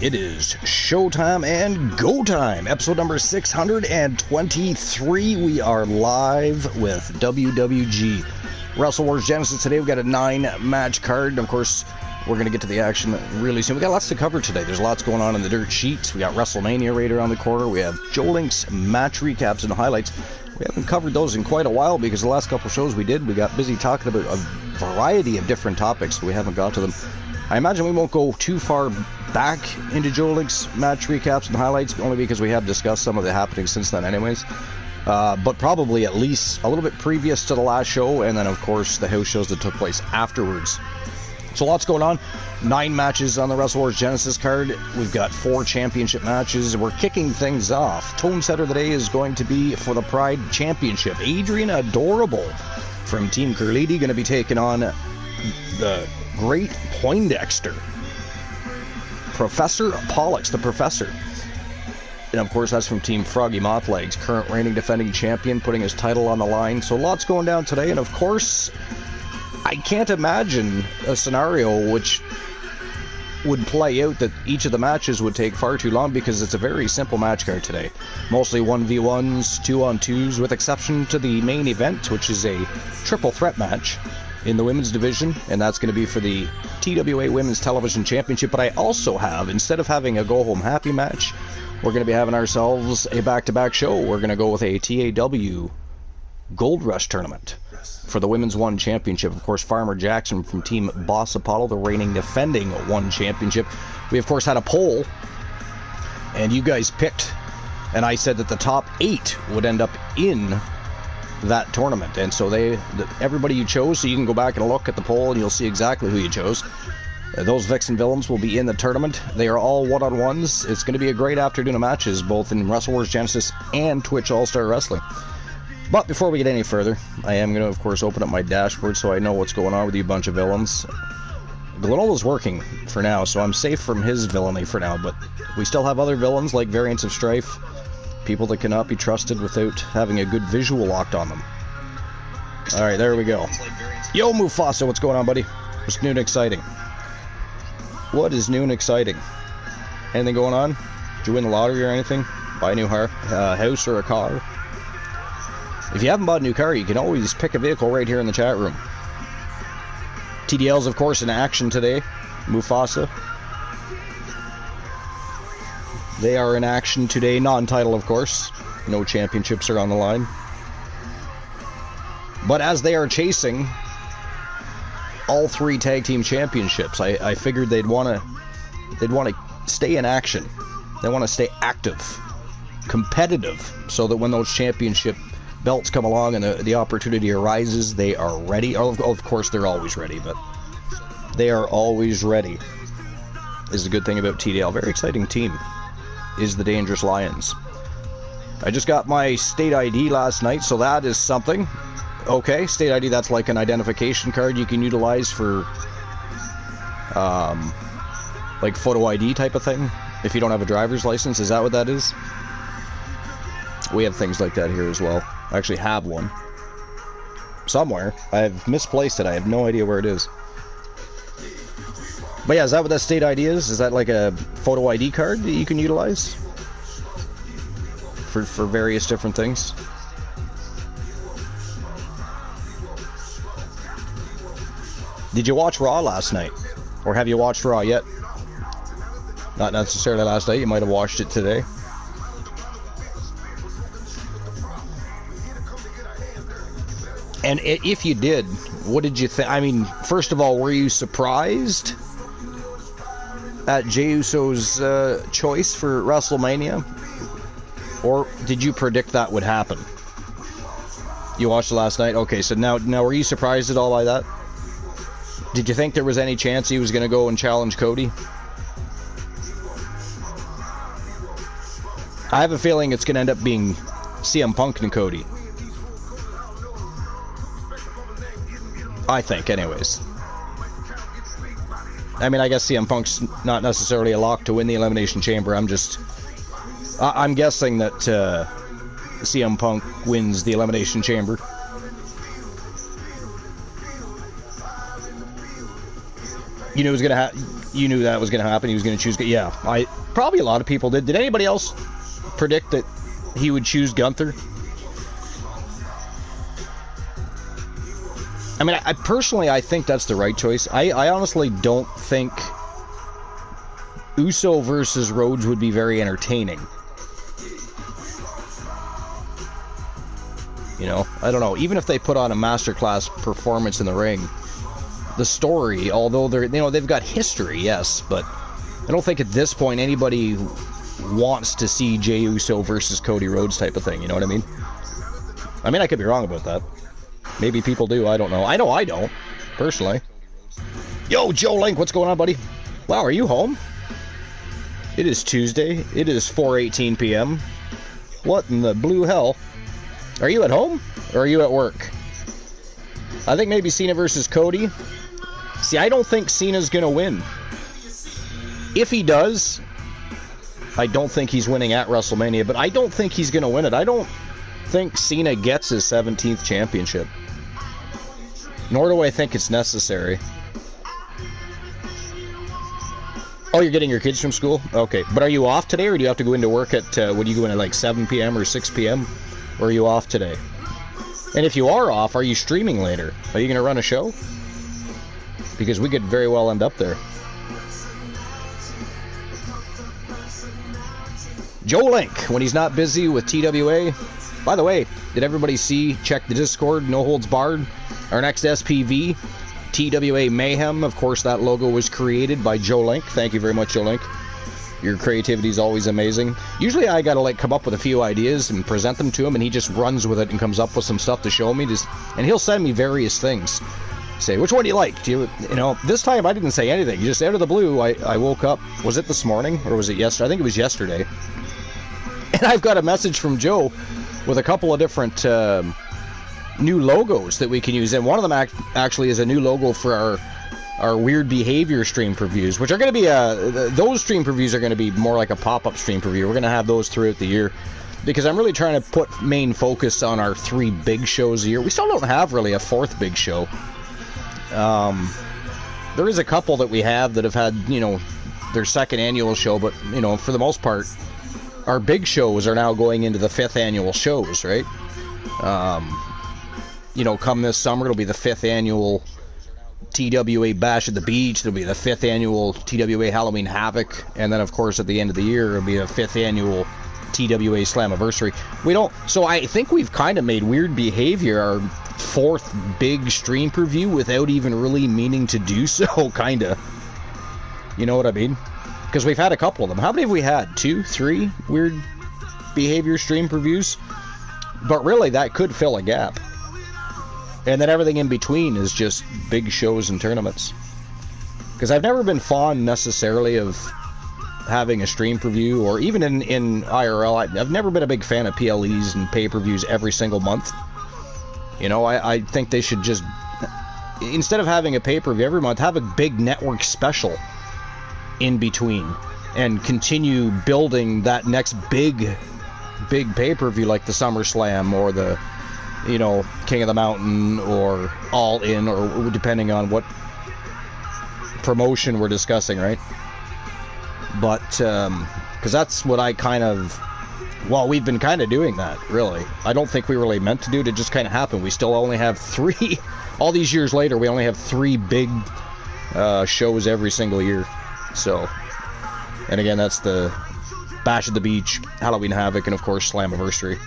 It is showtime and go time. Episode number 623. We are live with WWG Wrestle Wars Genesis. Today we've got a 9-match card. Of course, we're going to get to the action really soon. We got lots to cover today. There's lots going on in the dirt sheets. We got WrestleMania right around the corner. We have Joe Link's match recaps and highlights. We haven't covered those in quite a while because the last couple of shows we did, we got busy talking about a variety of different topics. We haven't got to them. I imagine we won't go too far back into Joe Link's match recaps and highlights, only because we have discussed some of the happenings since then anyways. But probably at least a little bit previous to the last show, and then of course the house shows that took place afterwards. So lots going on. 9 matches on the Wrestle Wars Genesis card. We've got 4 championship matches. We're kicking things off. Tone setter today is going to be for the Pride Championship. Adrian Adorable from Team Curliti going to be taking on the Great Poindexter. Professor Pollux, the Professor. And of course that's from Team Froggy Mothlegs, current reigning defending champion, putting his title on the line. So lots going down today, and of course I can't imagine a scenario which would play out that each of the matches would take far too long, because it's a very simple match card today. Mostly 1v1s, 2-on-2s, with exception to the main event, which is a triple threat match in the women's division, and that's going to be for the TWA Women's Television Championship. But I also have, instead of having a go-home happy match, we're going to be having ourselves a back-to-back show. We're going to go with a TAW Gold Rush tournament for the Women's 1 Championship. Of course, Farmer Jackson from Team Boss Apollo, the reigning defending 1 Championship. We, of course, had a poll, and you guys picked, and I said that the top 8 would end up in that tournament. And so everybody you chose, so you can go back and look at the poll, and you'll see exactly who you chose. Those Vixen Villains will be in the tournament. They are all one-on-ones. It's going to be a great afternoon of matches, both in Wrestle Wars Genesis and Twitch All-Star Wrestling. But before we get any further, I am going to, of course, open up my dashboard so I know what's going on with you bunch of villains. Glenola's working for now, so I'm safe from his villainy for now, but we still have other villains like Variants of Strife, people that cannot be trusted without having a good visual locked on them. Alright, there we go. Yo, Mufasa, what's going on, buddy? What's new and exciting? What is new and exciting? Anything going on? Did you win the lottery or anything? Buy a new house or a car? If you haven't bought a new car, you can always pick a vehicle right here in the chat room. TDL's, of course, in action today. Mufasa. They are in action today. Non-title, of course. No championships are on the line. But as they are chasing all 3 tag team championships, I figured they'd want to stay in action. They want to stay active, competitive, so that when those championship belts come along and the opportunity arises, they are ready. Of course, they're always ready, but they are always ready. Is the good thing about TDL. Very exciting team is the Dangerous Lions. I just got my state ID last night, so that is something. Okay, state ID, that's like an identification card you can utilize for like photo ID type of thing if you don't have a driver's license. Is that what that is? We have things like that here as well. I actually have one somewhere. I've misplaced it. I have no idea where it is. But yeah, is that what that state ID is? Is that like a photo ID card that you can utilize for various different things? Did you watch Raw last night? Or have you watched Raw yet? Not necessarily last night. You might have watched it today. And if you did, what did you think? I mean, first of all, were you surprised at Jey Uso's choice for WrestleMania? Or did you predict that would happen? You watched it last night? Okay, so now were you surprised at all by that? Did you think there was any chance he was going to go and challenge Cody? I have a feeling it's going to end up being CM Punk and Cody. I think, anyways. I mean, I guess CM Punk's not necessarily a lock to win the Elimination Chamber. I'm guessing that CM Punk wins the Elimination Chamber. You knew it was gonna you knew that was gonna happen. He was gonna choose. Yeah, probably a lot of people did. Did anybody else predict that he would choose Gunther? I mean, I personally, I think that's the right choice. I honestly don't think Uso versus Rhodes would be very entertaining. You know, I don't know. Even if they put on a masterclass performance in the ring, the story, although they've got history, yes, but I don't think at this point anybody wants to see Jey Uso versus Cody Rhodes type of thing. You know what I mean? I mean, I could be wrong about that. Maybe people do. I don't know. I know I don't, personally. Yo, Joe Link, what's going on, buddy? Wow, are you home? It is Tuesday. It is 4:18 p.m. What in the blue hell? Are you at home or are you at work? I think maybe Cena versus Cody. See, I don't think Cena's going to win. If he does, I don't think he's winning at WrestleMania, but I don't think he's going to win it. I don't think Cena gets his 17th championship. Nor do I think it's necessary. Oh, you're getting your kids from school? Okay. But are you off today, or do you have to go into work at, would you go in at like 7 p.m. or 6 p.m.? Or are you off today? And if you are off, are you streaming later? Are you going to run a show? Because we could very well end up there. Joe Link, when he's not busy with TWA. By the way, did everybody check the Discord, No Holds Barred? Our next SPV, TWA Mayhem. Of course, that logo was created by Joe Link. Thank you very much, Joe Link. Your creativity is always amazing. Usually I gotta come up with a few ideas and present them to him, and he just runs with it and comes up with some stuff to show me. And he'll send me various things. Say, which one do you like? You know, this time I didn't say anything. Just out of the blue, I woke up. Was it this morning or was it yesterday? I think it was yesterday. And I've got a message from Joe with a couple of different new logos that we can use. And one of them actually is a new logo for our weird behavior stream previews, which are going to be those stream previews are going to be more like a pop-up stream preview. We're going to have those throughout the year because I'm really trying to put main focus on our 3 big shows a year. We still don't have really a 4th big show. There is a couple that we have that have had, you know, their 2nd annual show, but, you know, for the most part, our big shows are now going into the 5th annual shows, right? You know, come this summer, it'll be the 5th annual TWA Bash at the Beach. There'll be the 5th annual TWA Halloween Havoc, and then of course at the end of the year it'll be a 5th annual TWA Slammiversary. So I think we've kind of made Weird Behavior our 4th big stream preview without even really meaning to do so, kind of. You know what I mean? Because we've had a couple of them. How many have we had? 2, 3 Weird Behavior stream previews? But really, that could fill a gap. And then everything in between is just big shows and tournaments. Because I've never been fond necessarily of having a stream preview, or even in IRL, I've never been a big fan of PLEs and pay-per-views every single month. You know, I think they should just, instead of having a pay-per-view every month, have a big network special in between and continue building that next big pay-per-view like the SummerSlam or the, you know, King of the Mountain or All In, or depending on what promotion we're discussing, right? But because that's what I kind of, well, we've been kind of doing that, really. I don't think we really meant to do it. It just kind of happened. We still only have 3, all these years later, we only have 3 big shows every single year. So, and again, that's the Bash at the Beach, Halloween Havoc, and of course Slammiversary.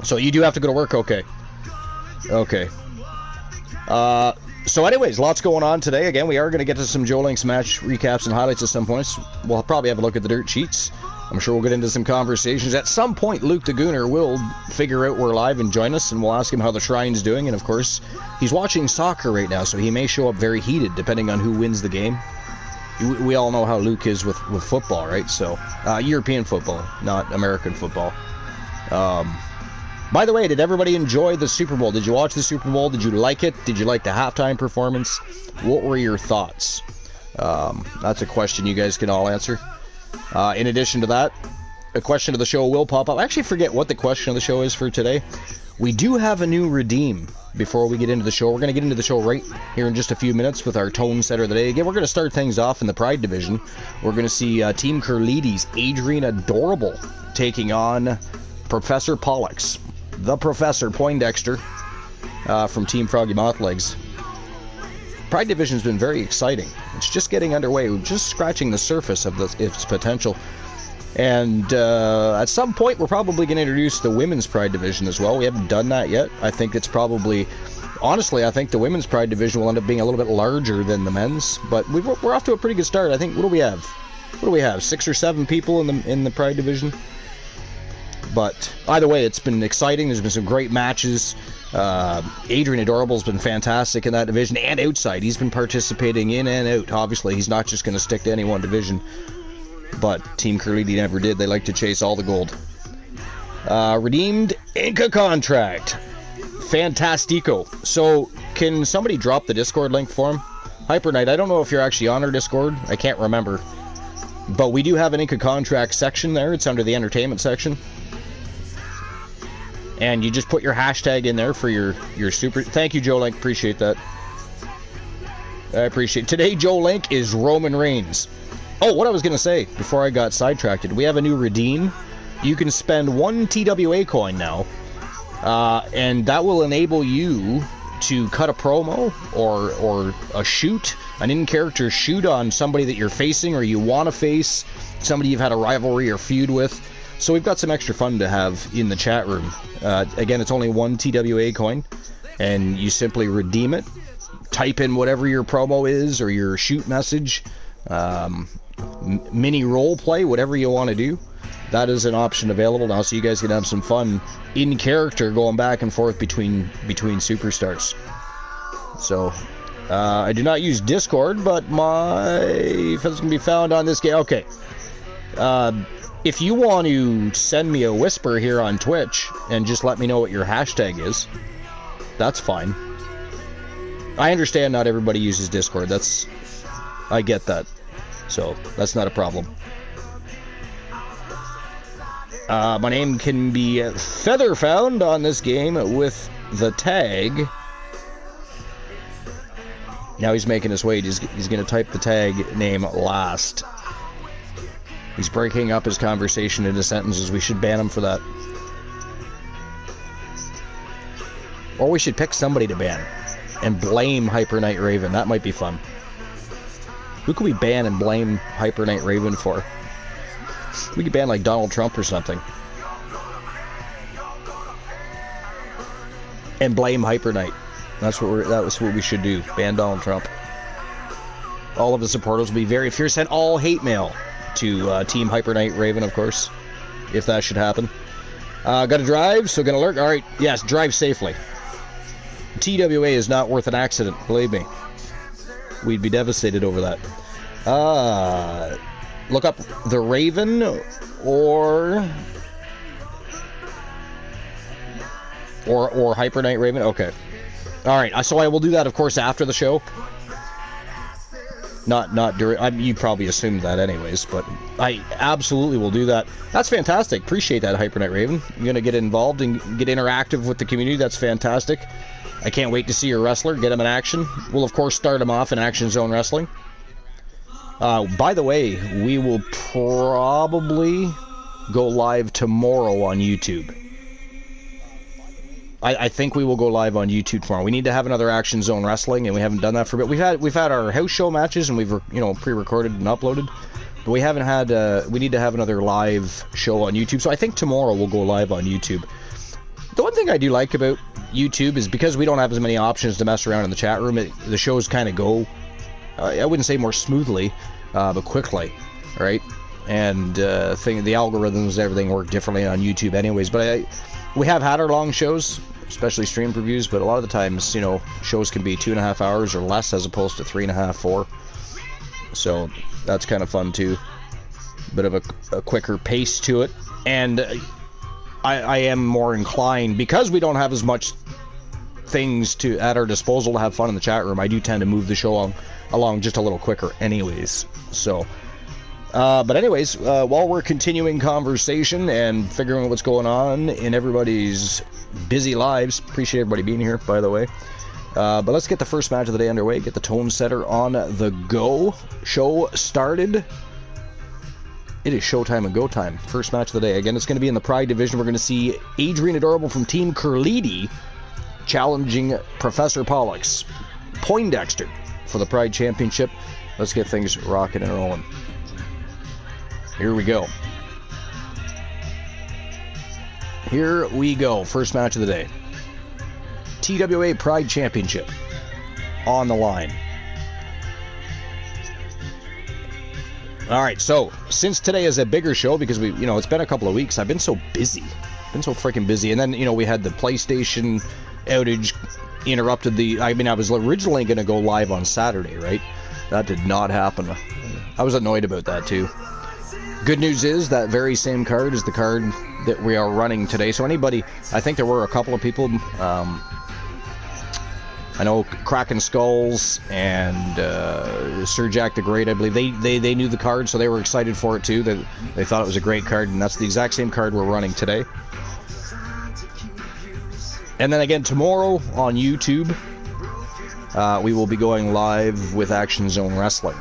So you do have to go to work, okay. So anyways, lots going on today. Again, we are going to get to some Joe Link's match recaps and highlights at some points. We'll probably have a look at the dirt sheets. I'm sure we'll get into some conversations. At some point, Luke the Gooner will figure out we're live and join us, and we'll ask him how the Shrine's doing. And of course, he's watching soccer right now, so he may show up very heated depending on who wins the game. We all know how Luke is with football, right? So, European football, not American football. By the way, did everybody enjoy the Super Bowl? Did you watch the Super Bowl? Did you like it? Did you like the halftime performance? What were your thoughts? That's a question you guys can all answer. In addition to that, a question of the show will pop up. I actually forget what the question of the show is for today. We do have a new redeem before we get into the show. We're going to get into the show right here in just a few minutes with our tone setter of the day. Again, we're going to start things off in the Pride division. We're going to see Team Curlidi's Adrian Adorable taking on Professor Pollux. The Professor Poindexter from Team Froggy Mothlegs. Pride division's been very exciting. It's just getting underway. We're just scratching the surface of its potential. And at some point, we're probably going to introduce the Women's Pride division as well. We haven't done that yet. I think it's probably... Honestly, I think the Women's Pride division will end up being a little bit larger than the men's. But we're off to a pretty good start. I think, what do we have? 6 or 7 people in the Pride division? But either way, it's been exciting. There's been some great matches. Adrian Adorable's been fantastic in that division and outside. He's been participating in and out. Obviously, he's not just going to stick to any one division. But Team Curlidi never did. They like to chase all the gold. Redeemed Inca contract. Fantastico. So, can somebody drop the Discord link for him? Hyper Knight, I don't know if you're actually on our Discord. I can't remember. But we do have an Inca contract section there. It's under the entertainment section. And you just put your hashtag in there for your super... Thank you, Joe Link. Appreciate that. I appreciate it. Today, Joe Link is Roman Reigns. Oh, what I was going to say before I got sidetracked. We have a new redeem. You can spend 1 TWA coin now. And that will enable you to cut a promo or a shoot, an in-character shoot on somebody that you're facing or you want to face, somebody you've had a rivalry or feud with. So we've got some extra fun to have in the chat room. Again, it's only 1 TWA coin, and you simply redeem it. Type in whatever your promo is or your shoot message, mini role play, whatever you want to do. That is an option available now, so you guys can have some fun in character going back and forth between superstars. So I do not use Discord, but my friends can be found on this game. Okay. If you want to send me a whisper here on Twitch and just let me know what your hashtag is, that's fine. I understand not everybody uses Discord. I get that. So, that's not a problem. My name can be Feather found on this game with the tag. Now he's making his way. He's going to type the tag name last. He's breaking up his conversation into sentences. We should ban him for that. Or we should pick somebody to ban. And blame Hyper Knight Raven. That might be fun. Who could we ban and blame Hyper Knight Raven for? We could ban like Donald Trump or something. And blame Hyper Knight. That was what we should do. Ban Donald Trump. All of the supporters will be very fierce and all hate mail to Team Hyper Knight Raven, of course, if that should happen. Gotta drive, so gonna lurk. Alright, yes, drive safely. TWA is not worth an accident, believe me. We'd be devastated over that. Look up the Raven or Hyper Knight Raven. Okay. Alright, so I will do that, of course, after the show. Not during... you probably assumed that anyways, but I absolutely will do that. That's fantastic. Appreciate that, Hyper Knight Raven. You're going to get involved and get interactive with the community. That's fantastic. I can't wait to see your wrestler. Get him in action. We'll, of course, start him off in Action Zone Wrestling. By the way, we will probably go live tomorrow on YouTube. I think we will go live on YouTube tomorrow. We need to have another Action Zone Wrestling, and we haven't done that for a bit. We've had our house show matches, and we've pre-recorded and uploaded, but we haven't had. We need to have another live show on YouTube. So I think tomorrow we'll go live on YouTube. The one thing I do like about YouTube is because we don't have as many options to mess around in the chat room. The shows kind of go. I wouldn't say more smoothly, but quickly, right? And the algorithms, everything work differently on YouTube, anyways. But we have had our long shows, especially stream previews, but a lot of the times, shows can be 2.5 hours or less as opposed to 3.5, 4. So that's kind of fun too. Bit of a quicker pace to it. And I am more inclined, because we don't have as much things at our disposal to have fun in the chat room, I do tend to move the show along just a little quicker anyways. So... but anyways, while we're continuing conversation and figuring out what's going on in everybody's busy lives. Appreciate everybody being here, by the way. But let's get the first match of the day underway. Get the tone setter on the go. Show started. It is showtime and go time. First match of the day. Again, it's going to be in the Pride division. We're going to see Adrian Adorable from Team Curlidi challenging Professor Pollux Poindexter for the Pride Championship. Let's get things rocking and rolling. Here we go. Here we go. First match of the day. TWA Pride Championship on the line. All right, so since today is a bigger show, because it's been a couple of weeks, I've been so busy. Been so freaking busy. And then, we had the PlayStation outage interrupted I was originally going to go live on Saturday, right? That did not happen. I was annoyed about that too. Good news is that very same card is the card that we are running today. So anybody, I think there were a couple of people, I know Kraken Skulls and Sir Jack the Great, I believe, they knew the card, so they were excited for it too. They thought it was a great card, and that's the exact same card we're running today. And then again, tomorrow on YouTube, we will be going live with Action Zone Wrestling.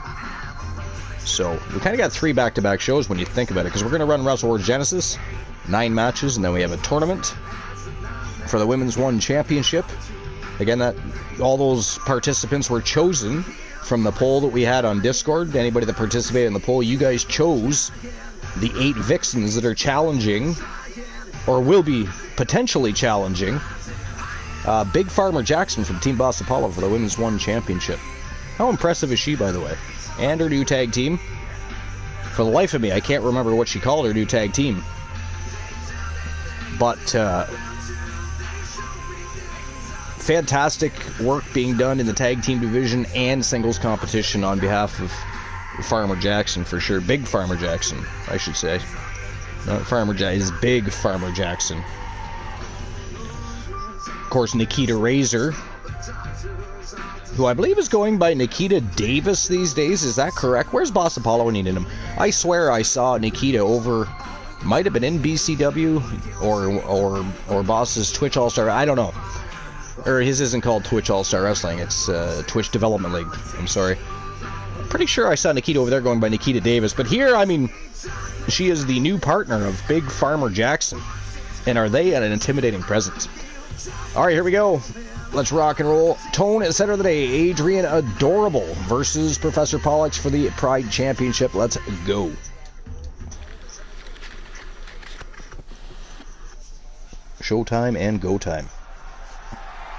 So we kind of got 3 back-to-back shows when you think about it, because we're going to run Wrestle Wars Genesis, 9 matches, and then we have a tournament for the Women's One Championship. Again, all those participants were chosen from the poll that we had on Discord. Anybody that participated in the poll, you guys chose the 8 Vixens that are challenging, or will be potentially challenging, Big Farmer Jackson from Team Boss Apollo for the Women's One Championship. How impressive is she, by the way? And her new tag team. For the life of me, I can't remember what she called her new tag team. But fantastic work being done in the tag team division and singles competition on behalf of Farmer Jackson, for sure. Big Farmer Jackson, I should say. Not Farmer Jackson, is Big Farmer Jackson. Of course, Nikita Razor, who I believe is going by Nikita Davis these days. Is that correct? Where's Boss Apollo when you need him? I swear I saw Nikita over, might have been in BCW or Boss's Twitch All-Star. I don't know. Or his isn't called Twitch All-Star Wrestling. It's Twitch Development League. I'm sorry. I'm pretty sure I saw Nikita over there going by Nikita Davis. But here, she is the new partner of Big Farmer Jackson. And are they an intimidating presence? All right, here we go. Let's rock and roll. Tone at center of the day. Adrian Adorable versus Professor Pollux for the Pride Championship. Let's go. Showtime and go time.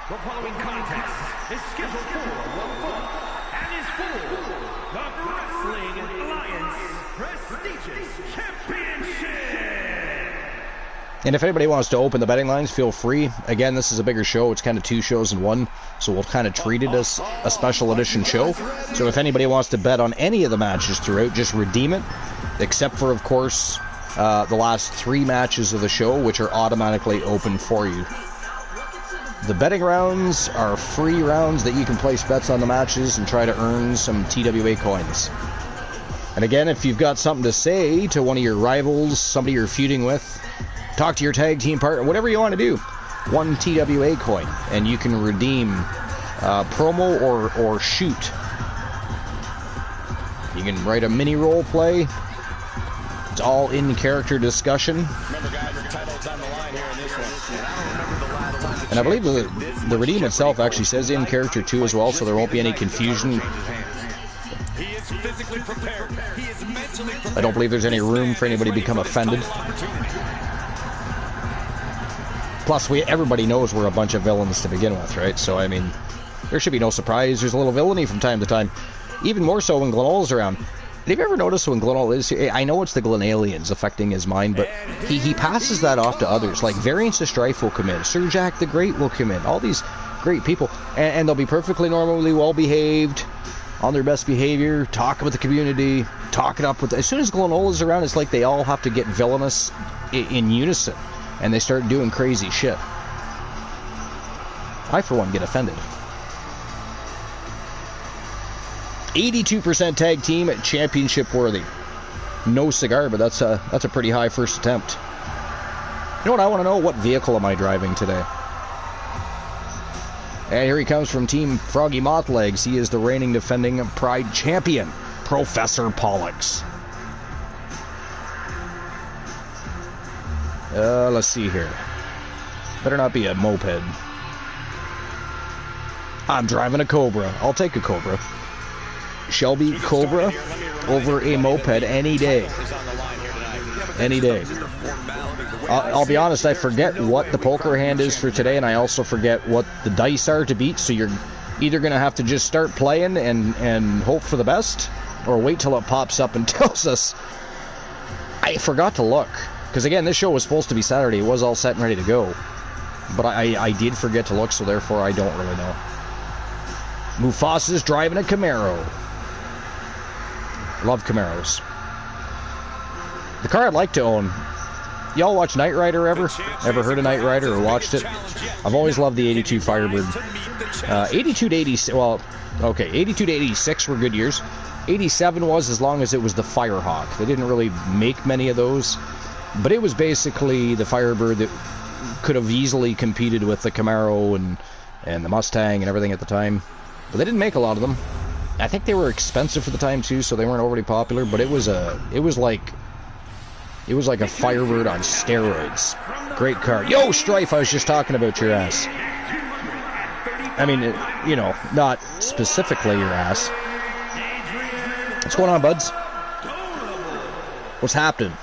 The following contest is scheduled for one fall and is for the Wrestling Alliance Prestigious Championship. And if anybody wants to open the betting lines, feel free. Again, this is a bigger show. It's kind of 2 shows in one, so we'll kind of treat it as a special edition show. So if anybody wants to bet on any of the matches throughout, just redeem it, except for, of course, the last 3 matches of the show, which are automatically open for you. The betting rounds are free rounds that you can place bets on the matches and try to earn some TWA coins. And again, if you've got something to say to one of your rivals, somebody you're feuding with, talk to your tag team partner, whatever you want to do, 1 TWA coin, and you can redeem promo or shoot. You can write a mini role play. It's all in character discussion. Remember, guys, the title's on the line here in this one. And I believe the redeem itself actually says in character too as well, so there won't be any confusion. He is physically prepared. He is mentally prepared. I don't believe there's any room for anybody to become offended. Plus, everybody knows we're a bunch of villains to begin with, right? So, there should be no surprise. There's a little villainy from time to time. Even more so when Glenol's around. Have you ever noticed when Glenol is here? I know it's the Glenalians affecting his mind, but he passes that off to others. Like, Variants of Strife will come in. Sir Jack the Great will come in. All these great people. And they'll be perfectly normally well-behaved, on their best behavior, talking with the community, talking up with... As soon as Glenol is around, it's like they all have to get villainous in unison. And they start doing crazy shit. I, for one, get offended. 82% tag team championship worthy. No cigar, but that's a pretty high first attempt. You know what I want to know? What vehicle am I driving today? And here he comes from Team Froggy Mothlegs. He is the reigning defending Pride champion, Professor Pollux. Let's see here. Better not be a moped. I'm driving a Cobra. I'll take a Cobra. Shelby Cobra over a moped any day. Any day. I'll be honest, I forget what the poker hand is for today, and I also forget what the dice are to beat, so you're either going to have to just start playing and hope for the best, or wait till it pops up and tells us. I forgot to look, because again, this show was supposed to be Saturday. It was all set and ready to go, but I did forget to look, so therefore I don't really know. Mufasa's driving a Camaro. Love Camaros. The car I'd like to own. Y'all watch Knight Rider ever? Ever heard of Knight Rider or watched it? I've always loved the 82 Firebird. 82 to 86, well, okay, 82 to 86 were good years. 87 was as long as it was the Firehawk. They didn't really make many of those, but it was basically the Firebird that could have easily competed with the Camaro and the Mustang and everything at the time. But they didn't make a lot of them. I think they were expensive for the time too, so they weren't overly popular, but it was like a Firebird on steroids. Great car. Yo, Strife, I was just talking about your ass. I mean, you know, not specifically your ass. What's going on, buds? What's happening?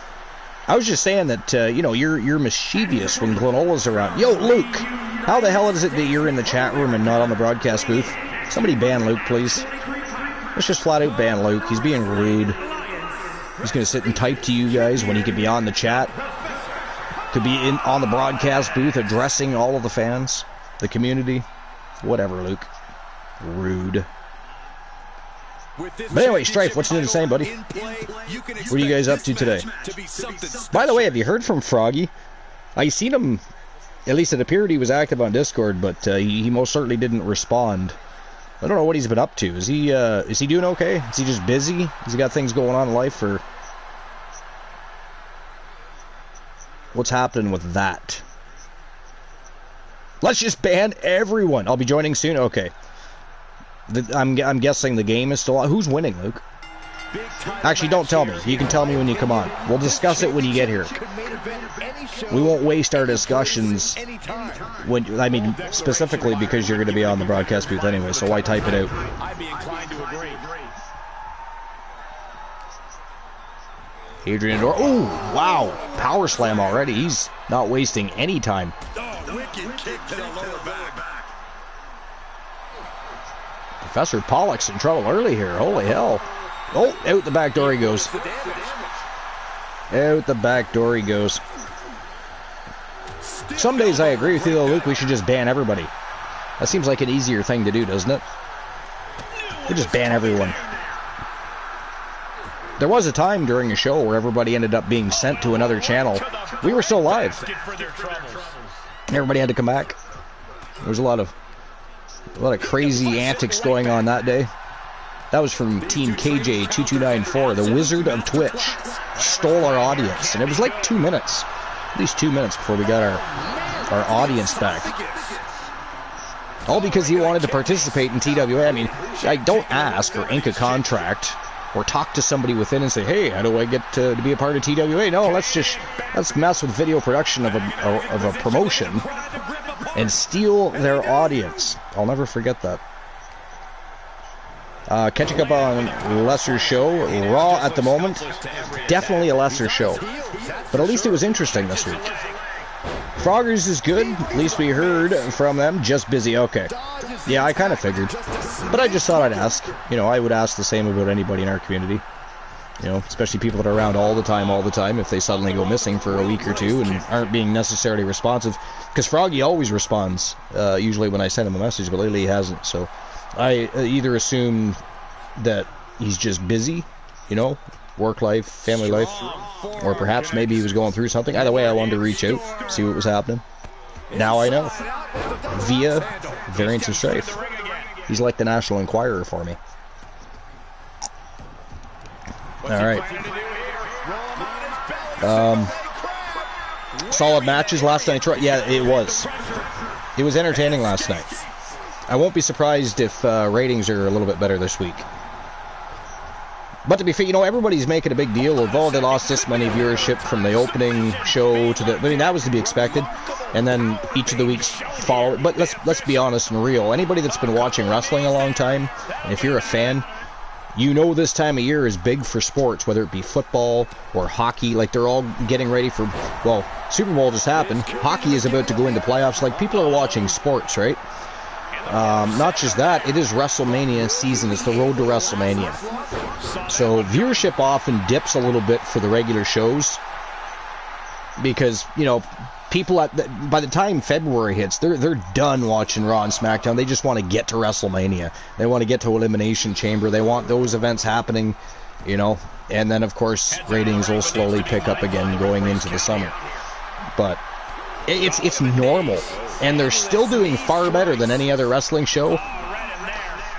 I was just saying that, you know, you're mischievous when Glenola's around. Yo, Luke, how the hell is it that you're in the chat room and not on the broadcast booth? Somebody ban Luke, please. Let's just flat out ban Luke. He's being rude. He's going to sit and type to you guys when he could be on the chat. Could be on the broadcast booth addressing all of the fans, the community. Whatever, Luke. Rude. But anyway, Strife, what's new to say, buddy? What are you guys up to today? By the way, have you heard from Froggy? I seen him, at least it appeared he was active on Discord, but he most certainly didn't respond. I don't know what he's been up to. Is he doing okay? Is he just busy? Has he got things going on in life, or what's happening with that? Let's just ban everyone. I'll be joining soon. Okay. I'm guessing the game is still on. Who's winning, Luke? Actually, don't tell me. You can tell me when you come on. We'll discuss it when you get here. We won't waste our discussions when, I mean, specifically because you're going to be on the broadcast booth anyway, so why type it out? Adrian Ador. Oh, wow. Power slam already. He's not wasting any time. Professor Pollux in trouble early here. Holy hell. Oh, out the back door he goes. Out the back door he goes. Some days I agree with you though, Luke. We should just ban everybody. That seems like an easier thing to do, doesn't it? We just ban everyone. There was a time during a show where everybody ended up being sent to another channel. We were still live. Everybody had to come back. There was a lot of crazy antics going on that day. That was from Team KJ2294, the Wizard of Twitch. Stole our audience, and it was like 2 minutes. At least 2 minutes before we got our audience back. All because he wanted to participate in TWA. I mean, I don't ask or ink a contract or talk to somebody within and say, hey, how do I get to be a part of TWA? No, let's mess with video production of a promotion and steal their audience. I'll never forget that. Catching up on lesser show. Raw at the moment. Definitely a lesser show. But at least it was interesting this week. Froggers is good. At least we heard from them. Just busy. Okay. Yeah, I kind of figured. But I just thought I'd ask. You know, I would ask the same about anybody in our community. You know, especially people that are around all the time, if they suddenly go missing for a week or two and aren't being necessarily responsive. Because Froggy always responds, usually when I send him a message, but lately he hasn't. So I either assume that he's just busy, you know, work life, family life, or perhaps maybe he was going through something. Either way, I wanted to reach out, see what was happening. Now I know. Via Variance of Strife. He's like the National Enquirer for me. Alright. Solid matches last night. Yeah, it was. It was entertaining last night. I won't be surprised if ratings are a little bit better this week. But to be fair, you know, everybody's making a big deal of, oh, they lost this many viewership from the opening show to the... I mean, that was to be expected. And then each of the weeks follow. But let's be honest and real. Anybody that's been watching wrestling a long time, and if you're a fan, you know this time of year is big for sports, whether it be football or hockey. Like, they're all getting ready for... Well, Super Bowl just happened. Hockey is about to go into playoffs. Like, people are watching sports, right? Not just that, it is WrestleMania season. It's the road to WrestleMania. So viewership often dips a little bit for the regular shows because, you know, people by the time February hits, they're done watching Raw and SmackDown. They just want to get to WrestleMania. They want to get to Elimination Chamber. They want those events happening, you know. And then, of course, ratings will slowly pick up again going into the summer. But it's normal. And they're still doing far better than any other wrestling show.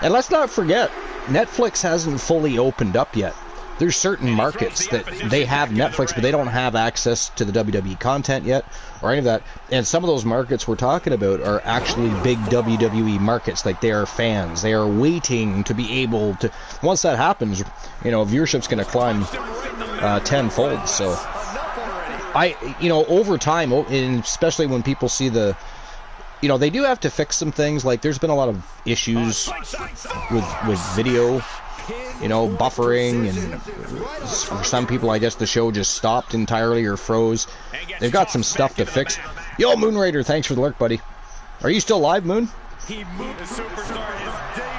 And let's not forget, Netflix hasn't fully opened up yet. There's certain markets that they have Netflix, but they don't have access to the WWE content yet, or any of that. And some of those markets we're talking about are actually big WWE markets. Like, they are fans. They are waiting to be able to... Once that happens, you know, viewership's going to climb tenfold. So, over time, and especially when people see the... You know, they do have to fix some things. Like, there's been a lot of issues with video, you know, buffering, and for some people, I guess the show just stopped entirely or froze. They've got some stuff to fix. Yo, Moon Raider, thanks for the lurk, buddy. Are you still live, Moon?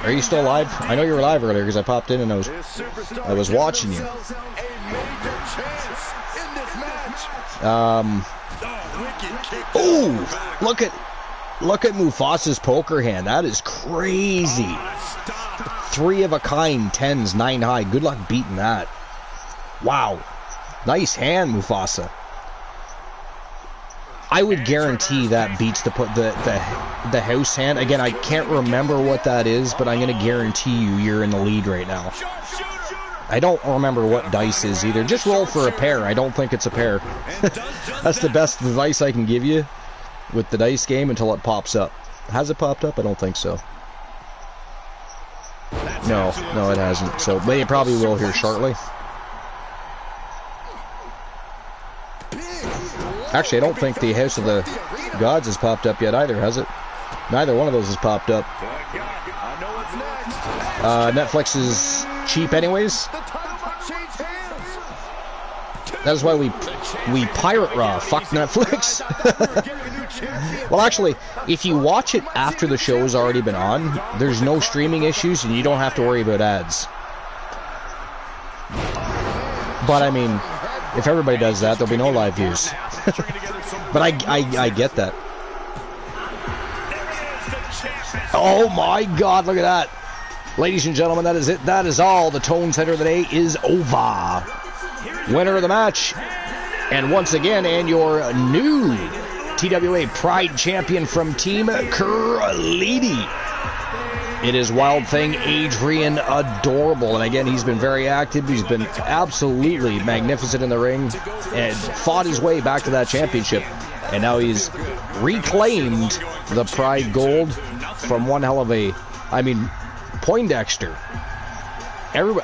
Are you still live? I know you were live earlier because I popped in and I was watching you. Oh, look at Mufasa's poker hand. That is crazy. 3 of a kind, 10s, 9 high. Good luck beating that. Wow. Nice hand, Mufasa. I would guarantee that beats the house hand. Again, I can't remember what that is, but I'm going to guarantee you're in the lead right now. I don't remember what dice is either. Just roll for a pair. I don't think it's a pair. That's the best advice I can give you with the dice game until it pops up. Has it popped up? I don't think so. No, it hasn't. So, but it probably will here shortly. Actually, I don't think the House of the Gods has popped up yet either, has it? Neither one of those has popped up. Netflix is cheap anyways. That is why we pirate Raw. Fuck Netflix. Well, actually, if you watch it after the show's already been on, there's no streaming issues and you don't have to worry about ads. But I mean, if everybody does that, there'll be no live views. But I get that. Oh my God, look at that. Ladies and gentlemen, that is it. That is all. The Tone Center of the day is over. Winner of the match, and once again, and your new TWA Pride Champion from Team Curlidi. It is Wild Thing Adrian Adorable, and again, he's been very active. He's been absolutely magnificent in the ring, and fought his way back to that championship, and now he's reclaimed the Pride Gold from one hell of a, Poindexter.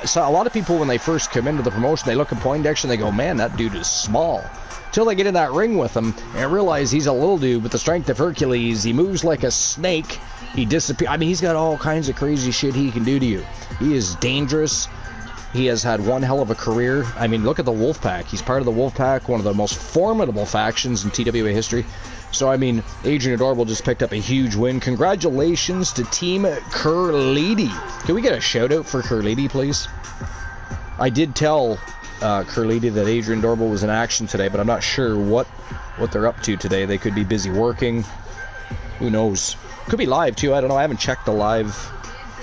So a lot of people, when they first come into the promotion, they look at Poindexter and they go, man, that dude is small. Till they get in that ring with him and realize he's a little dude with the strength of Hercules. He moves like a snake. He disappears. He's got all kinds of crazy shit he can do to you. He is dangerous. He has had one hell of a career. Look at the Wolfpack. He's part of the Wolfpack, one of the most formidable factions in TWA history. So, Adrian Adorable just picked up a huge win. Congratulations to Team Curlidi. Can we get a shout-out for Curlidi, please? I did tell Curlidi that Adrian Adorable was in action today, but I'm not sure what they're up to today. They could be busy working. Who knows? Could be live, too. I don't know. I haven't checked the live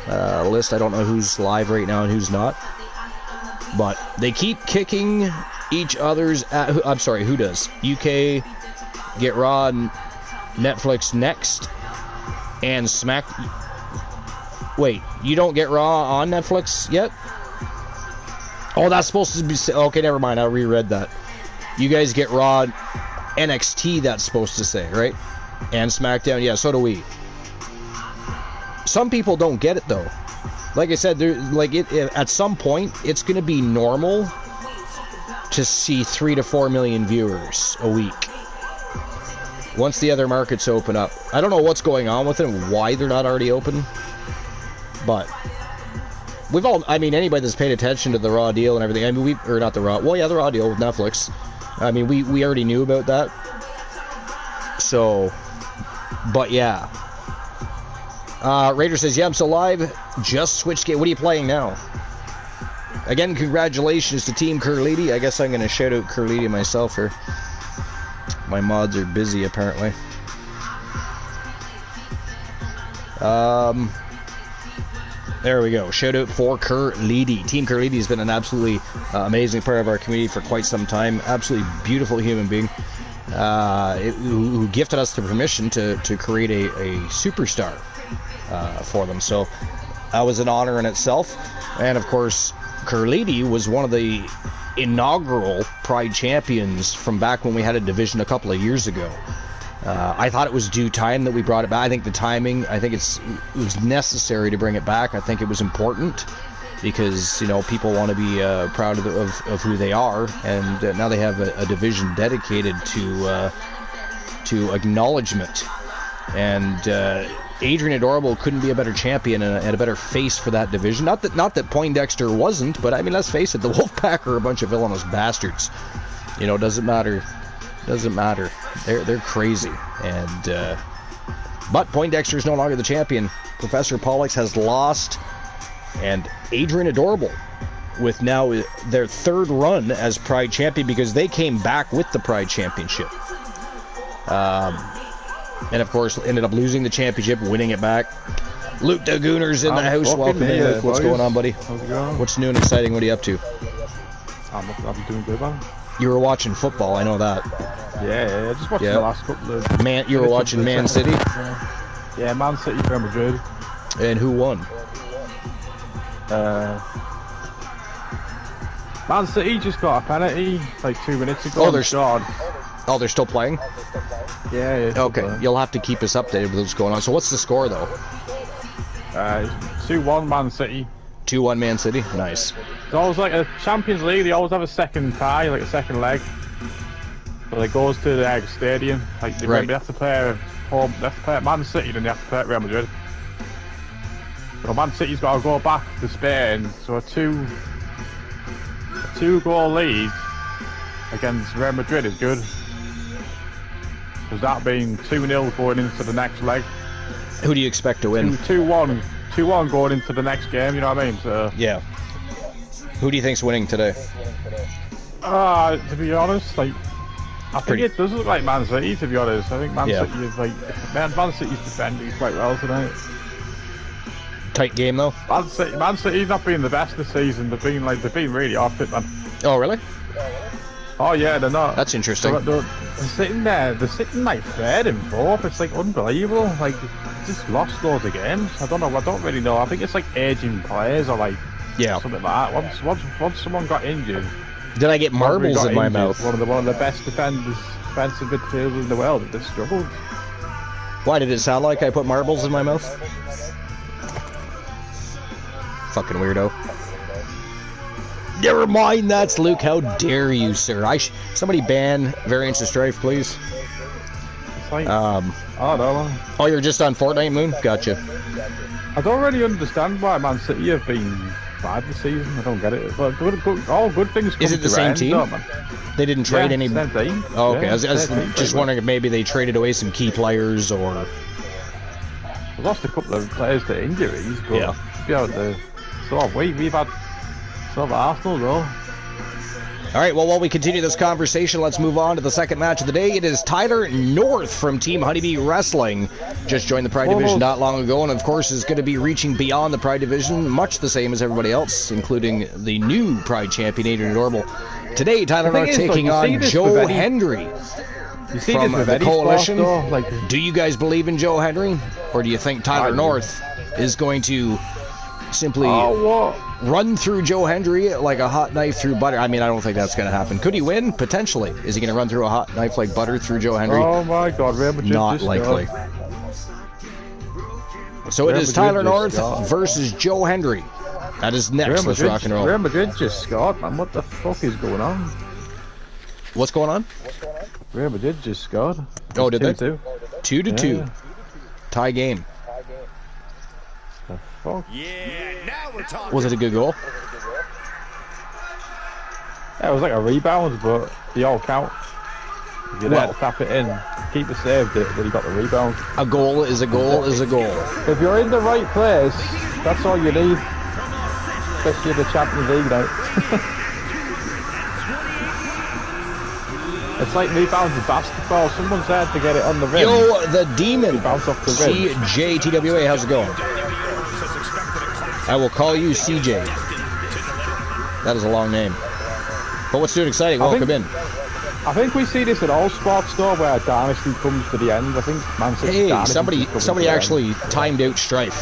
list. I don't know who's live right now and who's not. But they keep kicking each other's... I'm sorry, who does? UK... Get Raw and Netflix next, and Smack... Wait, you don't get Raw on Netflix yet? Oh, that's supposed to be... Okay, never mind, I reread that. You guys get Raw NXT, that's supposed to say, right? And SmackDown, yeah, so do we. Some people don't get it, though. Like I said, at some point, it's going to be normal to see 3 to 4 million viewers a week. Once the other markets open up. I don't know what's going on with it and why they're not already open. But we've all, I mean, anybody that's paid attention to the Raw deal and everything, I mean, the Raw deal with Netflix. I mean, we already knew about that. So, but yeah. Raider says, yeah, I'm still live. Just switched game. What are you playing now? Again, congratulations to Team Curlidi. I guess I'm going to shout out Curlidi myself here. My mods are busy, apparently. There we go. Shout out for Curlidi. Team Curlidi has been an absolutely amazing part of our community for quite some time. Absolutely beautiful human being. Who gifted us the permission to create a superstar for them. So that was an honor in itself. And of course, Curlidi was one of the inaugural Pride champions from back when we had a division a couple of years ago. I thought it was due time that we brought it back. I think the timing, it was necessary to bring it back. I think it was important because, you know, people want to be proud of who they are, and now they have a division dedicated to acknowledgement. And Adrian Adorable couldn't be a better champion and a better face for that division. Not that Poindexter wasn't, but I mean, let's face it, the Wolfpack are a bunch of villainous bastards. You know, doesn't matter. They're crazy. And but Poindexter is no longer the champion. Professor Pollux has lost, and Adrian Adorable with now their third run as Pride champion, because they came back with the Pride championship. And of course ended up losing the championship, winning it back. Luke Dagooner's in the house. Welcome in. What's going on, buddy? How's it going? What's new and exciting? What are you up to? I'm doing good, man. You were watching football, I know that. Yeah, just watching the last couple of... You were watching Man City? Yeah, Man City, Real Madrid. And who won? Man City just got a penalty like 2 minutes ago. They're still playing? Yeah. Okay, you'll have to keep us updated with what's going on. So what's the score, though? 2-1 Man City. 2-1 Man City? Nice. It's always like a Champions League, they always have a second tie, like a second leg. So it goes to the stadium. Like they have to play at home, they have to play at Man City, then they have to play at Real Madrid. So Man City's got to go back to Spain, so a two-goal lead against Real Madrid is good. Because that being 2-0 going into the next leg. Who do you expect to win? 2-1 going into the next game, you know what I mean? So, yeah. Who do you think's winning today? To be honest, like, I think it does look like Man City, to be honest. I think Man City is like... Man City's defending quite well tonight. Tight game, though? Man City's not been the best this season. They've been really off it, man. Oh, really? Oh, yeah, they're not. That's interesting. They're sitting there. They're sitting like third and fourth. It's like unbelievable. Like, just lost loads of games. I don't really know. I think it's like aging players or like something like that. Once someone got injured. Did I get marbles in my mouth? One of the best defensive midfielders in the world. They struggled. Why did it sound like I put marbles in my mouth? Fucking weirdo. Never mind, that's Luke. How dare you, sir? Somebody ban Variance of Strife, please. It's like, oh, you're just on Fortnite, Moon? Gotcha. I don't really understand why Man City have been bad this season. I don't get it. But all good things come Is it the same team? They didn't trade any... Same team. Oh, okay. I was just wondering if maybe they traded away some key players or... We lost a couple of players to injuries, but we've had... So Arsenal, though. All right, well, while we continue this conversation, let's move on to the second match of the day. It is Tyler North from Team Honeybee Wrestling. Just joined the Pride Division not long ago, and of course is going to be reaching beyond the Pride Division, much the same as everybody else, including the new Pride champion, Adrian Adorable. Today, Tyler North taking on Joe Hendry from the Coalition. Do you guys believe in Joe Hendry, or do you think Tyler North is going to simply what? run through Joe Hendry like a hot knife through butter. I mean, I don't think that's going to happen. Could he win? Potentially. Is he going to run through a hot knife like butter through Joe Hendry? Oh my God, Real Madrid Not just likely. scored. So it Real is Madrid Tyler just North scored. versus Joe Hendry. That is next. Let's rock and roll. Real Madrid just scored, man. What the fuck is going on? What's going on? Real Madrid just scored. Oh, did they? 2-2. 2-2. Yeah. Tie game. The fuck? Yeah, now we're talking. Was it a good goal? Yeah, it was like a rebound, but they all count. If you're there to tap it in, keeper saved it, but he got the rebound. A goal is a goal is a goal. If you're in the right place, that's all you need. Especially in the Champions League night. It's like rebounds in basketball. Someone's there to get it on the rim. Yo, the demon. Bounce off the rim. CJTWA, how's it going? I will call you CJ. That is a long name. But what's doing exciting? Welcome in. I think we see this in all sports though, where dynasty comes to the end. I think Man City's Hey, dynasty somebody actually timed out Strife.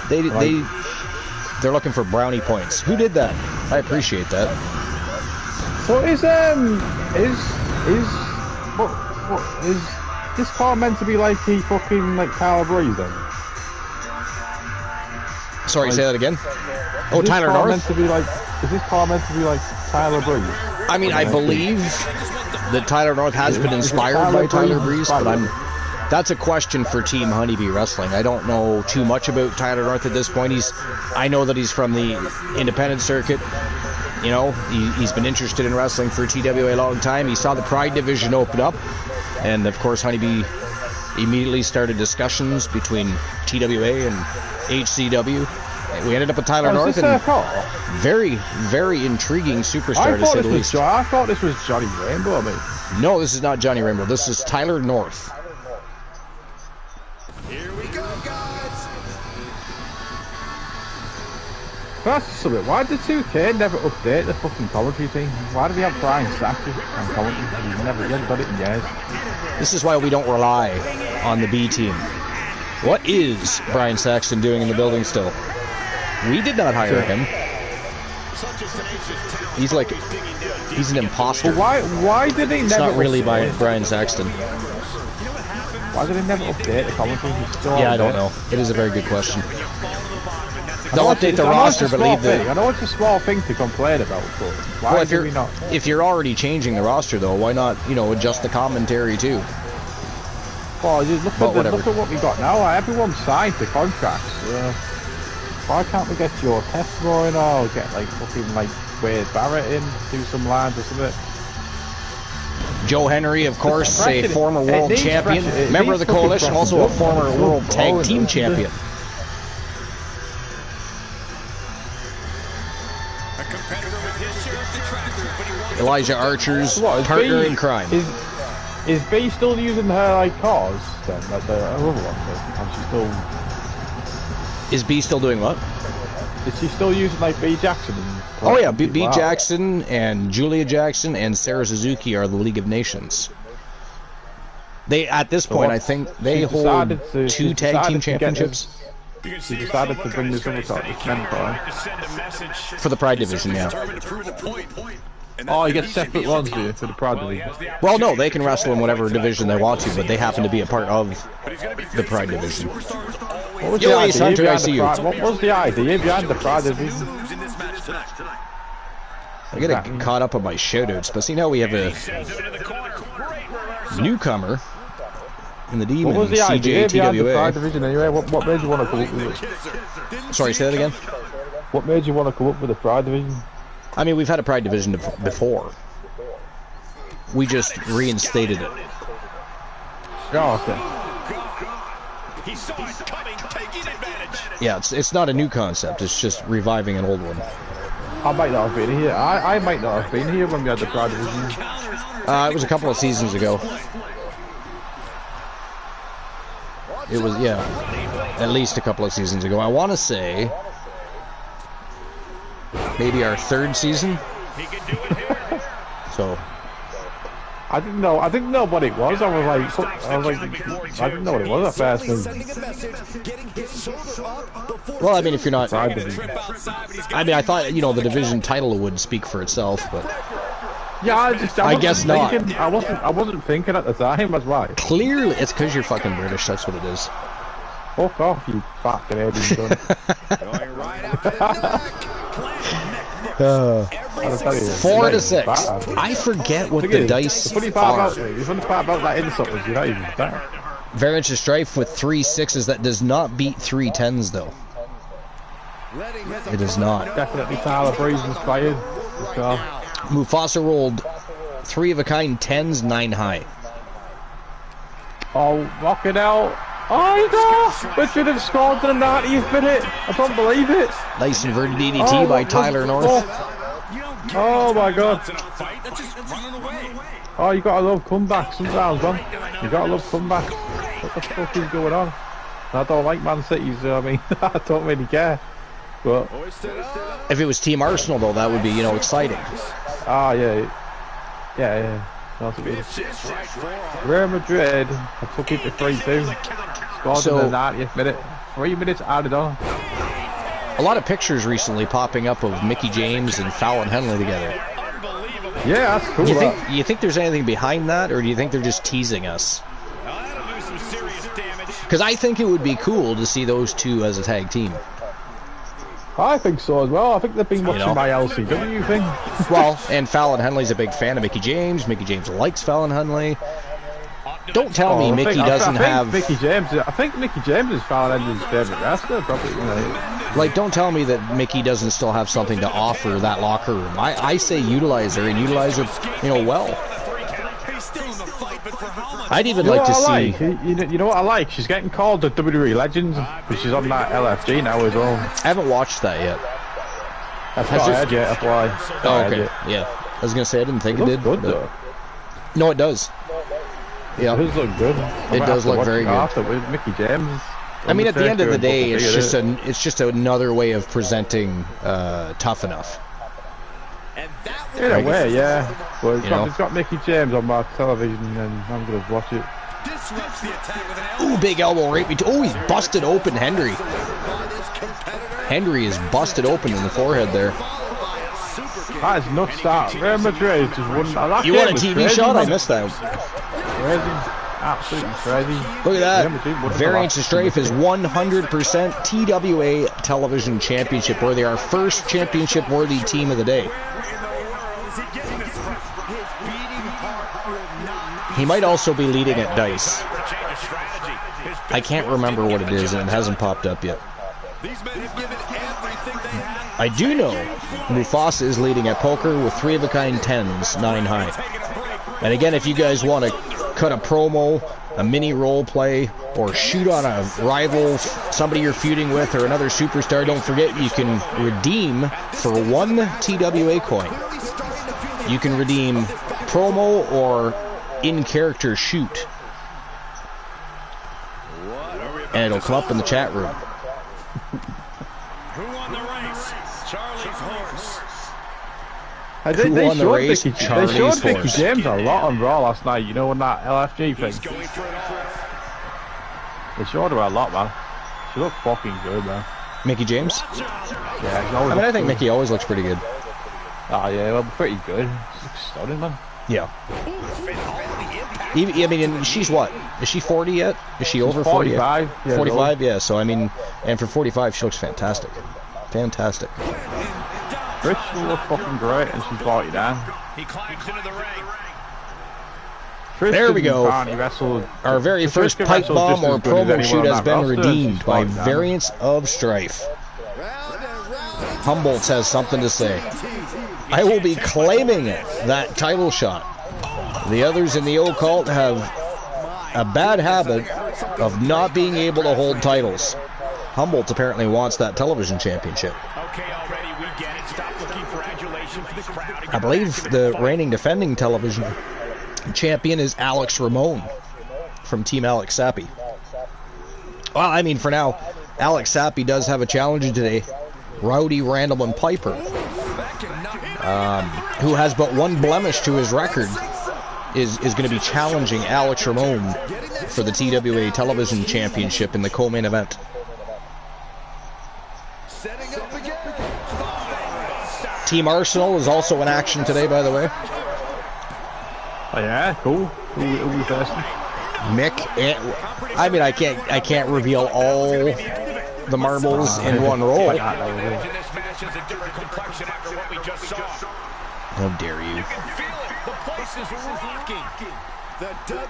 They're looking for brownie points. Who did that? I appreciate that. So is this car meant to be like he fucking like Tyler Breeze then? Sorry, Like, say that again. Oh, Is this Tyler car North. meant to be like? Is this car meant to be like Tyler Breeze? I mean, I believe that Tyler North has been inspired by Tyler Breeze, but that's a question for Team Honeybee Wrestling. I don't know too much about Tyler North at this point. I know that he's from the independent circuit. You know, he's been interested in wrestling for TWA a long time. He saw the Pride division open up, and of course Honeybee immediately started discussions between TWA and HCW. We ended up with Tyler North, and very, very intriguing superstar to say the least. I thought this was Johnny Rainbow. I mean, No, this is not Johnny Rainbow. This is Tyler North. Here we go, guys. that's something. Why did 2K never update the fucking commentary team? Why do we have Brian Sackett on commentary? He hasn't done it in years. This is why we don't rely on the B team. What is Brian Saxton doing in the building still? We did not hire him. He's like, he's an imposter. But why did they It's never? not really update? Brian Saxton. Why did they never update the commentary? It's still Yeah, on I don't there. know. It is a very good question. I know They'll it's- update the I know it's roster, a but small leave the. thing. I know it's a small thing to complain about, but why Well, do we not? if you're already changing the roster, though, why not, adjust the commentary too? Well, you look But at whatever. look at what we got now. Everyone's signed to contracts. Why can't we get your test going or get like fucking like Wade Barrett in, do some lines or something? Joe Henry, of course, a It former world needs champion, fresh- it member of the needs fucking coalition, fresh also a blood. former world tag Blood, team doesn't it? champion. A competitor with his share of detractors, but he wants Elijah Archer's What, is partner B- in crime. Is B still using her like cars then, like the other one? And she still Is B still doing what? is she still using like B Jackson? Oh yeah, B Wow. Jackson and Julia Jackson and Sarah Suzuki are the League of Nations. They, at this point, what- I think they she's hold decided to- two she's tag decided team to get championships She decided to bring this other top, this mentor. for the Pride division. Yeah. Oh, you get separate ones do you, for the Pride division. Well, no, they can wrestle in whatever division they want to, but they happen to be a part of the Pride division. What was Yo, the Ace idea Hunter, I behind see the you. Pride? What was the idea behind the Pride division? I get caught up on my shoutouts, but see now we have a newcomer in the What Demon, was the idea behind the Pride CJTWA. division anyway? What made you want to come up with it? Sorry, say that again? What made you want to come up with the Pride division? I mean, we've had a Pride division before. We just reinstated it. Oh, okay. He saw it coming, taking advantage. Yeah, it's not a new concept. It's just reviving an old one. I might not have been here. I might not have been here when we had the Pride division. It was a couple of seasons ago. It was, yeah, at least a couple of seasons ago. I want to say maybe our third season. So I didn't know what it was. I was like, I didn't know what it was at first. Well, I mean, if you're not, I I thought, you know, the division title would speak for itself, but yeah, I guess not. I wasn't thinking at the time. That's why. Clearly, it's because you're fucking British. That's what it is. Fuck off, you fucking Eddie. I'll tell you, 4 to 6. I forget what the dice the funny are. part about that insult is you're not even there. Variance of Strife with 3 6s. That does not beat 3 10s, though. It does not. Definitely Tyler Breeze inspired. Mufasa rolled 3 of a kind 10s, 9 high. Oh, fucking hell. Oh, no! Richard have scored to the 90th minute. I don't believe it. Nice inverted DDT by Tyler North. Oh my god. Oh, you gotta love comebacks sometimes, man. You gotta love comebacks. What the fuck is going on? I don't like Man City, so I mean, I don't really care. But if it was Team Arsenal, though, that would be, you know, exciting. Ah, yeah. That's a bit. Real Madrid, I took it to 3-2. Scored in the 90th minute. 3 minutes added on. A lot of pictures recently popping up of Mickey James and Fallon Henley together. Yeah, that's cool. You think there's anything behind that, or do you think they're just teasing us? Because I think it would be cool to see those two as a tag team. I think so as well. I think they've been watching my LCW thing. Well, and Fallon Henley's a big fan of Mickey James. Mickey James likes Fallon Henley. Don't tell me Mickey doesn't have... I think Mickey James is Fallon Henley's favourite wrestler, probably. You know. Like, don't tell me that Mickey doesn't still have something to offer that locker room. I say utilize her, and utilize her, you know, well. I'd even like to see... You know what I like? She's getting called the WWE Legend, but she's on that LFG now as well. I haven't watched that yet. That's not aired yet, that's why. Oh, okay. Yeah. I was going to say, I didn't think it did. Good, though. No, it does. Yeah. It does look good. It does look very good. With Mickey James. I mean, at the end of the day, it's just another way of presenting Tough Enough. In a way, yeah. But it's got Mickey James on my television, and I'm going to watch it. Ooh, big elbow right between. Oh, he's busted open Henry. Henry is busted open in the forehead there. That is nuts. That Real Madrid just won. You want a TV shot? I missed that. Crazy. Absolutely crazy. Look at that. Variance of Strife is 100% TWA Television Championship worthy. Our first championship worthy team of the day. He might also be leading at Dice. I can't remember what it is, and it hasn't popped up yet. I do know Mufasa is leading at poker with 3 of a kind 10s, 9 high. And again, if you guys want to cut a promo, a mini role play, or shoot on a rival, somebody you're feuding with, or another superstar, don't forget you can redeem for 1 TWA coin. You can redeem promo or in-character shoot. And it'll come up in the chat room. Who won the race? Charlie's horse. Who won the race? They showed Mickey James a lot on Raw last night, you know, on that LFG thing. They showed her a lot, man. She looked fucking good, man. Mickey James? Yeah, I think Mickey always looks pretty good. Oh, yeah, well, pretty good. She looks stunning, man. Yeah. I mean, she's what? Is she 40 yet? Is she over 40 yet? 45. Yeah, 45, yeah. So, I mean, and for 45, she looks fantastic. Fantastic. Rich looks fucking great, and she's 49. He climbs into the ring. There we go. Our very first pipe bomb or promo shoot has been redeemed by Variance of Strife. Humboldt has something to say. I will be claiming that title shot. The others in the occult have a bad habit of not being able to hold titles. Humboldt apparently wants that television championship. I believe the reigning defending television champion is Alex Ramon from Team Alex Sappy. Well, I mean, for now, Alex Sappy does have a challenger today. Rowdy Randleman Piper, who has but 1 blemish to his record is going to be challenging Alex Ramon for the TWA Television Championship in the co-main event. Team Arsenal is also in action today, by the way. Oh yeah, cool. Who'll be first? Mick, I mean, I can't reveal all the marbles in one roll. How dare you?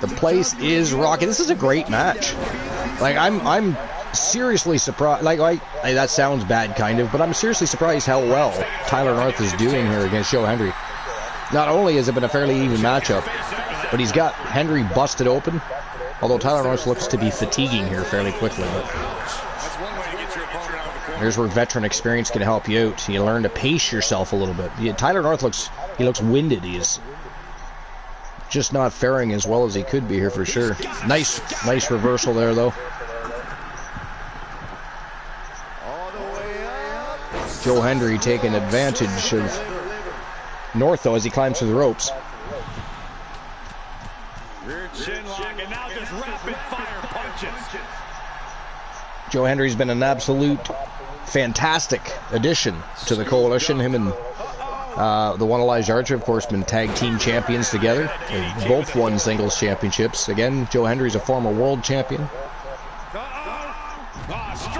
The place is rocking. This is a great match. Like, I'm seriously surprised. Like, that sounds bad, kind of, but I'm seriously surprised how well Tyler North is doing here against Joe Hendry. Not only has it been a fairly even matchup, but he's got Hendry busted open. Although Tyler North looks to be fatiguing here fairly quickly. But here's where veteran experience can help you out. You learn to pace yourself a little bit. Tyler North looks winded. He's just not faring as well as he could be here for sure. Nice reversal there though. Joe Hendry taking advantage of North though as he climbs through the ropes. And now just rapid fire punches. Joe Hendry's been an absolute fantastic addition to the coalition. Him and the one Elijah Archer, of course, been tag team champions together. They've both won singles championships. Again, Joe Hendry's a former world champion.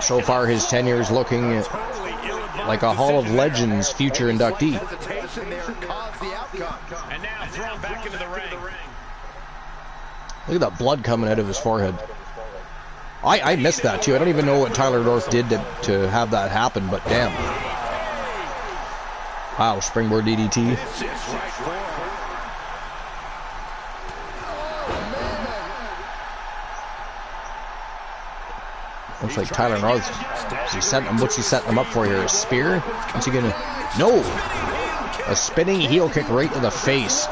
So far, his tenure is looking like a Hall of Legends future inductee. And now thrown back into the ring. Look at that blood coming out of his forehead. I missed that too. I don't even know what Tyler North did to have that happen, but damn. Wow, springboard DDT. Looks like Tyler North. What's he setting him up for here? A spear? What's he gonna? No! A spinning heel kick right to the face.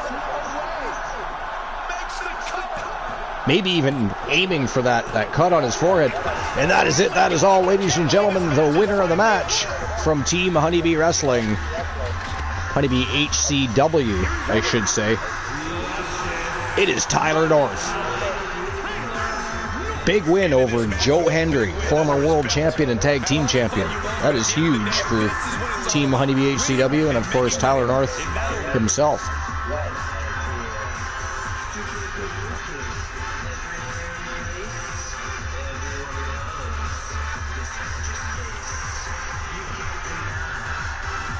Maybe even aiming for that cut on his forehead. And that is it. That is all, ladies and gentlemen. The winner of the match from Team Honeybee Wrestling. Honeybee HCW, I should say. It is Tyler North. Big win over Joe Hendry, former world champion and tag team champion. That is huge for Team Honeybee HCW and, of course, Tyler North himself.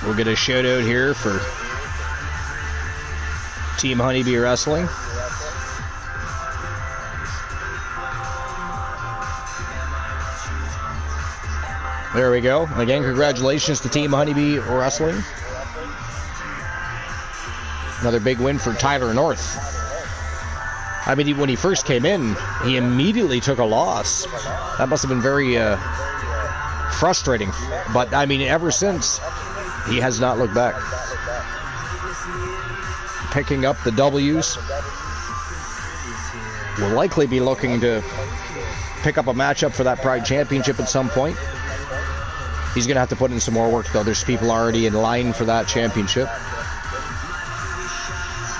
We'll get a shout out here for Team Honeybee Wrestling. There we go. Again, congratulations to Team Honeybee Wrestling. Another big win for Tyler North. I mean, when he first came in, he immediately took a loss. That must have been very frustrating. But, I mean, ever since, he has not looked back. Picking up the W's. Will likely be looking to pick up a matchup for that Pride Championship at some point. He's going to have to put in some more work, though. There's people already in line for that championship.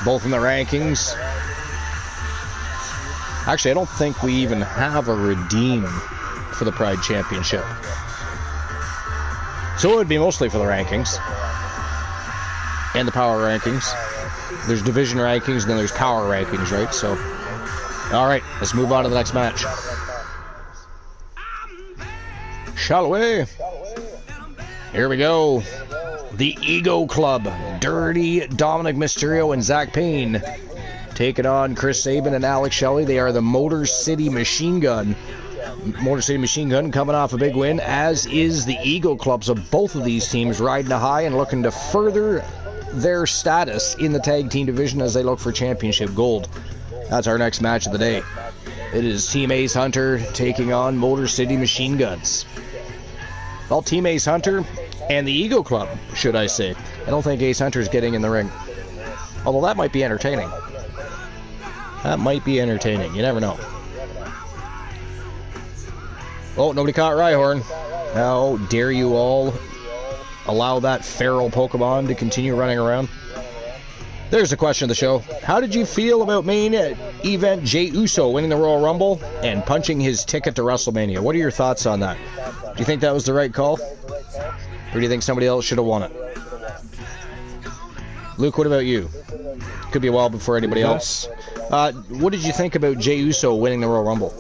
Both in the rankings. Actually, I don't think we even have a redeem for the Pride Championship. So it would be mostly for the rankings. And the power rankings. There's division rankings, and then there's power rankings, right? So, alright, let's move on to the next match. Shall we? Here we go. The Ego Club. Dirty Dominic Mysterio and Zach Payne taking on Chris Sabin and Alex Shelley. They are the Motor City Machine Gun. Motor City Machine Gun coming off a big win, as is the Ego Club. So both of these teams riding a high and looking to further their status in the tag team division as they look for championship gold. That's our next match of the day. It is Team Ace Hunter taking on Motor City Machine Guns. Well, Team Ace Hunter and the Ego Club, should I say. I don't think Ace Hunter's getting in the ring. Although that might be entertaining. That might be entertaining. You never know. Oh, nobody caught Rhyhorn. How dare you all allow that feral Pokemon to continue running around? There's the question of the show. How did you feel about main event Jey Uso winning the Royal Rumble and punching his ticket to WrestleMania? What are your thoughts on that? Do you think that was the right call? Or do you think somebody else should have won it? Luke, what about you? Could be a while before anybody else. What did you think about Jey Uso winning the Royal Rumble?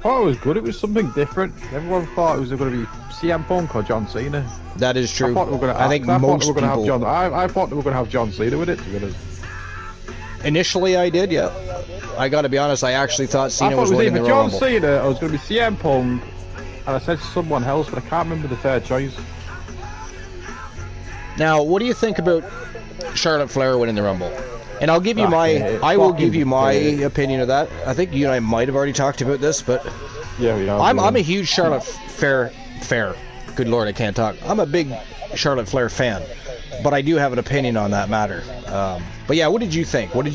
Oh, it was good. It was something different. Everyone thought it was going to be CM Punk or John Cena. That is true. I think most people... I thought they were going to have John Cena with it, to be honest. Initially, I did, yeah. I got to be honest, I actually thought Cena was winning the Royal Rumble. John Cena, or it was going to be CM Punk, and I said someone else, but I can't remember the third choice. Now, what do you think about Charlotte Flair winning the Rumble? And I'll give you I will give you my opinion of that. I think you and I might have already talked about this, but yeah, we have. I'm a huge Charlotte Flair. Good Lord, I can't talk. I'm a big Charlotte Flair fan, but I do have an opinion on that matter. But yeah, what did you think? Who do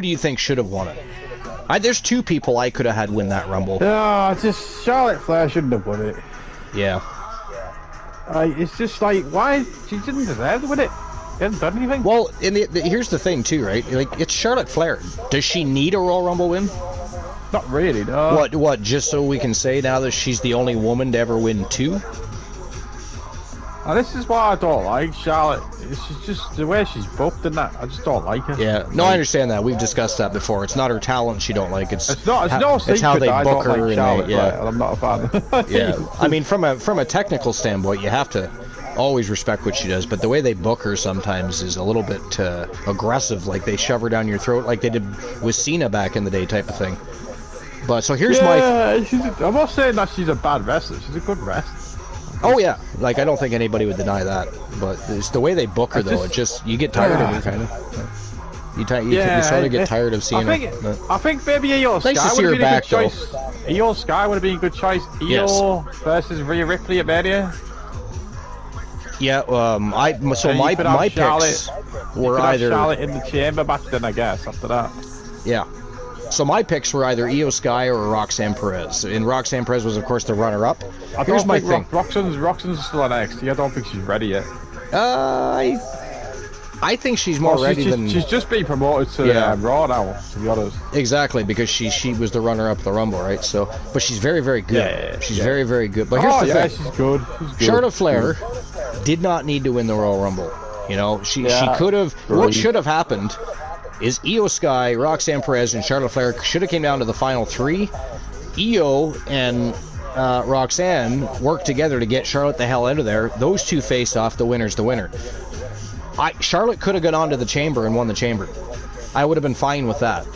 you think should have won it? There's two people I could have had win that Rumble. Just Charlotte Flair shouldn't have won it. Yeah. It's just like, why? She didn't deserve to win it. She hasn't done anything. Well, here's the thing too, right? Like, it's Charlotte Flair. Does she need a Royal Rumble win? Not really, no. What? Just so we can say now that she's the only woman to ever win two? Now, this is why I don't like Charlotte. She's just the way she's booked and that. I just don't like her. Yeah, no, I understand that. We've discussed that before. It's not her talent she don't like. It's no secret. It's how they book her. Like Charlotte, and I'm not a fan. Yeah, I mean, from a technical standpoint, you have to always respect what she does. But the way they book her sometimes is a little bit aggressive. Like they shove her down your throat, like they did with Cena back in the day, type of thing. But so here's I'm not saying that she's a bad wrestler. She's a good wrestler. Oh yeah, like I don't think anybody would deny that, but it's the way they book her though. It just you get tired of her kind of. You sort of get tired of seeing her. I think maybe Io Sky would have been a good choice. Io Sky would have been a good choice. Io versus Rhea Ripley at Mania. Yeah, my picks were either Charlotte in the chamber match. Then I guess after that. Yeah. So my picks were either Io Sky or Roxanne Perez. And Roxanne Perez was, of course, the runner-up. Here's my thing. Roxanne's still on NXT. I don't think she's ready yet. I think she's more ready than... She's just been promoted to Raw now, to be honest. Exactly, because she was the runner-up of the Rumble, right? So, but she's very, very good. Yeah, she's very, very good. But here's the thing. She's good. Charlotte Flair did not need to win the Royal Rumble. You know, she could have... What should have happened is Io Sky, Roxanne Perez, and Charlotte Flair should have came down to the final three. Io and Roxanne worked together to get Charlotte the hell out of there. Those two face off. The winner's the winner. Charlotte could have gone on to the chamber and won the chamber. I would have been fine with that.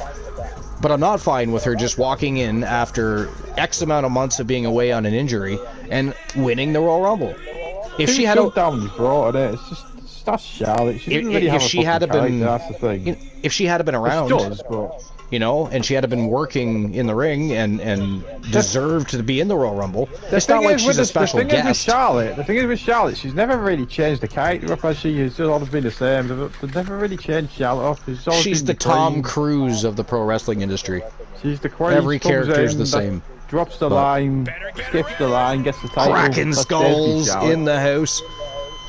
But I'm not fine with her just walking in after X amount of months of being away on an injury and winning the Royal Rumble. If she had that's Charlotte. She didn't really have a fucking that's the thing. If she had been around, you know, and she had been working in the ring and deserved to be in the Royal Rumble, it's not like she's a special guest. The thing is with Charlotte, she's never really changed the character up as she has. She's always been the same. They've never really changed Charlotte up. She's the Tom Cruise of the pro wrestling industry. She's the queen. Every character is the same. Drops the line, skips the line, gets the title. Cracking skulls in the house.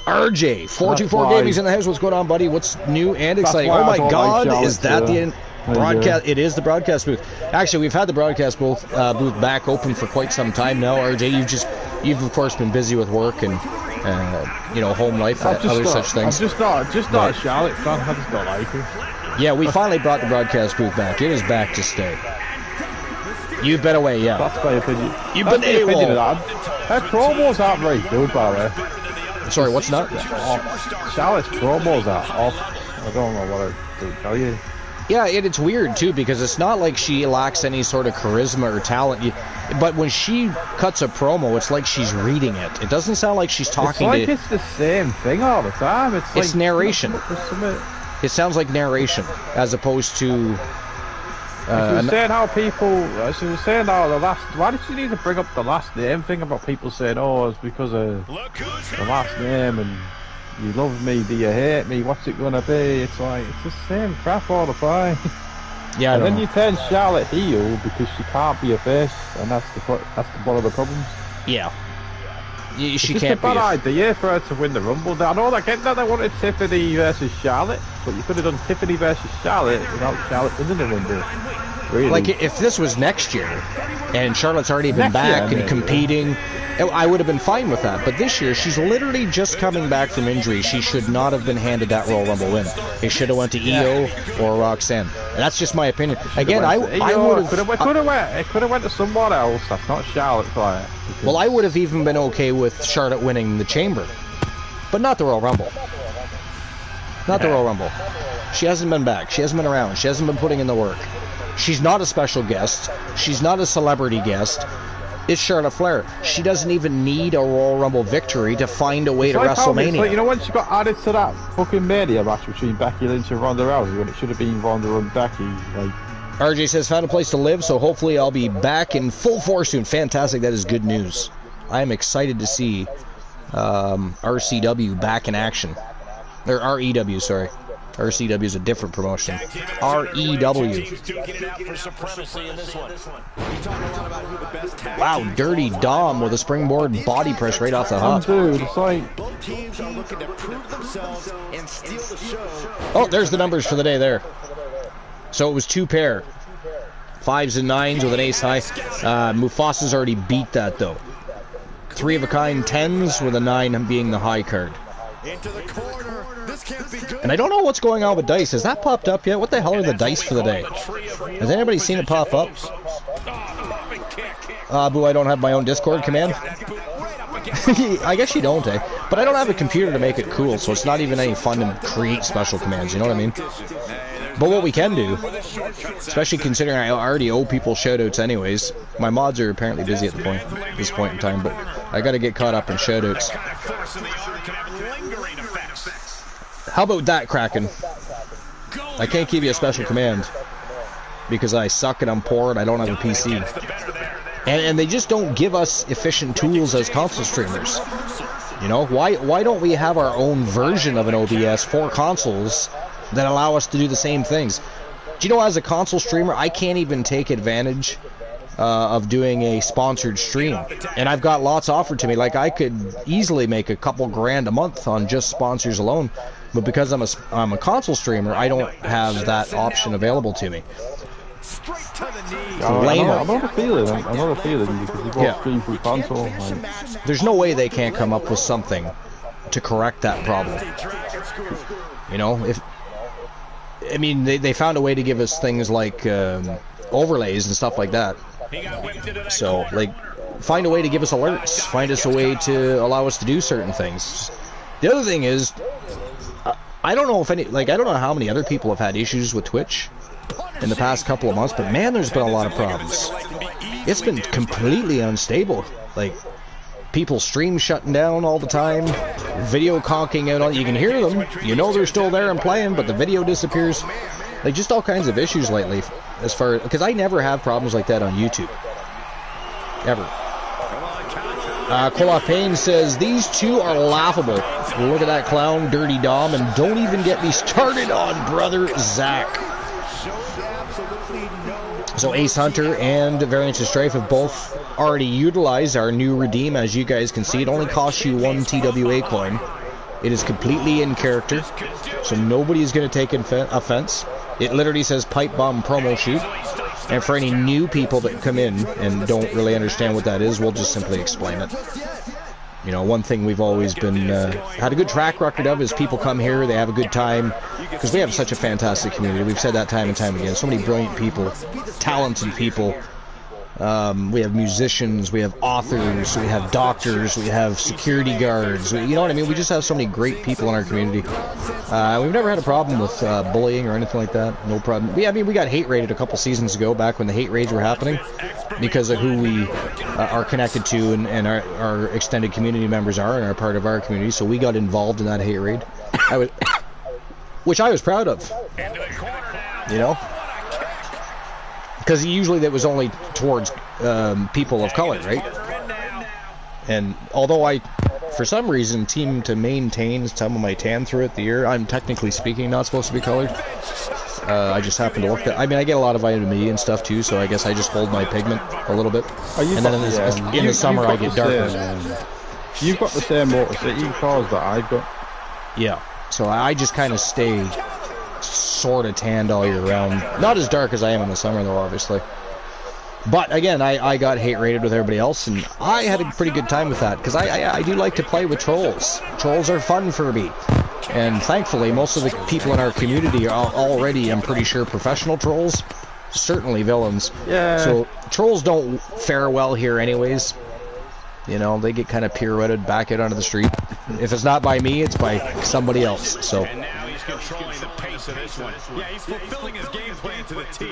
RJ, 424 Gaming's in the house. What's going on, buddy? What's new and exciting? Oh my God, is that the broadcast? It is the broadcast booth. Actually, we've had the broadcast booth back open for quite some time now. RJ, you've of course been busy with work and home life and other such things. I'm just not a Charlotte fan. I just don't like her. Yeah, we finally brought the broadcast booth back. It is back to stay. You've been away, yeah. That's my opinion. You've been AWOL. Her promos aren't very good, by the way. Sorry, what's not? Charlotte's promos are off. I don't know what to tell you. Yeah, it's weird too because it's not like she lacks any sort of charisma or talent. But when she cuts a promo, it's like she's reading it. It doesn't sound like she's talking. It's the same thing all the time. It's narration. It sounds like narration as opposed to. She was saying how people. She was saying how the last. Why did she need to bring up the last name thing about people saying, "Oh, it's because of the last name and you love me, do you hate me? What's it gonna be?" It's like it's the same crap all the time. Yeah, and then you turn Charlotte heel because she can't be a face, and that's one of the problems. Yeah. She It's can't a bad be. idea for her to win the Rumble. I know that they wanted Tiffany versus Charlotte, but you could have done Tiffany versus Charlotte without Charlotte winning the Rumble. Really. Like, if this was next year, and Charlotte's already been back and competing, I would have been fine with that. But this year, she's literally just coming back from injury. She should not have been handed that Royal Rumble win. It should have went to Io or Roxanne. And that's just my opinion. Again, I would have... It could have went to someone else. That's not Charlotte Flair. Well, I would have even been okay with Charlotte winning the Chamber. But not the Royal Rumble. Not the Royal Rumble. She hasn't been back. She hasn't been around. She hasn't been putting in the work. She's not a special guest. She's not a celebrity guest. It's Charlotte Flair. She doesn't even need a Royal Rumble victory to find a way to WrestleMania. Like, you know, when she got added to that fucking Mania match between Becky Lynch and Ronda Rousey, when it should have been Ronda and Becky, like... RJ says, found a place to live, so hopefully I'll be back in full force soon. Fantastic. That is good news. I am excited to see RCW back in action. Or REW, sorry. RCW is a different promotion. REW. Wow, Dirty Dom with a springboard body press right off the hop. Dude, it's like... Oh, there's the numbers for the day there. So it was 2 pair. 5s and 9s with an ace high. Mufasa's already beat that, though. 3 of a kind 10s with a 9 being the high card. And I don't know what's going on with dice. Has that popped up yet? What the hell are the dice for the day? Has anybody seen it pop up? Boo, I don't have my own Discord command. I guess you don't, eh? But I don't have a computer to make it cool, so it's not even any fun to create special commands, you know what I mean? But what we can do, especially considering I already owe people shoutouts anyways, my mods are apparently busy at this point in time, but I gotta get caught up in shoutouts. How about that, Kraken? I can't give you a special command because I suck and I'm poor and I don't have a PC. And they just don't give us efficient tools as console streamers. You know, why don't we have our own version of an OBS for consoles that allow us to do the same things? Do you know, as a console streamer, I can't even take advantage of doing a sponsored stream, and I've got lots offered to me. Like, I could easily make a couple grand a month on just sponsors alone, but because I'm a console streamer, I don't have that option available to me. Another feeling because you both stream through console. Like. There's no way they can't come up with something to correct that problem. You know, they found a way to give us things like overlays and stuff like that. So, like, find a way to give us alerts. Find us a way to allow us to do certain things. The other thing is, I don't know I don't know how many other people have had issues with Twitch in the past couple of months, but man, there's been a lot of problems. It's been completely unstable. Like, people stream shutting down all the time, video conking out. You can hear them, you know they're still there and playing, but the video disappears. Like, just all kinds of issues lately, as far because I never have problems like that on YouTube, ever. Koloff Payne says these two are laughable. Look at that clown, Dirty Dom, and don't even get me started on brother Zach. So Ace Hunter and Variance of Strife have both already utilized our new redeem. As you guys can see, it only costs you 1 TWA coin. It is completely in character, so nobody is going to take offense. It literally says Pipe Bomb Promo Shoot. And for any new people that come in and don't really understand what that is, we'll just simply explain it. You know, one thing we've always been had a good track record of is people come here, they have a good time, because we have such a fantastic community. We've said that time and time again. So many brilliant people, talented people. We have musicians, we have authors, we have doctors, we have security guards. You know what I mean? We just have so many great people in our community. We've never had a problem with bullying or anything like that. No problem. We got hate raided a couple seasons ago, back when the hate raids were happening, because of who we are connected to and our extended community members are and are part of our community. So we got involved in that hate raid, which I was proud of. You know? Because usually that was only towards people of color, right? And although I, for some reason, seem to maintain some of my tan throughout the year, I'm technically speaking not supposed to be colored. I just happen to look that. I mean, I get a lot of vitamin E and stuff too, so I guess I just hold my pigment a little bit. And then in the summer I get darker. You've got the same Motor City cars that I've got. Yeah. So I just kind of stay sort of tanned all year round. Not as dark as I am in the summer, though, obviously. But again, I got hate rated with everybody else, and I had a pretty good time with that because I do like to play with trolls. Trolls are fun for me. And thankfully, most of the people in our community are already, I'm pretty sure, professional trolls. Certainly villains. Yeah. So trolls don't fare well here anyways. You know, they get kind of pirouetted back out onto the street. If it's not by me, it's by somebody else. So. And now he's controlling the pace of this one. Yeah, he's fulfilling his game plan to the T.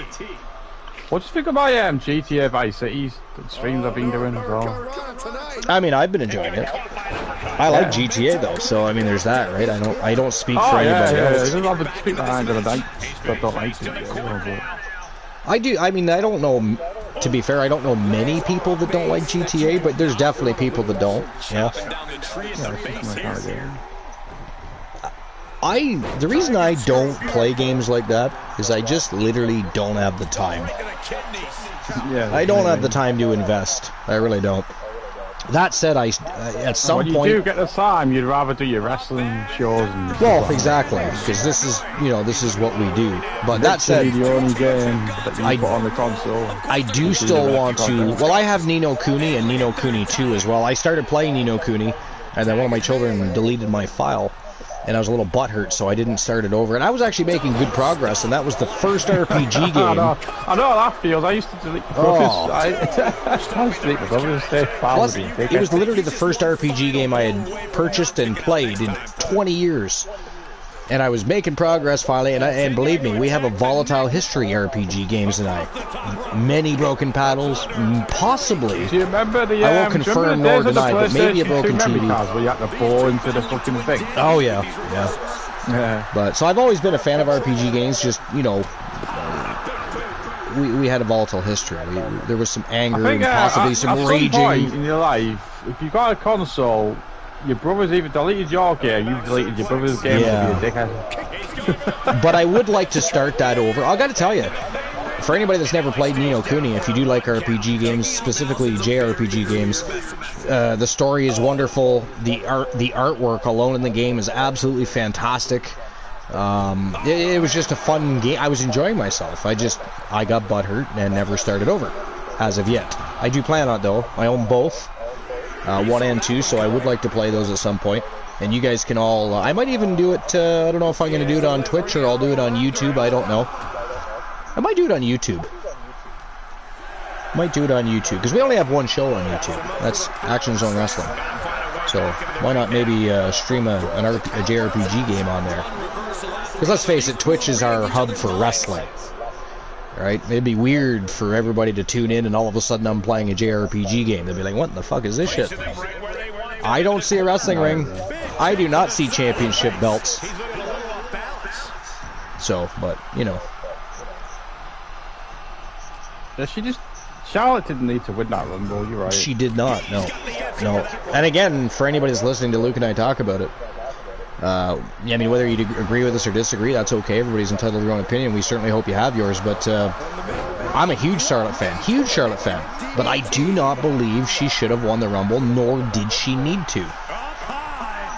What do you think about GTA Vice Cities? The streams I've been doing as well. I mean, I've been enjoying it. I like GTA though, so I mean, there's that, right? I don't speak for anybody else. I love speak behind the night, but I don't like it. I do. I mean, I don't know. To be fair, I don't know many people that don't like GTA, but there's definitely people that don't. Yeah. The reason I don't play games like that is I just literally don't have the time. Yeah. I don't have the time to invest. I really don't. That said, at some point... When you do get the time, you'd rather do your wrestling shows and... Well, exactly, because this is what we do. But that said... the only game that you put on the console. I do still want to... Well, I have Ni no Kuni and Ni no Kuni 2 as well. I started playing Ni no Kuni, and then one of my children deleted my file. And I was a little butthurt, so I didn't start it over. And I was actually making good progress, and that was the first RPG game. I know how that feels. I used to delete the brothers. I used to delete the brothers. Plus, it was literally the first RPG game I had purchased and played in 20 years. And I was making progress finally, and believe me, we have a volatile history RPG games tonight. Many broken paddles, possibly. Do you remember the? I won't confirm nor deny, but maybe a broken TV. Where you had to bore into the fucking thing. Oh yeah. But so I've always been a fan of RPG games. Just we had a volatile history. There was some anger and possibly some raging. At some point in your life, if you got a console, your brother's either deleted your game, you've deleted your brother's game, yeah. Or be a dickhead. But I would like to start that over. I gotta tell you, for anybody that's never played Ni no Kuni, if you do like RPG games, specifically JRPG games, the story is wonderful. The artwork alone in the game is absolutely fantastic. It was just a fun game. I was enjoying myself. I got butthurt and never started over, as of yet. I do plan on it though. I own both. 1 and 2, so I would like to play those at some point. And you guys can all... I might even do it... I don't know if I'm going to do it on Twitch or I'll do it on YouTube. I don't know. I might do it on YouTube. Because we only have one show on YouTube. That's Action Zone Wrestling. So why not maybe stream a JRPG game on there? Because let's face it, Twitch is our hub for wrestling. Right? It'd be weird for everybody to tune in and all of a sudden I'm playing a JRPG game. They'd be like, what the fuck is this shit? I don't see a wrestling ring. I do not see championship belts. So, but, Charlotte didn't need to win that Rumble, you're right. She did not, no. And again, for anybody that's listening to Luke and I talk about it, I mean, whether you agree with us or disagree, that's okay. Everybody's entitled to their own opinion. We certainly hope you have yours. But I'm a huge Charlotte fan. But I do not believe she should have won the Rumble, nor did she need to.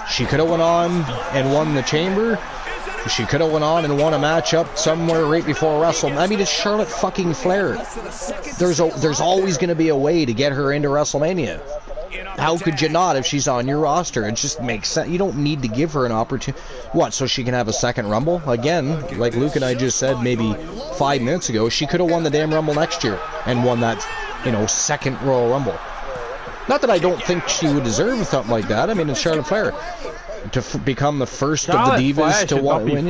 She could have went on and won the Chamber. She could have went on and won a matchup somewhere right before WrestleMania. I mean, it's Charlotte fucking Flair. There's always going to be a way to get her into WrestleMania. How could you not if she's on your roster? It just makes sense. You don't need to give her an opportunity. What, so she can have a second Rumble? Again, like Luke and I just said maybe 5 minutes ago, she could have won the damn Rumble next year and won that, second Royal Rumble. Not that I don't think she would deserve something like that. I mean, it's Charlotte Flair. To become the first of the divas to win,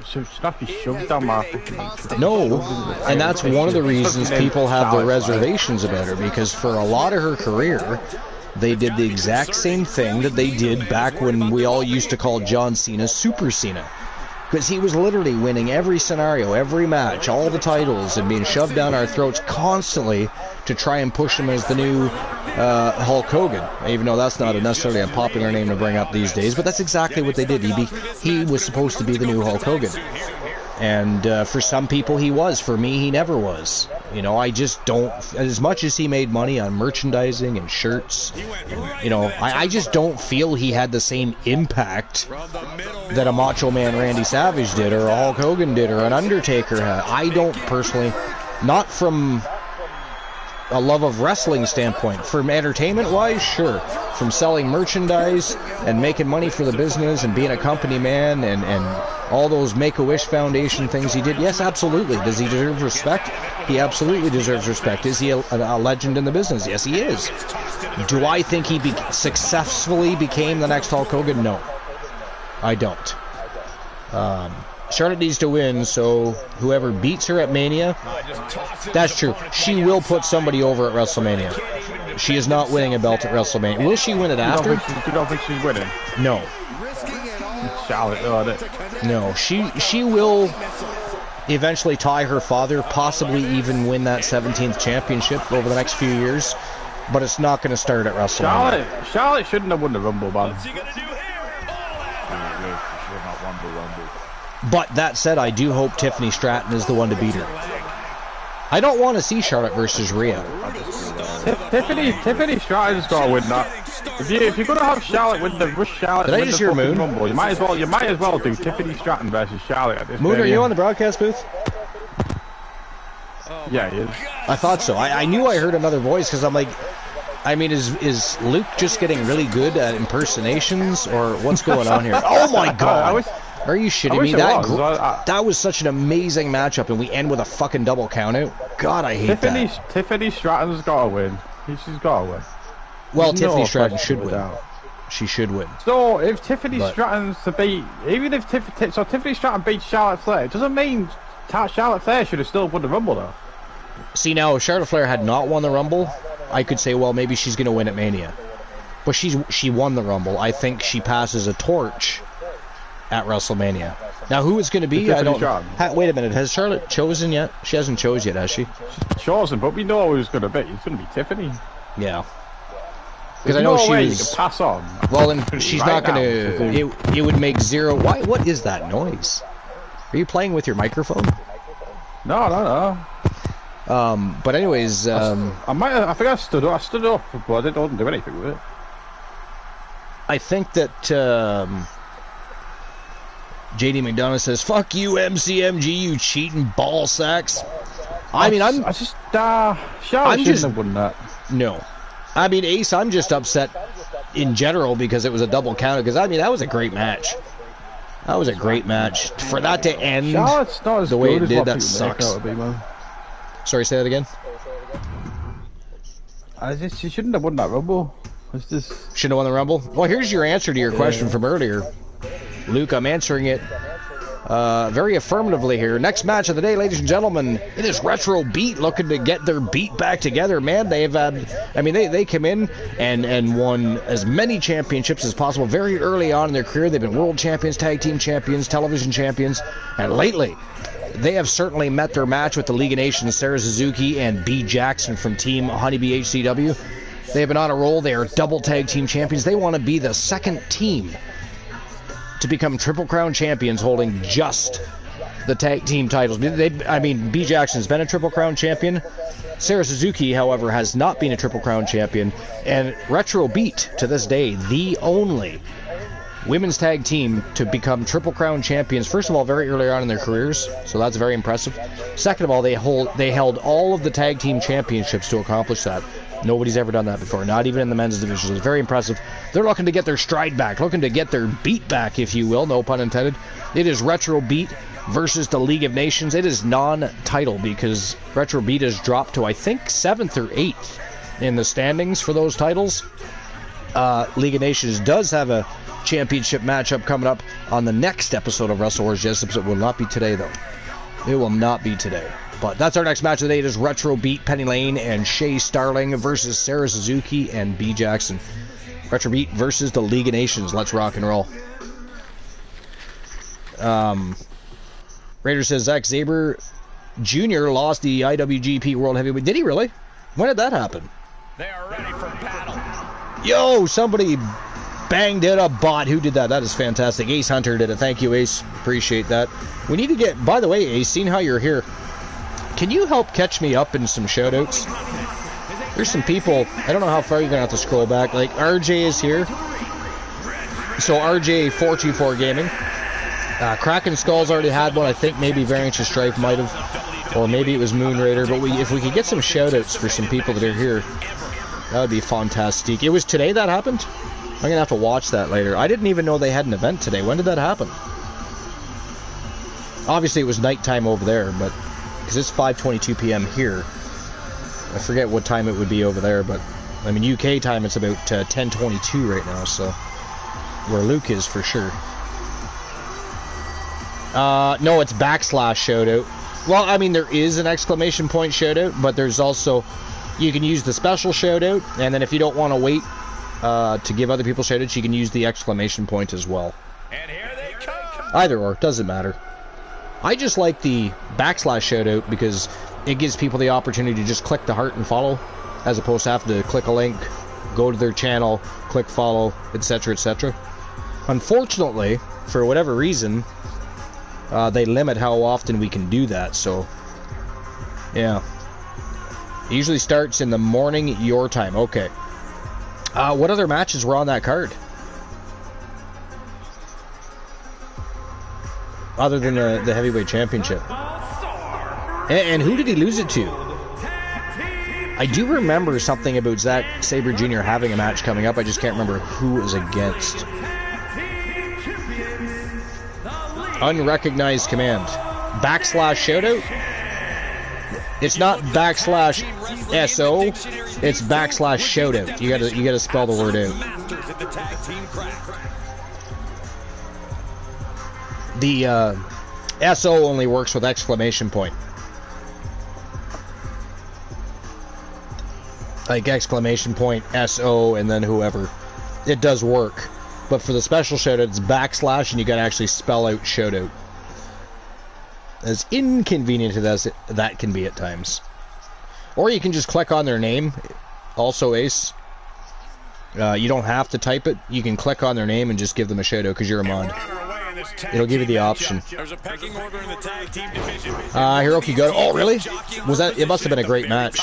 should not be shoved down my No, and that's one of the reasons people have their reservations about her, because for a lot of her career, they did the exact same thing that they did back when we all used to call John Cena Super Cena. Because he was literally winning every scenario, every match, all the titles, and being shoved down our throats constantly to try and push him as the new Hulk Hogan. Even though that's not necessarily a popular name to bring up these days, but that's exactly what they did. He was supposed to be the new Hulk Hogan. And for some people he was. For me, he never was. You know, I just don't, as much as he made money on merchandising and shirts, you know, I just don't feel he had the same impact that a Macho Man Randy Savage did, or a Hulk Hogan did, or an Undertaker had. I don't personally, not from a love of wrestling standpoint. From entertainment-wise, sure. From selling merchandise and making money for the business and being a company man and all those Make-A-Wish Foundation things he did, yes, absolutely. Does he deserve respect? He absolutely deserves respect. Is he a legend in the business? Yes, he is. Do I think he successfully became the next Hulk Hogan? No. I don't. Charlotte needs to win, so whoever beats her at Mania, that's true. She will put somebody over at WrestleMania. She is not winning a belt at WrestleMania. Will she win it after? You don't think she's winning? No. Charlotte, no. She will eventually tie her father, possibly even win that 17th championship over the next few years, but it's not going to start at WrestleMania. Charlotte shouldn't have won the Rumble, man. But that said, I do hope Tiffany Stratton is the one to beat her. I don't want to see Charlotte versus Rhea. Tiffany Stratton's got to win that. If you're going to have Charlotte win the Charlotte, did I just hear Moon? Rumble, you might as well do Tiffany Stratton versus Charlotte at this Moon, are you on the broadcast booth? Yeah, he is. I thought so. I knew I heard another voice because I'm like, I mean, is Luke just getting really good at impersonations, or what's going on here? Oh my God! Are you shitting me? That was such an amazing matchup, and we end with a fucking double countout. God, I hate that. Tiffany Stratton's got to win. She's got to win. Well, Tiffany Stratton should win. She should win. So if Tiffany Stratton's to beat, even if Tiffany Stratton beats Charlotte Flair, it doesn't mean Charlotte Flair should have still won the Rumble though. See, now if Charlotte Flair had not won the Rumble, I could say, well, maybe she's going to win at Mania. But she won the Rumble. I think she passes a torch at WrestleMania. Now, who it's going to be, I don't know. Wait a minute, has Charlotte chosen yet? She hasn't chosen yet, has she? She's chosen, but we know who's going to be. It's going to be Tiffany. Yeah. Because I know she was... You can pass on. Well, and she's not going to... It would make zero... Why? What is that noise? Are you playing with your microphone? No. But anyways... I think I stood up, but I didn't do anything with it. I think that... JD McDonough says, "Fuck you, MCMG, you cheating ball sacks." I mean, Charlotte shouldn't have won that. No. I mean, Ace, I'm just upset in general because it was a double count. Because, I mean, that was a great match. That was a great match. For that to end the way it did, that sucks. Sorry, say that again? She shouldn't have won that Rumble. Shouldn't have won the Rumble? Well, here's your answer to your question from earlier. Luke, I'm answering it very affirmatively here. Next match of the day, ladies and gentlemen, it is Retro Beat looking to get their beat back together. Man, they've had, I mean, they come in and won as many championships as possible very early on in their career. They've been world champions, tag team champions, television champions, and lately they have certainly met their match with the League of Nations, Sarah Suzuki and B. Jackson from Team Honeybee HCW. They have been on a roll. They are double tag team champions. They want to be the second team to become Triple Crown champions, holding just the tag team titles. I mean, B. Jackson's been a Triple Crown champion. Sarah Suzuki, however, has not been a Triple Crown champion. And Retro Beat, to this day, the only women's tag team to become Triple Crown champions. First of all, very early on in their careers, so that's very impressive. Second of all, they held all of the tag team championships to accomplish that. Nobody's ever done that before, not even in the men's division. It's very impressive. They're looking to get their stride back, looking to get their beat back, if you will, no pun intended. It is Retro Beat versus the League of Nations. It is non-title because Retro Beat has dropped to, I think, 7th or 8th in the standings for those titles. League of Nations does have a championship matchup coming up on the next episode of Wrestle Wars. Yes, it will not be today, though. It will not be today. But that's our next match of the day. It is Retro Beat, Penny Lane, and Shay Starling versus Sarah Suzuki and B. Jackson. Retro Beat versus the League of Nations. Let's rock and roll. Raider says Zack Sabre Jr. lost the IWGP World Heavyweight. Did he really? When did that happen? They are ready for battle. Yo, somebody banged in a bot. Who did that? That is fantastic. Ace Hunter did it. Thank you, Ace. Appreciate that. We need to get, by the way, Ace, seeing how you're here, Can you help catch me up in some shoutouts? There's some people, I don't know how far you're going to have to scroll back. Like, RJ is here. So, RJ424 Gaming. Kraken Skull's already had one. I think maybe Variance of Strife might have. Or maybe it was Moon Raider. But if we could get some shoutouts for some people that are here, that would be fantastic. It was today that happened? I'm going to have to watch that later. I didn't even know they had an event today. When did that happen? Obviously, it was nighttime over there, but because it's 5:22 p.m. here. I forget what time it would be over there, but I mean, UK time, it's about 10:22 right now, so where Luke is for sure. No, it's / shoutout. Well, I mean, there is an exclamation point shoutout, but there's also, you can use the special shoutout, and then if you don't want to wait to give other people shoutouts, you can use the exclamation point as well. And here they come. Either or, doesn't matter. I just like the / shoutout because it gives people the opportunity to just click the heart and follow, as opposed to having to click a link, go to their channel, click follow, etc., etc. Unfortunately, for whatever reason, they limit how often we can do that, so yeah. It usually starts in the morning your time. Okay. What other matches were on that card? Other than the heavyweight championship. And who did he lose it to? I do remember something about Zack Sabre Jr. having a match coming up. I just can't remember who it was against. Unrecognized command. / shoutout? It's not / SO. It's / shoutout. You gotta spell the word out. The SO only works with exclamation point. Like exclamation point, SO, and then whoever. It does work. But for the special shoutout, it's / and you gotta actually spell out shoutout. As inconvenient as that can be at times. Or you can just click on their name. Also, Ace. You don't have to type it. You can click on their name and just give them a shoutout because you're a mod. It'll give you the option. Hiroki Goto. Oh, really? Was that? It must have been a great match.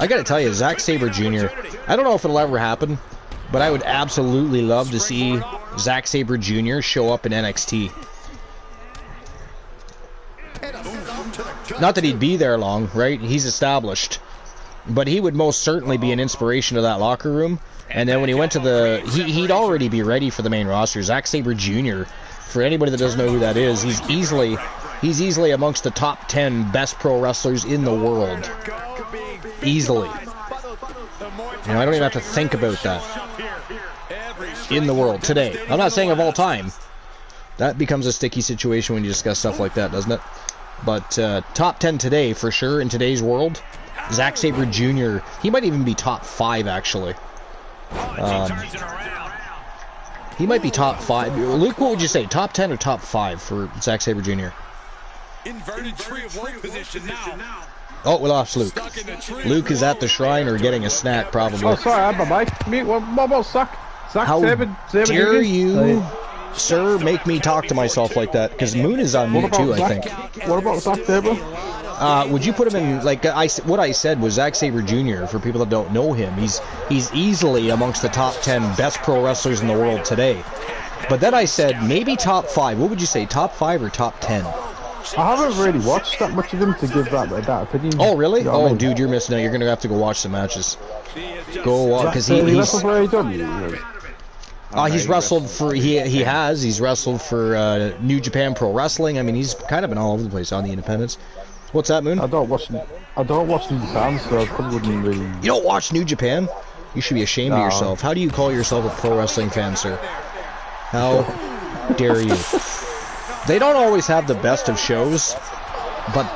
I gotta tell you, Zack Sabre Jr. I don't know if it'll ever happen, but I would absolutely love to see Zack Sabre Jr. show up in NXT. Not that he'd be there long, right? He's established. But he would most certainly be an inspiration to that locker room. And then when he went to the... He'd already be ready for the main roster. Zack Sabre Jr., for anybody that doesn't know who that is, he's easily amongst the top 10 best pro wrestlers in the world. Easily. You know, I don't even have to think about that. In the world, today. I'm not saying of all time. That becomes a sticky situation when you discuss stuff like that, doesn't it? But top 10 today, for sure, in today's world. Zack Sabre Jr., he might even be top 5, actually. He might be top 5. Luke, what would you say? Top 10 or top 5 for Zack Sabre Jr.? Inverted tree of life position now. Oh, we lost Luke. Luke is at the shrine or getting a snack, probably. Oh, sorry, I had my mic. What about Zack Sabre dare you, sir, make me talk to myself like that? Because Moon is on mute too, I think. What about Zack Sabre? Would you put him in, like, what I said was Zack Sabre Jr., for people that don't know him. He's easily amongst the top 10 best pro wrestlers in the world today. But then I said, maybe top 5. What would you say, top 5 or top 10? I haven't really watched that much of him to give that opinion. Oh, really? You know oh, dude, you're missing out. You're going to have to go watch some matches. Go watch, because he's wrestled for, he's wrestled for New Japan Pro Wrestling. I mean, he's kind of been all over the place on the independents. What's that, Moon? I don't watch New Japan, so I probably wouldn't really... You don't watch New Japan? You should be ashamed of yourself. How do you call yourself a pro wrestling fan, sir? How dare you? They don't always have the best of shows, but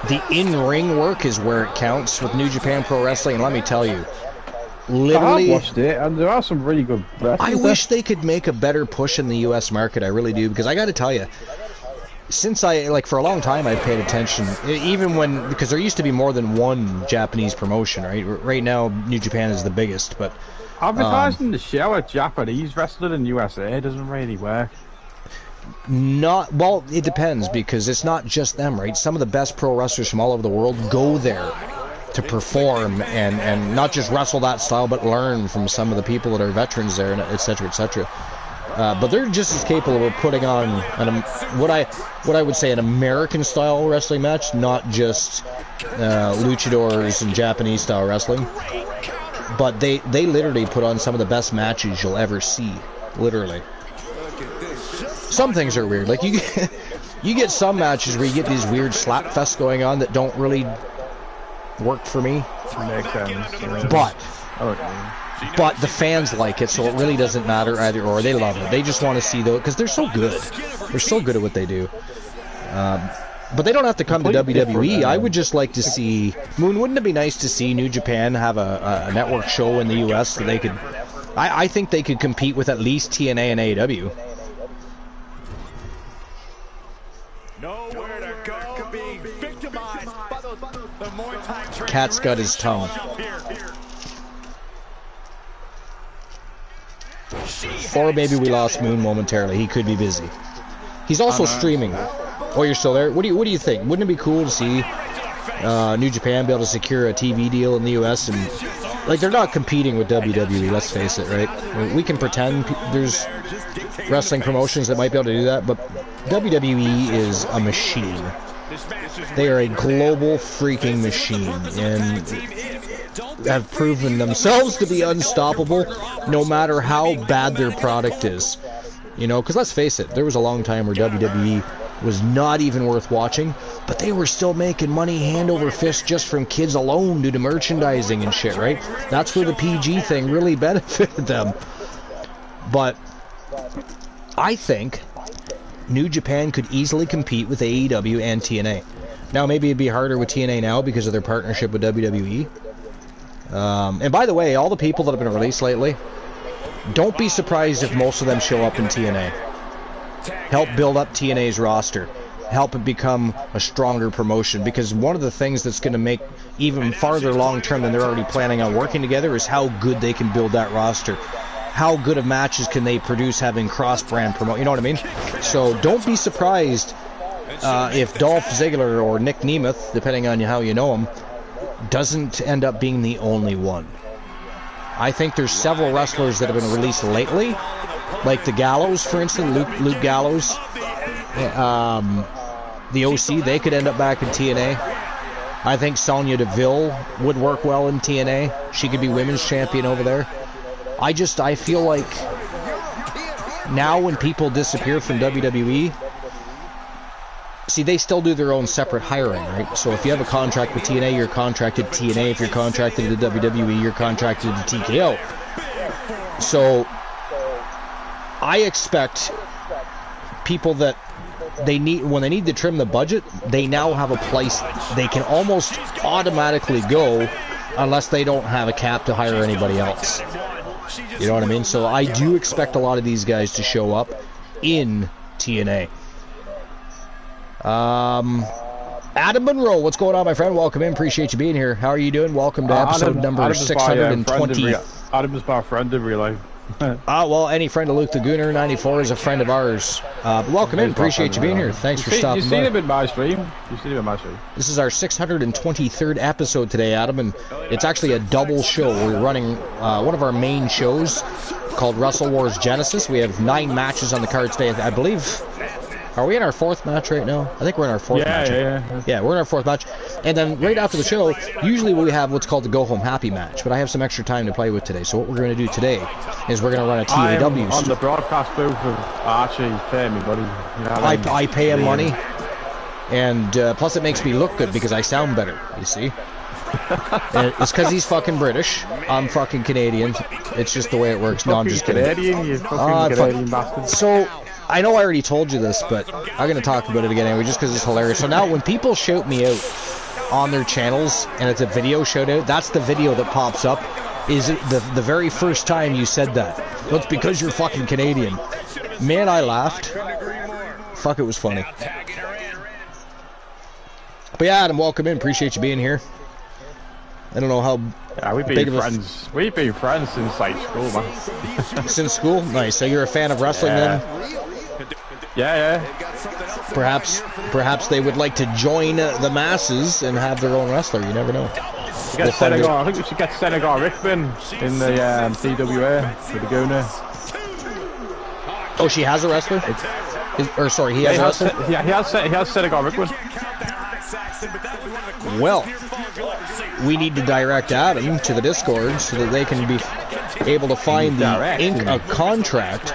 the in-ring work is where it counts with New Japan Pro Wrestling, and let me tell you, literally... I've watched it, and there are some really good wrestlers. I wish they could make a better push in the US market, I really do, because I gotta tell you, since for a long time I've paid attention, even because there used to be more than one Japanese promotion, right? Right now, New Japan is the biggest, but... Advertising the show at Japanese wrestling in USA doesn't really work. Not well. It depends because it's not just them, right? Some of the best pro wrestlers from all over the world go there to perform and not just wrestle that style, but learn from some of the people that are veterans there, and et cetera, et cetera. But they're just as capable of putting on what I would say an American style wrestling match, not just luchadors and Japanese style wrestling. But they literally put on some of the best matches you'll ever see, literally. Some things are weird. Like you get some matches where you get these weird slap fests going on that don't really work for me. Makes sense. But the fans like it, so it really doesn't matter either or. They love it. They just want to see those because they're so good. They're so good at what they do. But they don't have to come to WWE. I would just like to see Moon. Wouldn't it be nice to see New Japan have a network show in the U.S. so they could? I think they could compete with at least TNA and AEW. Nowhere to go, being victimized by the Muay Thai. Cat's got his tongue. Or maybe we lost Moon momentarily. He could be busy. He's also streaming. Oh, you're still there? What do you think? Wouldn't it be cool to see New Japan be able to secure a TV deal in the U.S. and like they're not competing with WWE? Let's face it, right? We can pretend there's wrestling promotions that might be able to do that, but WWE is a machine. They are a global freaking machine and have proven themselves to be unstoppable no matter how bad their product is. You know, because let's face it, there was a long time where WWE was not even worth watching, but they were still making money hand over fist just from kids alone due to merchandising and shit, right? That's where the PG thing really benefited them. But I think New Japan could easily compete with AEW and TNA. Now, maybe it'd be harder with TNA now because of their partnership with WWE. And by the way, all the people that have been released lately, don't be surprised if most of them show up in TNA. Help build up TNA's roster. Help it become a stronger promotion. Because one of the things that's going to make even farther long term than they're already planning on working together is how good they can build that roster. How good of matches can they produce having cross-brand promote? You know what I mean? So don't be surprised if Dolph Ziggler or Nick Nemeth, depending on how you know him, doesn't end up being the only one. I think there's several wrestlers that have been released lately, like the Gallows, for instance, Luke Gallows, the OC, they could end up back in TNA. I think Sonya Deville would work well in TNA. She could be women's champion over there. I feel like now when people disappear from WWE, see, they still do their own separate hiring, right? So if you have a contract with TNA, you're contracted to TNA. If you're contracted to WWE, you're contracted to TKO. So I expect people that they need, when they need to trim the budget, they now have a place they can almost automatically go unless they don't have a cap to hire anybody else. You know what I mean? So I do expect a lot of these guys to show up in TNA. Adam Monroe, what's going on, my friend? Welcome in. Appreciate you being here. How are you doing? Welcome to episode number 620. Adam is my friend in real life. Well, any friend of Luke the Gooner 94 is a friend of ours. Welcome in. Appreciate you being here. Thanks for stopping by. You've seen him in my stream. This is our 623rd episode today, Adam, and it's actually a double show. We're running one of our main shows called Wrestle Wars Genesis. We have 9 matches on the card today, I believe. Are we in our 4th match right now? I think we're in our 4th match. Yeah, we're in our 4th match. And then right after the show, usually we have what's called the Go Home Happy match. But I have some extra time to play with today. So what we're going to do today is we're going to run a TAW. I'm on the broadcast booth of Archie. Pay me, buddy. I pay him money. And plus it makes me look good because I sound better, you see. It's because he's fucking British. I'm fucking Canadian. It's just the way it works. No, I'm just kidding. Canadian, you fucking Canadian bastard. So I know I already told you this, but I'm going to talk about it again anyway, just because it's hilarious. So now when people shout me out on their channels, and it's a video shout out, that's the video that pops up, is the very first time you said that. Well, it's because you're fucking Canadian. Man, I laughed. Fuck, it was funny. But yeah, Adam, welcome in. Appreciate you being here. I don't know how we've been friends. We've been friends since like school, man. Since school? Nice. So you're a fan of wrestling then? Yeah. Perhaps they would like to join the masses and have their own wrestler. You never know. I think we should get Senegal Rickman in the TWA for the Gooner. Oh, she has a wrestler? He has a wrestler? He has Senegal Rickman. Well, we need to direct Adam to the Discord so that they can be able to find a contract.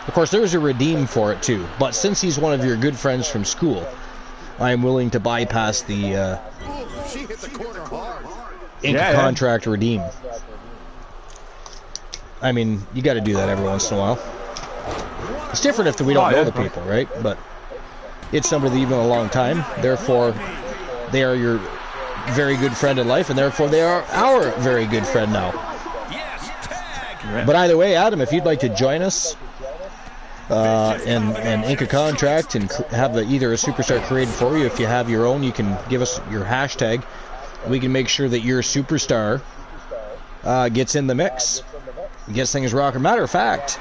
Of course, there's a redeem for it too, but since he's one of your good friends from school, I am willing to bypass the contract redeem. I mean, you got to do that every once in a while. It's different if we don't know the people, right? But it's somebody that you've known a long time. Therefore, they are your very good friend in life, and therefore they are our very good friend now. But either way, Adam, if you'd like to join us and ink a contract and have either a superstar created for you, if you have your own, you can give us your hashtag. We can make sure that your superstar gets in the mix, gets things rocking. Matter of fact,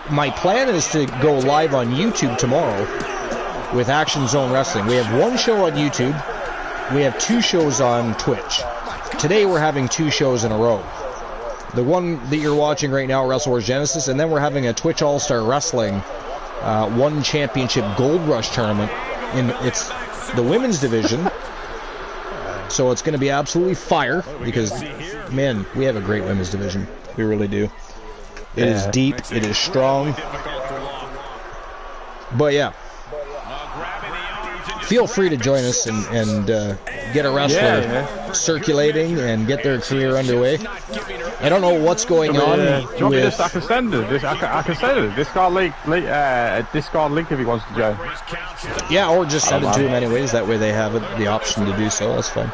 my plan is to go live on YouTube tomorrow with Action Zone Wrestling. We have one show on YouTube. We have 2 shows on Twitch. Today we're having 2 shows in a row. The one that you're watching right now, Wrestle Wars Genesis, and then we're having a Twitch All-Star Wrestling One Championship Gold Rush tournament. It's the women's division. So it's going to be absolutely fire because, man, we have a great women's division. We really do. It is deep. It is strong. But yeah, feel free to join us and get a wrestler circulating and get their career underway. I don't know what's going on. Do you want me to? I can send it. I can send it. Discord link if he wants to join. Yeah, or just send it to him anyways. That way they have the option to do so. That's fine.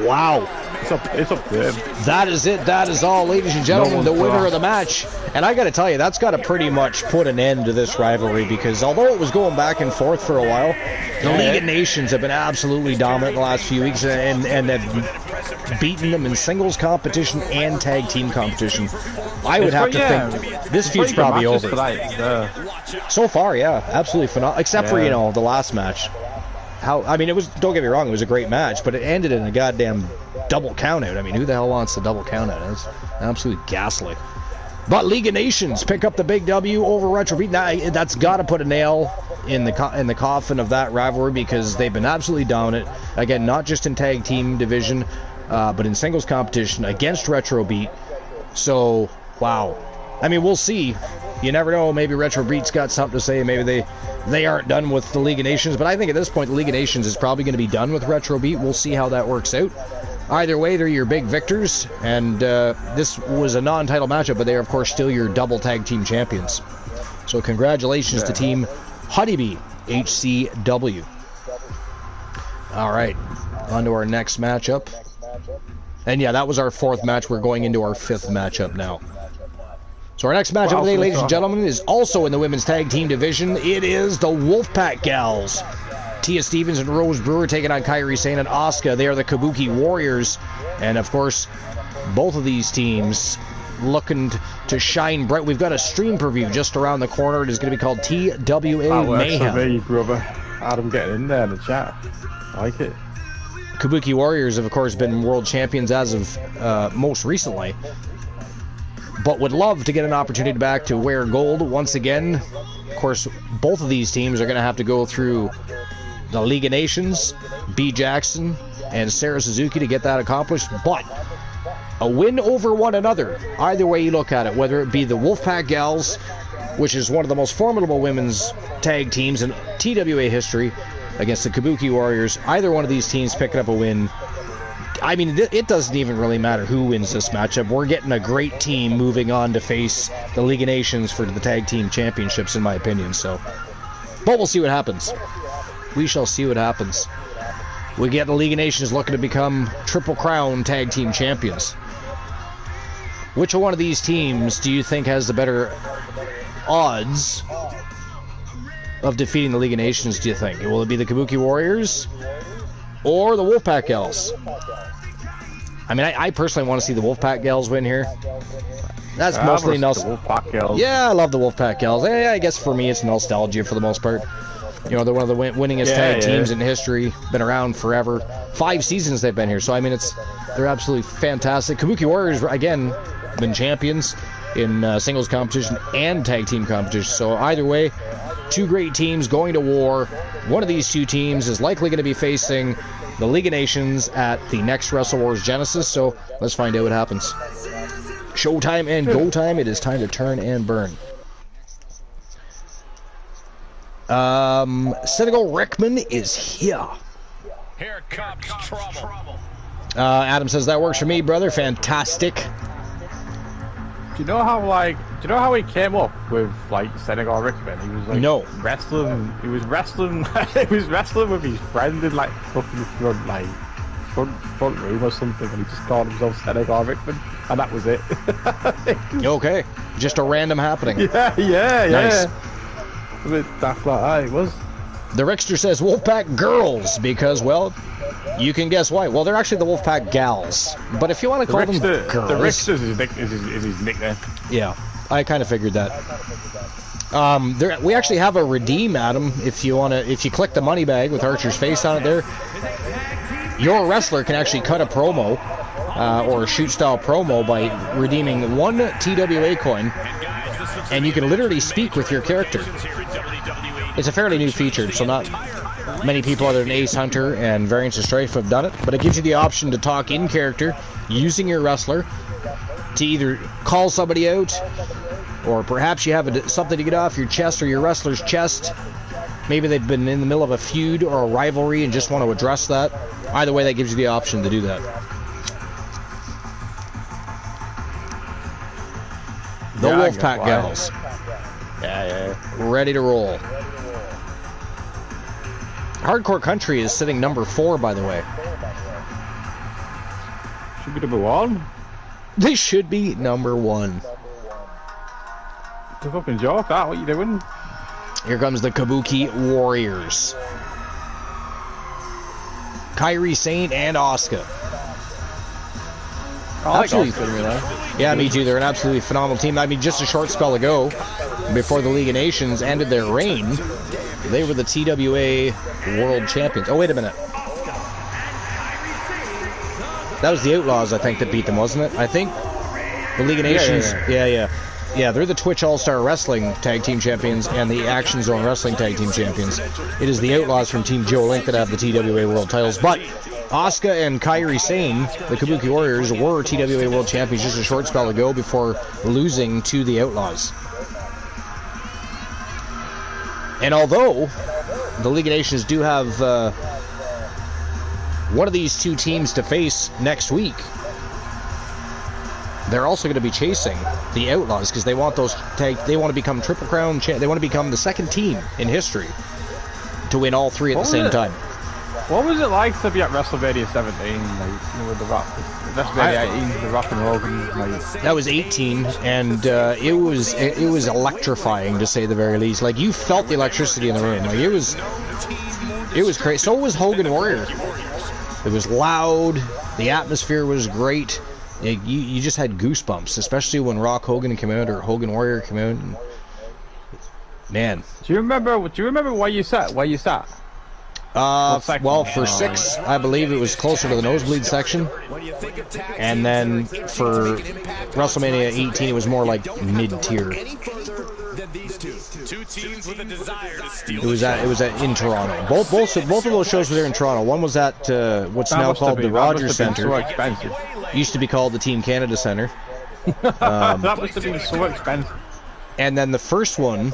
Wow. It's up to him. That is it. That is all, ladies and gentlemen. The winner of the match. And I got to tell you, that's got to pretty much put an end to this rivalry because although it was going back and forth for a while, the League of Nations have been absolutely dominant the last few weeks and have beaten them in singles competition and tag team competition. I would have to think this feud's probably over. So far, yeah, absolutely phenomenal. Except for, the last match. It was, don't get me wrong, it was a great match, but it ended in a goddamn double count out. I mean, who the hell wants a double count out? It's absolutely ghastly. But League of Nations pick up the big W over Retro Beat. Now, that's got to put a nail in the coffin of that rivalry because they've been absolutely dominant. Again, not just in tag team division, but in singles competition against Retro Beat. So, wow. I mean, we'll see. You never know. Maybe Retro Beat's got something to say. Maybe they aren't done with the League of Nations. But I think at this point, the League of Nations is probably going to be done with Retro Beat. We'll see how that works out. Either way, they're your big victors. And this was a non-title matchup, but they are, of course, still your double tag team champions. So congratulations to Team Honeybee HCW. All right. On to our next matchup. And yeah, that was our 4th match. We're going into our 5th matchup now. So our next matchup today, ladies and gentlemen, is also in the women's tag team division. It is the Wolfpack Gals. Tia Stevens and Rose Brewer taking on Kairi Sane and Asuka. They are the Kabuki Warriors. And, of course, both of these teams looking to shine bright. We've got a stream preview just around the corner. It is going to be called TWA Mayhem. For me, brother. Adam getting in there in the chat. I like it. Kabuki Warriors have, of course, been world champions as of most recently. But would love to get an opportunity back to wear gold once again. Of course, both of these teams are going to have to go through the League of Nations, B. Jackson, and Sarah Suzuki to get that accomplished. But a win over one another, either way you look at it, whether it be the Wolfpack Gals, which is one of the most formidable women's tag teams in TWA history, against the Kabuki Warriors, either one of these teams picking up a win. I mean, it doesn't even really matter who wins this matchup. We're getting a great team moving on to face the League of Nations for the tag team championships, in my opinion. So, but we'll see what happens. We shall see what happens. We get the League of Nations looking to become Triple Crown tag team champions. Which one of these teams do you think has the better odds of defeating the League of Nations, do you think? Will it be the Kabuki Warriors or the Wolfpack Gals? I mean, I personally want to see the Wolfpack gals win here. That's Yeah, mostly the Wolfpack girls. Yeah, I love the Wolfpack gals. Yeah, I guess for me it's nostalgia for the most part. You know, they're one of the winningest tag teams in history. Been around forever. 5 seasons they've been here. So I mean, they're absolutely fantastic. Kabuki Warriors again been champions in singles competition and tag team competition. So either way, 2 great teams going to war. One of these 2 teams is likely going to be facing the League of Nations at the next Wrestle Wars Genesis. So let's find out what happens. Showtime and go time. It is time to turn and burn. Senegal Rickman is here. Here comes trouble. Adam says that works for me, brother. Fantastic. Do you know how he came up with like Senegal Rickman? He was like wrestling. He was wrestling. He was wrestling with his friend in like fucking front room or something, and he just called himself Senegal Rickman, and that was it. Okay, just a random happening. Yeah. Nice. A bit daft like that, it was. The Rickster says Wolfpack girls because, well, you can guess why. Well, they're actually the Wolfpack gals, but if you want to call them girls, the Rickster is his nickname. Yeah, I kind of figured that. We actually have a redeem, Adam. If you click the money bag with Archer's face on it there, your wrestler can actually cut a promo or a shoot style promo by redeeming 1 TWA coin, and you can literally speak with your character. It's a fairly new feature, so not many people other than Ace Hunter and Variants of Strife have done it, but it gives you the option to talk in character using your wrestler to either call somebody out, or perhaps you have something to get off your chest or your wrestler's chest. Maybe they've been in the middle of a feud or a rivalry and just want to address that. Either way, that gives you the option to do that. The Wolfpack gals. Yeah. Ready to roll. Hardcore Country is sitting number 4, by the way. Should be number 1. They should be number 1. It's a fucking joke, that. What are you doing? Here comes the Kabuki Warriors. Kairi Sane and Asuka. Yeah, me too. They're an absolutely phenomenal team. I mean, just a short spell ago, before the League of Nations ended their reign, they were the TWA World Champions. Oh, wait a minute. That was the Outlaws, I think, that beat them, wasn't it? I think the League of Nations... Yeah, they're the Twitch All-Star Wrestling Tag Team Champions and the Action Zone Wrestling Tag Team Champions. It is the Outlaws from Team Joe Link that have the TWA World titles. But Asuka and Kairi Sane, the Kabuki Warriors, were TWA World Champions just a short spell ago before losing to the Outlaws. And although the League of Nations do have one of these 2 teams to face next week, they're also going to be chasing the Outlaws because they want they want to become Triple Crown. They want to become the 2nd team in history to win all 3 at the same time. What was it like to be at WrestleMania 17? Like, with the Rock, WrestleMania 18, the Rock and Hogan. Like, that was 18, and it was electrifying to say the very least. Like, you felt the electricity in the room. Like, it was crazy. So was Hogan Warrior. It was loud. The atmosphere was great. You just had goosebumps, especially when Rock Hogan came out or Hogan Warrior came out. And, man, do you remember where you sat? Well, for 6, I believe it was closer to the nosebleed section, and then for WrestleMania 18, it was more like mid-tier. It was at in Toronto. Both of those shows were there in Toronto. One was at what's now called the Rogers Centre. So expensive. Used to be called the Team Canada Centre. That must have been so expensive. And then the first one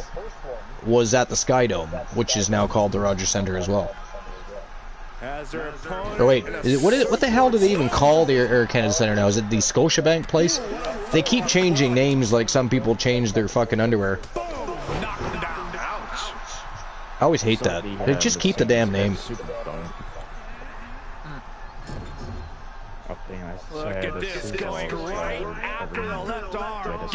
was at the Sky Dome, which is now called the Rogers Centre as well. Or wait, what the hell do they even call the Air Canada Centre now? Is it the Scotiabank place? They keep changing names like some people change their fucking underwear. I always hate that. They just keep the damn name. Look at this, going right after the left arm.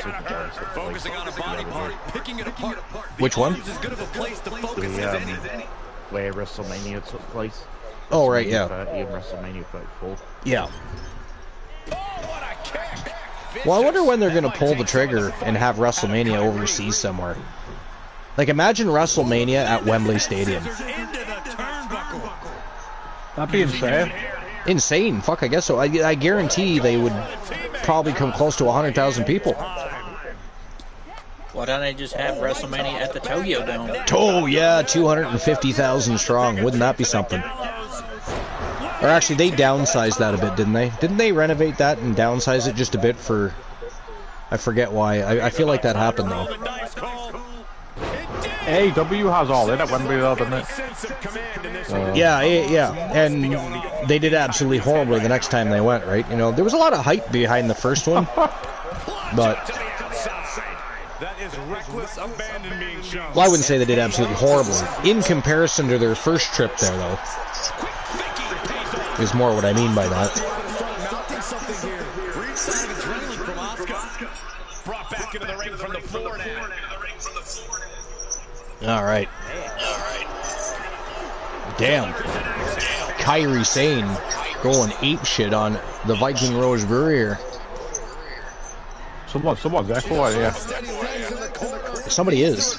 Focusing on a body part, picking it apart. Which one? As good of a place to focus as any. Where WrestleMania took place. Oh, right, yeah. WrestleMania 34. Yeah. Well, I wonder when they're going to pull the trigger and have WrestleMania overseas somewhere. Like, imagine WrestleMania at Wembley Stadium. That'd be insane. Insane. Fuck, I guess so. I guarantee they would probably come close to 100,000 people. Why don't they just have WrestleMania at the Tokyo Dome? Oh, yeah, 250,000 strong. Wouldn't that be something? Or actually, they downsized that a bit, didn't they? Didn't they renovate that and downsize it just a bit for... I forget why. I feel like that happened, though. AEW has all in at Wembley, though, doesn't it? Yeah. And they did absolutely horribly the next time they went, right? You know, there was a lot of hype behind the first one. But... Well, I wouldn't say they did absolutely horribly. In comparison to their first trip there, though, is more what I mean by that. All right. Damn. Kyrie Sane going apeshit on the Viking Rose Brewery here. Someone's echoing, yeah. Somebody is.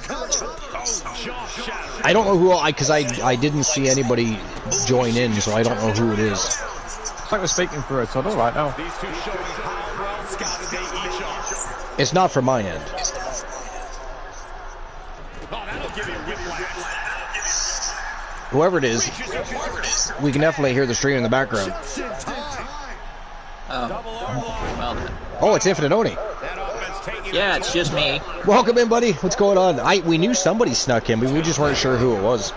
I don't know who, because I didn't see anybody join in, so I don't know who it is. It's like we're speaking through a tunnel right now. It's not from my end. Whoever it is, we can definitely hear the stream in the background. Oh, it's Infinite Oni. Yeah, it's just me. Welcome in, buddy. What's going on? We knew somebody snuck in, but we just weren't sure who it was.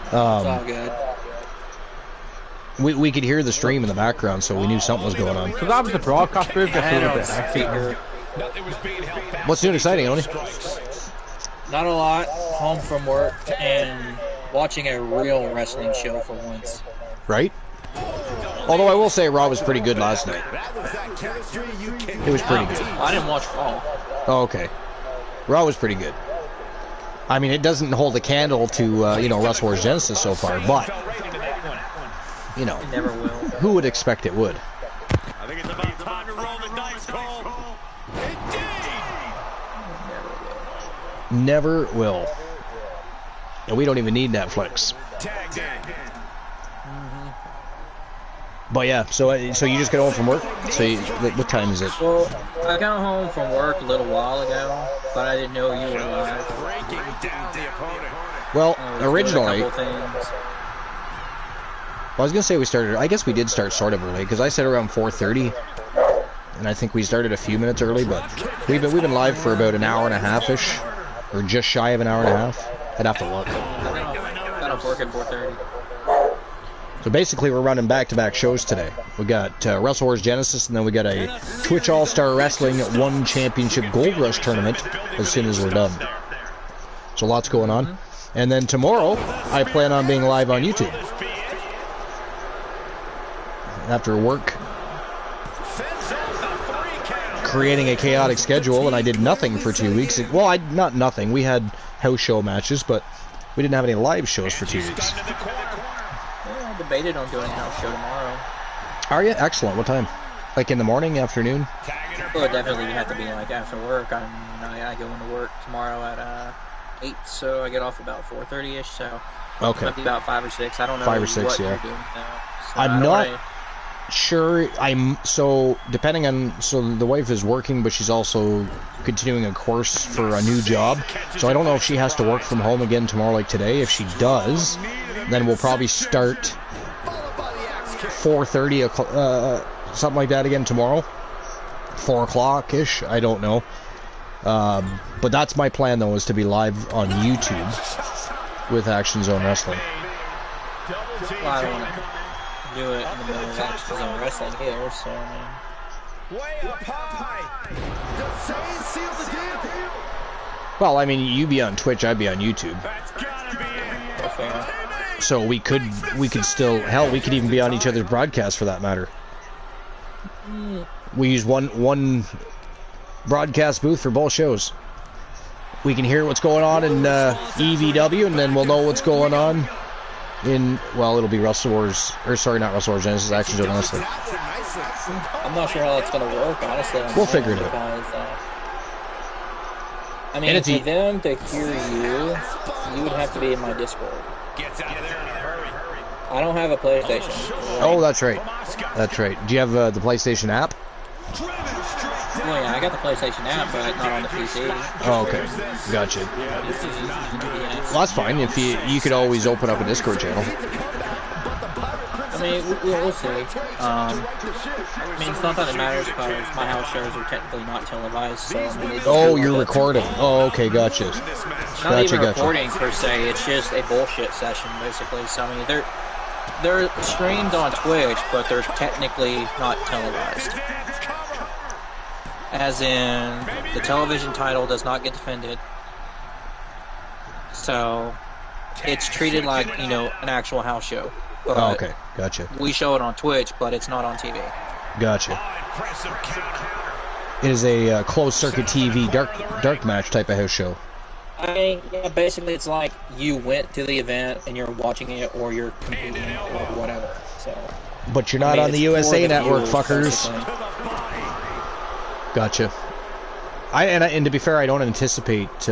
It's all good. We could hear the stream in the background, so we knew something was going on. Because that was the broadcast booth. What's new and exciting, Oni? Not a lot. Home from work and watching a real wrestling show for once. Right? Although I will say Raw was pretty good last night. It was pretty good. I didn't watch Raw. Oh, okay. Raw was pretty good. I mean, it doesn't hold a candle to, Wrestle Wars Genesis so far, but, It never will. Who would expect it would? I think it's about time to roll the dice, Cole. Indeed. Never will. And we don't even need Netflix. But yeah, so you just got home from work? So what time is it? Well, I got home from work a little while ago, but I didn't know you were live. Well, originally... I was going to say I guess we did start sort of early, because I said around 4:30, and I think we started a few minutes early, but we've been live for about an hour and a half-ish, or just shy of an hour and a half. I'd have to look. Got off work at 4:30. So basically, we're running back-to-back shows today. We got Wrestle Wars Genesis, and then we got a Twitch All-Star Wrestling One Championship Gold Rush tournament as soon as we're done. So lots going on. And then tomorrow, I plan on being live on YouTube. After work, creating a chaotic schedule, and I did nothing for 2 weeks. Well, not nothing. We had house show matches, but we didn't have any live shows for 2 weeks. I debated on doing a house show tomorrow. Are you? Excellent. What time? Like in the morning, afternoon? Well, it definitely have to be like after work. I go into work tomorrow at 8, so I get off about 4:30ish. So okay, might be about 5 or 6. I don't know. 5 or 6, what yeah. you're doing now, so I'm not sure. Depending on, the wife is working, but she's also continuing a course for a new job. So I don't know if she has to work from home again tomorrow like today. If she does, then we'll probably start 4:30, something like that again tomorrow. 4 o'clock-ish, I don't know. But that's my plan, though, is to be live on YouTube with Action Zone Wrestling. Well, I don't want to do it in the middle of Action Zone Wrestling here, so I mean... Way up high! Does Zayn seal the deal? Well, I mean, you be on Twitch, I'd be on YouTube. That's gotta be it. Fair. So we could still, hell, we could even be on each other's broadcasts for that matter. We use one broadcast booth for both shows. We can hear what's going on in EVW, and then we'll know what's going on Well, it'll be Wrestle Wars, or sorry, not Wrestle Wars, Genesis Action Zone Wrestling. I'm not sure how that's going to work, honestly. We'll figure it out. Because, I mean, for them to hear you, you would have to be in my Discord. Gets out of there in a hurry. I don't have a PlayStation. Oh, that's right. That's right. Do you have the PlayStation app? Oh yeah, I got the PlayStation app, but not on the PC. Oh, okay. Gotcha. Well, that's fine. If you could always open up a Discord channel. I mean, we'll see. I mean, it's not that it matters because my house shows are technically not televised. So I mean, oh, you're recording. Oh, okay, gotcha. Not even recording per se. It's just a bullshit session, basically. So I mean, they're streamed on Twitch, but they're technically not televised. As in, the television title does not get defended. So, it's treated like, you know, an actual house show. But oh, okay. Gotcha. We show it on Twitch, but it's not on TV. Gotcha. It is a closed-circuit TV dark match type of house show. I mean, yeah, basically it's like you went to the event and you're watching it or you're competing or whatever. So. But you're not on the USA Network, fuckers. Basically. Gotcha. And to be fair, I don't anticipate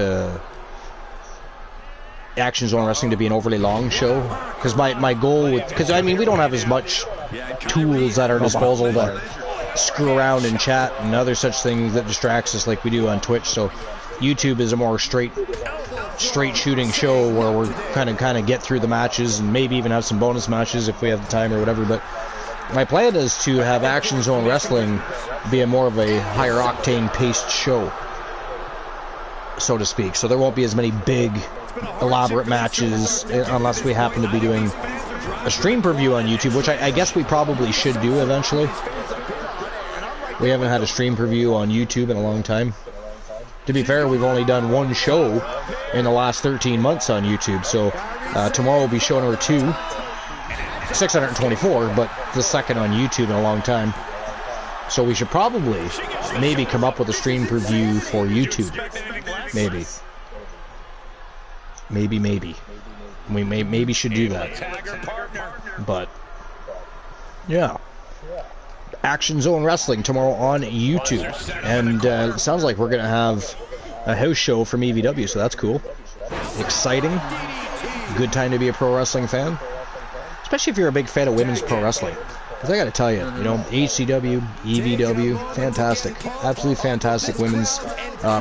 Action Zone Wrestling to be an overly long show, because my goal with, because I mean we don't have as much tools at our disposal to screw around and chat and other such things that distracts us like we do on Twitch. So YouTube is a more straight shooting show where we're kind of get through the matches and maybe even have some bonus matches if we have the time or whatever. But my plan is to have Action Zone Wrestling be a more of a higher octane paced show, so to speak. So there won't be as many big, elaborate matches unless we happen to be doing a stream preview on YouTube, which I guess we probably should do eventually. We haven't had a stream preview on YouTube in a long time. To be fair, we've only done one show in the last 13 months on YouTube, so tomorrow we'll be showing number 2. 624, but the second on YouTube in a long time. So we should probably maybe come up with a stream preview for YouTube. Maybe. We maybe should do that. But yeah. Action Zone Wrestling tomorrow on YouTube. And it sounds like we're going to have a house show from EVW, so that's cool. Exciting. Good time to be a pro wrestling fan. Especially if you're a big fan of women's pro wrestling. Because I got to tell you, HCW, EVW, fantastic. Absolutely fantastic women's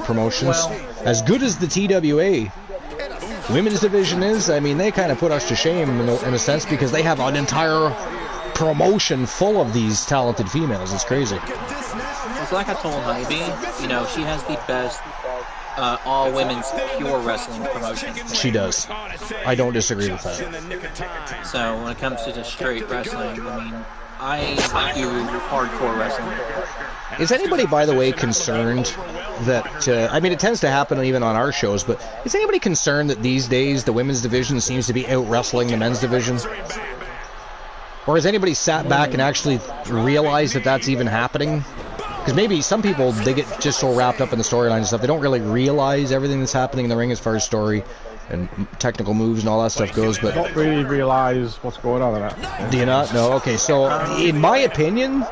promotions. As good as the TWA women's division is, I mean, they kind of put us to shame in a sense because they have an entire promotion full of these talented females. It's crazy. It's like I told Ivy, she has the best all-women's pure wrestling promotion. She does. I don't disagree with that. So when it comes to just straight wrestling, I mean, I do hardcore wrestling. Is anybody, by the way, concerned that, I mean, it tends to happen even on our shows, but is anybody concerned that these days the women's division seems to be out-wrestling the men's division? Or has anybody sat back and actually realized that that's even happening? Because maybe some people, they get just so wrapped up in the storyline and stuff, they don't really realize everything that's happening in the ring as far as story and technical moves and all that stuff goes. But don't really realize what's going on in that. Do you not? No? Okay, so in my opinion,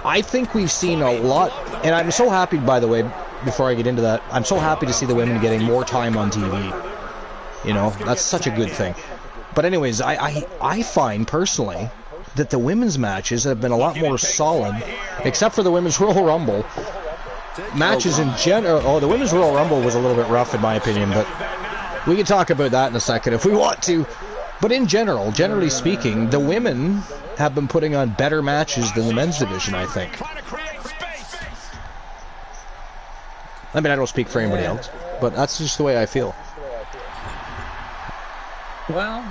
I think we've seen a lot, and I'm so happy, by the way, before I get into that, I'm so happy to see the women getting more time on TV. That's such a good thing. But anyways, I find personally that the women's matches have been a lot more solid, except for the women's Royal Rumble. Matches in general, the women's Royal Rumble was a little bit rough in my opinion, but we can talk about that in a second if we want to. But in general, generally speaking, the women have been putting on better matches than the men's division, I think. I mean, I don't speak for anybody else, but that's just the way I feel. Well,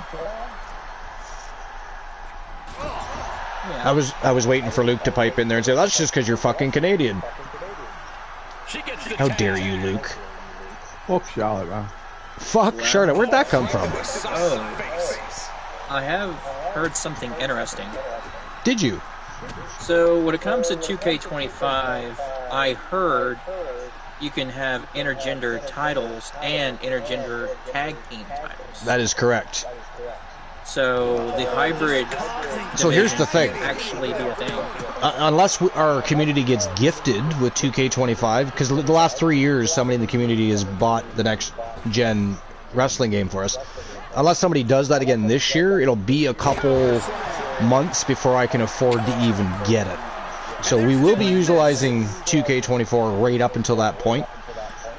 yeah. I was waiting for Luke to pipe in there and say, that's just because you're fucking Canadian. How dare you, Luke? Fuck Charlotte, man. Fuck Charlotte. Where'd that come from? Oh, I have heard something interesting. Did you? So, when it comes to 2K25, I heard you can have intergender titles and intergender tag team titles. That is correct. So the hybrid. So here's the thing. Actually, be a thing. Unless our community gets gifted with 2K25, because the last 3 years somebody in the community has bought the next gen wrestling game for us. Unless somebody does that again this year, it'll be a couple months before I can afford to even get it. So we will be utilizing 2K24 right up until that point.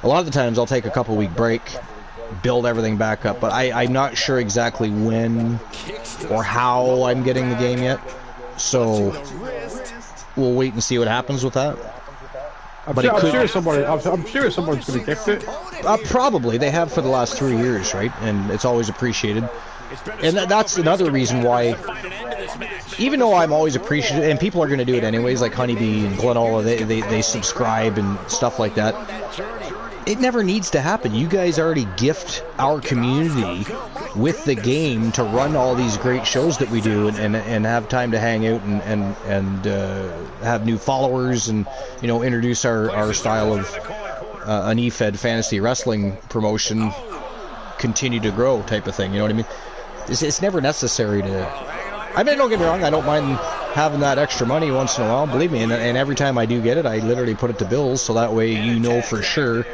A lot of the times I'll take a couple week break, build everything back up, but I'm not sure exactly when or how I'm getting the game yet. So we'll wait and see what happens with that. I'm sure someone's going to gift it. Probably. They have for the last 3 years, right? And it's always appreciated. And that's another reason why, even though I'm always appreciative, and people are going to do it anyways, like Honeybee and Glenola, they subscribe and stuff like that. It never needs to happen. You guys already gift our community with the game to run all these great shows that we do, and have time to hang out and have new followers, and introduce our style of an E-Fed fantasy wrestling promotion, continue to grow type of thing. You know what I mean? It's never necessary to. I mean, don't get me wrong. I don't mind having that extra money once in a while. Believe me, and every time I do get it, I literally put it to bills, so that way for sure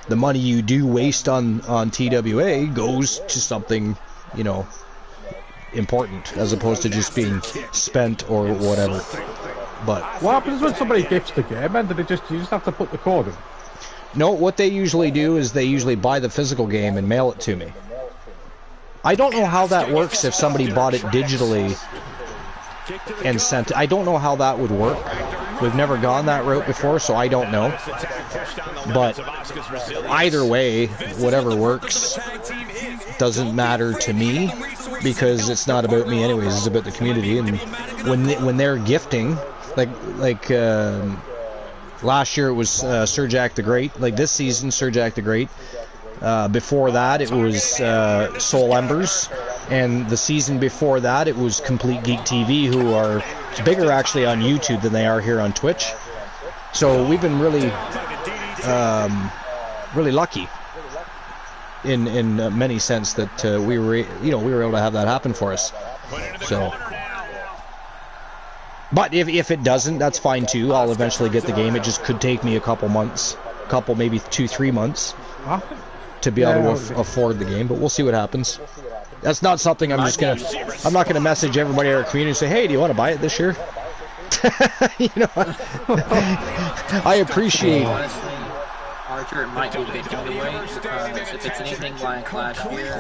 the money you do waste on TWA goes to something, important, as opposed to just being spent or whatever. But what happens when somebody gifts the game? And you just have to put the code in? No, what they usually do is they usually buy the physical game and mail it to me. I don't know how that works if somebody bought it digitally and sent it. I don't know how that would work. We've never gone that route before, so I don't know. But either way, whatever works doesn't matter to me, because it's not about me anyways. It's about the community. And when they're gifting, like last year it was Sir Jack the Great. Like this season, Sir Jack the Great. Before that, it was Soul Embers, and the season before that, it was Complete Geek TV, who are bigger actually on YouTube than they are here on Twitch. So we've been really lucky in many sense that we were able to have that happen for us. So, but if it doesn't, that's fine too. I'll eventually get the game. It just could take me a couple months, maybe 2-3 months. To be able to afford the game, but we'll see what happens. That's not something I'm not gonna message everybody in our community and say, hey, do you want to buy it this year? I appreciate. Honestly, Archer, it might be a bit anyway, because if it's anything like last year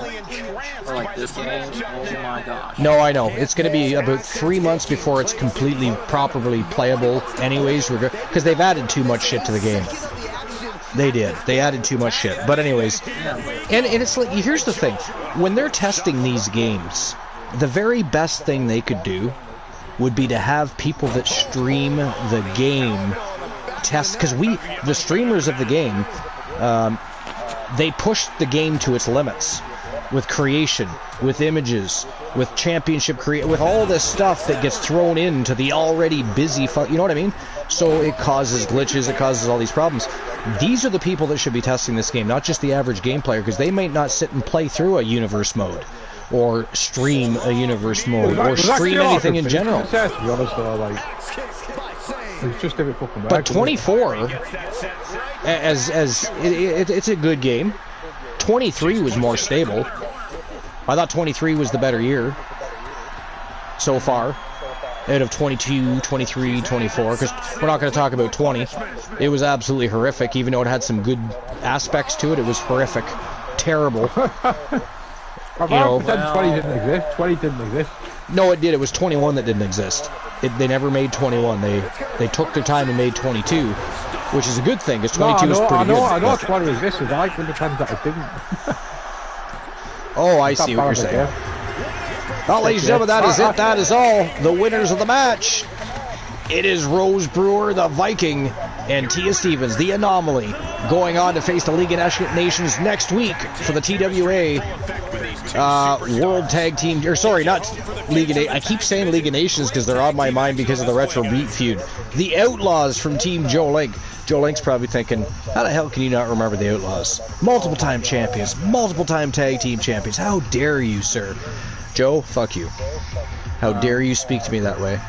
or like this game, oh my gosh. No, I know it's gonna be about 3 months before it's completely properly playable, anyways, because they've added too much shit to the game. They did. They added too much shit. But anyways, and it's like, here's the thing. When they're testing these games, the very best thing they could do would be to have people that stream the game test, because the streamers of the game, they push the game to its limits with creation, with images, with championship with all this stuff that gets thrown into the already busy you know what I mean? So it causes glitches, it causes all these problems. These are the people that should be testing this game, not just the average game player, because they might not sit and play through a universe mode, or stream a universe mode, or stream anything in general. To be honest, though, it's just every fucking way. But 24, it's a good game. 23 was more stable. I thought 23 was the better year so far out of 22, 23, 24, because we're not going to talk about 20. It was absolutely horrific. Even though it had some good aspects to it, it was horrific. Terrible. 20 didn't exist. 20 didn't exist. No, it did. It was 21 that didn't exist. They never made 21. They took their time and made 22, which is a good thing, because 22 was pretty good. I know 20 existed. I like when the times that it didn't. Oh, I see what you're saying. Well, ladies and gentlemen, that is it. That is all. The winners of the match. It is Rose Brewer, the Viking, and Tia Stevens, the Anomaly, going on to face the League of Nations next week for the TWA World Tag Team. Or sorry, not League of Nations. I keep saying League of Nations because they're on my mind because of the Retro Beat feud. The Outlaws from Team Joe Link. Joe Link's probably thinking, how the hell can you not remember the Outlaws? Multiple-time champions, multiple-time tag team champions. How dare you, sir? Joe, fuck you. How dare you speak to me that way?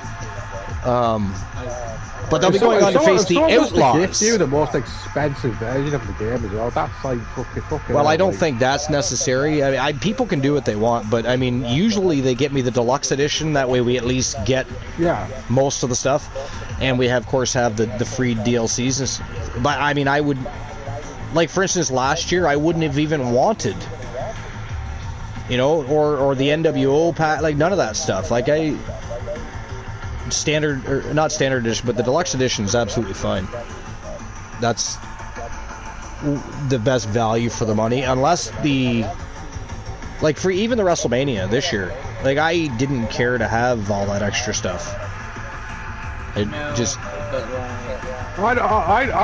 But they'll be going on to face the Outlaws. You the most expensive version of the game as well. That's like fucking. Well, I don't think that's necessary. I mean, people can do what they want, but I mean, usually they get me the deluxe edition. That way, we at least get most of the stuff, and we of course have the free DLCs. But I mean, I would, like for instance, last year I wouldn't have even wanted, you know, or the NWO pack, like none of that stuff. Like standard, or not standard edition, but the deluxe edition is absolutely fine. That's the best value for the money, unless like for even the WrestleMania this year, like I didn't care to have all that extra stuff. I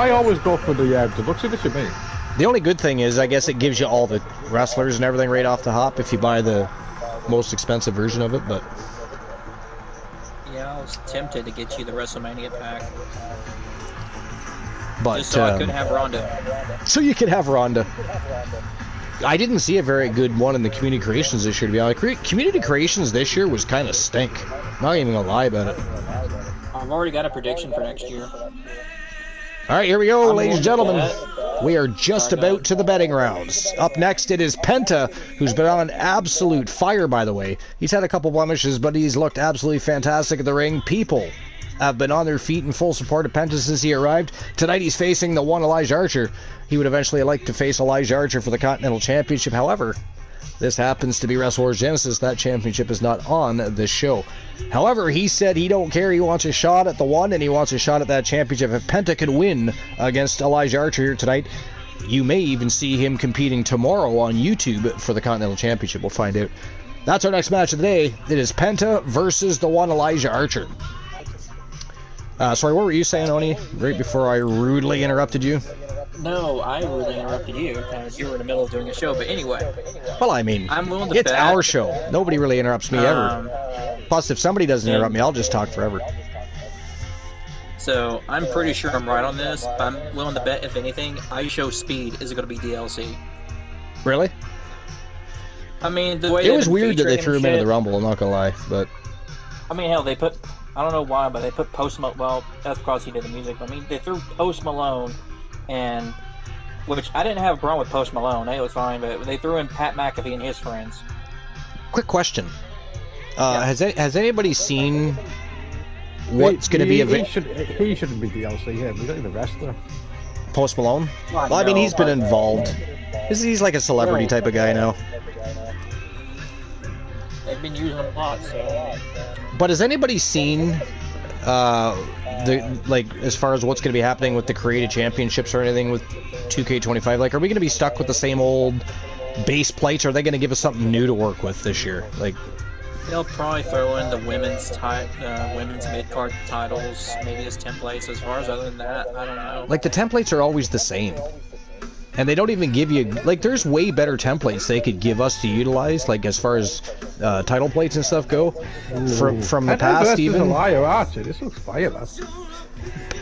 always go for the deluxe edition, mate. The only good thing is, I guess it gives you all the wrestlers and everything right off the hop if you buy the most expensive version of it, but I was tempted to get you the WrestleMania pack. But, just so I could have Ronda. So you could have Ronda. I didn't see a very good one in the Community Creations this year, to be honest. Community Creations this year was kind of stink. Not even gonna lie about it. I've already got a prediction for next year. Alright, here we go, ladies and gentlemen. We are just about to the betting rounds. Up next, it is Penta, who's been on absolute fire, by the way. He's had a couple blemishes, but he's looked absolutely fantastic at the ring. People have been on their feet in full support of Penta since he arrived. Tonight, he's facing the one Elijah Archer. He would eventually like to face Elijah Archer for the Continental Championship. However, this happens to be Wrestle Wars Genesis. That championship is not on this show. However, he said he don't care. He wants a shot at the one, and he wants a shot at that championship. If Penta can win against Elijah Archer here tonight, you may even see him competing tomorrow on YouTube for the Continental Championship. We'll find out. That's our next match of the day. It is Penta versus the one Elijah Archer. Sorry, what were you saying, Oni? Right before I rudely interrupted you? No, I rudely interrupted you because you were in the middle of doing a show. But anyway. Well, I mean, I'm willing to it's bet. our show. Nobody really interrupts me ever. Plus, if somebody doesn't interrupt me, I'll just talk forever. So, I'm pretty sure I'm right on this. I'm willing to bet, if anything, iShow Speed is going to be DLC. Really? I mean, the way it was weird that they threw him into the Rumble, I'm not going to lie. But I mean, hell, they put, I don't know why, but they put Post Malone, well, that's because he did the music. I mean, they threw Post Malone, and, which I didn't have a problem with Post Malone, it was fine, but they threw in Pat McAfee and his friends. Quick question. Has anybody seen what's going to be he shouldn't be DLC here. He's not even a wrestler. Post Malone? Well, I mean, he's been involved. He's like a celebrity type of guy now. They've been using him a lot, so. But has anybody seen as far as what's going to be happening with the creative championships or anything with 2K25? Like, are we going to be stuck with the same old base plates? Or are they going to give us something new to work with this year? Like, they'll probably throw in the women's mid-card titles, maybe as templates. As far as other than that, I don't know. Like, the templates are always the same. And they don't even give you, like, there's way better templates they could give us to utilize, like, as far as title plates and stuff go, from the past even. Archer. This looks fire, man.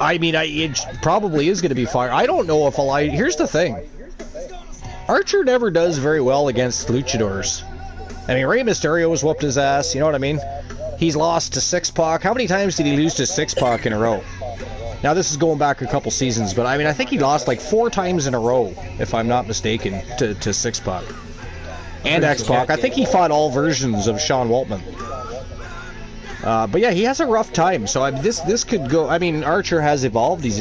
I mean, it probably is going to be fire. I don't know if Elijah, here's the thing. Archer never does very well against luchadors. I mean, Rey Mysterio has whooped his ass, you know what I mean? He's lost to Six-Pac. How many times did he lose to Six-Pac in a row? Now, this is going back a couple seasons, but I mean, I think he lost like 4 times in a row, if I'm not mistaken, to Six-Pac. And X-Pac. I think he fought all versions of Sean Waltman. But yeah, he has a rough time, so this could go. I mean, Archer has evolved. He's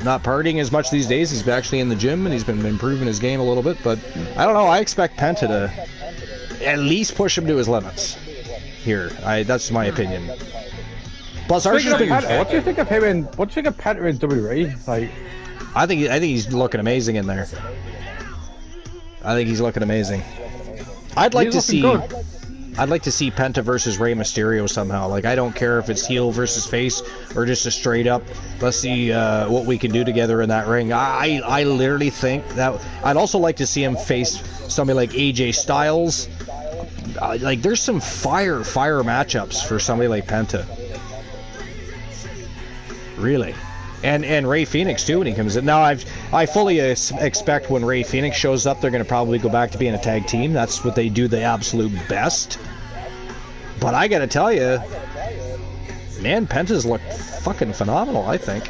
not partying as much these days. He's actually in the gym, and he's been improving his game a little bit, but I don't know. I expect Penta to at least push him to his limits here. That's my opinion. Plus, Archer's been. What do you think of him? What do you think of Penta in WWE? Like, I think he's looking amazing in there. I think he's looking amazing. I'd like to see Penta versus Rey Mysterio somehow. Like, I don't care if it's heel versus face or just a straight up. Let's see what we can do together in that ring. I literally think that I'd also like to see him face somebody like AJ Styles. Like, there's some fire matchups for somebody like Penta. Really. And Rey Fenix too when he comes in. Now I fully expect when Rey Fenix shows up, they're going to probably go back to being a tag team. That's what they do the absolute best. But I gotta tell you, man, Penta's looked fucking phenomenal, I think.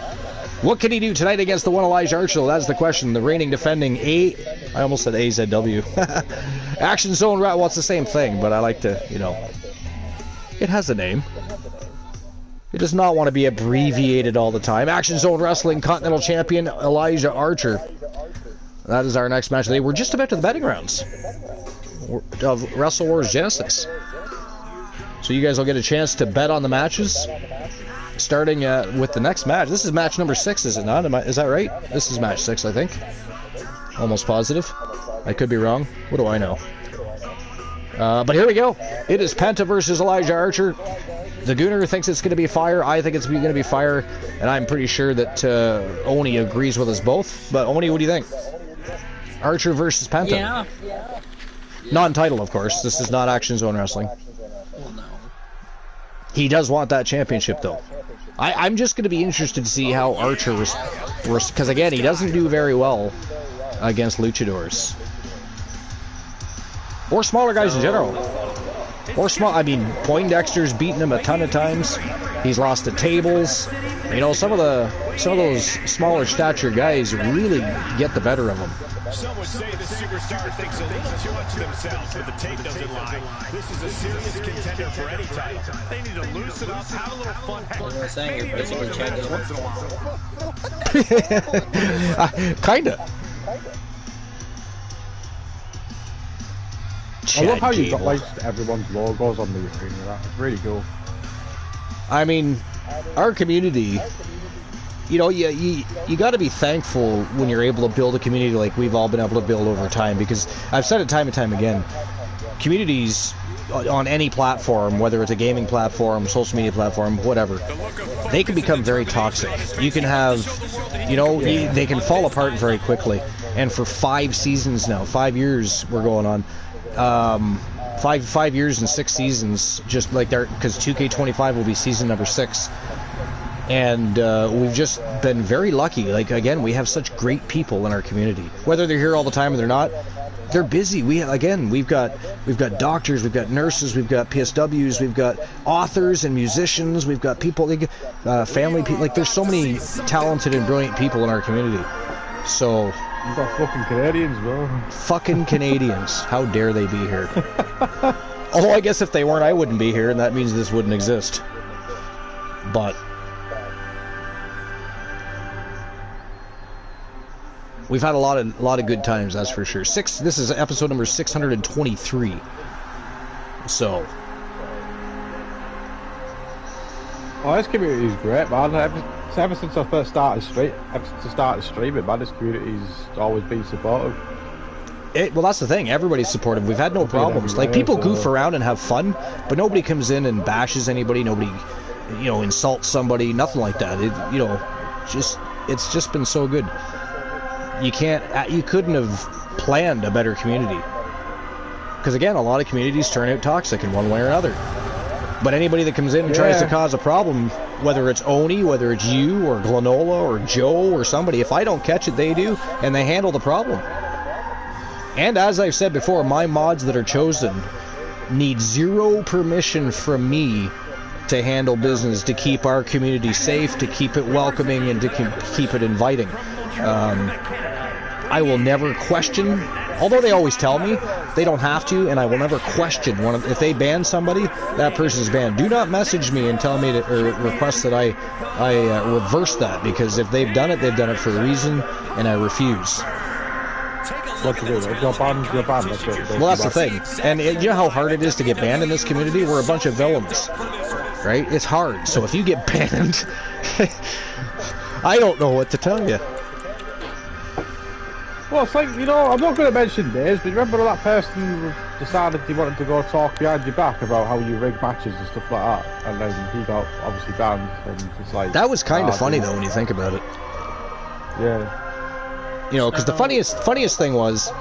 What can he do tonight against the one Elijah Archer? That's the question. The reigning defending I almost said AZW. Action Zone, well, it's the same thing, but I like to, you know, it has a name. It does not want to be abbreviated all the time. Action Zone Wrestling Continental Champion Elijah Archer. That is our next match today. We're just about to the betting rounds of Wrestle Wars Genesis. So you guys will get a chance to bet on the matches, starting with the next match. This is match number 6, is it not? Is that right? This is match 6, I think. Almost positive. I could be wrong. What do I know? But here we go. It is Penta versus Elijah Archer. The Gooner thinks it's going to be fire. I think it's going to be fire. And I'm pretty sure that Oni agrees with us both. But Oni, what do you think? Archer versus Penta. Yeah. Non-title, of course. This is not Action Zone Wrestling. Well, no. He does want that championship, though. I'm just going to be interested to see how Archer because again, he doesn't do very well against luchadors. Or smaller guys in general. Or small. I mean, Poindexter's beaten him a ton of times. He's lost to tables. You know, some of those smaller stature guys really get the better of him. Some would say the superstar thinks a little too much of themselves, but the tape doesn't lie. This is a serious contender for any title. They need to loosen up, have a little fun. What am I saying? You're basically Chad Once in a while. Kinda. I love how you've got like everyone's logos on the arena. It's really cool. I mean, our community, you know, you got to be thankful when you're able to build a community like we've all been able to build over time, because I've said it time and time again, communities on any platform, whether it's a gaming platform, social media platform, whatever, they can become very toxic. You can have, you know, they can fall apart very quickly. And for 5 seasons now, 5 years we're going on, 5 years and 6 seasons, just like there, because 2K25 will be season number 6. And we've just been very lucky. Like, again, we have such great people in our community. Whether they're here all the time or they're not, they're busy. We've got doctors, we've got nurses, we've got PSWs, we've got authors and musicians, we've got people, family people. Like, there's so many talented and brilliant people in our community. So you've got fucking Canadians, bro. Fucking Canadians. How dare they be here? Although I guess if they weren't, I wouldn't be here, and that means this wouldn't exist. But we've had a lot of good times, that's for sure. This is episode number 623. So, oh, this community is great, man. Ever since I first started streaming, man, this community's always been supportive. Well, that's the thing. Everybody's supportive. We've had no problems. Like, people goof around and have fun, but nobody comes in and bashes anybody. Nobody, you know, insults somebody. Nothing like that. It's just been so good. You couldn't have planned a better community. Because again, a lot of communities turn out toxic in one way or another. But anybody that comes in and tries to cause a problem, whether it's Oni, whether it's you, or Glanola, or Joe, or somebody, if I don't catch it, they do, and they handle the problem. And as I've said before, my mods that are chosen need zero permission from me to handle business, to keep our community safe, to keep it welcoming, and to keep it inviting. I will never question, although they always tell me they don't have to, and I will never question if they ban somebody, that person's banned. Do not message me and tell me or request that I reverse that, because if they've done it for a reason, and I refuse. What to do? You're banned. Well, that's the thing. And you know how hard it is to get banned in this community? We're a bunch of villains, right? It's hard. So if you get banned, I don't know what to tell you. Well, it's like, you know, I'm not going to mention names, but remember that person who decided he wanted to go talk behind your back about how you rig matches and stuff like that, and then he got obviously banned, and it's like... That was kind of funny, though, when you think about it. Yeah. You know, because the funniest thing was,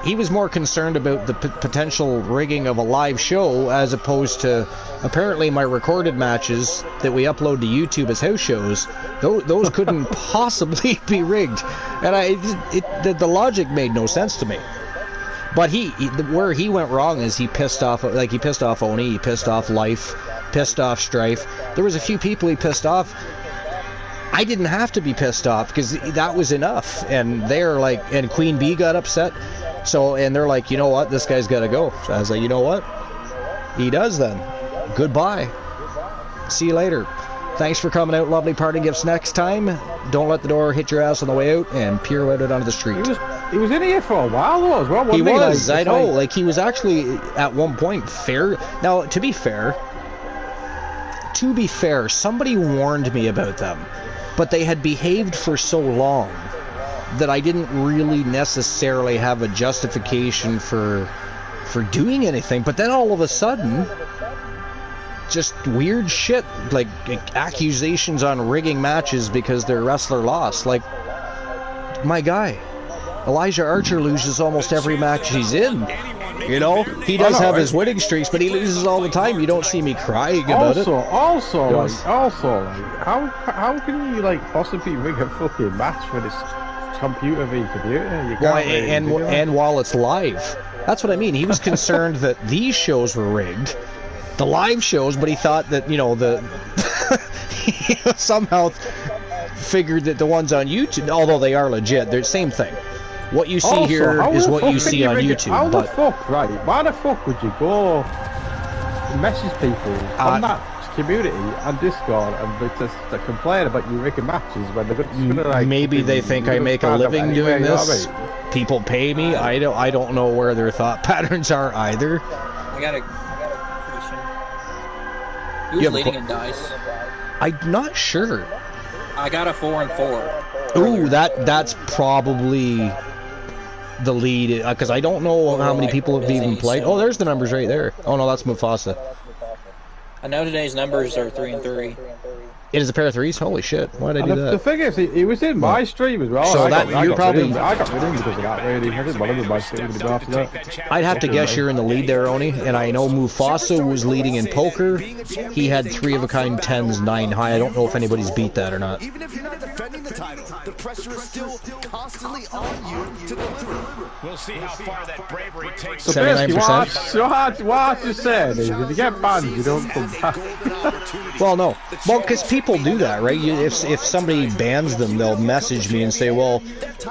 he was more concerned about the potential rigging of a live show as opposed to, apparently, my recorded matches that we upload to YouTube as house shows. Those couldn't possibly be rigged, and the logic made no sense to me. But where he went wrong is he pissed off Oni, he pissed off Life, pissed off Strife. There was a few people he pissed off. I didn't have to be pissed off because that was enough. And they're like, and Queen Bee got upset. So, and they're like, you know what, this guy's got to go. So I was like, you know what, he does then. Goodbye. See you later. Thanks for coming out. Lovely party gifts next time. Don't let the door hit your ass on the way out and pirouette it onto the street. He was in here for a while though as well, wasn't he? Was, I know. Like, he was actually at one point fair. Now, to be fair, somebody warned me about them, but they had behaved for so long that I didn't really necessarily have a justification for doing anything. But then all of a sudden, just weird shit, like accusations on rigging matches because their wrestler lost. Like, my guy, Elijah Archer loses almost every match he's in. You know, he does have his winning streaks, but he loses all the time. You don't see me crying about it. Also, how can you like possibly rig a fucking match for this computer v computer? You can't and while it's live, that's what I mean. He was concerned that these shows were rigged, the live shows, but he thought that, you know, he somehow figured that the ones on YouTube, although they are legit, they're the same thing. What you see here is what you see on YouTube. How the fuck, right? Why the fuck would you go message people on that community and Discord and to complain about you rigging matches when they're gonna like? Maybe they think I make a living doing this. People pay me. I don't know where their thought patterns are either. I got a question. Who's leading in dice? I'm not sure. I got a 4 and 4. Ooh, that's probably the lead, because I don't know how many people have even played. Oh, there's the numbers right there. Oh no, that's Mufasa. I know today's numbers are 3 and 3. It is a pair of threes? Holy shit, why did I do that? The thing is, he was in my stream as well. So I got rid of him because of that, really. I didn't want him in my stream after that. I'd have to guess you're in the lead there, Oni, and I know Mufasa was leading in poker. He had 3 of a kind 10s, 9 high. I don't know if anybody's beat that or not. Even if you're not defending the title, the pressure is still constantly on you to deliver. We'll see how far that bravery takes. So basically, what you said is, if you get banned, you don't come back. Well, no. Well, because people do that, right? If somebody bans them, they'll message me and say, well,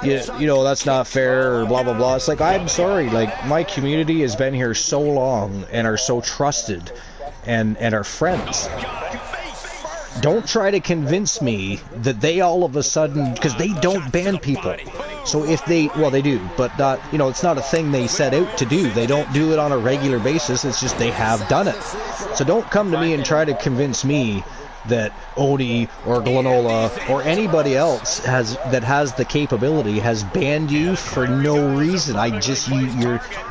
you know, that's not fair, or blah, blah, blah. It's like, I'm sorry. Like, my community has been here so long and are so trusted and are friends. Don't try to convince me that they all of a sudden, because they don't ban people. So if they, well, they do, but not, you know, it's not a thing they set out to do. They don't do it on a regular basis. It's just they have done it. So don't come to me and try to convince me that Oni or Glenola or anybody else that has the capability has banned you for no reason.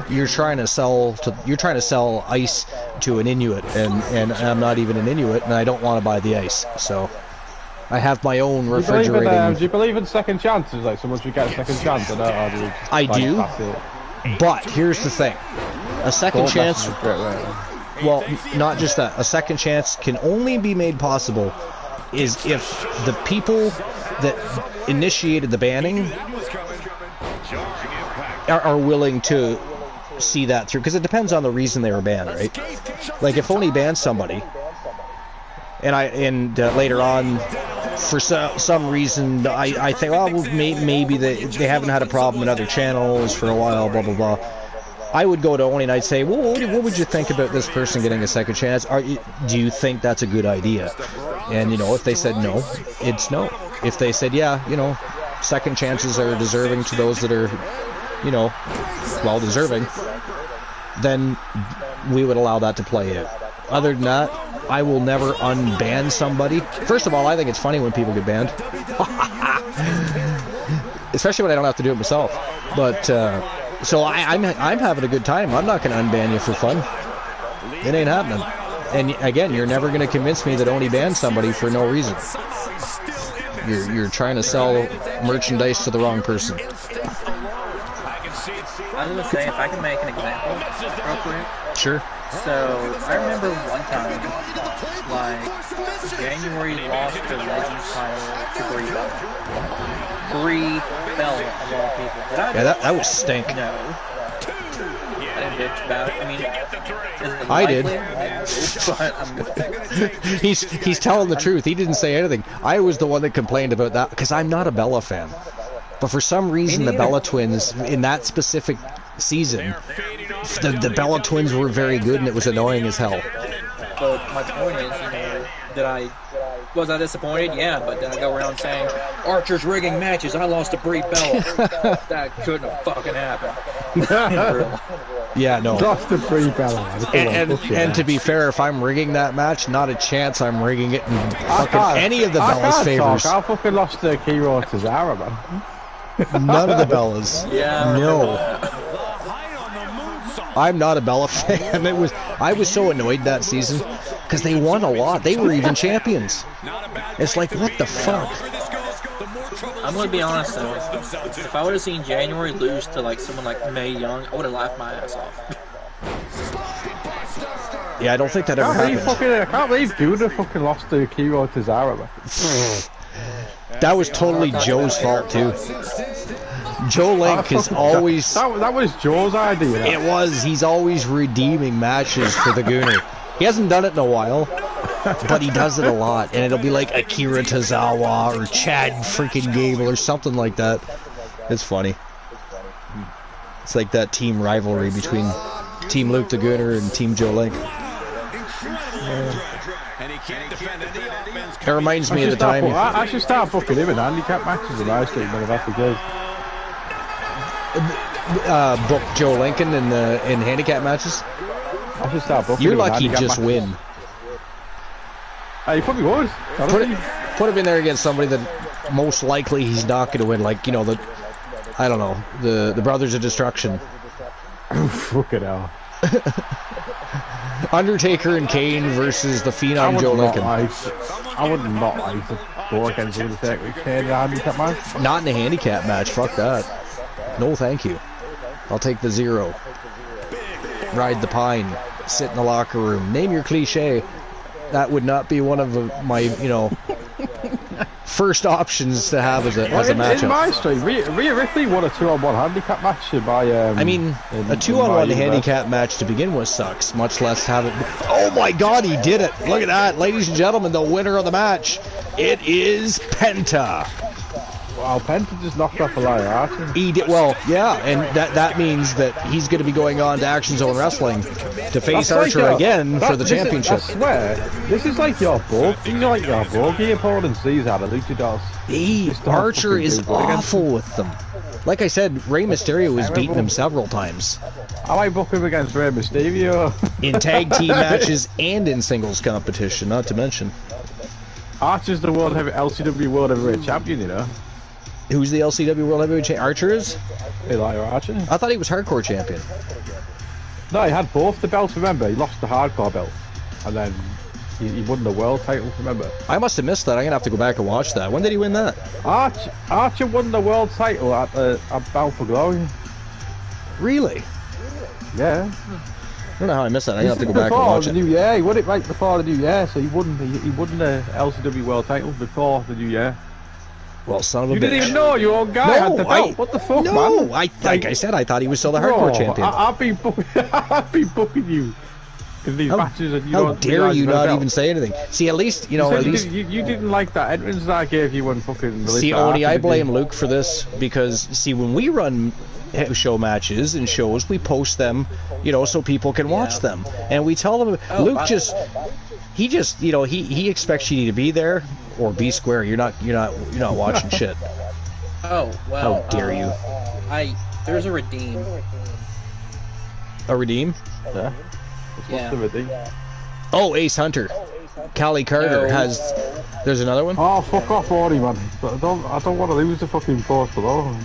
You're trying to sell ice to an Inuit, and I'm not even an Inuit, and I don't want to buy the ice. So I have my own refrigerating. Do you believe in second chances? Like someone should get a second chance, or I do. But here's the thing: a second chance. Well, not just that. A second chance can only be made possible is if the people that initiated the banning are willing to see that through. Because it depends on the reason they were banned, right? Like, if Oni bans somebody, and later on, for some reason, I think, well, maybe they haven't had a problem in other channels for a while, blah, blah, blah. I would go to Oni and I'd say, well, what would you think about this person getting a second chance? Do you think that's a good idea? And, you know, if they said no, it's no. If they said, yeah, you know, second chances are deserving to those that are, you know, well, deserving, then we would allow that to play out. Other than that, I will never unban somebody. First of all, I think it's funny when people get banned. Especially when I don't have to do it myself. But, so I'm having a good time. I'm not going to unban you for fun. It ain't happening. And again, you're never going to convince me that Oni banned somebody for no reason. You're trying to sell merchandise to the wrong person. I was going to say, if I can make an example real quick. Sure. So, I remember one time, like, January lost the Legends title to Brie Bella. Brie Bella, of all people. Yeah, that was stink. No. bitch about it. I mean, is it I did. But He's telling the truth. He didn't say anything. I was the one that complained about that because I'm not a Bella fan. But for some reason, the Bella twins in that specific season, the Bella twins were very good, and it was annoying as hell. But my point is, was I disappointed? Yeah, but did I go around saying Archer's rigging matches? I lost to Brie Bella. That couldn't have fucking happened. Yeah, no. Lost to Brie Bella. And to be fair, if I'm rigging that match, not a chance I'm rigging it in fucking any of the Bella's favors. I fucking lost to Kiro Tazara, man. None of the Bellas. Yeah. No. I'm not a Bella fan. I was so annoyed that season because they won a lot. They were even champions. It's like, what the fuck? I'm gonna be honest though. If I would have seen January lose to like someone like Mae Young, I would have laughed my ass off. Yeah, I don't think that ever happened. I can't believe Gouda fucking lost to Kiro Tazara, man. That was totally Joe's fault too. Joe Link is always... That was Joe's idea. It was. He's always redeeming matches for the Gooner. He hasn't done it in a while, but he does it a lot. And it'll be like Akira Tozawa or Chad freaking Gable or something like that. It's funny. It's like that team rivalry between Team Luke the Gooner and Team Joe Link. It reminds me of the time... I should start booking him in handicap matches in my street when I've had to go. Book Joe Lincoln in handicap matches. I should start booking. You're lucky just matches. win. You probably would. Put him in there against somebody that most likely he's not going to win. Like, I don't know, the Brothers of Destruction. Fucking hell. Undertaker and Kane versus the Phenom Joe Lincoln. I would not like to go against Undertaker and Kane in a handicap match. Not in a handicap match. Fuck that. No, thank you. I'll take the 0. Ride the pine. Sit in the locker room. Name your cliche. That would not be one of my, first options to have as a matchup. In my street, Rhea Ripley won a 2-on-1 handicap match by. A 2-on-1 handicap match to begin with sucks. Much less have it. Oh my God, he did it! Look at that, ladies and gentlemen. The winner of the match. It is Penta. Wow, Penta just knocked off Elias Archer. He did well, yeah, and that means that he's going to be going on to Action Zone Wrestling to face Archer again for the championship. I swear, this is like your bogey opponents these are, the luchadors. Archer is awful with them. Like I said, Rey Mysterio has beaten him several times. I might book him against Rey Mysterio. In tag team matches and in singles competition, not to mention. Archer's the LCW World Heavyweight Champion, Who's the LCW World Heavyweight Champion? Archer is? Elias Archer. I thought he was Hardcore Champion. No, he had both the belts, remember? He lost the Hardcore belt. And then he won the World title, remember? I must have missed that. I'm going to have to go back and watch that. When did he win that? Archer won the World title at Bound for Glory. Really? Yeah. I don't know how I missed that. I'm going to have to go back and watch it. New year. He won it right before the New Year, so he won the LCW World title before the New Year. Well, son of a bitch. You didn't even know your own guy had the belt. What the fuck, man? No, like I said, I thought he was still the Hardcore Champion. I've been booking you in these matches, and you how dare you not even say anything? See, at least you didn't like that entrance that I gave you when fucking. See, Oni, I blame Luke for this because see, when we run show matches and shows, we post them, so people can watch them, and we tell them. Luke he expects you to be there or be square. You're not watching shit. Oh well. How dare you? There's a redeem. A redeem? Yeah. What's the redeem? Oh, Ace Hunter. Callie Carter has. There's another one. Oh, fuck off, Audie, man. I don't want to lose the fucking post below.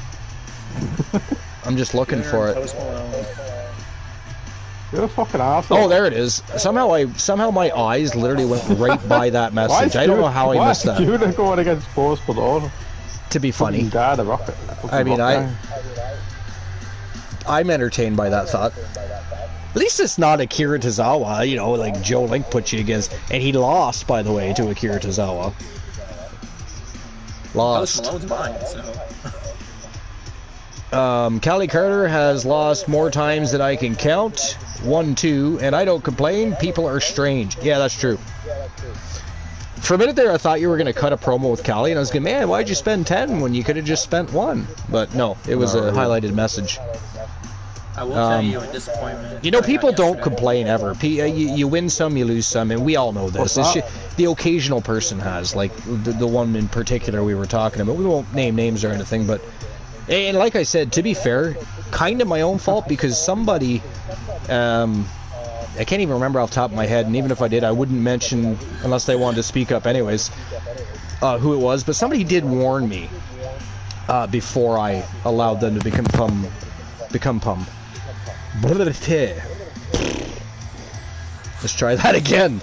I'm just looking for it. You're a fucking arsehole. Oh, there it is. Somehow my eyes literally went right by that message. I don't know how I missed that. Why are you going against Post Malone? To be funny. The Rocket. I mean, I'm entertained by that thought. At least it's not Akira Tozawa, like Joe Link put you against. And he lost, by the way, to Akira Tozawa. Lost. Post Malone's mine, so. Callie Carter has lost more times than I can count. 1, 2, and I don't complain. People are strange. Yeah, that's true. For a minute there, I thought you were going to cut a promo with Callie, and I was going, man, why'd you spend 10 when you could have just spent 1? But no, it was a highlighted message. I will tell you a disappointment. You know, people don't complain ever. You win some, you lose some, and we all know this. The occasional person has, like the one in particular we were talking about. We won't name names or anything, but... And like I said, to be fair, kind of my own fault, because somebody... I can't even remember off the top of my head, and even if I did, I wouldn't mention, unless they wanted to speak up anyways, who it was. But somebody did warn me before I allowed them to become pum. Let's try that again.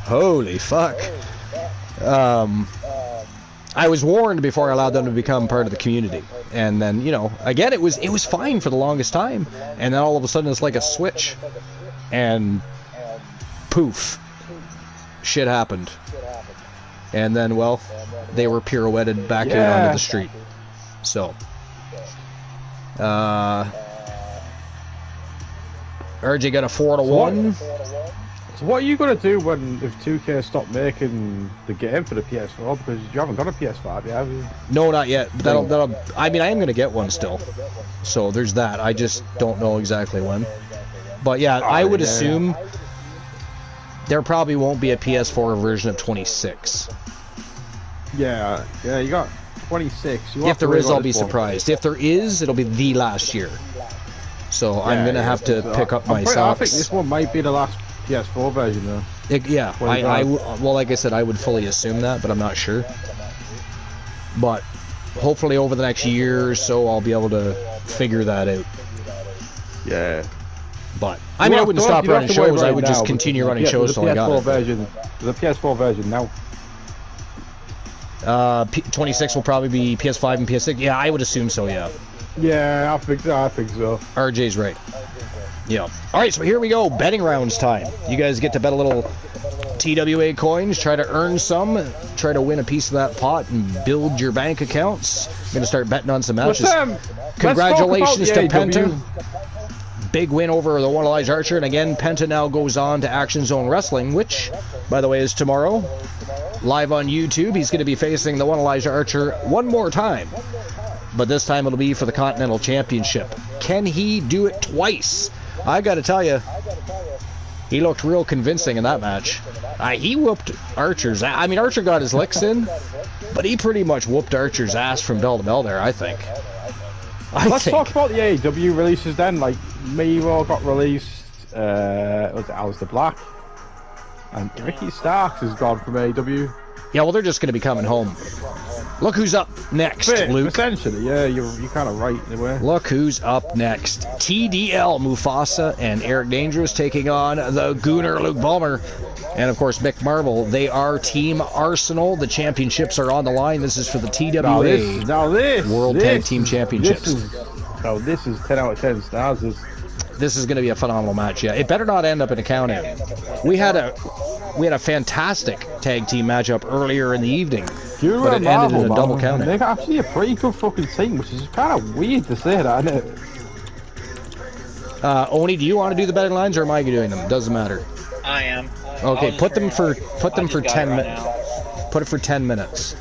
Holy fuck. I was warned before I allowed them to become part of the community. And then, you know, again, it was fine for the longest time. And then all of a sudden it's like a switch. And poof. Shit happened. And then, well, they were pirouetted back out onto the street. So. RJ got a 4-1. So what are you going to do if 2K stop making the game for the PS4? Because you haven't got a PS5 yet, have you? No, not yet. I mean, I am going to get one still. So there's that. I just don't know exactly when. But yeah, I would assume there probably won't be a PS4 version of 26. Yeah, you got 26. If there is, I'll be surprised. If there is, it'll be the last year. So I'm going to have to pick up my socks. I think this one might be the last PS4 version, though. Well, like I said, I would fully assume that, but I'm not sure. But hopefully over the next year or so, I'll be able to figure that out. Yeah. But I mean, I wouldn't stop running shows. I would just continue running shows till I got it. The PS4 version now. 26 will probably be PS5 and PS6. Yeah, I would assume so. Yeah. Yeah, I think so. RJ's right. Yeah. All right, so here we go. Betting rounds time. You guys get to bet a little TWA coins, try to earn some, try to win a piece of that pot, and build your bank accounts. I'm going to start betting on some matches. Congratulations to Penta. Big win over the One Elijah Archer. And again, Penta now goes on to Action Zone Wrestling, which, by the way, is tomorrow. Live on YouTube. He's going to be facing the One Elijah Archer one more time. But this time it'll be for the Continental Championship. Can he do it twice? I got to tell you, he looked real convincing in that match. He whooped Archer's ass. I mean, Archer got his licks in, but he pretty much whooped Archer's ass from bell to bell there, I think. Let's talk about the AEW releases then. Like, Miro got released, was it Aleister Black? And Ricky Starks is gone from AEW. Yeah, well, they're just going to be coming home. Look who's up next, Luke. Essentially, yeah, you're kind of right in a way. Look who's up next. TDL, Mufasa, and Eric Dangerous taking on the Gooner, Luke Ballmer. And, of course, Mick Marvel. They are Team Arsenal. The championships are on the line. This is for the TWA World Tag Team Championships. This is 10 out of 10 stars. This is going to be a phenomenal match, yeah. It better not end up in a count-out. We had a fantastic tag team matchup earlier in the evening, but it ended in a double count-out. They're actually a pretty good fucking team, which is kind of weird to say that, isn't it? Oni, do you want to do the betting lines, or am I doing them? Doesn't matter. I am. Okay, put them for 10 minutes. Put it for 10 minutes.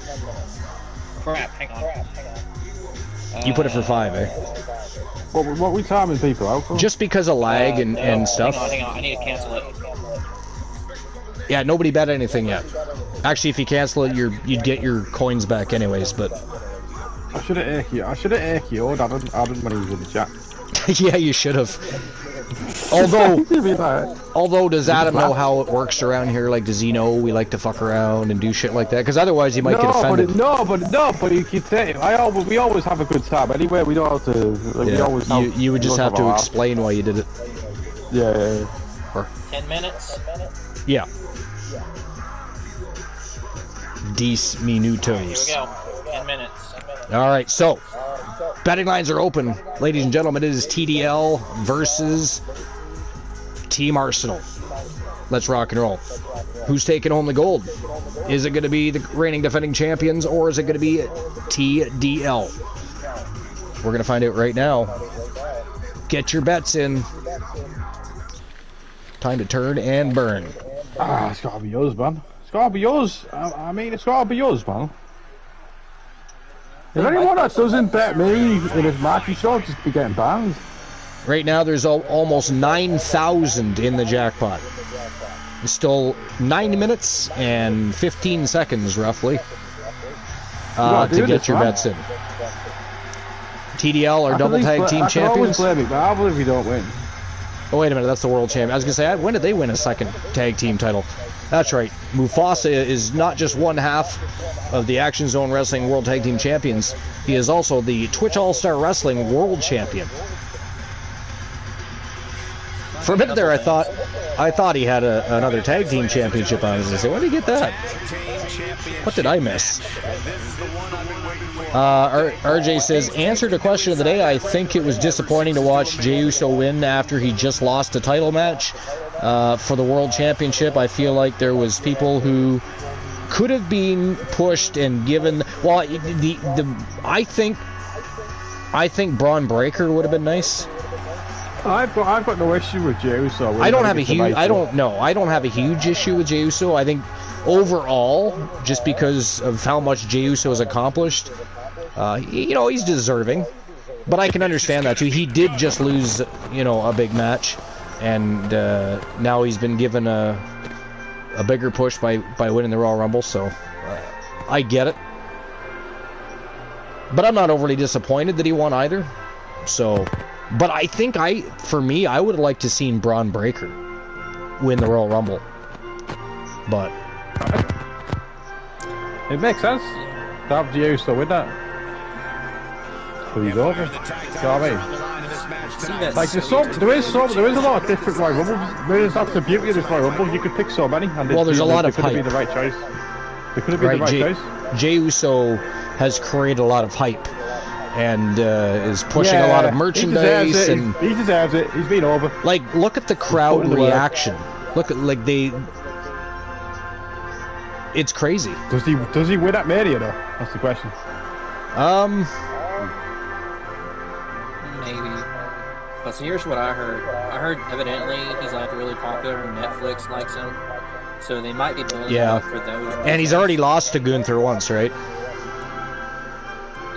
Crap, hang on. You put it for 5, eh? What we timing people out for? Just because of lag and stuff. Hang on, I need to cancel it. Yeah, nobody bet anything yet. Actually, if you cancel it, you'd get your coins back anyways, but... I should have AQ'd. I didn't when he was in the chat. Yeah, you should have. Although, does Adam know how it works around here? Like, does he know we like to fuck around and do shit like that? Because otherwise, he might get offended. But you keep saying, we always have a good time. Anyway, we know how to. Like, yeah, we always you would just have to explain why you did it. Yeah. 10 minutes. Yeah. 10 minutos. Here we go. 10 minutes. All right, so betting lines are open, ladies and gentlemen. It is TDL versus Team Arsenal. Let's rock and roll. Who's taking home the gold? Is it going to be the reigning defending champions, or is it going to be TDL? We're going to find out right now. Get your bets in. Time to turn and burn. Ah, it's got to be yours, man. It's got to be yours. I mean, it's got to be yours, man. If anyone that doesn't bet me in his match, you should just be getting banned. Right now, there's almost 9,000 in the jackpot. It's still 9 minutes and 15 seconds, roughly, to get your bets in. TDL or double tag team champions? I believe we don't win. Oh, wait a minute, that's the world champion. I was going to say, when did they win a second tag team title? That's right. Mufasa is not just one half of the Action Zone Wrestling World Tag Team Champions. He is also the Twitch All-Star Wrestling World Champion. For a minute there, I thought he had another tag team championship on. I was going to say, when did he get that? What did I miss? RJ says, answer to question of the day. I think it was disappointing to watch Jey Uso win after he just lost a title match for the World Championship. I feel like there was people who could have been pushed and given. Well, I think Braun Breaker would have been nice. I've got no issue with Jey Uso. I don't have a huge issue with Jey Uso. I think overall, just because of how much Jey Uso has accomplished, he's deserving. But I can understand that too. He did just lose, a big match, and now he's been given a bigger push by winning the Royal Rumble. So I get it. But I'm not overly disappointed that he won either. So. But I think I would have liked to seen Braun Breaker win the Royal Rumble. But it makes sense to have Jey Uso with that. So he's over. You know what I mean? Like there is a lot of different Royal Rumbles. That's the beauty of this Royal Rumble. You could pick so many. And there's a lot of hype. Could have been the right choice. It could have been the right choice. Jey Uso has created a lot of hype. And is pushing a lot of merchandise. He deserves it. He's been over. Like, look at the crowd reaction. Look at it's crazy. Does he win at Mania though? That's the question. Maybe. But so here's what I heard. I heard evidently he's like really popular and Netflix likes him, so they might be building up for those. And he's already lost to Gunther once, right?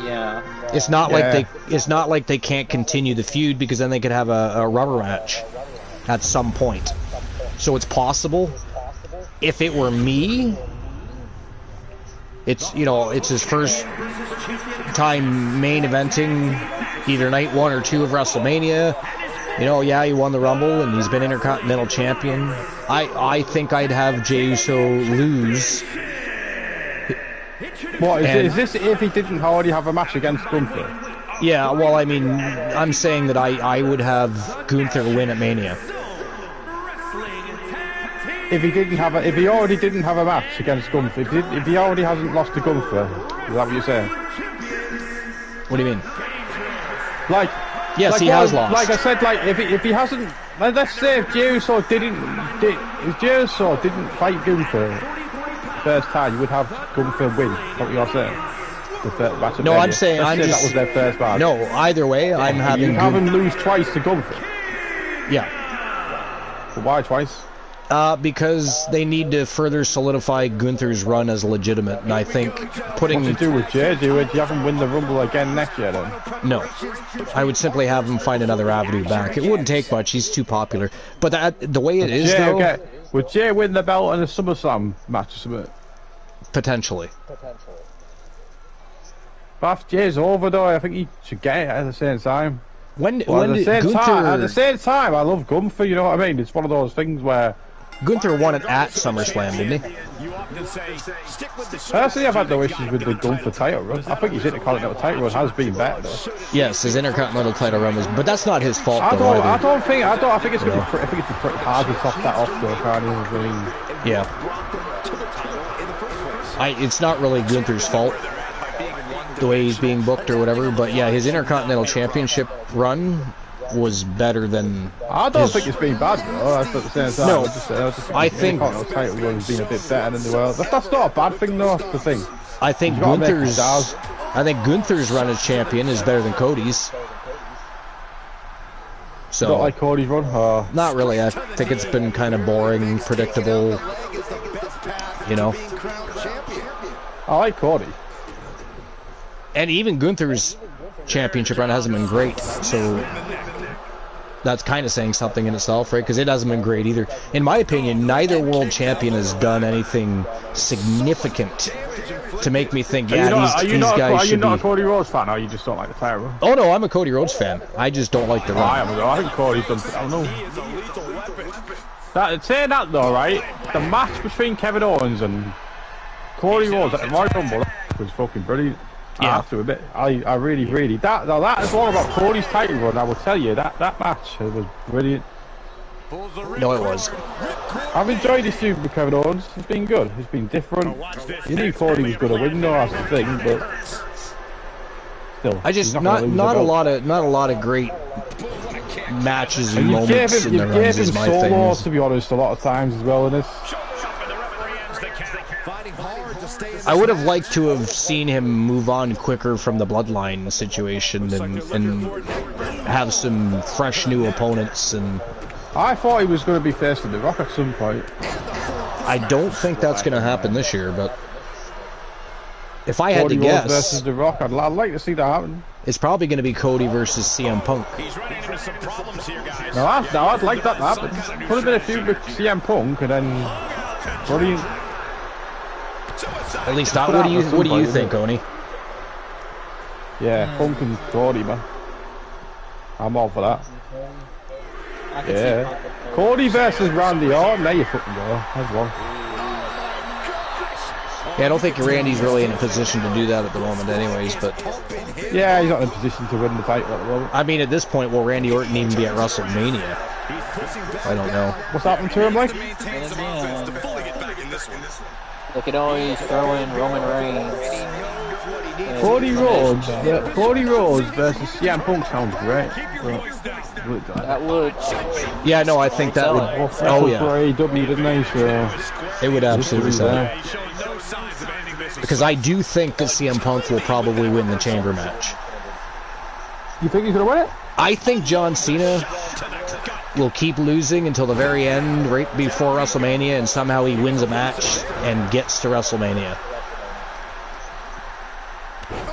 Yeah. It's not like they can't continue the feud, because then they could have a rubber match at some point. So it's possible. If it were me, it's his first time main eventing either night 1 or 2 of WrestleMania. He won the Rumble and he's been Intercontinental Champion. I think I'd have Jey Uso lose. What is this if he didn't already have a match against Gunther? Yeah, well, I mean, I'm saying that I would have Gunther win at Mania. If he already didn't have a match against Gunther, if he already hasn't lost to Gunther, is that what you're saying? What do you mean? Yes, he has lost. Like I said, if he hasn't, let's say if Jey Uso didn't fight Gunther first time, you would have Gunther win. What you're saying? No, I'm saying that was their first match. No, either way, I'm having. You have him lose twice to Gunther. Yeah. But why twice? Because they need to further solidify Gunther's run as legitimate, and I think putting. What do you do with Jey? Do you have him win the Rumble again next year then? No, I would simply have him find another avenue back. It wouldn't take much. He's too popular. But the way it is, though. Would Jey win the belt in a SummerSlam match or something? Potentially. But if Jay's over though, I think he should get it at the same time. At the same time, I love Gunther, you know what I mean? It's one of those things where Gunther won it at SummerSlam, didn't he? Personally, I've had no issues with the Gunther title run. I think his Intercontinental title run has been better though. Yes, his Intercontinental title run was, but that's not his fault. I think it's going to be pretty hard to top that off though, kind of. Yeah. It's not really Gunther's fault, the way he's being booked or whatever, but yeah, his Intercontinental Championship run was better than. I don't think it's been bad though. That's at the same time. No, I think the title run has been a bit better than the world. That's not a bad thing though. That's the thing. I think I think Gunther's run as champion is better than Cody's. So, Not like Cody's run? Not really. I think it's been kind of boring, predictable, you know. I like Cody. And even Gunther's championship run hasn't been great, so that's kind of saying something in itself, right? Because it hasn't been great either. In my opinion, neither world champion has done anything significant to make me think, yeah, these guys should be... Are you not a Cody Rhodes fan, or you just don't like the title? Oh no, I'm a Cody Rhodes fan. I just don't like the run. I think Cody's done... I don't know. Saying that though, right? The match between Kevin Owens and Cody Rhodes at the Royal Rumble was fucking brilliant. Yeah. I have to admit, I really that is all about Cody's title run. I will tell you that match was brilliant. No, it was. I've enjoyed this feud with Kevin Owens. It's been good. It's been different. You knew Cody was going to win, though. That's the thing, but still, I just not a lot of great matches and moments in the runs is my thing. Solos, to be honest, a lot of times as well in this. I would have liked to have seen him move on quicker from the Bloodline situation and have some fresh new opponents. And I thought he was going to be facing The Rock at some point. I don't think that's going to happen this year, but if I had Cody to guess, Rhodes versus The Rock, I'd like to see that happen. It's probably going to be Cody versus CM Punk. Now I'd like that to happen. Put a bit of feud with CM Punk and then brilliant. At least that. What do you think, Oni? Yeah, Punk and Cody, man. I'm all for that. Yeah. Cody versus Randy Orton. There you fucking go. That's one. Yeah, I don't think Randy's really in a position to do that at the moment, anyways. But yeah, he's not in a position to win the title at the moment. I mean, at this point, will Randy Orton even be at WrestleMania? I don't know. What's happened to him, like? They could always throw in Roman Reigns. Cody Rhodes versus CM Punk sounds great. That would. Yeah, no, I think that would. Oh yeah. For AEW, didn't they? So it would absolutely sell. Because I do think that CM Punk will probably win the Chamber match. You think he's gonna win it? I think John Cena will keep losing until the very end, right before WrestleMania, and somehow he wins a match and gets to WrestleMania.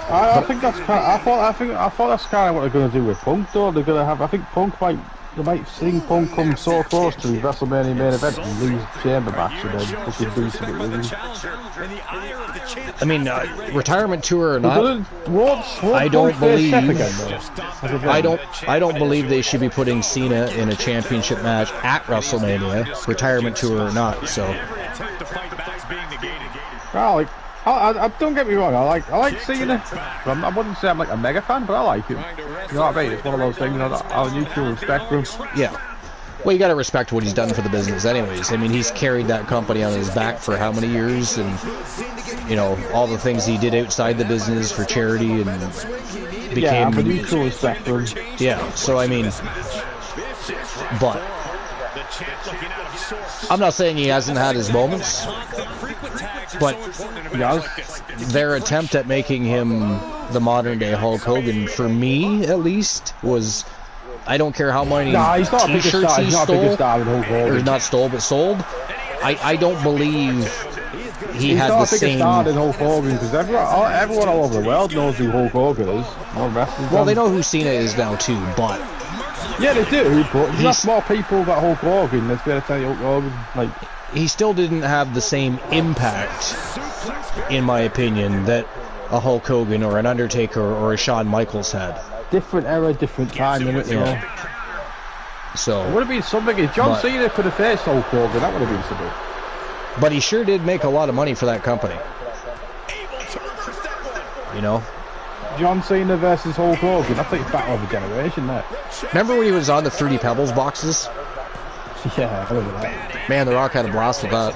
I think that's kind of, I thought that's kind of what they're going to do with Punk, though. They're going to have. I think Punk might. They might see Punk come so close to the WrestleMania main event and lose the Chamber match, and then fucking do something with him. I mean, retirement tour or not, I don't believe they should be putting Cena in a championship match at WrestleMania, retirement tour or not. So, well, I don't get me wrong. I like Cena. I wouldn't say I'm like a mega fan, but I like him. You know what I mean? It's one of those things. I have mutual respect for him. Yeah. Well, you got to respect what he's done for the business, anyways. I mean, he's carried that company on his back for how many years, and you know all the things he did outside the business for charity, and became. Yeah, I have a mutual respect for him. Yeah. So I mean, but I'm not saying he hasn't had his moments, but their attempt at making him the modern day Hulk Hogan, for me at least, was, I don't care how many t-shirts he stole, or not stole, but sold, I don't believe he had the same... He's not the biggest star in Hulk Hogan, because everyone all over the world knows who Hulk Hogan is. Well, they know who Cena is now too, but... Yeah, they do, but there's not more people about Hulk Hogan that's going to tell you Hulk Hogan. Like, he still didn't have the same impact, in my opinion, that a Hulk Hogan or an Undertaker or a Shawn Michaels had. Different era, different time, innit? Yeah. So it would have been something if John Cena could have faced Hulk Hogan. That would have been something. But he sure did make a lot of money for that company. You know? John Cena versus Hulk Hogan. That's like battle of a generation, that. Remember when he was on the Fruity Pebbles boxes? Yeah, I remember that. Man, The Rock had a blast with that.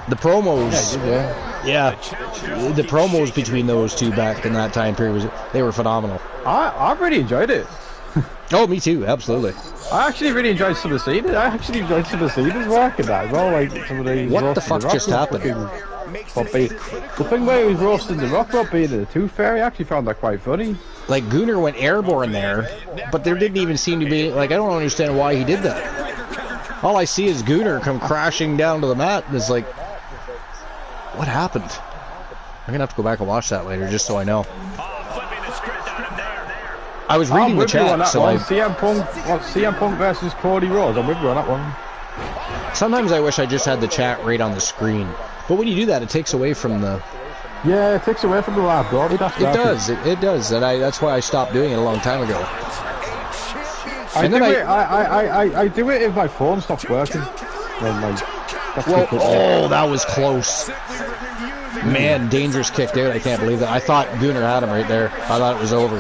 The promos, the promos between those two back in that time period, they were phenomenal. I really enjoyed it. Oh, me too, absolutely. I actually really enjoyed some of Cena's. I actually enjoyed some of Cena's work in that as well. Like some of the. What the fuck just happened? But the thing where he was roasting the Rock about being the Tooth Fairy, I actually found that quite funny. Like, Gunnar went airborne there, but there didn't even seem to be, like, I don't understand why he did that. All I see is Gunnar come crashing down to the mat, and it's like, what happened? I'm gonna have to go back and watch that later, just so I know. I was reading the chat, so CM Punk versus Cody Rhodes, I'm with you on that one. Sometimes I wish I just had the chat right on the screen. But when you do that, it takes away from the... Yeah, it takes away from the live broadcast. It does, it does, and that's why I stopped doing it a long time ago. I do it if my phone stops working. Oh, that was close. Man, Dangerous kicked out, I can't believe that. I thought Gunnar had him right there. I thought it was over.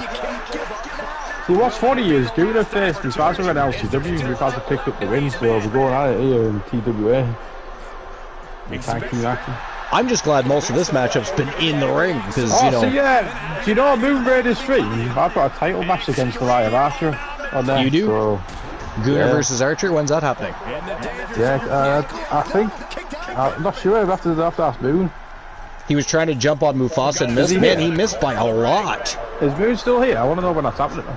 See, what's funny is Gunnar faced Mufasa at LCW, Mufasa picked up the win, so we're going at it here in TWA. Tag team action. I'm just glad most of this matchup's been in the ring, because, you know... So yeah, do you know Moon Raiders 3? I've got a title match against Goliath Archer on there. You do? So, Gunnar versus Archer? When's that happening? Yeah, I think... I'm not sure, I'll have to ask Moon. He was trying to jump on Mufasa and missed. Man, he missed by a lot. Is Moon still here? I want to know when that's happening.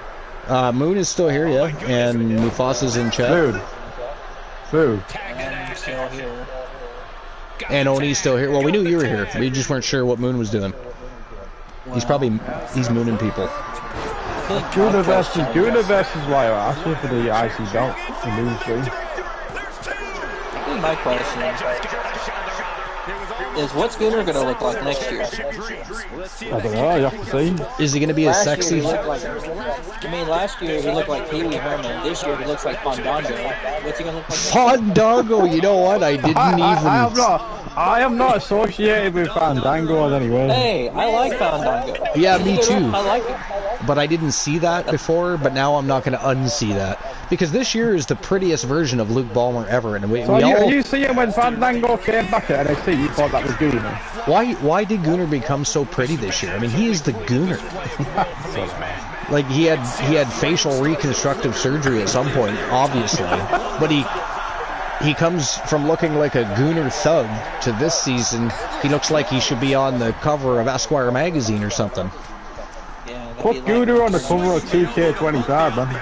Moon is still here, yeah, and Mufasa's in chat. Food. I'm still here. And Oni's still here. Well, we knew you were here. We just weren't sure what Moon was doing. He's mooning people. Gunnar versus Wire Archer for the IC belt. The Moon 3. My question is, what's Gunnar going to look like next year? I don't know, you have to see. Is he going to be as sexy? Last year he looked like Pee Wee Herman. This year he looks like Fandango. What's he going to look like? Fandango, you know what? I didn't I am not associated with Fandango anyway. Hey, I like Fandango. Yeah, me too. I like him. But I didn't see that before, but now I'm not going to unsee that. Because this year is the prettiest version of Luke Ballmer ever. And you see him when Fandango came back at NXT, you thought that was Gunnar. Why did Gunnar become so pretty this year? I mean, he is the Gunnar. Like, he had facial reconstructive surgery at some point, obviously. But he comes from looking like a Gunnar thug to this season. He looks like he should be on the cover of Esquire magazine or something. Yeah, put Gunnar on the cover of 2K25, man.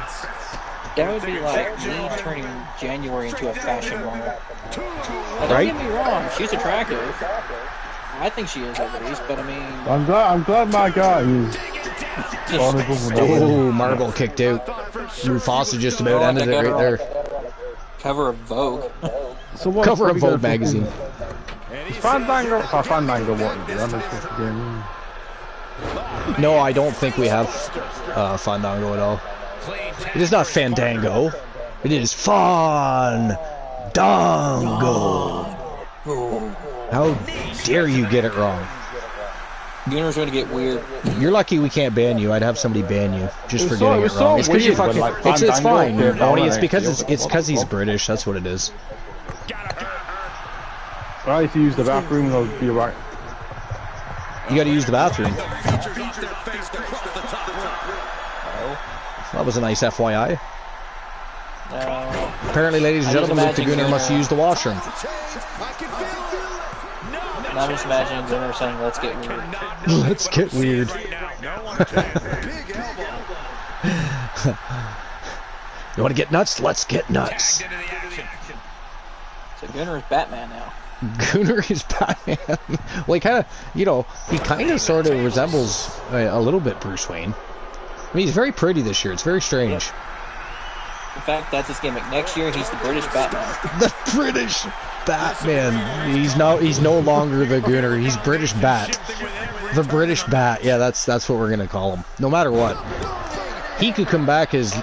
That would be like me turning January into a fashion model. Now, don't get me wrong, she's attractive. I think she is at least, but I mean... I'm glad my guy is... Oh, Marble kicked out. Mufasa just about ended it right there. Cover of Vogue. Cover of Vogue magazine. Is Fandango wanting to do No, I don't think we have Fandango at all. It is not Fandango. It is Fandango. How dare you get it wrong? Gunnar's going to get weird. You're lucky we can't ban you. I'd have somebody ban you just for getting it wrong. It's because you fucking. It's fine. Only it's because he's British. That's what it is. Right, if you use the bathroom, I'll be right. You got to use the bathroom. That was a nice FYI. Apparently, ladies and gentlemen, Luke Gunnar must use the washroom. I'm just imagining Gunnar saying, "Let's get weird." Let's get weird. You want to get nuts? Let's get nuts. So Gunnar is Batman now. Gunnar is Batman. Well, he kind of, he kind of sort of resembles a little bit Bruce Wayne. I mean, he's very pretty this year. It's very strange. In fact, that's his gimmick. Next year, he's the British Batman. The British Batman. He's no longer the Gunnar. He's British Bat. The British Bat. Yeah, that's what we're gonna call him. No matter what, he could come back as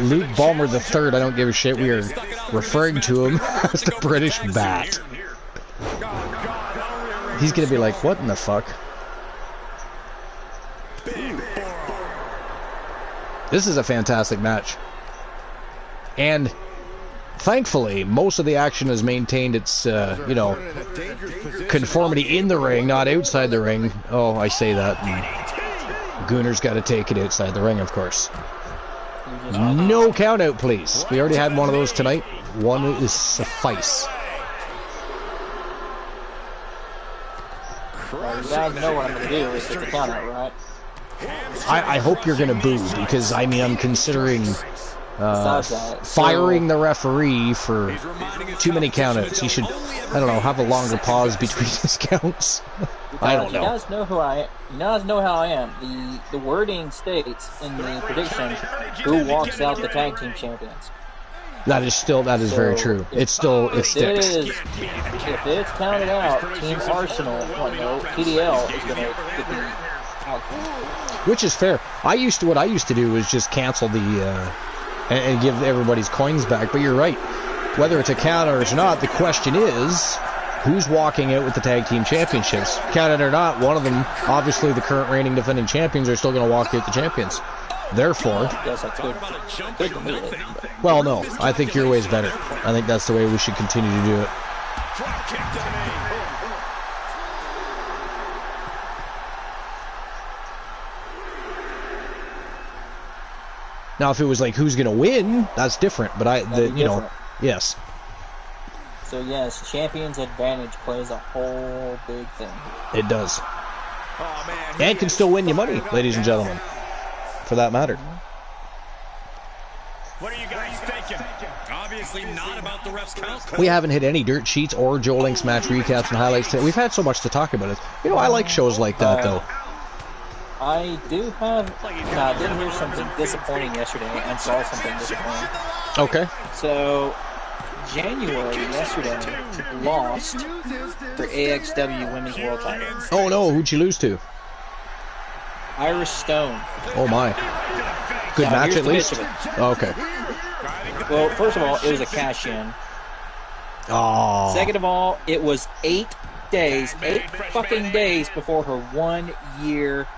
Luke Ballmer III. I don't give a shit. We are referring to him as the British Bat. He's gonna be like, what in the fuck? This is a fantastic match. And thankfully, most of the action has maintained its, conformity in the ring, not outside the ring. Oh, I say that. And Gunnar's got to take it outside the ring, of course. No count out, please. We already had one of those tonight. One is suffice. You guys know what I'm going to do if it's a count out, right? I hope you're going to boo, because, I mean, I'm considering firing the referee for too many countouts. He should, I don't know, have a longer pause between his counts. I don't know. You guys know who I am. You guys know how I am. The wording states in the prediction who walks out the tag team champions. That is very true. It sticks. If it's counted out, Team Arsenal, TDL is going to get the outcome. Which is fair. What I used to do was just cancel the and give everybody's coins back. But you're right. Whether it's a count or it's not, the question is who's walking out with the tag team championships. Counted or not, one of them, obviously the current reigning defending champions, are still going to walk out the champions. Therefore, yes, that's good. Well, no, I think your way is better. I think that's the way we should continue to do it. Now, if it was like who's going to win, that's different. But yes. So yes, Champions Advantage plays a whole big thing. It does. And can still win you money, ladies and gentlemen. For that matter. What are you guys thinking? Obviously not about the ref's count. We haven't hit any dirt sheets or Joe Link's match recaps and highlights today. We've had so much to talk about it. You know, I like shows like that, though. I do have... I did hear something disappointing yesterday and saw something disappointing. Okay. So, January yesterday lost for AXW Women's World Title. Oh, no. Who'd you lose to? Iris Stone. Oh, my. Good match, at least? Oh, okay. Well, first of all, it was a cash-in. Oh. Second of all, it was 8 fucking days before her 1 year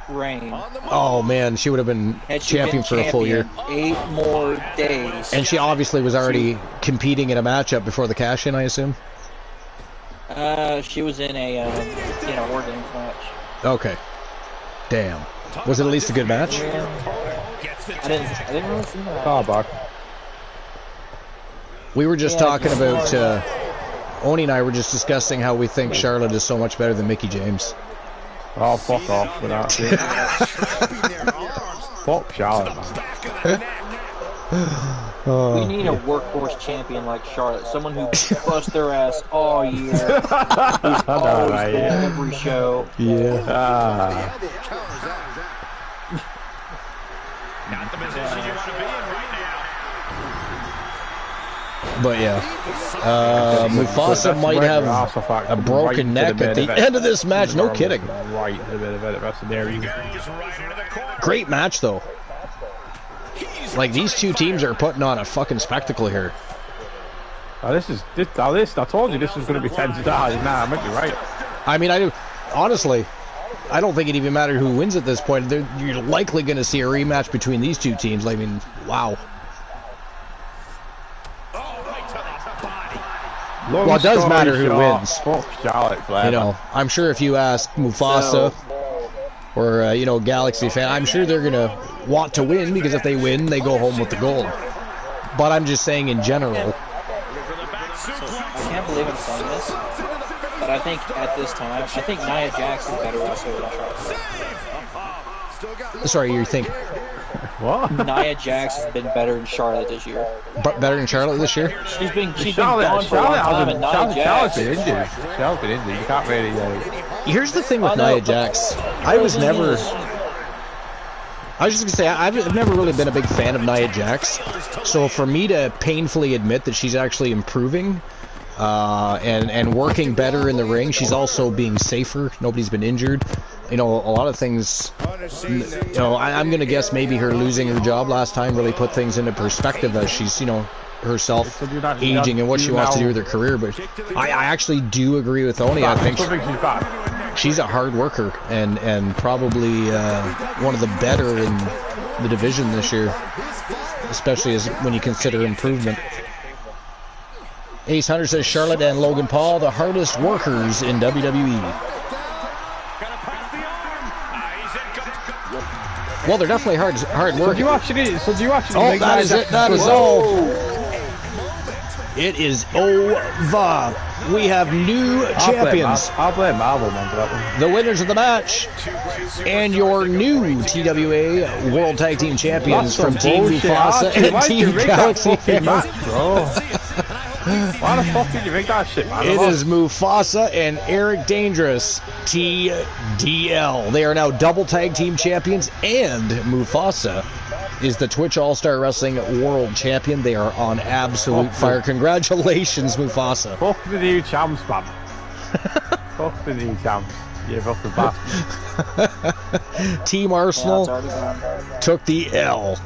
reign. Oh, man, she would have been champion for a full year. 8 more days. And she obviously was already competing in a matchup before the cash-in, I assume? She was in a War Games match. Okay. Damn. Was it at least a good match? Yeah. I didn't really see that. Oh, Buck. We were just talking about, Oni and I were just discussing how we think Charlotte is so much better than Mickie James. Oh, fuck off with that shit. Fuck Charlotte, man. We need a workhorse champion like Charlotte. Someone who busts their ass all year. Who's always right, at every show. Yeah. Not the position you want to be in right now. But yeah, Mufasa might have a broken neck at the end of this match. No kidding. Right, a bit of it. There you go. Great match though. Like these two teams are putting on a fucking spectacle here. I told you this was going to be 10 stars. Nah, I might be right. I mean, honestly, I don't think it even mattered who wins at this point. You're likely going to see a rematch between these two teams. I mean, wow. Well, it does matter who wins. Fuck Charlotte, you know, I'm sure if you ask Mufasa or Galaxy fan, I'm sure they're gonna want to win, because if they win, they go home with the gold. But I'm just saying in general. I can't believe I'm saying this, but I think at this time, Nia Jax is better wrestler than Charlotte. Sorry, you think? What? Nia Jax has been better than Charlotte this year. Better than Charlotte this year? She's been gone for a long time, and Nia Jax. Charlotte's been injured. You can't really. Here's the thing with Nia Jax. I was just gonna say, I've never really been a big fan of Nia Jax. So for me to painfully admit that she's actually improving and working better in the ring, she's also being safer. Nobody's been injured. A lot of things. I'm gonna guess maybe her losing her job last time really put things into perspective as she's, herself aging and what she wants to do with her career. But I actually do agree with Oni. I think she's a hard worker and probably one of the better in the division this year, especially when you consider improvement. Ace Hunter says Charlotte and Logan Paul, the hardest workers in WWE. Well, they're definitely hard work. So do you actually Oh, that is it. That is all. It is over. we have new champions. I'll blame Marvel, man, for that one. The winners of the match and your new TWA World Tag Team Champions from Team Mufasa and Team Galaxy. Why the fuck did you make that shit, man? It is Mufasa and Eric Dangerous, TDL. They are now double tag team champions, and Mufasa is the Twitch All-Star Wrestling World Champion. They are on absolute fire. Congratulations, Mufasa. Fuck the new champs, man. Fuck the new champs. You fucking bastard. Team Arsenal took the L.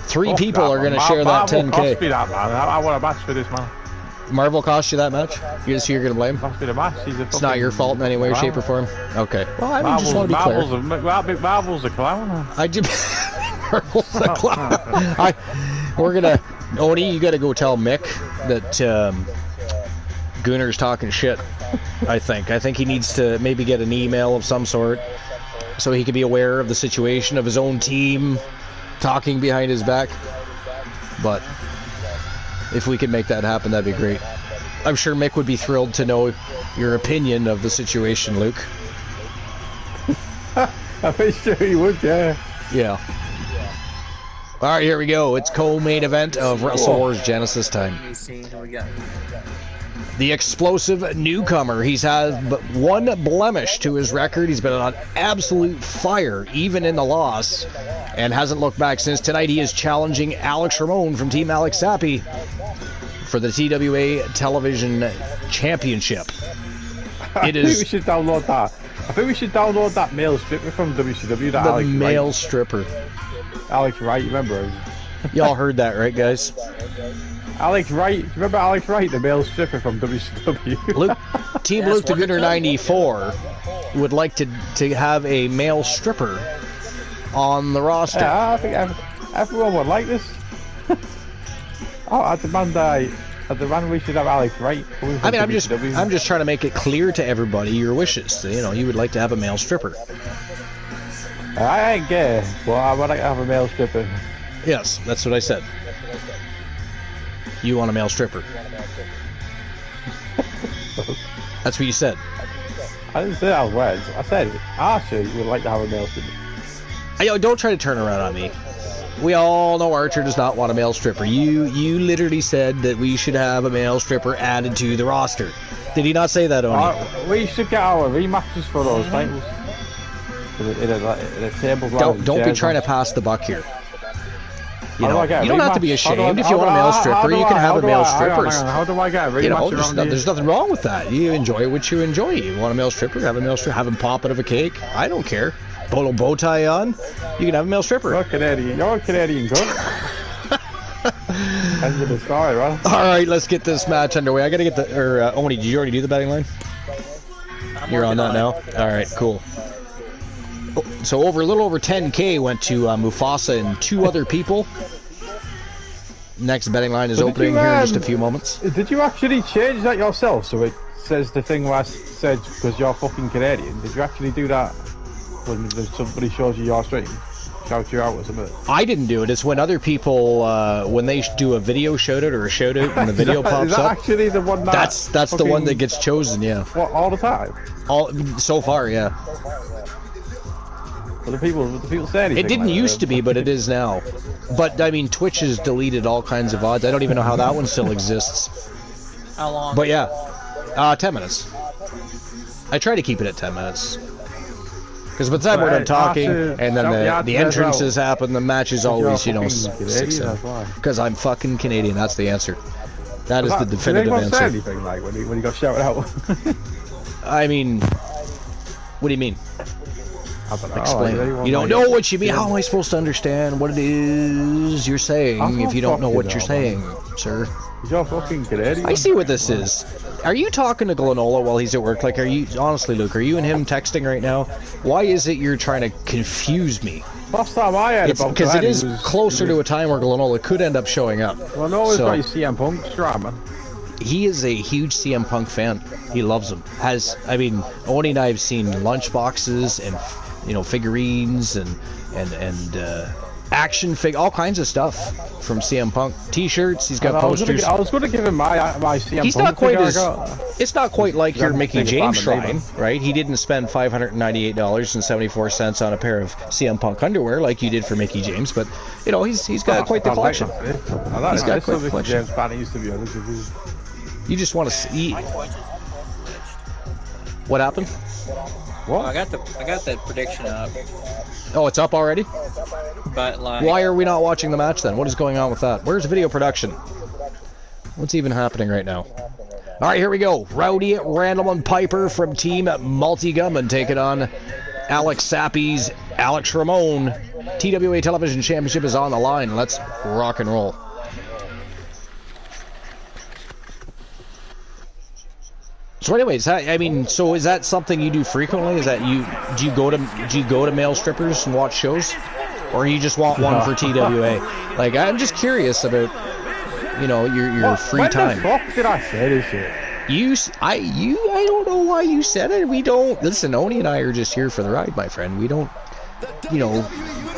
Three people are going to share that 10K. Cost me that, man. I want a match for this, man. Marvel cost you that match? So you're going to blame? Cost me the match. It's not your fault in any way, shape, or form? Okay. Well, I just want to be clear. Marvel's a clown. I do. Marvel's a clown. We're going to... Oni, you got to go tell Mick that Gunner's talking shit, I think. I think he needs to maybe get an email of some sort so he can be aware of the situation of his own team talking behind his back. But if we could make that happen, that'd be great. I'm sure Mick would be thrilled to know your opinion of the situation, Luke. I'm pretty sure he would, yeah. Yeah. Alright, here we go. It's co-main event of Wrestle Wars Genesis time. The explosive newcomer. He's had but one blemish to his record. He's been on absolute fire, even in the loss, and hasn't looked back since. Tonight he is challenging Alex Ramon from Team Alex Sappy for the TWA Television Championship. I think we should download that. I think we should download that male stripper from WCW. That the male stripper. Alex Wright, remember him? Y'all heard that, right, guys? Alex Wright, remember Alex Wright, the male stripper from WCW? Luke, Team Luke the Gunner 94 would like to have a male stripper on the roster. Yeah, I think everyone would like this. I demand we should have Alex Wright. I mean, I'm just trying to make it clear to everybody your wishes. You know, you would like to have a male stripper. I ain't gay, but I would like to have a male stripper. Yes, that's what I said. You want a male stripper. That's what you said. I didn't say that was words. I said Archer would like to have a male stripper. Don't try to turn around on me. We all know Archer does not want a male stripper. You literally said that we should have a male stripper added to the roster. Did he not say that, Oni? We should get our rematches for those titles. In a table. Don't be trying to pass the buck here. You know, you don't have to be ashamed. If you want a male stripper, you can have a male stripper. How do I get a rematch? There's nothing wrong with that. You enjoy what you enjoy. You want a male stripper, have a male stripper. Have him pop out of a cake. I don't care. Put a little bow tie on. You can have a male stripper. You're Canadian good. End of the story, right? All right, let's get this match underway. I gotta get the. Oni, did you already do the betting line? You're on that now. All right, cool. So a little over 10K went to Mufasa and two other people. Next betting line is opening here in just a few moments. Did you actually change that yourself so it says the thing where I said because you're fucking Canadian? Did you actually do that when somebody shows you your stream? Shout you out or something? I didn't do it. It's when other people, when they do a video shout out or a shout out and the video pops is that up. Actually the one that's the one that gets chosen, yeah. What, all the time? So far, yeah. Well, the people say anything. It didn't used to be, but it is now. But I mean, Twitch has deleted all kinds of odds. I don't even know how that one still exists. How long? But yeah, 10 minutes. I try to keep it at 10 minutes. Because by the time we're done talking, and then the entrances happen, the match is always, 6 Because I'm fucking Canadian. That's the answer. That is the definitive answer. Say anything like when he got shouted out? I mean, what do you mean? I don't know. Explain. You don't know what you mean. How am I supposed to understand what it is you're saying if you don't know what you're saying, sir? You're fucking Canadian. I see what this is. Are you talking to Glenola while he's at work? Like, are you, honestly, Luke, are you and him texting right now? Why is it you're trying to confuse me? Last time I heard about because it is closer to a time where Glenola could end up showing up. Glenola is got his CM Punk drama. He is a huge CM Punk fan. He loves him. Oni and I have seen lunchboxes and figurines and action figure, all kinds of stuff from CM Punk. T-shirts. He's got posters. I was going to give him my CM He's Punk not quite figure. as. It's not quite like your Mickey James shrine, right? He didn't spend $598.74 on a pair of CM Punk underwear like you did for Mickey James, but you know he's got quite the collection. He's got quite the collection. You just want to see. What happened? What? I got that prediction up. Oh, it's up already? But like, why are we not watching the match then? What is going on with that? Where's video production? What's even happening right now? All right, here we go. Rowdy, Randall, and Piper from Team Multi-Gunman taking on Alex Sappy's Alex Ramon. TWA Television Championship is on the line. Let's rock and roll. So anyways, I mean, so is that something you do frequently? Is that do you go to male strippers and watch shows, or you just want one for TWA? Like, I'm just curious about, you know, your free time. When the fuck did I say this shit? I don't know why you said it. We don't listen. Oni and I are just here for the ride, my friend. We don't, you know,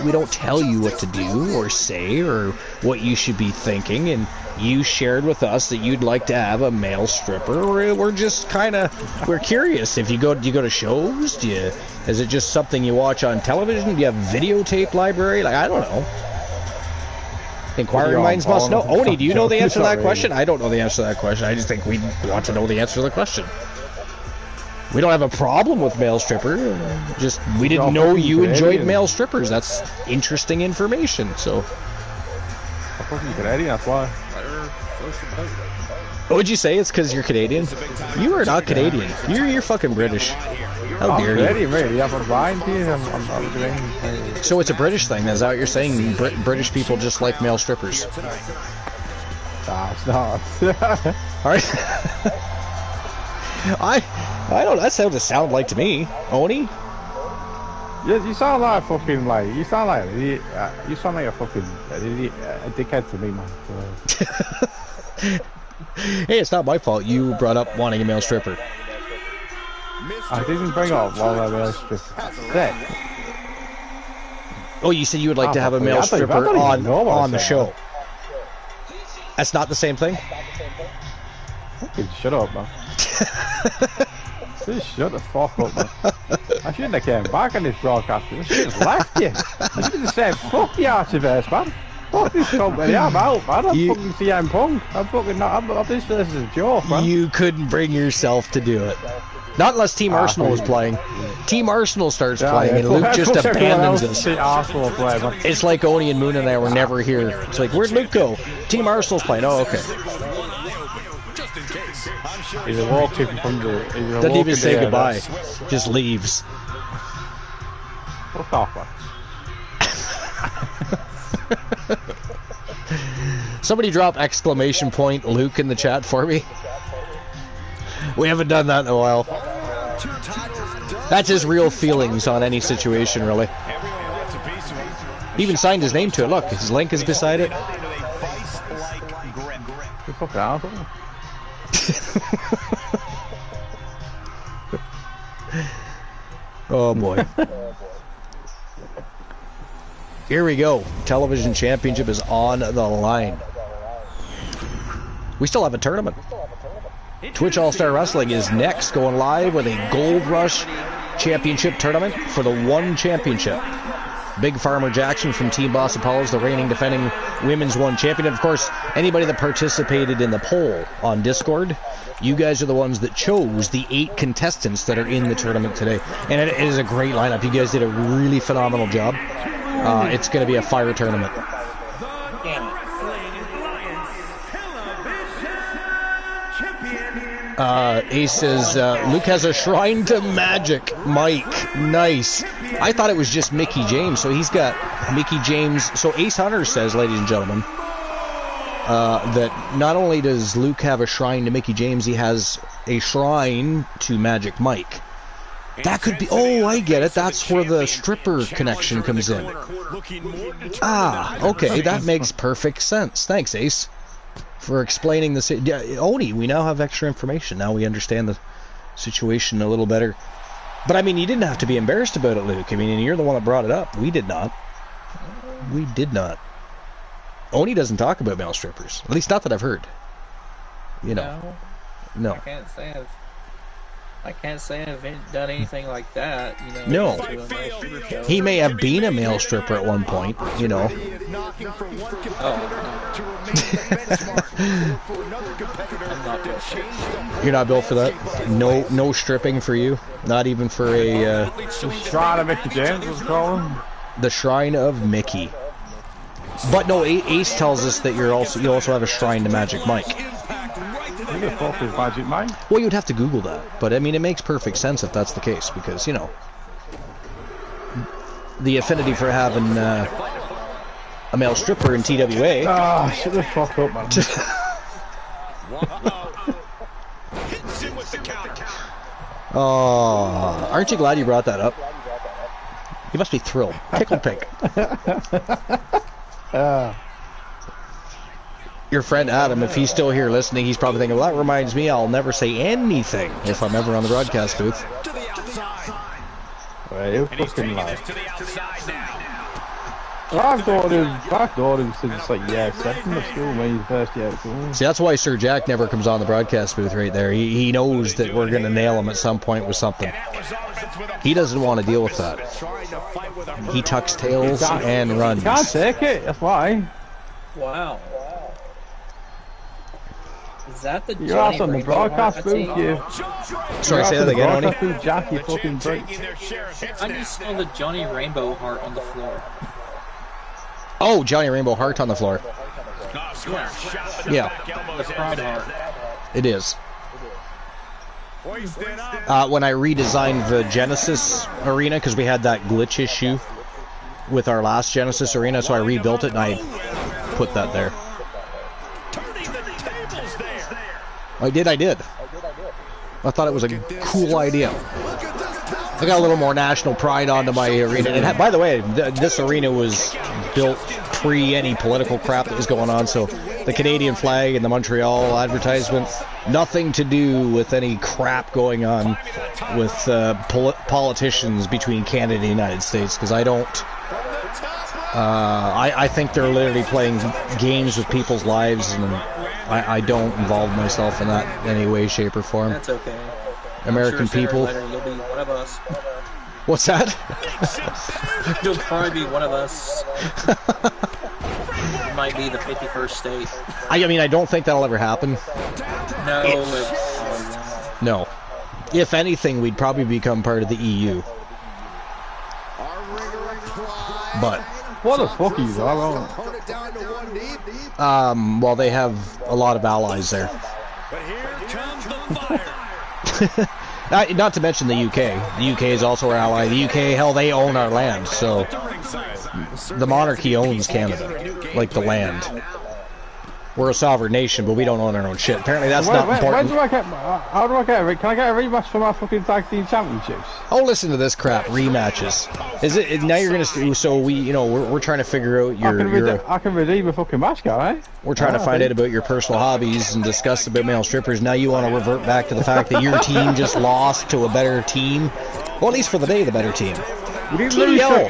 we don't tell you what to do or say or what you should be thinking. And you shared with us that you'd like to have a male stripper. We're just kind of, we're curious. If do you go to shows? Is it just something you watch on television? Do you have videotape library? Like, I don't know. Inquiring minds must know. Oni, do you know the answer to that question? I don't know the answer to that question. I just think we want to know the answer to the question. We don't have a problem with male stripper. Just we didn't know you enjoyed male strippers. That's interesting information. So. I'm fucking Canadian. That's why. What would you say? It's because you're Canadian? You are not Canadian. You're fucking British. How dare you? Canadian, really? I'm blind. So it's a British thing. Is that what you're saying? British people just like male strippers. Nah, it's not. All right. I don't. That's how it sound like to me. Oni. Yeah, you sound like a fucking you sound like a fucking idiot, a dickhead to me, man. Hey, it's not my fault. You brought up wanting a male stripper. I didn't bring up a male stripper. Oh, you said you would like to have a male stripper on the show. That's not the same thing? Fucking shut up, man. Just shut the fuck up, man. I shouldn't have came back on this broadcast. I should have left you. I should have said, fuck the Archiverse, man. Fuck this company, I'm out, man. I'm fucking CM Punk. I'm fucking not. This is a joke, man. You couldn't bring yourself to do it. Not unless Team Arsenal was playing. Team Arsenal starts playing, and Luke just abandons us. It's like Oni and Moon and I were never here. It's like, where'd Luke go? Team Arsenal's playing. Oh, okay. He's walking from the. Doesn't even say goodbye. Just leaves. Fuck off, man. Somebody drop exclamation point Luke in the chat for me. We haven't done that in a while. That's his real feelings on any situation, really. He even signed his name to it. Look, his link is beside it. You fucking asshole. Oh boy. Here we go. Television Championship is on the line. We still have a tournament. Twitch All-Star Wrestling is next, going live with a Gold Rush Championship tournament for the One Championship. Big Farmer Jackson from Team Boss Apollo is the reigning defending Women's One Champion. And of course, anybody that participated in the poll on Discord, you guys are the ones that chose the 8 contestants that are in the tournament today. And it is a great lineup. You guys did a really phenomenal job. It's going to be a fire tournament. Ace says, Luke has a shrine to Magic Mike. Nice. I thought it was just Mickey James, so he's got Mickey James. So Ace Hunter says, ladies and gentlemen, that not only does Luke have a shrine to Mickey James, he has a shrine to Magic Mike. That could be... Oh, I get it. That's where the stripper connection comes in. Ah, okay. That makes perfect sense. Thanks, Ace, for explaining the... Yeah, Oni, we now have extra information. Now we understand the situation a little better. But, I mean, you didn't have to be embarrassed about it, Luke. I mean, you're the one that brought it up. We did not. We did not. Oni doesn't talk about male strippers. At least not that I've heard. You know. No. I can't say I've done anything like that, you know. No. He may have been a male stripper at one point, you know. You're not built for that? No stripping for you? Not even for a... The Shrine of Mickey James was calling. The Shrine of Mickey. But no, Ace tells us that you also have a shrine to Magic Mike. Who the fuck is Magic Mike? Well, you'd have to Google that, but I mean, it makes perfect sense if that's the case, because, you know, the affinity for having a male stripper in TWA. Ah, shut the fuck up, man. Oh, aren't you glad you brought that up? You must be thrilled. Tickle pink. Your friend Adam, if he's still here listening, he's probably thinking, well, that reminds me, I'll never say anything if I'm ever on the broadcast booth. Well, you fucking lie. I've got him since like year 7 of school, when he's first year at school. See, that's why Sir Jack never comes on the broadcast booth right there. He knows that we're going to nail him at some point with something. He doesn't want to deal with that. He tucks tails and runs. You can't take it, that's why. Wow. Is that the You're out on the broadcast booth, you. Sorry, say that again, Oni. Jack, you fucking break. I just saw the Johnny Rainbow heart on the floor. Oh, Johnny Rainbow heart on the floor. Yeah. The pride heart. It is. When I redesigned the Genesis arena, because we had that glitch issue with our last Genesis arena, so I rebuilt it and I put that there. I did. I thought it was a cool idea. I got a little more national pride onto my arena. And by the way, this arena was built pre any political crap that was going on, so the Canadian flag and the Montreal advertisement, nothing to do with any crap going on with politicians between Canada and the United States, because I don't... I think they're literally playing games with people's lives, and I don't involve myself in that in any way, shape, or form. That's okay. American people. Later, you'll be one of us. What's that? You'll probably be one of us. You might be the 51st state. I mean, I don't think that'll ever happen. No. No. If anything, we'd probably become part of the EU. But... What the fuck are you doing? Well, they have a lot of allies there. But here comes the fire. Not to mention the UK. The UK is also our ally. The UK, hell, they own our land, so the monarchy owns Canada, like the land. We're a sovereign nation, but we don't own our own shit. Apparently, that's not important. How do I get a... Can I get a rematch for my fucking tag team championships? Oh, listen to this crap. Rematches. Is it now? You're gonna... So we, you know, we're trying to figure out your... I can redeem a fucking match, can't I? We're trying to find out about your personal hobbies and discuss about male strippers. Now you want to revert back to the fact that your team just lost to a better team. Well, at least for the day, the better team. TDL.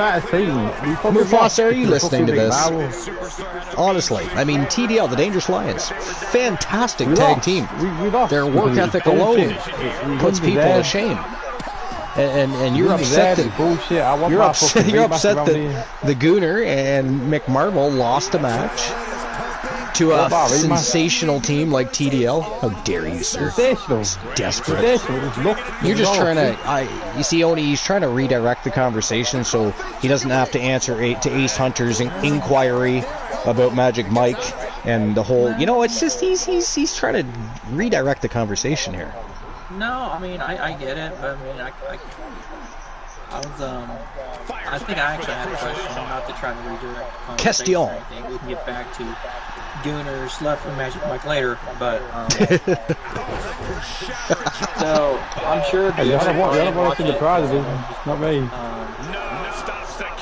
Mufasa, are you listening to this? Honestly, I mean, TDL, the Dangerous Lions, fantastic tag team. Their work ethic alone puts people to shame. And you're upset that you're upset that the Gooner and McMarvel lost a match to a sensational team like TDL. How dare you, sir? It's desperate. You're just trying to... you see, Oni, he's trying to redirect the conversation so he doesn't have to answer to Ace Hunter's inquiry about Magic Mike and the whole... You know, it's just he's trying to redirect the conversation here. No, I mean, I get it, but I mean, I think I actually had a question, not to try to redirect the conversation or anything. We can get back to Gooners left and Magic Mike later, but so I'm sure the other one watching the prize division, not me.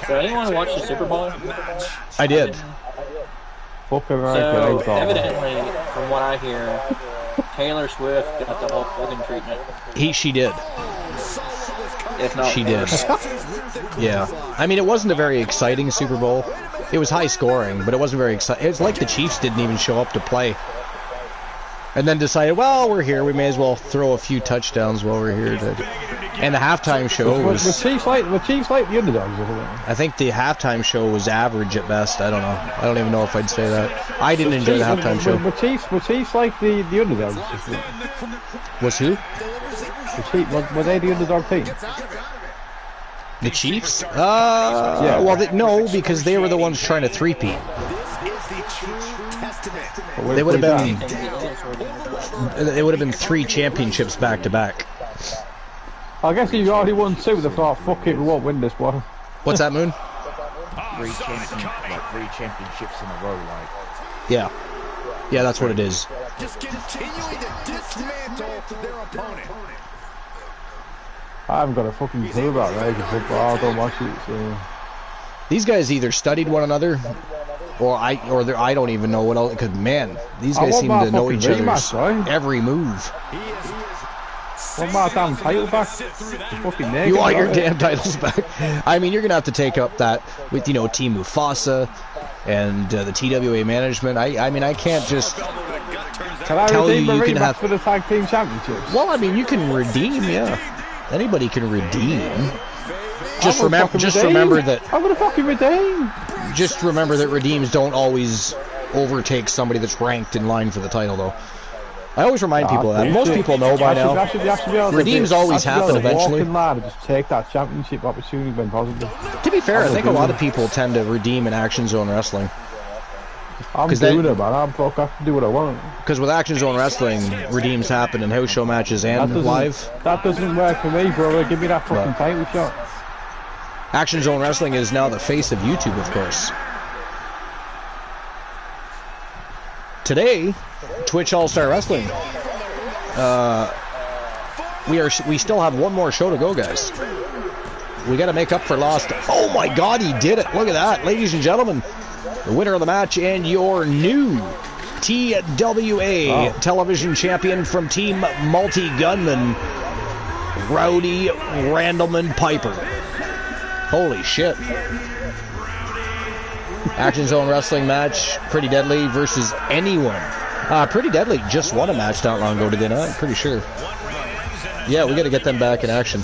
So anyone watch the Super Bowl? I did. So evidently, from what I hear, Taylor Swift got the Hulk Hogan treatment. She did. If not, she did. Yeah. I mean, it wasn't a very exciting Super Bowl. It was high scoring, but it wasn't very exciting. It's like the Chiefs didn't even show up to play. And then decided, well, we're here. We may as well throw a few touchdowns while we're here. And the halftime show was... The Chiefs like the underdogs, isn't it? I think the halftime show was average at best. I don't know. I don't even know if I'd say that. I didn't enjoy the halftime show. Were Chiefs like the underdogs? Was who? The Chiefs, were they the underdog team? The Chiefs? Yeah. Well, no, because they were the ones trying to three-peat. They would have been... They would have been 3 championships back-to-back. I guess you've already won 2. They thought, fuck it, we won't win this one. What's that, Moon? 3 championships in a row, like. Yeah. Yeah, that's what it is. Just continuing to dismantle their opponent. I haven't got a fucking clue about American football. I don't watch it, so... These guys either studied one another, or I don't even know what else. Because man, these guys seem to know each other's every move. Want my damn title back? Fucking you want your damn titles back? I mean, you're gonna have to take up that with Team Mufasa and the TWA management. I mean, I can't just tell you can have for the tag team championships. Well, I mean, you can redeem, yeah. Anybody can redeem. Just remember that. I'm gonna fucking redeem. Just remember that redeems don't always overtake somebody that's ranked in line for the title, though. I always remind people of that. Most people know by now. Redeems always happen eventually. Just take that championship opportunity when possible. To be fair, I think a lot of people tend to redeem in Action Zone Wrestling. I'm doing it, man. I can do what I want. Because with Action Zone Wrestling, redeems happen in house show matches and live. That doesn't work for me, bro. Give me that fucking title shot. Action Zone Wrestling is now the face of YouTube, of course. Today, Twitch All-Star Wrestling. We still have one more show to go, guys. We got to make up for lost. Oh my God, he did it! Look at that, ladies and gentlemen. The winner of the match and your new TWA television champion from Team Multi-Gunman, Rowdy Randleman Piper. Holy shit. Action Zone Wrestling match, Pretty Deadly versus anyone. Pretty Deadly just won a match not long ago, did they not? I'm pretty sure. Yeah, we got to get them back in action.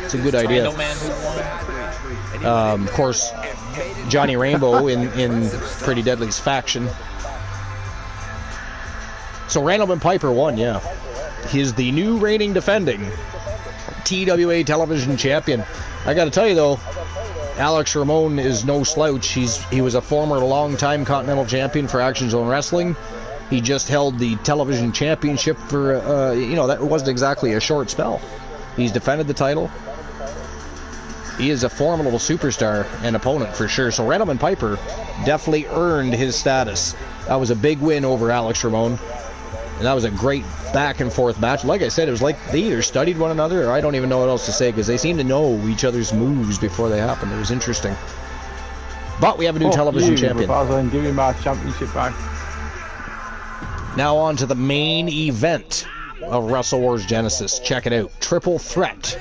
It's a good idea. Of course, Johnny Rainbow in Pretty Deadly's faction. So Randleman Piper won, yeah. He's the new reigning defending TWA television champion. I got to tell you though, Alex Ramon is no slouch. He was a former long-time Continental Champion for Action Zone Wrestling. He just held the television championship for, that wasn't exactly a short spell. He's defended the title. He is a formidable superstar and opponent for sure. So Randleman Piper definitely earned his status. That was a big win over Alex Ramon. And that was a great back and forth match. Like I said, it was like they either studied one another, or I don't even know what else to say, because they seem to know each other's moves before they happen. It was interesting. But we have a new television champion. Give me my championship back. Now on to the main event of Wrestle Wars Genesis. Check it out. Triple Threat.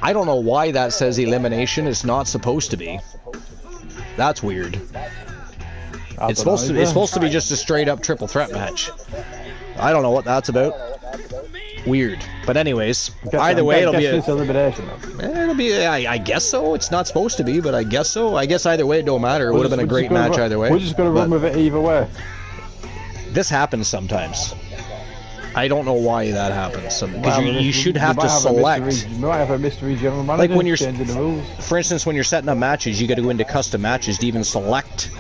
I don't know why that says elimination. It's not supposed to be. That's weird. It's supposed to be just a straight up triple threat match. I don't know what that's about. Weird. But anyways, either way, it'll be I guess so. It's not supposed to be, but I guess so. I guess either way, it don't matter. It would have been a great match either way. We're just going to run with it either way. This happens sometimes. I don't know why that happens. Because you should have to select. You might have a mystery general manager like when you're changing the rules. For instance, when you're setting up matches, you got to go into custom matches to even select.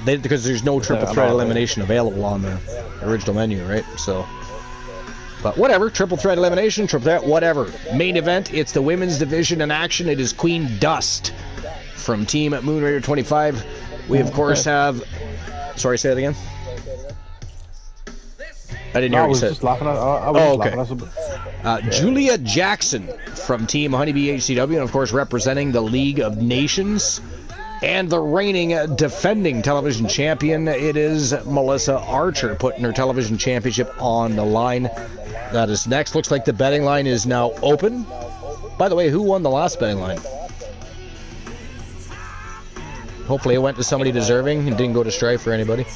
Because there's no triple threat elimination available on the original menu, right? So, but whatever, triple threat elimination, triple threat, whatever. Main event, it's the women's division in action. It is Queen Dust from Team Moon Raider 25. We of course have. Sorry, say that again. I didn't hear what you said. Okay. Julia Jackson from Team Honeybee HCW, and of course representing the League of Nations. And the reigning defending television champion, it is Melissa Archer, putting her television championship on the line. That is next. Looks like the betting line is now open. By the way, who won the last betting line? Hopefully it went to somebody deserving and didn't go to Strife or anybody.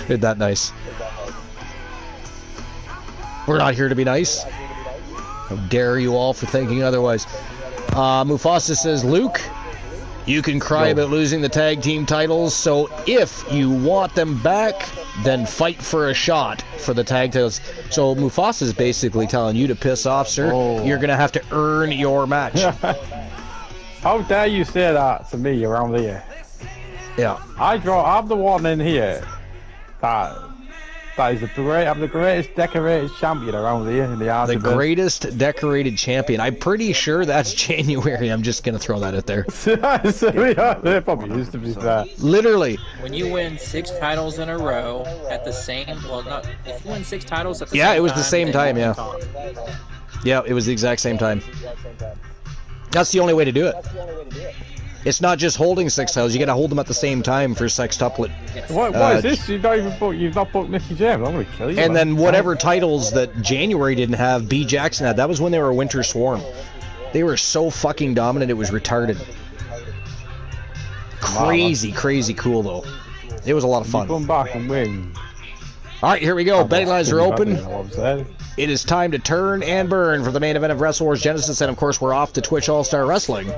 Did that nice. We're not here to be nice. How dare you all for thinking otherwise. Mufasa says, Luke, you can cry about losing the tag team titles, so if you want them back, then fight for a shot for the tag titles. So Mufasa's basically telling you to piss off, sir. You're going to have to earn your match. How dare you say that to me around here? Yeah. I'm the one in here that is I'm the greatest decorated champion around here in the RCB. The greatest decorated champion. I'm pretty sure that's January. I'm just going to throw that out there. They probably used to be there. Literally. When you win 6 titles in a row at the same, well, not if you win 6 titles at the same time. Yeah, it was the same time, yeah. Yeah, it was the exact same time. That's the only way to do it. It's not just holding 6 titles, you gotta hold them at the same time for sextuplet. What is this? You've not booked Nicky James. I'm gonna kill you. And then whatever titles that January didn't have, B. Jackson had, that was when they were Winter Swarm. They were so fucking dominant, it was retarded. Crazy cool though. It was a lot of fun. Come back and win. Alright, here we go. Betting lines are open. It is time to turn and burn for the main event of Wrestle Wars Genesis, and of course we're off to Twitch All-Star Wrestling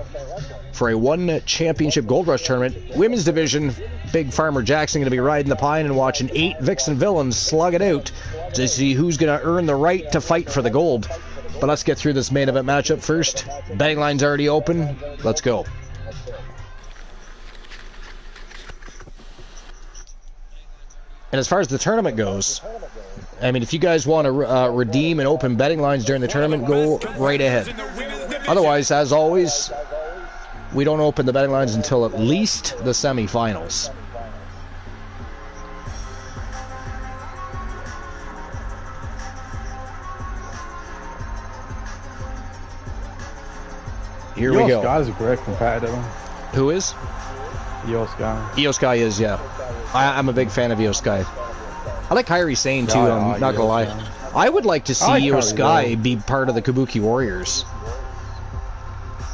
for a 1 championship Gold Rush tournament. Women's division, Big Farmer Jackson going to be riding the pine and watching 8 Vixen villains slug it out to see who's going to earn the right to fight for the gold. But let's get through this main event matchup first. Betting line's already open. Let's go. And as far as the tournament goes, I mean, if you guys want to redeem and open betting lines during the tournament, go right ahead. Otherwise, as always, we don't open the betting lines until at least the semifinals. Here we go. Sky's a great competitor. Who is? Io Sky. Io Sky is, yeah. I'm a big fan of Io Sky. I like Kairi Sane too, I'm not gonna lie. I would like to see Io Sky be part of the Kabuki Warriors.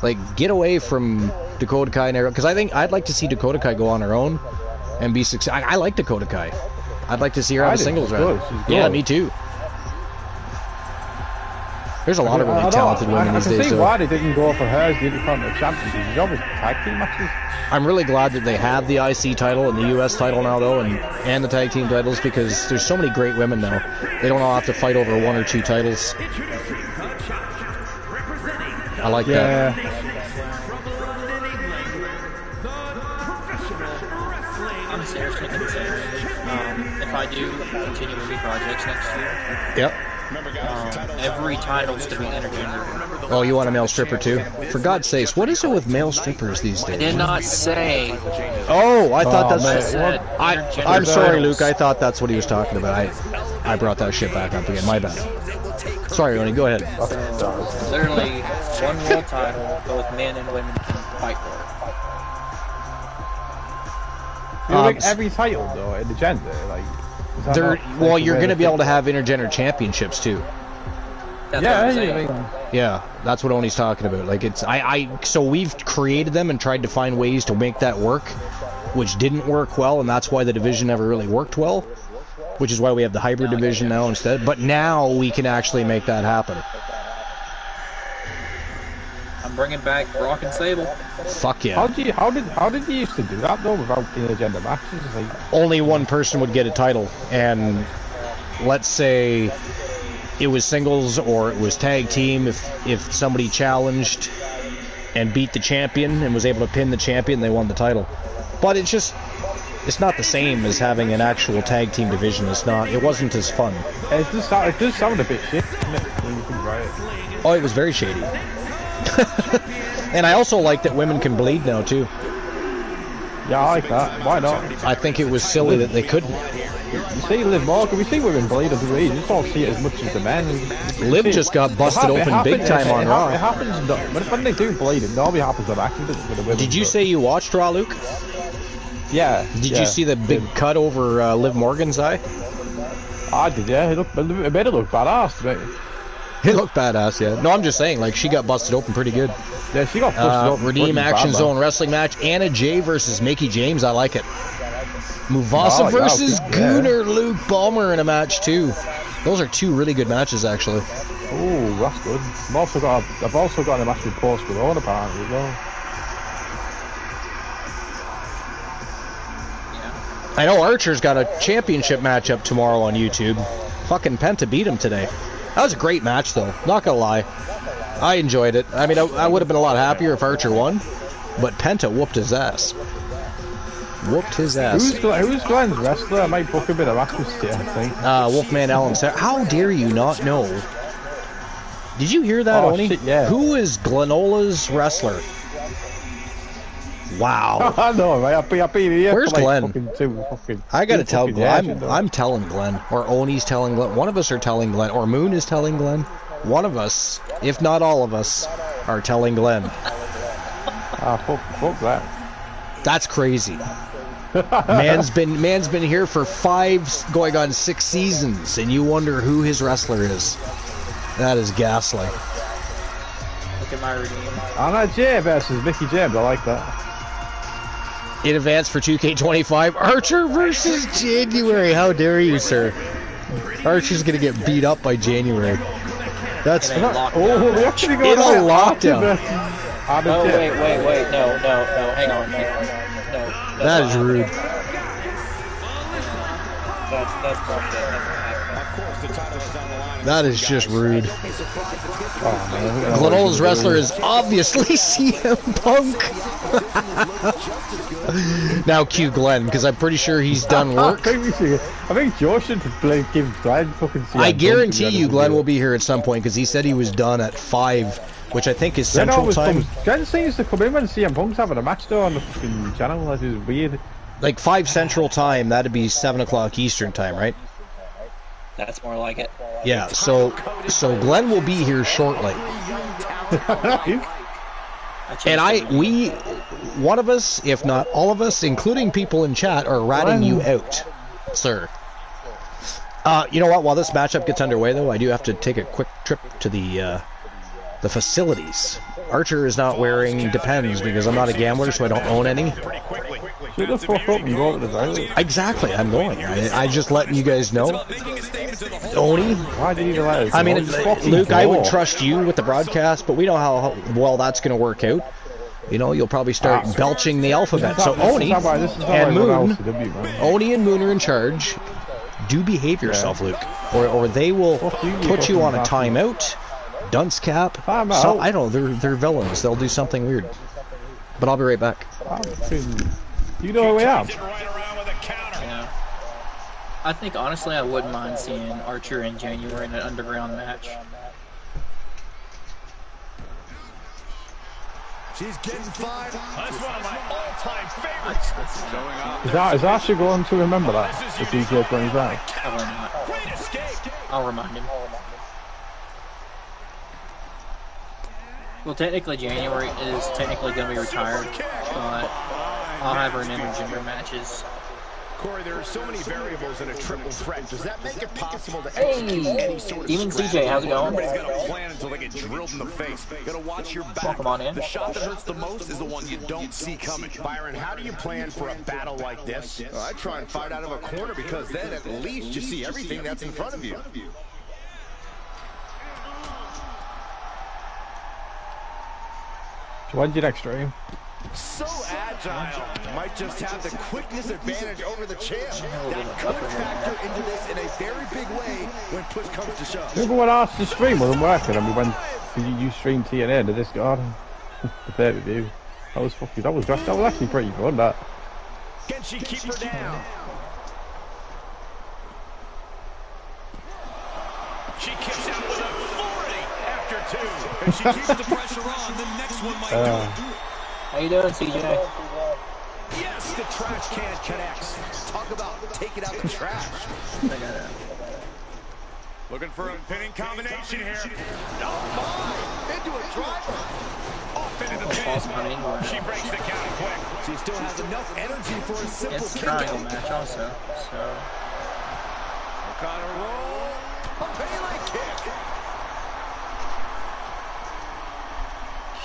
Like, get away from Dakota Kai and because I think I'd like to see Dakota Kai go on her own and be successful. I like Dakota Kai. I'd like to see her have a singles run. Yeah, me too. There's a lot of really talented women these days. I can see why they didn't go for her as the Intercontinental Champion. She's always tag team matches. I'm really glad that they have the IC title and the US title now, though, and the tag team titles, because there's so many great women now. They don't all have to fight over 1 or 2 titles. I like that. I'm seriously considering if I do continue with projects next year. Yep. Every title's to be intergender. Oh, you want a male stripper too? For God's sakes, what is it with male strippers these days? I did not say. Oh, I thought that's. I'm sorry, titles. Luke. I thought that's what he was talking about. I brought that shit back up again. My bad. Sorry, Ronnie. Go ahead. Literally, one world title, both men and women can fight for. Like every title though in the gender, like. Well, you're going to be able to have intergender championships too. Yeah, that's what Oni's talking about. Like, it's so we've created them and tried to find ways to make that work, which didn't work well, and that's why the division never really worked well, which is why we have the hybrid division now instead. But now we can actually make that happen. I'm bringing back Brock and Sable. Fuck yeah. How did you used to do that though without intergender matches? Like... Only one person would get a title, and let's say it was singles or it was tag team. If somebody challenged and beat the champion and was able to pin the champion, they won the title. But it's not the same as having an actual tag team division. It wasn't as fun. It does sound a bit shit, doesn't it, when you think about it? Oh, it was very shady. And I also like that women can bleed now too. Yeah, I like that. Why not? I think it was silly that they couldn't. You see Liv Morgan, we see women bleed as well. You just don't see it as much as the men. Liv just got busted open big time on Raw. It happens when they do bleed. It normally happens on accident with the women. Did you say you watched Raw, Luke? Yeah. Did you see the big cut over Liv Morgan's eye? I did, yeah. It made it look badass to me. It looked badass, yeah. No, I'm just saying, like, she got busted open pretty good. Yeah, she got busted open. Redeem Action Zone Wrestling match. Anna Jay versus Mickie James. I like it. Mufasa versus Gunnar Luke Ballmer in a match, too. Those are two really good matches, actually. Oh, that's good. I've also got a match with Post Malone, apparently, as well. I know Archer's got a championship matchup tomorrow on YouTube. Fucking Penta beat him today. That was a great match, though. Not gonna lie. I enjoyed it. I mean, I would have been a lot happier if Archer won, but Penta whooped his ass. Whooped his ass. Who's Glenn's wrestler? I might book a bit of matches here, I think. Wolfman Allen. How dare you not know? Did you hear that, Oni? Shit, yeah. Who is Glenola's wrestler? Wow. I know, right? I've been here. Where's for like Glenn? I gotta tell Glenn. I'm telling Glenn, or Oni's telling Glenn. One of us are telling Glenn, or Moon is telling Glenn. One of us, if not all of us, are telling Glenn. Fuck that. That's crazy. Man's been here for 5, going on 6 seasons, and you wonder who his wrestler is. That is ghastly. Look at my redeem. Anna Jay versus Mickie James. I like that. In advance for 2K25, Archer versus January. How dare you, sir? Archer's gonna get beat up by January. That's we actually going in a lockdown. Oh wait, no, hang on. No. That is rude. That's bullshit. That is just rude. Glenola's wrestler is obviously CM Punk. Now cue Glenn, because I'm pretty sure he's done work. I think Josh should give Glenn fucking CM I guarantee you Glenn will be here at some point, because he said he was done at 5, which I think is Central Time. Glenn seems to come in when CM Punk's having a match though on the fucking channel. That is weird. Like 5 Central Time, that'd be 7 o'clock Eastern Time, right? That's more like it. Yeah, so Glenn will be here shortly. And one of us, if not all of us, including people in chat, are ratting you out, sir. You know what? While this matchup gets underway, though, I do have to take a quick trip to the facilities. Archer is not wearing Depends because I'm not a gambler, so I don't own any. Shut the fuck up and go to the toilet. Exactly, I'm going. I just letting you guys know. Oni? Why did you let us? I mean, Luke, I would trust you with the broadcast, but we know how well that's going to work out. You know, you'll probably start belching the alphabet. So Oni and Moon, Oni and Moon are in charge. Do behave yourself, Luke, or they will put you on a timeout, dunce cap. So, I don't know, they're villains. They'll do something weird. But I'll be right back. You know who we are. Yeah. I think honestly I wouldn't mind seeing Archer in January in an underground match. She's getting 5. That's one of my all-time favorites. Is Archer going to remember that? The DCXXIII? Probably not. I'll remind him. Well, technically January is technically going to be retired, but I'll have her in intergender matches. Corey, there are so many variables in a triple threat. Does that make it possible to execute any sort of Even CJ, how's it going? Everybody's got a plan until they get drilled in the face. Got to watch your back. Welcome on in. The shot that hurts the most is the one you don't see coming. Byron, how do you plan for a battle like this? Well, I try and fight out of a corner because then at least you see everything that's in front of you. So when's your next stream? So agile. Might just have the quickness advantage over the champ. That could factor into this in a very big way when push comes to shove. Remember when I asked the stream wasn't working and we went, you stream TNA to this guard? The pay-per-view. That was actually pretty fun, that. Can she keep her down? She kicks out with authority after 2. If she keeps the pressure on, the next one might do it. How you doing, CJ? Yes, the trash can connects. Talk about taking out the trash. Looking for a pinning combination here. Into a driver. Off into the pin. She breaks the count quick. She still has enough energy for a simple It's a kick triangle out. match also, so... O'Connor roll. A Pele kick.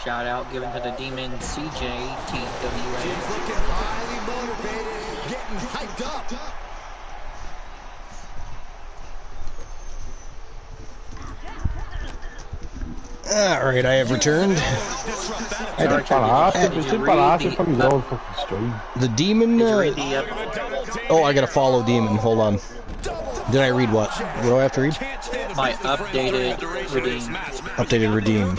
shout out given to the Demon CJ TWA. He's looking highly motivated, getting hyped up. Alright, I have returned. The Demon... oh, I gotta follow Demon. Hold on. Did I read what? What do I have to read? My updated redeem. Updated redeem.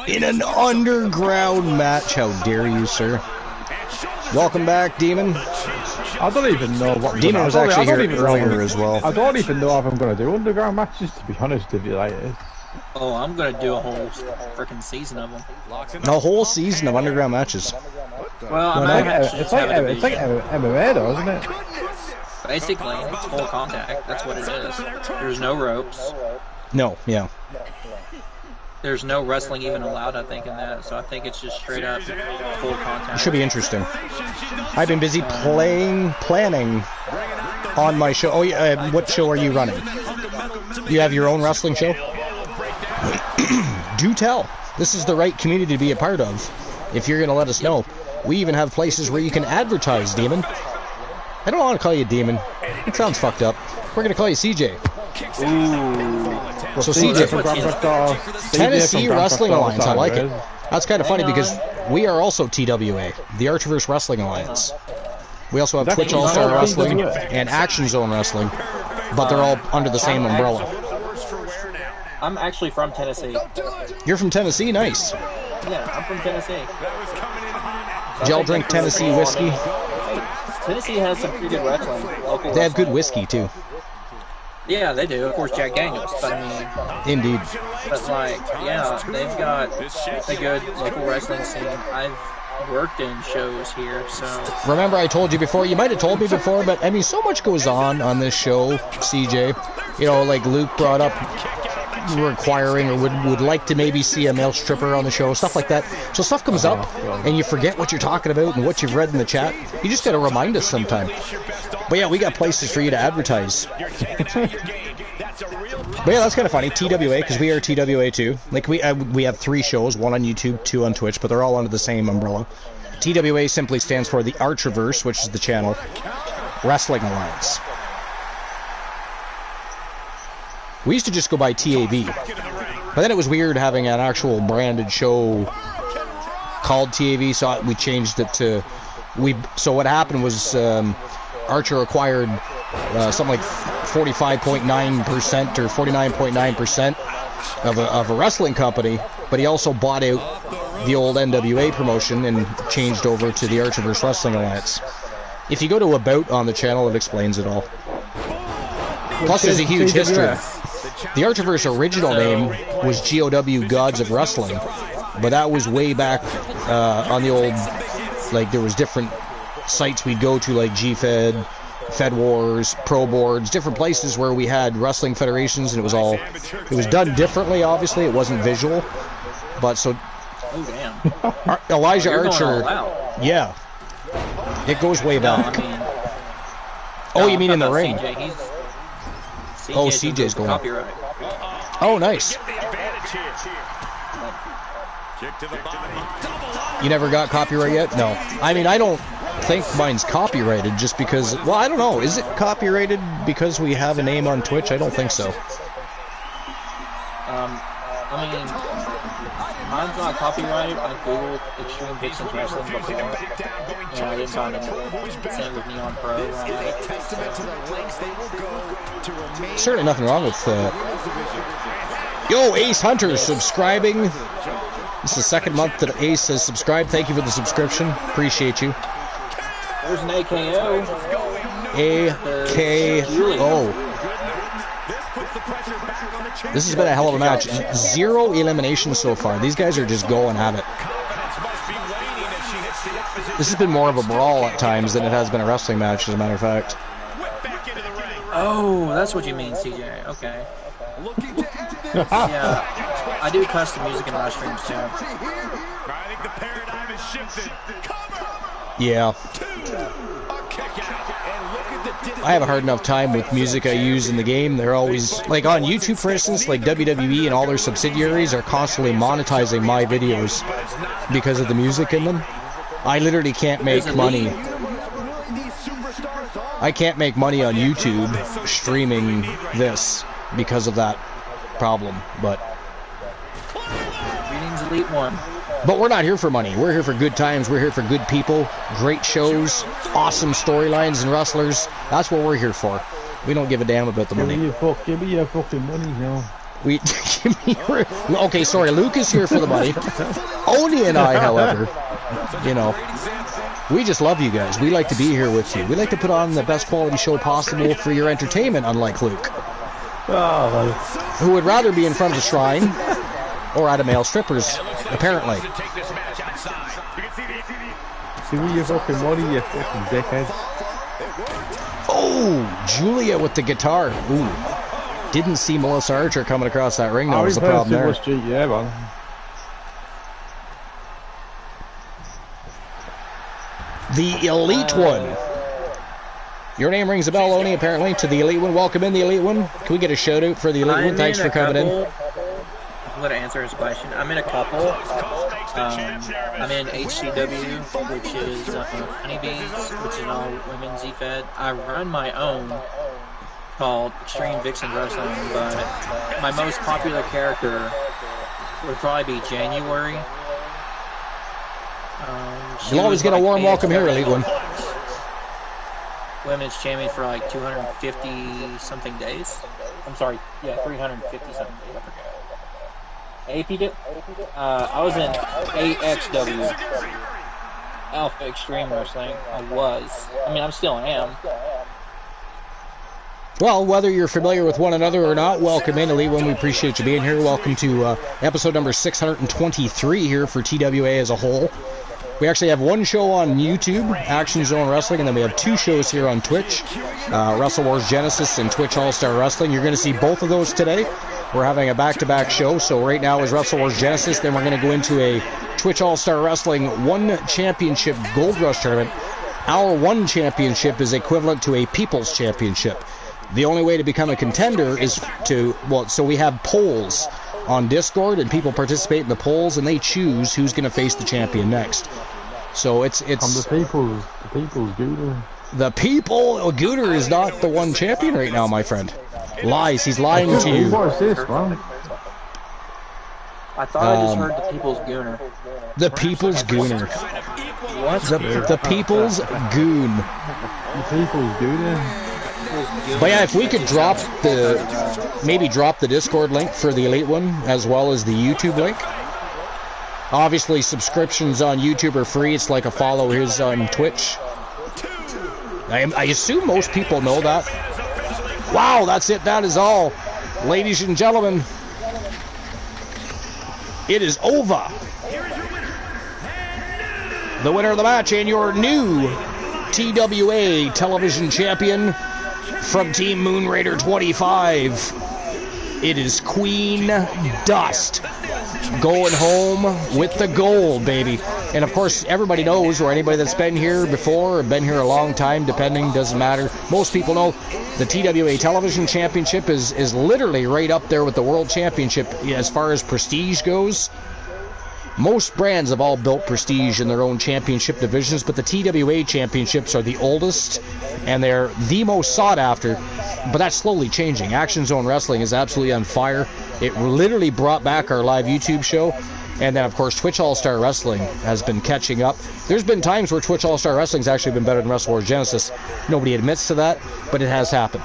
In an underground match. How dare you, sir? Welcome back, Demon. I don't even know what... Demon was actually here earlier as well. I don't even know if I'm going to do underground matches, to be honest with you. Like, oh, I'm going to do a whole freaking season of them. A whole season of underground matches. Well, it's like MMA though, isn't it? Basically, it's full contact. That's what it is. There's no ropes. No, yeah. There's no wrestling even allowed, I think, in that. So I think it's just straight up full contact. It should be interesting. I've been busy planning on my show. Oh, yeah, what show are you running? You have your own wrestling show? Do tell. This is the right community to be a part of. If you're going to let us know. We even have places where you can advertise, Demon. I don't want to call you Demon. It sounds fucked up. We're going to call you CJ. Ooh. So CJ, Tennessee Wrestling Alliance. I like it. That's kind of funny because we are also TWA, the Archerverse Wrestling Alliance. We also have Twitch All-Star Wrestling and Action Zone Wrestling, but they're all under the same umbrella. I'm actually from Tennessee. You're from Tennessee? Nice. Yeah, I'm from Tennessee. Did y'all drink Tennessee whiskey? Tennessee has some pretty good wrestling. They have good whiskey, too. Yeah, they do. Of course, Jack Daniels. But I mean... Indeed. But, like, yeah, they've got a good local wrestling scene. I've worked in shows here, so... Remember I told you before, you might have told me before, but, I mean, so much goes on this show, CJ. You know, like Luke brought up requiring or would like to maybe see a male stripper on the show, stuff like that. So stuff comes up and you forget what you're talking about and what you've read in the chat. You just gotta remind us sometime. But yeah, we got places for you to advertise. But yeah, that's kind of funny. TWA, because we are TWA too. Like we have 3 shows, 1 on YouTube, 2 on Twitch, but they're all under the same umbrella. TWA simply stands for the Archerverse, which is the channel, Wrestling Alliance. We used to just go by TAV, but then it was weird having an actual branded show called TAV, so we changed it to... So what happened was Archer acquired something like 45.9% or 49.9% of a wrestling company, but he also bought out the old NWA promotion and changed over to the Archerverse Wrestling Alliance. If you go to About on the channel, it explains it all. Plus, there's a huge history. The Archerverse original name was GOW Gods of Wrestling, but that was way back on the old, like there was different sites we'd go to like GFed, Fed Wars, Pro Boards, different places where we had wrestling federations, and it was done differently, obviously, it wasn't visual, but so... Oh, damn. Elijah Archer, yeah, it goes way back. No, you mean in the ring? CJ's going copyright. Oh, nice. You never got copyright yet? No. I mean, I don't think mine's copyrighted just because... Well, I don't know. Is it copyrighted because we have a name on Twitch? I don't think so. I mean, mine's not copyrighted. I googled Extreme Dixon Wrestling before, and I didn't find anything. Same with Neon Pro. Certainly nothing wrong with Yo, Ace Hunter subscribing. This is the second month that Ace has subscribed. Thank you for the subscription. Appreciate you. There's an AKO. AKO. This has been a hell of a match. 0 eliminations so far. These guys are just going at it. This has been more of a brawl at times than it has been a wrestling match, as a matter of fact. Oh, that's what you mean, CJ. Okay. Yeah, I do custom music in my streams too. I think the paradigm has shifted. Yeah. A kick out. And look at I have a hard enough time with music I use in the game. They're always, like on YouTube, for instance, like WWE and all their subsidiaries are constantly monetizing my videos because of the music in them. I literally can't make money. I can't make money on YouTube streaming this because of that problem, but... Greetings, Elite One. But we're not here for money. We're here for good times. We're here for good people, great shows, awesome storylines and wrestlers. That's what we're here for. We don't give a damn about the money. Give me your fucking money, no. Okay, sorry, Luke is here for the money. Oni and I, however, you know, we just love you guys. We like to be here with you. We like to put on the best quality show possible for your entertainment, unlike Luke, who would rather be in front of the shrine or at a male stripper's, apparently. See me your fucking money, you fucking dickhead. Oh, Julia with the guitar. Ooh. Didn't see Melissa Archer coming across that ring. That was the problem there. Yeah, man. The Elite One. Your name rings a bell, Oni, apparently, to the Elite One. Welcome in, the Elite One. Can we get a shout out for the Elite One? Thanks for coming in. I'm going to answer his question. I'm in a couple. I'm in HCW, which is Honeybees, which is all women's Z-Fed. I run my own called Extreme Vixen Wrestling, but my most popular character would probably be January. You'll always get a warm welcome here, Elite One. Women's champion for like 250 something days. I'm sorry, yeah, 350 something days. I forgot. APW? I was in AXW, Alpha Extreme Wrestling. I mean, I still am. Well, whether you're familiar with one another or not, welcome in, Elite One. We appreciate you being here. Welcome to episode number 623 here for TWA as a whole. We actually have one show on YouTube, Action Zone Wrestling, and then we have two shows here on Twitch, Wrestle Wars Genesis and Twitch All-Star Wrestling. You're going to see both of those today. We're having a back-to-back show, so right now is Wrestle Wars Genesis, then we're going to go into a Twitch All-Star Wrestling One Championship Gold Rush Tournament. Our One Championship is equivalent to a People's Championship. The only way to become a contender is to, well, so we have polls on Discord, and people participate in the polls, and they choose who's going to face the champion next. So it's the people's Gooter. The people. Gooter is not the one champion right now, my friend. Lies. He's lying to you. What's this, man? I thought I just heard the people's Gooner. The people's Gooner. What? The people's goon. The people's Gooner. But yeah, if we could drop the Discord link for the Elite One as well as the YouTube link. Obviously, subscriptions on YouTube are free. It's like a follow his on Twitch. I assume most people know that. Wow, that's it. That is all. Ladies and gentlemen, it is over. The winner of the match and your new TWA television champion from Team Moon Raider 25. It is Queen Dust going home with the gold, baby. And of course, everybody knows, or anybody that's been here before or been here a long time, depending, doesn't matter. Most people know the TWA Television Championship is literally right up there with the World Championship as far as prestige goes. Most brands have all built prestige in their own championship divisions, but the TWA championships are the oldest, and they're the most sought after, but that's slowly changing. Action Zone Wrestling is absolutely on fire. It literally brought back our live YouTube show, and then, of course, Twitch All-Star Wrestling has been catching up. There's been times where Twitch All-Star Wrestling's actually been better than Wrestle Wars Genesis. Nobody admits to that, but it has happened.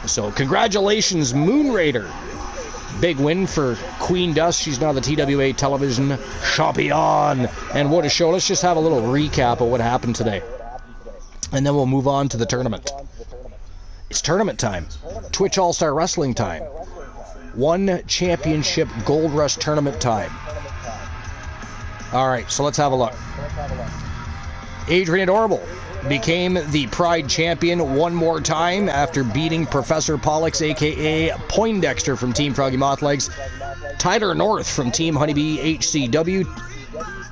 So, congratulations, Moon Raider. Big win for Queen Dust. She's now the TWA Television Champion. And what a show. Let's just have a little recap of what happened today. And then we'll move on to the tournament. It's tournament time. Twitch All-Star Wrestling time. One Championship Gold Rush Tournament time. Alright, so let's have a look. Adrian Adorable became the Pride Champion one more time after beating Professor Pollux, a.k.a. Poindexter from Team Froggy Mothlegs, Tyler North from Team Honeybee HCW,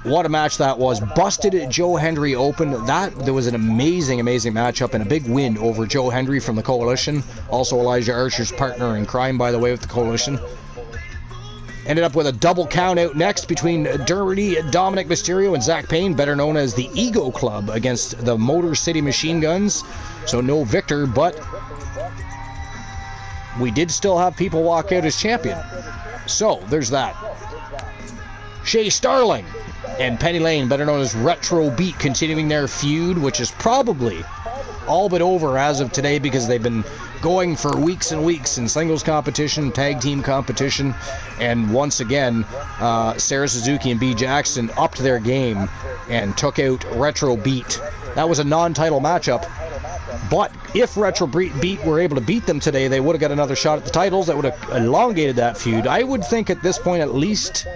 What a match that was. Busted Joe Hendry open. There was an amazing, amazing matchup and a big win over Joe Hendry from the Coalition. Also Elijah Archer's partner in crime, by the way, with the Coalition. Ended up with a double count out next between Dirty Dominic Mysterio and Zach Payne, better known as the Ego Club, against the Motor City Machine Guns. So no victor, but we did still have people walk out as champion. So there's that. Shea Starling and Penny Lane, better known as Retro Beat, continuing their feud, which is probably all but over as of today because they've been going for weeks and weeks in singles competition, tag team competition, and once again, Sarah Suzuki and B. Jackson upped their game and took out Retro Beat. That was a non-title matchup, but if Retro Beat were able to beat them today, they would have got another shot at the titles. That would have elongated that feud. I would think at this point, at least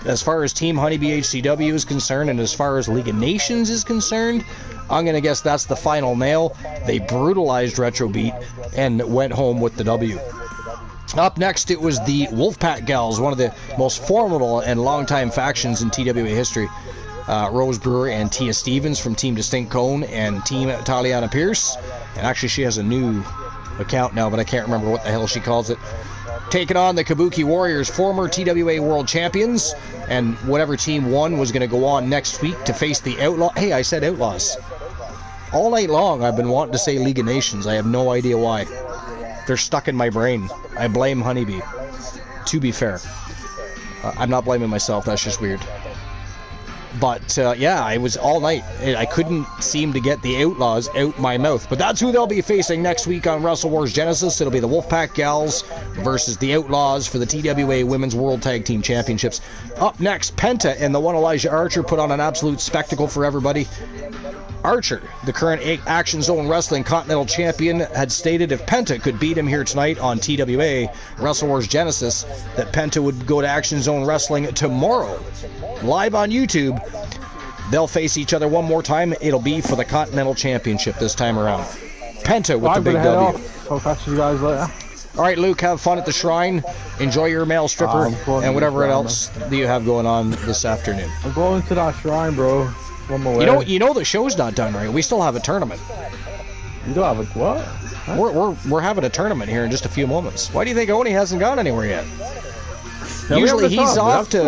as far as Team Honeybee HCW is concerned and as far as League of Nations is concerned, I'm going to guess that's the final nail. They brutalized Retro Beat and went home with the W. Up next, it was the Wolfpack Gals, one of the most formidable and longtime factions in TWA history. Rose Brewer and Tia Stevens from Team Distinct Cone and Team Taliana Pierce. And actually, she has a new account now, but I can't remember what the hell she calls it. Taking on the Kabuki Warriors, former TWA World Champions, and whatever team won was going to go on next week to face the Outlaw. Hey, I said Outlaws. All night long, I've been wanting to say League of Nations. I have no idea why. They're stuck in my brain. I blame Honeybee. To be fair. I'm not blaming myself. That's just weird. But, yeah, I was all night. I couldn't seem to get the Outlaws out my mouth. But that's who they'll be facing next week on Wrestle Wars Genesis. It'll be the Wolfpack Gals versus the Outlaws for the TWA Women's World Tag Team Championships. Up next, Penta and the one Elijah Archer put on an absolute spectacle for everybody. Archer, the current Action Zone Wrestling Continental Champion, had stated if Penta could beat him here tonight on TWA Wrestle Wars Genesis, that Penta would go to Action Zone Wrestling tomorrow, live on YouTube. They'll face each other one more time. It'll be for the Continental Championship this time around. Penta with the big W. I'll catch you guys later. All right, Luke, have fun at the shrine. Enjoy your male stripper and whatever else that you have going on this afternoon. I'm going to that shrine, bro. You know the show's not done, right? We still have a tournament. You don't have a what? Huh? We're having a tournament here in just a few moments. Why do you think Oni hasn't gone anywhere yet? Usually he's off to.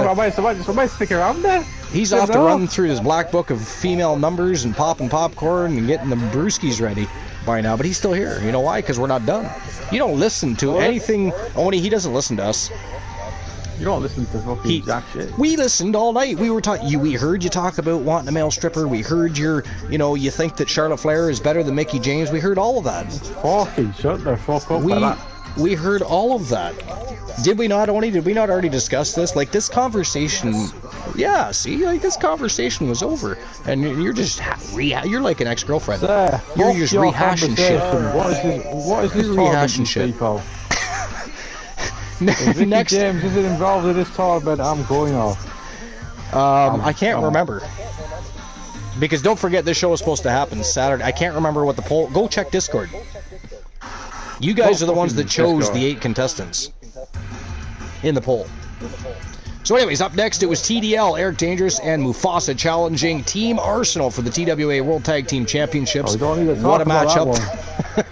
Somebody stick around there. He's off to run through his black book of female numbers and popping popcorn and getting the brewskis ready by now. But he's still here. You know why? Because we're not done. You don't listen to anything. Oni, he doesn't listen to us. You don't listen to fucking jack shit. We listened all night. We were talking. We heard you talk about wanting a male stripper. We heard you think that Charlotte Flair is better than Mickey James. We heard all of that. Fucking shut the fuck up. We heard all of that. Did we not, Oni? Did we not already discuss this? Like, this conversation... Yeah, see? Like, this conversation was over. And you're just... You're like an ex-girlfriend. You're just rehashing shit. What is this rehashing shit? If Mickey James isn't involved in this tournament, I'm going off. I can't remember. Because don't forget, this show is supposed to happen Saturday. I can't remember what the poll... Go check Discord. You guys are the ones that chose the 8 contestants in the poll. So anyways, up next, it was TDL, Eric Dangerous, and Mufasa challenging Team Arsenal for the TWA World Tag Team Championships. What a matchup.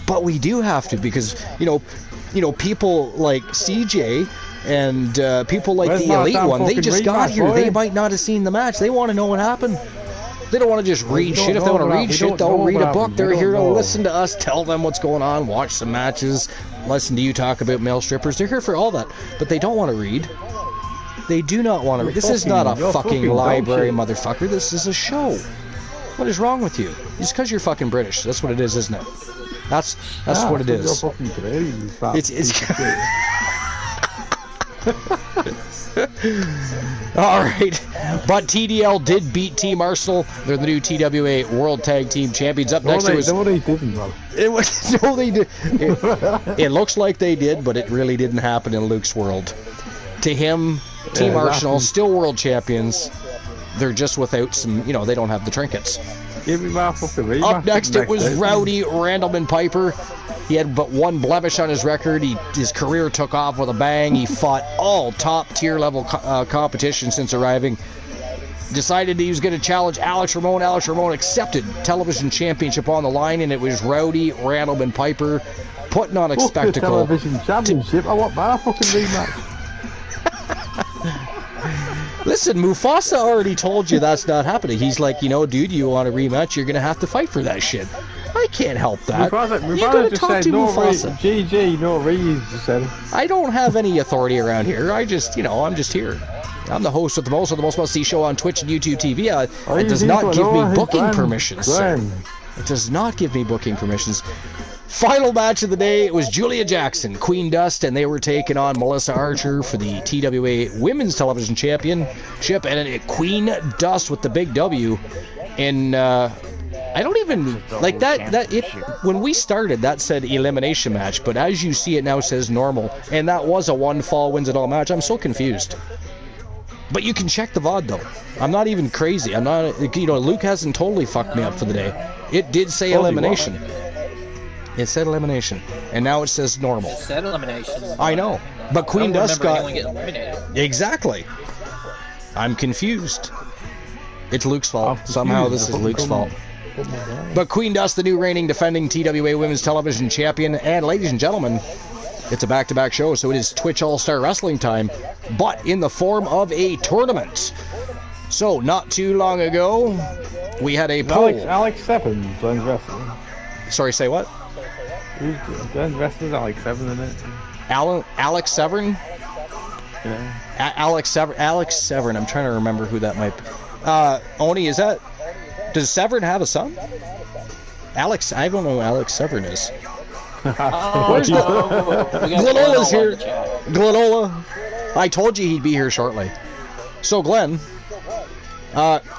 But we do have to, because, you know, people like CJ and people like the Elite One, they just got here. They might not have seen the match. They want to know what happened. They don't want to just read shit. If they want to read shit, they'll read a book. They're here to listen to us, tell them what's going on, watch some matches, listen to you talk about male strippers. They're here for all that, but they don't want to read. They do not want to read. This is not a fucking library, motherfucker. This is a show. What is wrong with you? Just because you're fucking British. That's what it is, isn't it? That's what it is. It's Alright, but TDL did beat Team Arsenal. They're the new TWA World Tag Team Champions. Up next was... No, they didn't, bro. No, they did. It looks like they did, but it really didn't happen in Luke's world. To him, Team Arsenal, still World Champions. They're just without some, they don't have the trinkets. Up next, it was Rowdy Randleman Piper. He had but one blemish on his record. His career took off with a bang. He fought all top-tier level competition since arriving. decided he was going to challenge Alex Ramon. Alex Ramon accepted television championship on the line, and it was Rowdy Randleman Piper putting on a spectacle. Television championship? I want my fucking rematch. Listen, Mufasa already told you that's not happening. He's like, you know, dude, you want a rematch, you're going to have to fight for that shit. I can't help that. Mufasa You gotta talk to Mufasa. GG, no Reeves just said. I don't have any authority around here. I just, you know, I'm just here. I'm the host of the most must-see show on Twitch and YouTube TV. It does not give me booking permissions, sir. It does not give me booking permissions. Final match of the day, it was Julia Jackson, Queen Dust, and they were taking on Melissa Archer for the TWA Women's Television Championship, and Queen Dust with the big W. And I don't even like that. When we started, that said elimination match, but as you see it now, it says normal, and that was a one fall wins it all match. I'm so confused. But you can check the VOD though. I'm not even crazy. I'm not. You know, Luke hasn't totally fucked me up for the day. It did say elimination. It said elimination, and now it says normal. It said elimination. I know, but Queen Dust got eliminated. Exactly. I'm confused. It's Luke's fault. Somehow this is Luke's fault. But Queen Dust, the new reigning defending TWA Women's Television Champion, and ladies and gentlemen, it's a back-to-back show, so it is Twitch All-Star Wrestling time, but in the form of a tournament. So, not too long ago, we had a poll. Alex Seven joins wrestling. Sorry, say what? Joins wrestling, Alex Seven, isn't it? Alex Severn? Yeah. Alex Severn, I'm trying to remember who that might be. Oni, is that... Does Severn have a son? Alex, I don't know who Alex Severn is. Glenola's here. Glenola. I told you he'd be here shortly. So, Glenn,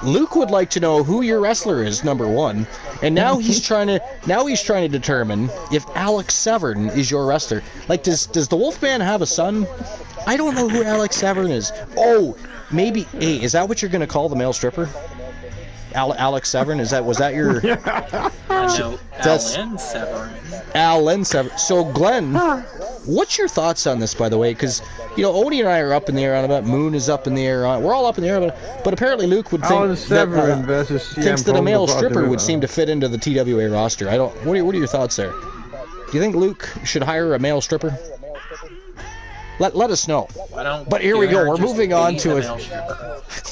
Luke would like to know who your wrestler is, number one, and now he's trying to determine if Alex Severn is your wrestler. Like, does the Wolfman have a son? I don't know who Alex Severn is. Oh, maybe. Hey, is that what you're gonna call the male stripper? Alex Severn, was that your? No, Alan Severn. Alan Severn. So, Glenn, what's your thoughts on this, by the way? Because, you know, Odie and I are up in the air on about. Moon is up in the air on. We're all up in the air, but apparently Luke would think thinks that a male stripper would seem to fit into the TWA roster. I don't. What are your thoughts there? Do you think Luke should hire a male stripper? Let us know. But here we go. We're moving on to it.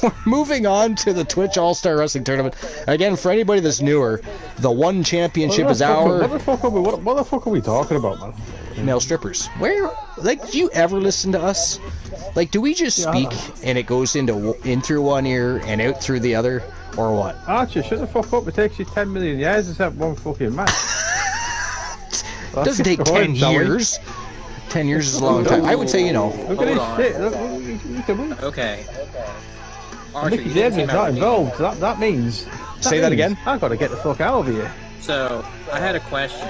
We're moving on to the Twitch All-Star Wrestling Tournament. Again, for anybody that's newer, the one championship is our... What the fuck are we talking about, man? Male strippers. Do you ever listen to us? Like, do we just speak and it goes in through one ear and out through the other, or what? Archie, shut the fuck up. It takes you 10 million years to set one fucking match. It doesn't take 10 years. 10 years is a long time. I would say, you know. Look at this shit. Okay. Mickey James is not involved. That means. Say that again? I've got to get the fuck out of here. So, I had a question.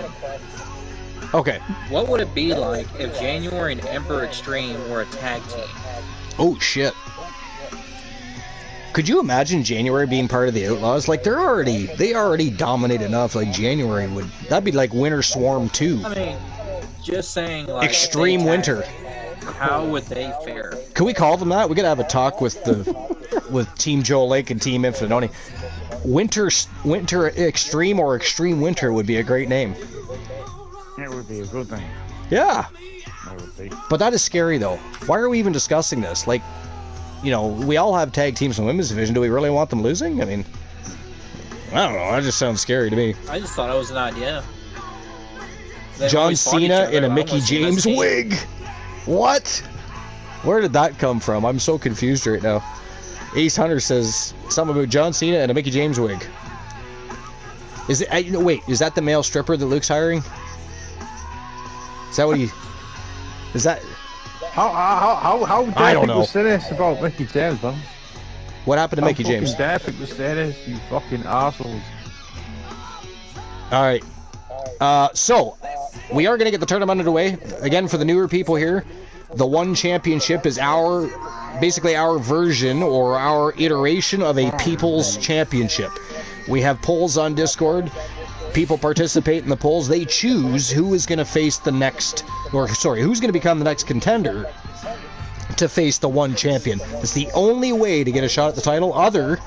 Okay. What would it be like if January and Emperor Extreme were a tag team? Oh, shit. Could you imagine January being part of the Outlaws? Like, they already dominate enough. Like, January that'd be like Winter Swarm 2. I mean, just saying, like, Extreme Winter. How would they fare? Can we call them that? We gotta have a talk with Team Joe Lake and Team Infinitoni. Winter Extreme or Extreme Winter would be a great name. It would be a good thing. Yeah. That would be. But that is scary, though. Why are we even discussing this? Like, you know, we all have tag teams in the women's division. Do we really want them losing? I mean, I don't know. That just sounds scary to me. I just thought it was an idea. John Cena in a Mickey James wig. What? Where did that come from? I'm so confused right now. Ace Hunter says something about John Cena and a Mickey James wig. Is it? Wait, is that the male stripper that Luke's hiring? Is that what he? Is that? How I don't know. To say this about Mickey James, man? What happened to Mickey James? How dare people say this, you fucking assholes. All right. So, we are going to get the tournament underway. Again, for the newer people here, the one championship is basically our version or our iteration of a People's Championship. We have polls on Discord. People participate in the polls. They choose who is going to face who's going to become the next contender to face the one champion. It's the only way to get a shot at the title other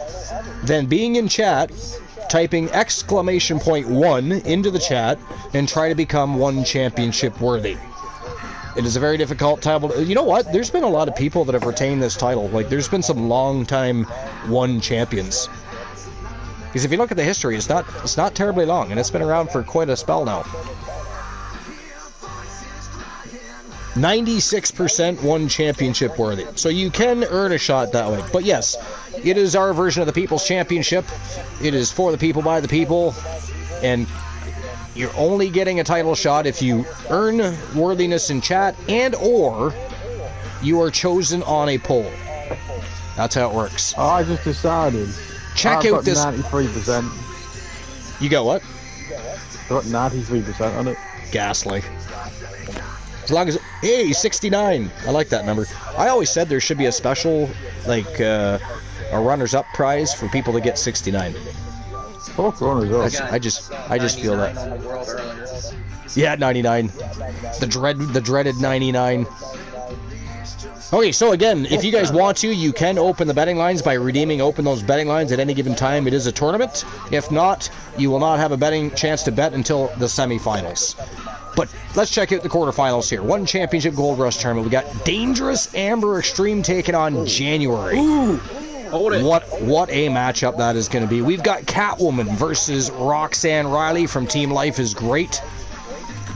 than being in chat, typing !1 into the chat, and try to become one championship worthy. It is a very difficult title. You know what? There's been a lot of people that have retained this title. Like, there's been some long-time one champions. Because if you look at the history, it's not terribly long, and it's been around for quite a spell now. 96% one championship worthy. So you can earn a shot that way. But yes, it is our version of the People's Championship. It is for the people, by the people. And you're only getting a title shot if you earn worthiness in chat and or you are chosen on a poll. That's how it works. Oh, I just decided. Check out this. 93%. You got what? I got 93% on it. Ghastly. As long as... Hey, 69. I like that number. I always said there should be a special, like, a runners-up prize for people to get 69. Fuck runners-up. I just feel that. Yeah, 99. The dreaded 99. Okay, so again, if you guys want to, you can open the betting lines by open those betting lines at any given time. It is a tournament. If not, you will not have a betting chance to bet until the semifinals. But let's check out the quarterfinals here. One championship Gold Rush tournament. We got Dangerous Amber Extreme taking on January. Ooh, hold it. What a matchup that is going to be. We've got Catwoman versus Roxanne Riley from Team Life is Great.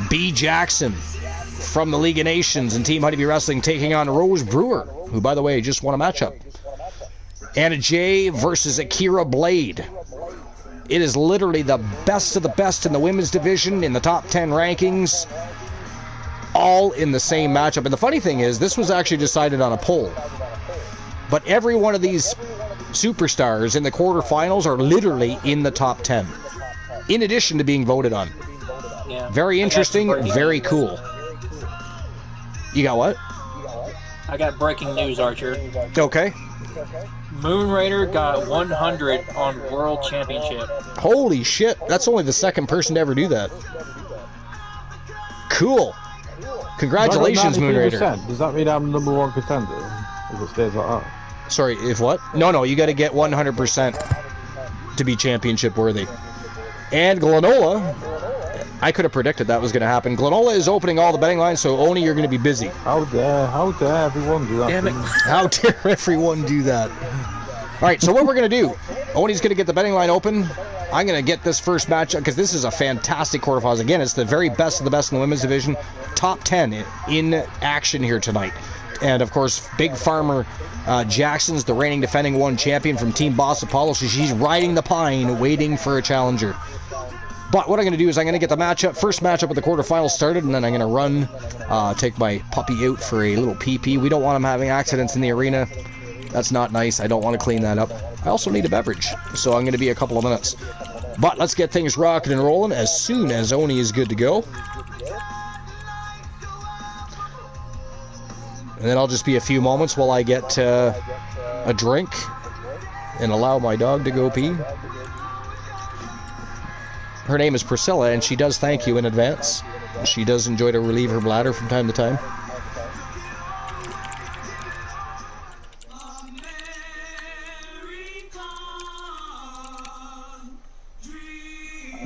B. Jackson from the League of Nations and Team Honeybee Wrestling taking on Rose Brewer, who, by the way, just won a matchup. Anna Jay versus Akira Blade. It is literally the best of the best in the women's division, in the top 10 rankings, all in the same matchup. And the funny thing is, this was actually decided on a poll. But every one of these superstars in the quarterfinals are literally in the top 10, in addition to being voted on. Yeah. Very interesting, very cool. You got what? I got breaking news, Archer. Okay. Moon Raider got 100 on World Championship. Holy shit, that's only the second person to ever do that. Cool. Congratulations, Moon Raider. Does that mean I'm number one contender? If it stays like that? Sorry, if what? No, you got to get 100% to be championship worthy. And Glenola, I could have predicted that was going to happen. Glenola is opening all the betting lines, so Oni, you're going to be busy. How dare everyone do that? Damn it. How dare everyone do that? All right, so what we're going to do, Oni's going to get the betting line open. I'm going to get this first match, because this is a fantastic quarterfinals. Again, it's the very best of the best in the women's division. Top 10 in action here tonight. And, of course, Big Farmer Jackson's the reigning defending one champion from Team Boss Apollo, so she's riding the pine, waiting for a challenger. But what I'm going to do is I'm going to get the first matchup of the quarterfinals started, and then I'm going to run, take my puppy out for a little pee-pee. We don't want him having accidents in the arena. That's not nice. I don't want to clean that up. I also need a beverage, so I'm going to be a couple of minutes. But let's get things rocking and rolling as soon as Oni is good to go. And then I'll just be a few moments while I get a drink and allow my dog to go pee. Her name is Priscilla, and she does thank you in advance. She does enjoy to relieve her bladder from time to time.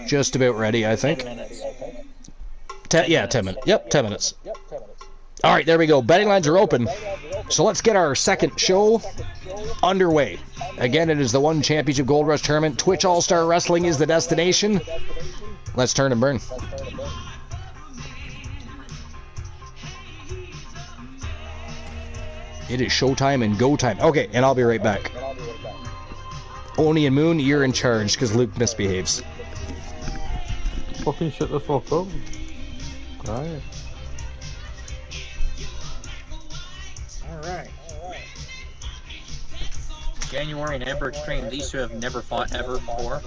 Just about ready, I think. 10 minutes. Yep, 10 minutes. All right, there we go. Betting lines are open. So let's get our second show underway. Again, it is the One Championship Gold Rush Tournament. Twitch All-Star Wrestling is the destination. Let's turn and burn. It is showtime and go time. Okay, and I'll be right back. Oni and Moon, you're in charge because Luke misbehaves. Fucking shut the fuck up. Alright. Alright. January and Ember Extreme, these two have never fought ever before.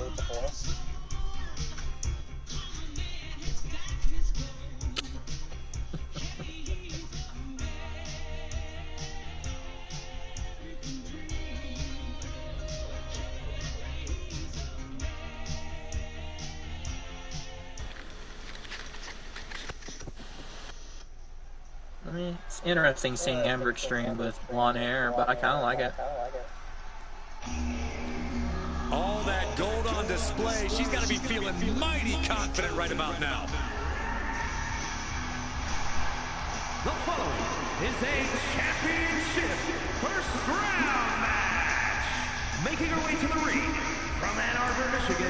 It's interesting seeing Amber Extreme with blonde hair, but I kind of like it. All that gold on display. She's got to be feeling mighty confident right about now. The following is a championship first round match. Making her way to the ring from Ann Arbor, Michigan,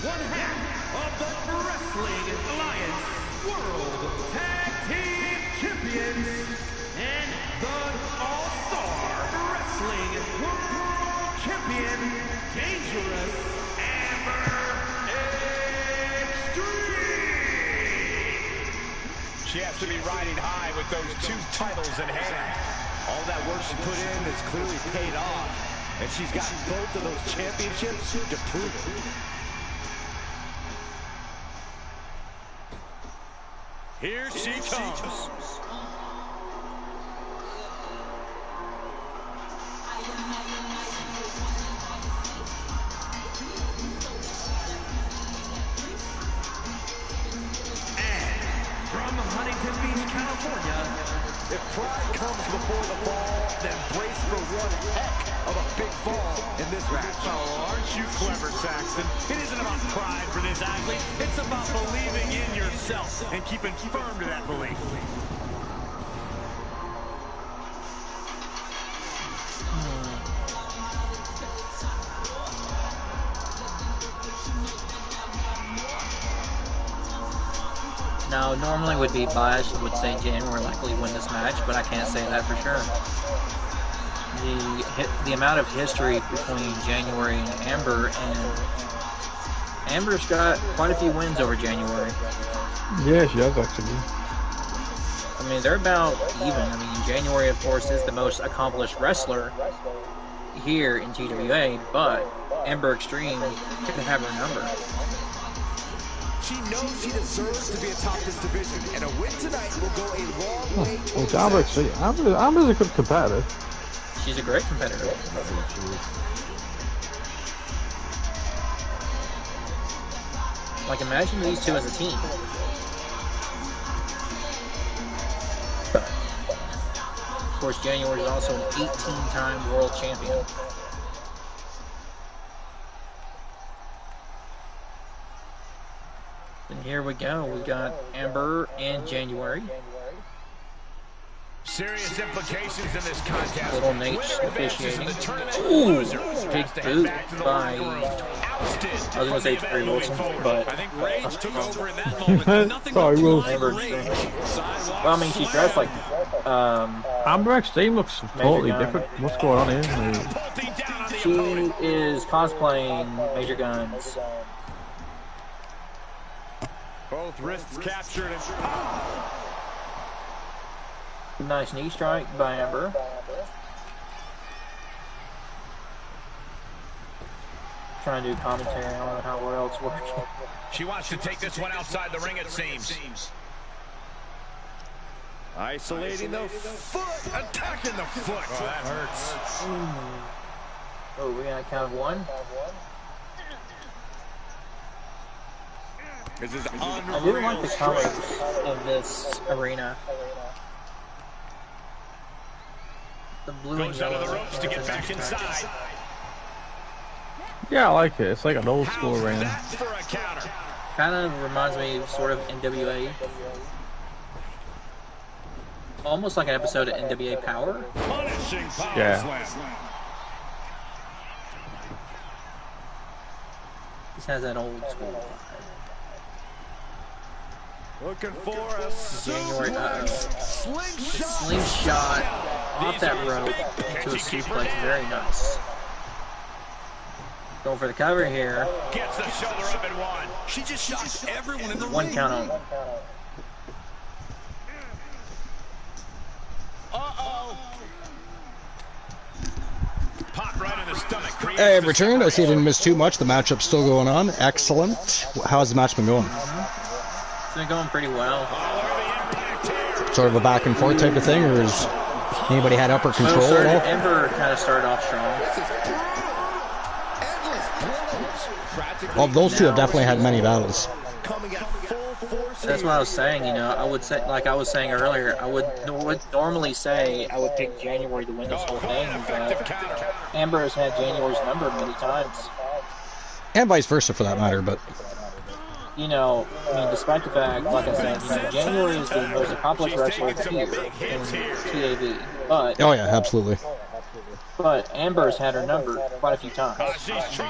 one half of the Wrestling Alliance World Tag Team Champions and the All-Star Wrestling World Champion, Dangerous Amber Extreme. She has to be riding high with those 2 titles in hand. All that work she put in has clearly paid off, and she's got both of those championships to prove it. Here she comes. From Huntington Beach, California, If pride comes before the fall, then brace for one heck of a big fall in this match. Oh, aren't you clever, Saxton? It isn't about pride for this athlete. It's about believing in yourself and keeping firm to that belief. Now, normally would be biased, would say January likely win this match, but I can't say that for sure. The amount of history between January and Amber's got quite a few wins over January. Yeah, she does actually. I mean, they're about even. I mean, January, of course, is the most accomplished wrestler here in TWA, but Amber Extreme could have her number. She knows she deserves to be atop this division, and a win tonight will go a long way towards Amber's a good competitor. She's a great competitor. Like, imagine these two as a team. Of course, January is also an 18-time world champion. And here we go. We got Amber and January. Serious implications in this contest. Little Nate officiating. Ooh, big boot by, I was going to say Terry Wilson, but I think Rage took over in that moment. Nothing but Amber Extreme. Well, I mean, she's dressed like Amber Extreme looks totally different. What's going on here? She is cosplaying Major Guns. Both wrists captured and Nice knee strike by Amber. Trying to do commentary. I don't know how well it's working. she wants to take this one outside the ring, it seems. isolating the foot, attacking the foot. Oh, that hurts. Oh, we got a count of one. This is I do like the colors of this arena. The blue and Goes out of the yellow. ropes to get back inside. Yeah, I like it. It's like an old school How's arena. that for a counter? Kind of reminds me of sort of NWA. Almost like an episode of NWA Power. Punishing power Yeah. slam. This has that old school vibe. Looking for a January, slingshot. Slingshot off that rope into a suplex. Very nice. Going for the cover here. Gets the shoulder up and one. She just shocks everyone in the One ring. count on. Uh-oh. Pop right in the stomach. Hey, I've returned. I see I didn't miss too much. The matchup's still going on. Excellent. How's the match been going? It's been going pretty well. Sort of a back and forth type of thing, or has anybody had upper control at all? Amber kind of started off strong. Well, those two have definitely had many battles. Coming at full That's what I was saying. You know, I would say, like I was saying earlier, I would normally say I would pick January to win this whole thing, but Amber has had January's number many times, and vice versa for that matter. But you know, I mean, despite the fact, like I said, you know, January is the most accomplished wrestler here in TAW, but oh yeah, absolutely. But Amber's had her number quite a few times.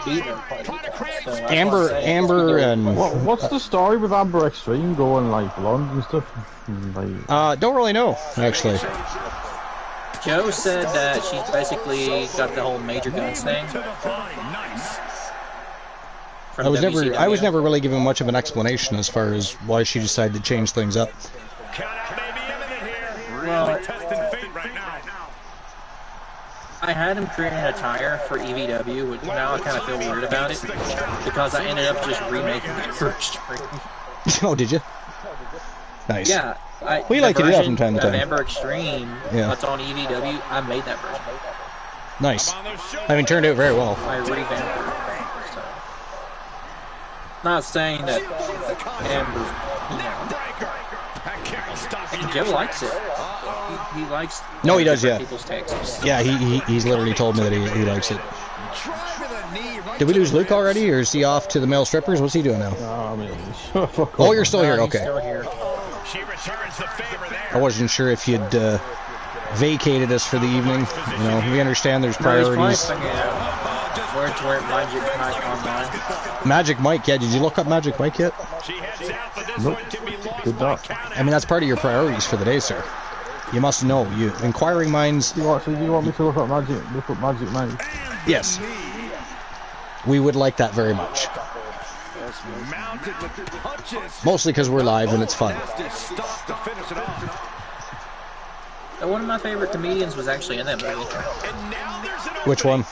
Beat her quite a few times. So Amber and what's the story with Amber Extreme going like blonde and stuff? Like, don't really know actually. Joe said that she's basically got the whole Major Guns thing. I was never really given much of an explanation as far as why she decided to change things up. Well, I had him create an attire for EVW, which now I kind of feel weird about it, because I ended up just remaking Amber Extreme. Oh, did you? Nice. Yeah. We like to do that from time to time. Amber Extreme, that's on EVW, I made that version. Nice. I mean, turned out very well. I revamped it. So. Not saying that Amber, you know, Joe likes it. He likes. No, he does. Yeah. People's takes. Yeah, he's literally told me that he likes it. Did we lose Luke already, or is he off to the male strippers? What's he doing now? Oh, you're still here. Okay. Still here. I wasn't sure if you'd vacated us for the evening. You know, we understand there's priorities. Magic Mike, yeah. Did you look up Magic Mike yet? Nope. Good luck. I mean, that's part of your priorities for the day, sir. You must know. You inquiring minds. You want me to look up Magic Mike? Yes. We would like that very much. Mostly because we're live and it's fun. One of my favorite comedians was actually in that movie. Which one?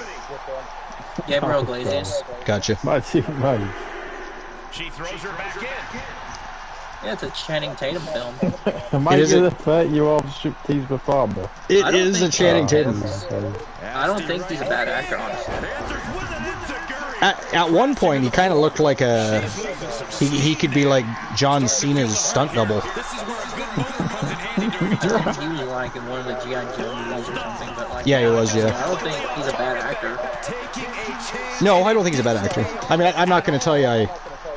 Gabriel Iglesias. Gotcha. Magic Mike. She throws her back in. Yeah, it's a Channing Tatum film. Am I going to 30-year-old striptease performer? It is a Channing Tatum. I don't think he's a bad actor, honestly. At one point, he kind of looked like a... He could be like John Cena's stunt double. He was like in one of the G.I. Joe movies or something, but like... Yeah, he was, yeah. I don't think he's a bad actor. No, I don't think he's a bad actor. I mean, I'm not going to tell you I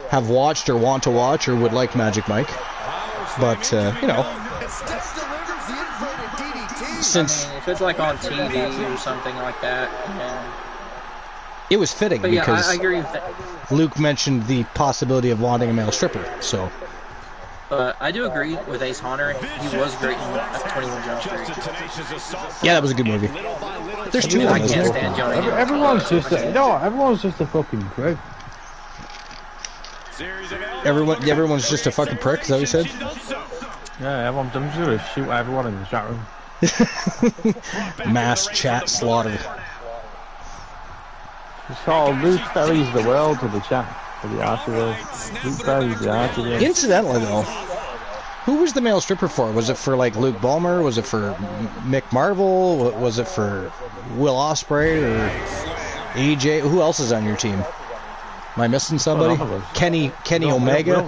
have watched or want to watch or would like Magic Mike. But, you know... Since... I mean, if it's like on TV or something like that, yeah. It was fitting because I agree with that. Luke mentioned the possibility of wanting a male stripper, so... But I do agree with Ace Hunter. He was great in 21 Jump Street. Yeah, that was a good movie. There's two of them. I can't stand Johnny. Everyone's just a fucking prick. Everyone's just a fucking prick, is that what you said? Yeah, I'm just gonna shoot everyone in the chat room. Mass chat slaughter. It's called Luke Ferry's the world to the chat. For the artillery. Luke Ferry's the artillery. Incidentally, though, who was the male stripper for? Was it for, like, Luke Ballmer? Was it for Mick Marvel? Was it for Will Ospreay or AJ? Who else is on your team? Am I missing somebody? Kenny Omega?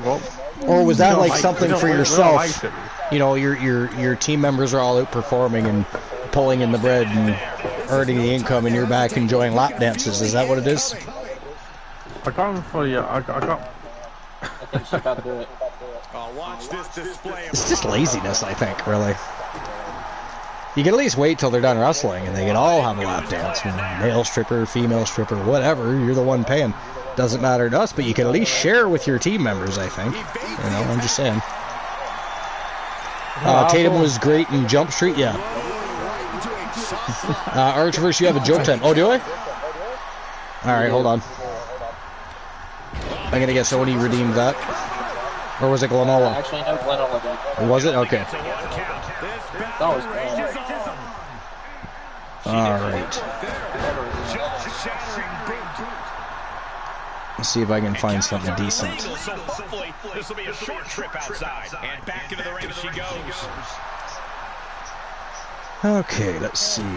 Or was that like something for yourself? You know, your team members are all out performing and pulling in the bread and earning the income, and you're back enjoying lap dances. Is that what it is? I got for you. I got. I think she's about to do it. Watch this display. It's just laziness, I think, really. You can at least wait till they're done wrestling and they can all have a lap dance. You know, male stripper, female stripper, whatever. You're the one paying. Doesn't matter to us, but you can at least share with your team members, I think. You know, I'm just saying. Tatum was great in Jump Street, yeah. Archverse, you have a joke time. Oh, do I? Alright, hold on. I'm gonna guess Oni redeemed that. Or was it Glenola? Actually, no, Glenola did. Was it? Okay. That was Alright. Let's see if I can find something decent. So hopefully this will be a short trip outside. And back into the ring she goes. Okay, let's see. This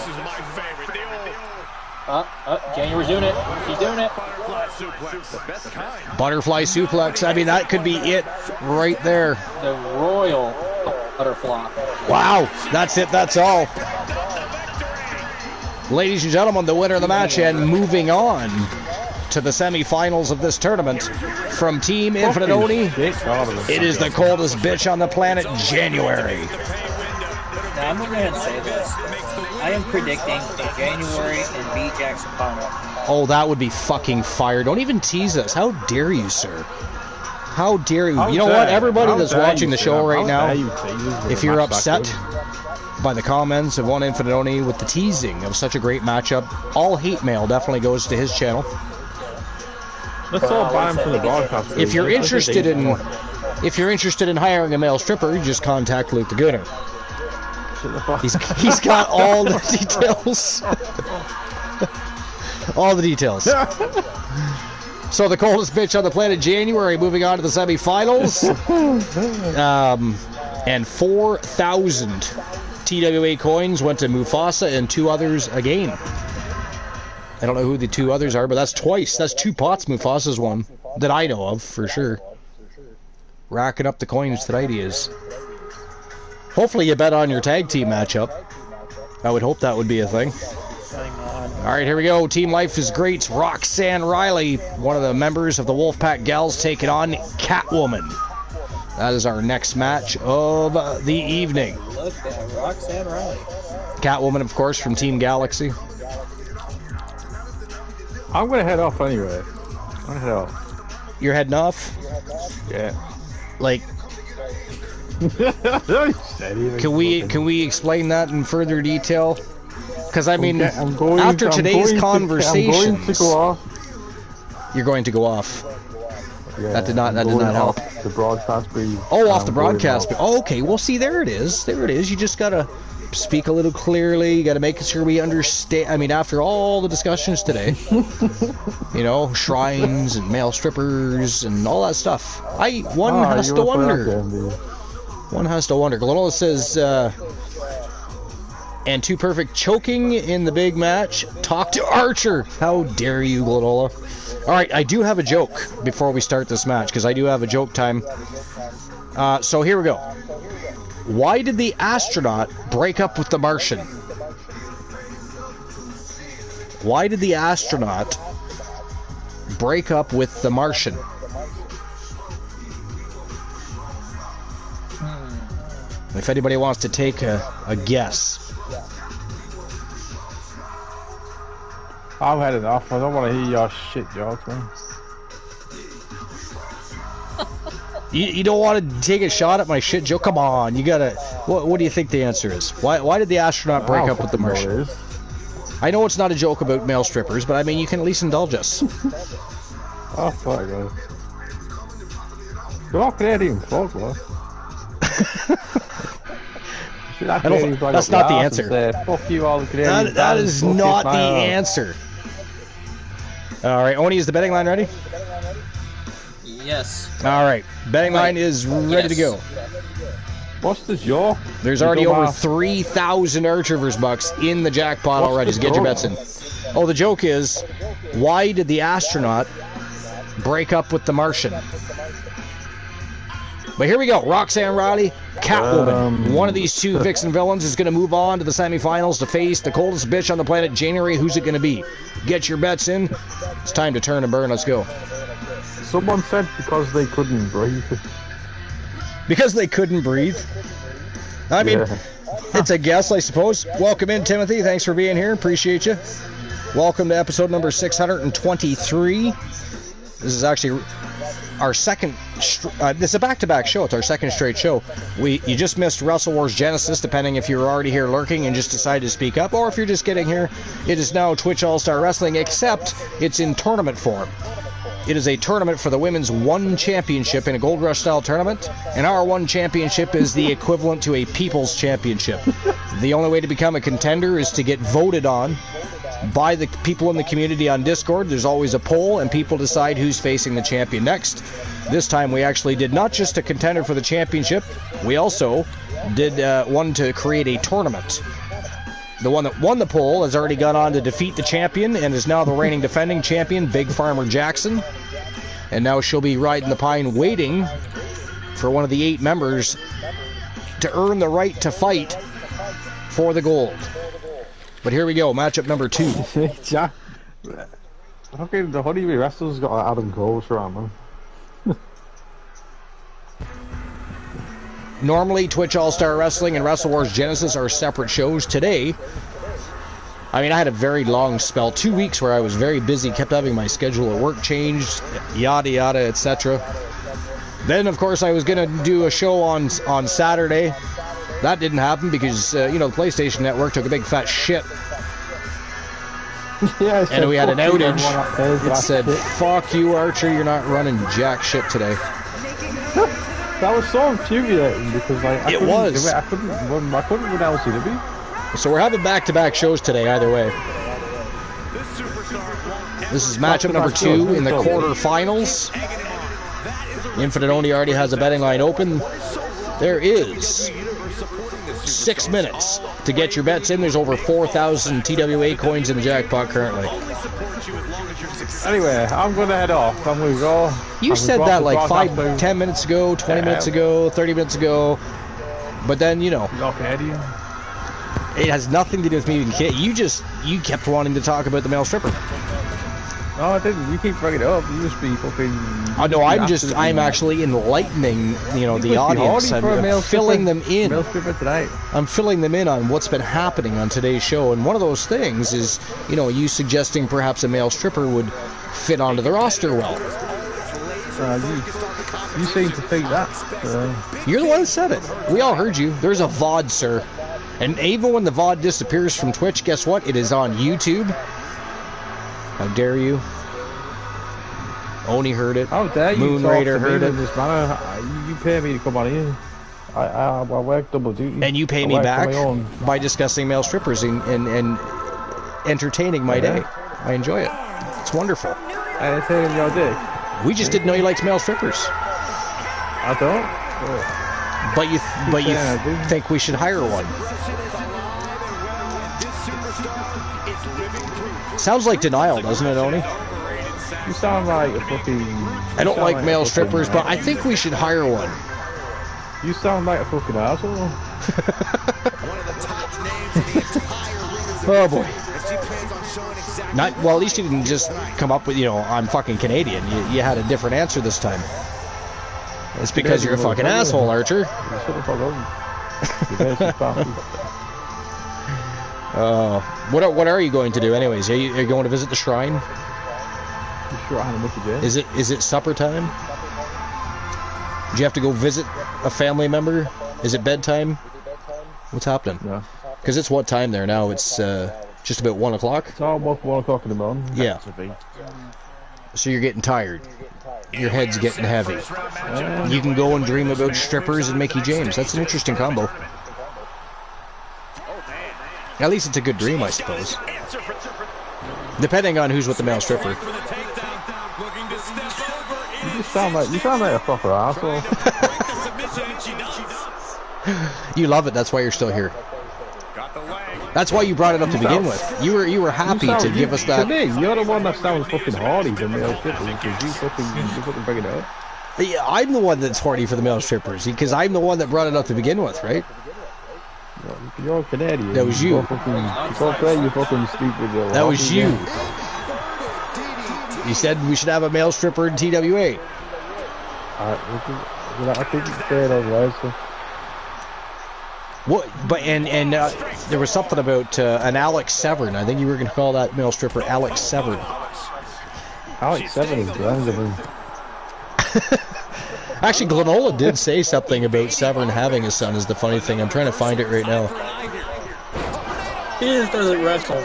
is my favorite. January's doing it. He's doing it. Butterfly suplex, the best kind. Butterfly suplex. I mean, that could be it right there. The royal butterfly. Wow, that's it. That's all. Ladies and gentlemen, the winner of the match and moving on to the semifinals of this tournament from Team Infinite Oni, it is the coldest bitch on the planet, January. Now, I'm going to go ahead and say this. I am predicting a January and B. Jackson final. Oh, that would be fucking fire. Don't even tease us. How dare you, sir? How dare you? You know what? Everybody that's watching the show right now, if you're upset by the comments of One Infinite Oni with the teasing of such a great matchup, all hate mail definitely goes to his channel. Let's all buy him for the broadcast. If you're interested in hiring a male stripper, just contact Luke the Gooner. He's got all the details. All the details. So the coldest bitch on the planet, January, moving on to the semifinals. And 4,000 TWA coins went to Mufasa and 2 others again. I don't know who the 2 others are, but that's twice. That's 2 pots Mufasa's won that I know of, for sure. Racking up the coins tonight he is. Hopefully you bet on your tag team matchup. I would hope that would be a thing. Alright, here we go. Team Life is Great. Roxanne Riley, one of the members of the Wolfpack Gals, taking on Catwoman. That is our next match of the evening. Look at Roxanne Riley. Catwoman, of course, from Team Galaxy. I'm going to head off anyway. I'm going to head off. You're heading off? Yeah. Like, can we explain that in further detail? Because I mean, after today's conversations, I'm going to go off. You're going to go off. Yeah, that did not help. The broadcast breeze. Oh, off the broadcast. Oh, okay. Well, see, there it is. There it is. You just gotta speak a little clearly. You gotta make sure we understand. I mean, after all the discussions today, you know, shrines and male strippers and all that stuff. One has to wonder. One has to wonder. Glenola says, and Too Perfect choking in the big match. Talk to Archer. How dare you, Glenola? All right, I do have a joke before we start this match, because I do have a joke time. So here we go. Why did the astronaut break up with the Martian? Why did the astronaut break up with the Martian? If anybody wants to take a guess. I'm heading off. I don't want to hear your shit jokes, man. You don't want to take a shot at my shit joke? Come on, you gotta. What do you think the answer is? Why did the astronaut break up with the Martian? I know it's not a joke about male strippers, but I mean you can at least indulge us. Oh fuck, guys. You're not Canadian folklore. That's not the answer. Fuck you, all the Canadians. That is not the answer. All right, Oni, is the betting line ready? Yes. All right, betting line is ready to go. What's the joke? There's already over 3,000 Archerverse bucks in the jackpot already. So get your bets in. Oh, the joke is, why did the astronaut break up with the Martian? But here we go. Roxanne Riley, Catwoman. One of these 2 Vixen villains is going to move on to the semifinals to face the coldest bitch on the planet, January. Who's it going to be? Get your bets in. It's time to turn and burn. Let's go. Someone said because they couldn't breathe. Because they couldn't breathe? I mean, it's a guess, I suppose. Welcome in, Timothy. Thanks for being here. Appreciate you. Welcome to episode number 623. This is actually our second. This is a back-to-back show. It's our second straight show. You just missed Wrestle Wars Genesis, depending if you were already here lurking and just decided to speak up, or if you're just getting here. It is now Twitch All-Star Wrestling, except it's in tournament form. It is a tournament for the Women's One Championship in a Gold Rush style tournament, and our One Championship is the equivalent to a People's Championship. The only way to become a contender is to get voted on by the people in the community on Discord. There's always a poll, and people decide who's facing the champion next. This time we actually did not just a contender for the championship, we also did one to create a tournament. the one that won the poll, has already gone on to defeat the champion and is now the reigning defending champion, Big Farmer Jackson. And now she'll be riding the pine waiting for one of the 8 members to earn the right to fight for the gold. But here we go, matchup number 2. Jack. Okay, the Honeyway wrestlers got Adam Cole for him, man. Normally, Twitch All-Star Wrestling and Wrestle Wars Genesis are separate shows. Today, I mean, I had a very long spell, 2 weeks where I was very busy, kept having my schedule at work changed, yada yada, etc. Then, of course, I was going to do a show on Saturday. That didn't happen because, you know, the PlayStation Network took a big fat shit. Yeah, and we had an outage. It said, fuck you, Archer, you're not running jack shit today. That was so infuriating because I couldn't run LCW. So we're having back-to-back shows today, either way. This is matchup number 2 in the quarterfinals. Infinite Only already has a betting line open. There is 6 minutes to get your bets in. There's over 4,000 TWA coins in the jackpot currently. Anyway, I'm going to head off. I'm going to go. You said that like 10 minutes ago, 20 minutes ago, 30 minutes ago. But then, you know, it has nothing to do with me. You kept wanting to talk about the male stripper. No, I didn't. You keep bringing it up. You just be fucking... Oh, no, I'm actually enlightening, you know, the audience. I'm filling them in. I'm filling them in on what's been happening on today's show. And one of those things is, you know, you suggesting perhaps a male stripper would fit onto the roster well. You seem to think that. You're the one that said it. We all heard you. There's a VOD, sir. And even when the VOD disappears from Twitch, guess what? It is on YouTube. How dare you? Oni heard it. How dare you? Moon Raider heard it. This manner. You pay me to come on here. I work double duty. And you pay me back by discussing male strippers and entertaining my day. I enjoy it. It's wonderful. Entertaining your day. We just didn't know you liked male strippers. I don't. But you think we should hire one? Sounds like denial, doesn't it, Oni? You sound like a fucking... I don't like male strippers, but I think we should hire one. You sound like a fucking asshole. Oh boy. Well, at least you didn't just come up with, you know, I'm fucking Canadian. You had a different answer this time. It's because you're a fucking asshole, Archer. What are you going to do anyways? Are you going to visit the shrine? Is it supper time? Do you have to go visit a family member? Is it bedtime? What's happening? No. Because it's what time there now? It's just about 1 o'clock? It's almost 1 o'clock in the morning. Yeah. So you're getting tired. Your head's getting heavy. You can go and dream about strippers and Mickey James. That's an interesting combo. At least it's a good dream, I suppose. Depending on who's with the male stripper. You sound like a proper asshole. You love it, that's why you're still here. That's why you brought it up to begin with. You were happy to give us that. To me, you're the one that sounds fucking hardy for male strippers because you fucking bring it up. Yeah, I'm the one that's horny for the male strippers because I'm the one that brought it up to begin with, right? You're Canadian. That was you. You fucking stupid. That was you. You said we should have a male stripper in TWA. I think you said otherwise. So. What? But and there was something about an Alex Severn. I think you were going to call that male stripper Alex Severn. Alex Severn is random. Actually, Glenola did say something about Severn having a son. Is the funny thing. I'm trying to find it right now. He just doesn't wrestle.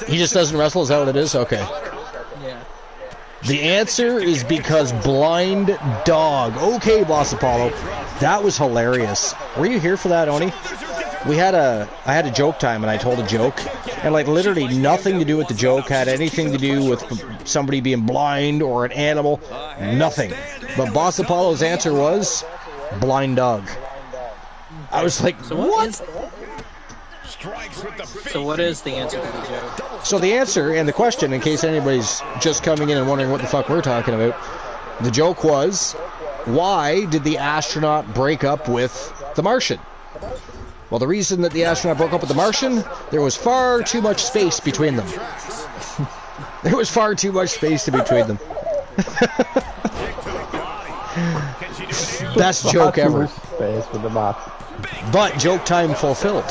He just doesn't wrestle? Is that what it is? Okay. Yeah. The answer is because blind dog. Okay, Boss Apollo. That was hilarious. Were you here for that, Oni? I had a joke time and I told a joke. And like literally nothing to do with the joke had anything to do with somebody being blind or an animal. Nothing. But Boss Apollo's answer was blind dog. I was like, what? So what is the answer to the joke? So the answer and the question, in case anybody's just coming in and wondering what the fuck we're talking about, the joke was, why did the astronaut break up with the Martian? Well, the reason that the astronaut broke up with the Martian, there was far too much space between them. There was far too much space between them. Best joke ever. Space with the Martian. But joke time fulfilled.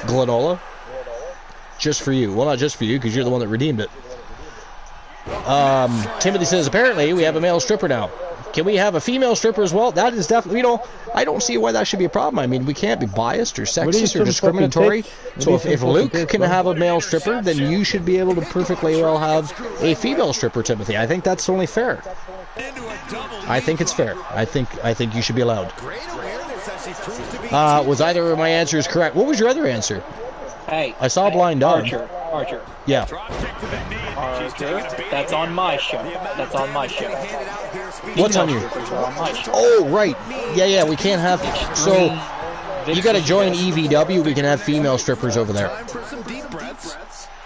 Glenola, just for you. Well, not just for you, because you're the one that redeemed it. Timothy says, apparently we have a male stripper now. Can we have a female stripper as well? That is definitely, I don't see why that should be a problem. I mean, we can't be biased or sexist or discriminatory. So if Luke can have a male stripper, then you should be able to perfectly well have a female stripper, Timothy. I think that's only fair. I think it's fair. I think you should be allowed. Was either of my answers correct? What was your other answer? Hey, I saw a blind dog. Archer. Yeah. Archer. That's on my show. That's on my show. What's on your? Oh, right. Yeah. We can't have. So you got to join EVW. We can have female strippers over there.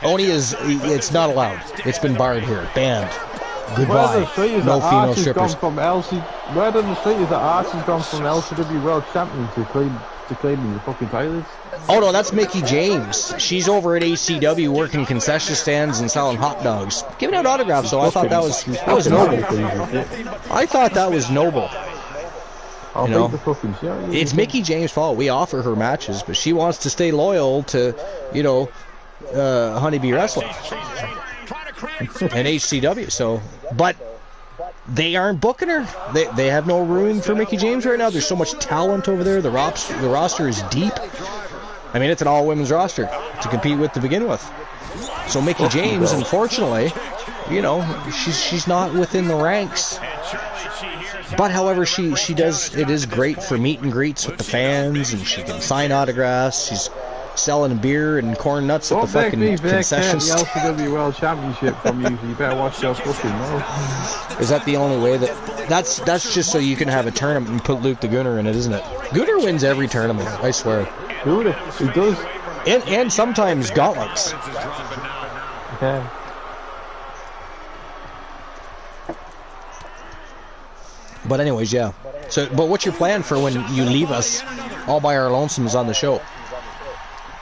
Only it's not allowed. It's been barred here. Banned. Goodbye. No female strippers. Where does the street is that Archer's gone from LCW World Champion to claiming the fucking titles? Oh no, that's Mickey James. She's over at ACW working concession stands and selling hot dogs, giving out autographs. So I thought that was noble. I thought that was noble. You know, it's Mickey James' fault. We offer her matches, but she wants to stay loyal to, Honeybee Wrestling and HCW. So, but they aren't booking her. They have no room for Mickey James right now. There's so much talent over there. The roster is deep. I mean, it's an all-women's roster to compete with to begin with. So Mickey James, unfortunately, she's not within the ranks. But however, she does. It is great for meet and greets with the fans, and she can sign autographs. She's selling beer and corn nuts at the fucking concession stand. The LCW World Championship from you. You better watch your fucking mouth. Is that the only way that's just so you can have a tournament and put Luke the Gunner in it, isn't it? Gunner wins every tournament, I swear. Dude, he does. And sometimes gauntlets. Okay. But anyways, yeah. So, but what's your plan for when you leave us all by our lonesomes on the show?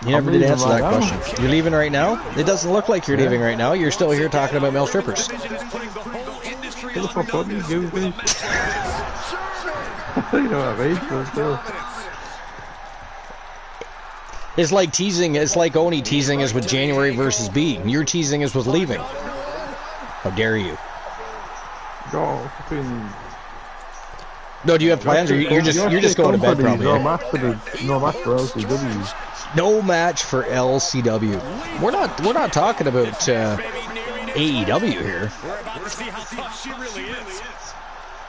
You never did answer that question. You're leaving right now? It doesn't look like you're leaving right now. You're still here talking about male strippers. What the fuck, what do you do? You know what I mean? It's like teasing. It's like Oni teasing us with January versus B. You're teasing us with leaving. How dare you? No, fucking. No, do you have plans, or you're just going to bed probably? No match for LCW. No match for LCW. We're not talking about AEW here.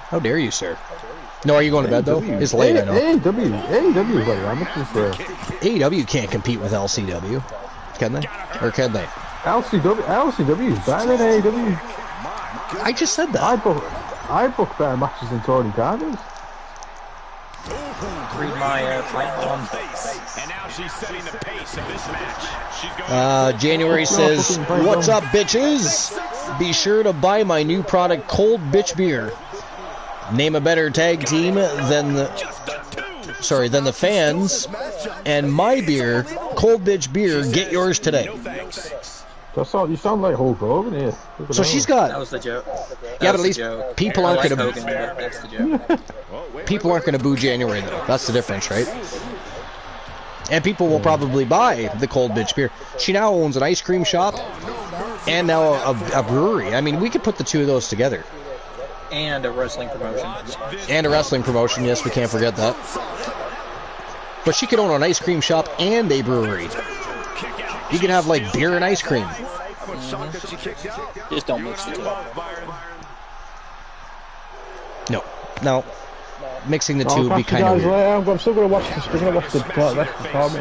How dare you, sir? No, are you going to bed though? It's late, I know. AEW is like amateurs for. AEW can't compete with LCW, can they? Or can they? LCW is better than AEW. I just said that. I book better matches than Tony Khan does. Read my platform. And now she's setting the pace of this match. January says, "What's up, bitches? Be sure to buy my new product, Cold Bitch Beer. Name a better tag team than the Fans, and my beer, Cold Bitch Beer. Get yours today." You sound like Hulk Hogan here. So she's got. That was the joke. Yeah, but at least people aren't going to. That's the joke. People aren't going to boo January though. That's the difference, right? And people will probably buy the Cold Bitch Beer. She now owns an ice cream shop and now a brewery. I mean, we could put the two of those together. And a wrestling promotion. And a wrestling promotion, yes, we can't forget that. But she could own an ice cream shop and a brewery. You can have, like, beer and ice cream. Mm-hmm. Just don't mix the two. No. Mixing the two would be kind of weird. I'm still going to watch the rest of the tournament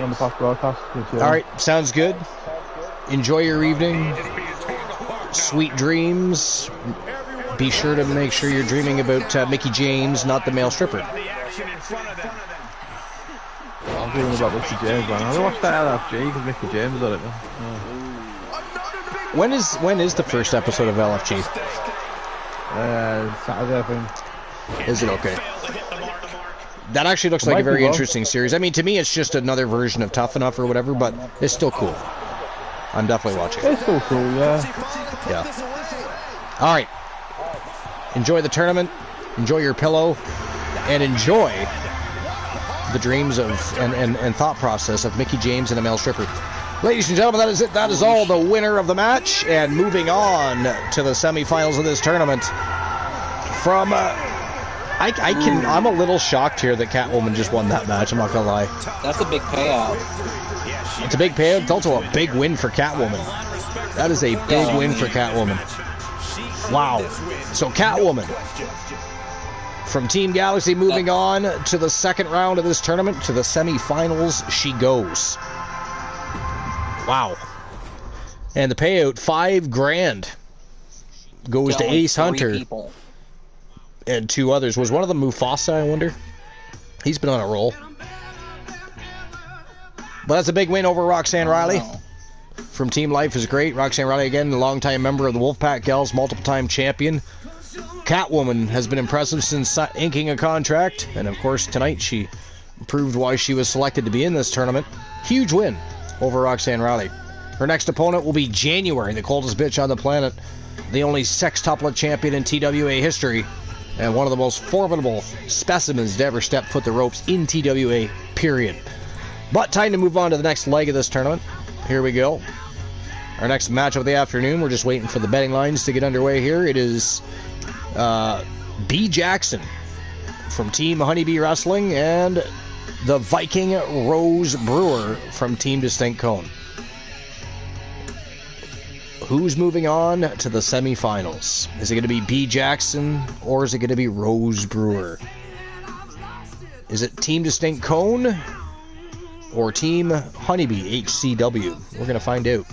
on the past broadcast. Alright, sounds good. Enjoy your evening. Sweet dreams. Be sure to make sure you're dreaming about Mickey James, not the male stripper. I'm thinking about Mickey James, man. I watched that LFG because Mickey James was on it. When is the first episode of LFG? Saturday, I think. Is it okay? That actually looks like a very interesting series. I mean, to me, it's just another version of Tough Enough or whatever, but it's still cool. I'm definitely watching. It's still cool, yeah. Yeah. All right. Enjoy the tournament. Enjoy your pillow, and enjoy the dreams of and thought process of Mickey James and a male stripper. Ladies and gentlemen, that is it. That is all. The winner of the match, and moving on to the semifinals of this tournament. From I'm a little shocked here that Catwoman just won that match. I'm not gonna lie. That's a big payout. It's a big payout. It's also a big win for Catwoman. That is a big win for Catwoman. Wow. So Catwoman from Team Galaxy moving on to the second round of this tournament, to the semifinals she goes. Wow. And the payout, $5,000, goes to Ace Hunter and 2 others. Was one of them Mufasa, I wonder? He's been on a roll. But that's a big win over Roxanne Riley from Team Life is Great. Roxanne Riley, again, a longtime member of the Wolfpack Gals, multiple-time champion. Catwoman has been impressive since inking a contract, and of course tonight she proved why she was selected to be in this tournament. Huge win over Roxanne Riley. Her next opponent will be January, the coldest bitch on the planet, the only sextuplet champion in TWA history, and one of the most formidable specimens to ever step foot the ropes in TWA, period. But time to move on to the next leg of this tournament. Here we go. Our next match of the afternoon. We're just waiting for the betting lines to get underway here. It is B. Jackson from Team Honeybee Wrestling and the Viking Rose Brewer from Team Distinct Cone. Who's moving on to the semifinals? Is it going to be B. Jackson or is it going to be Rose Brewer? Is it Team Distinct Cone or Team Honeybee HCW? We're going to find out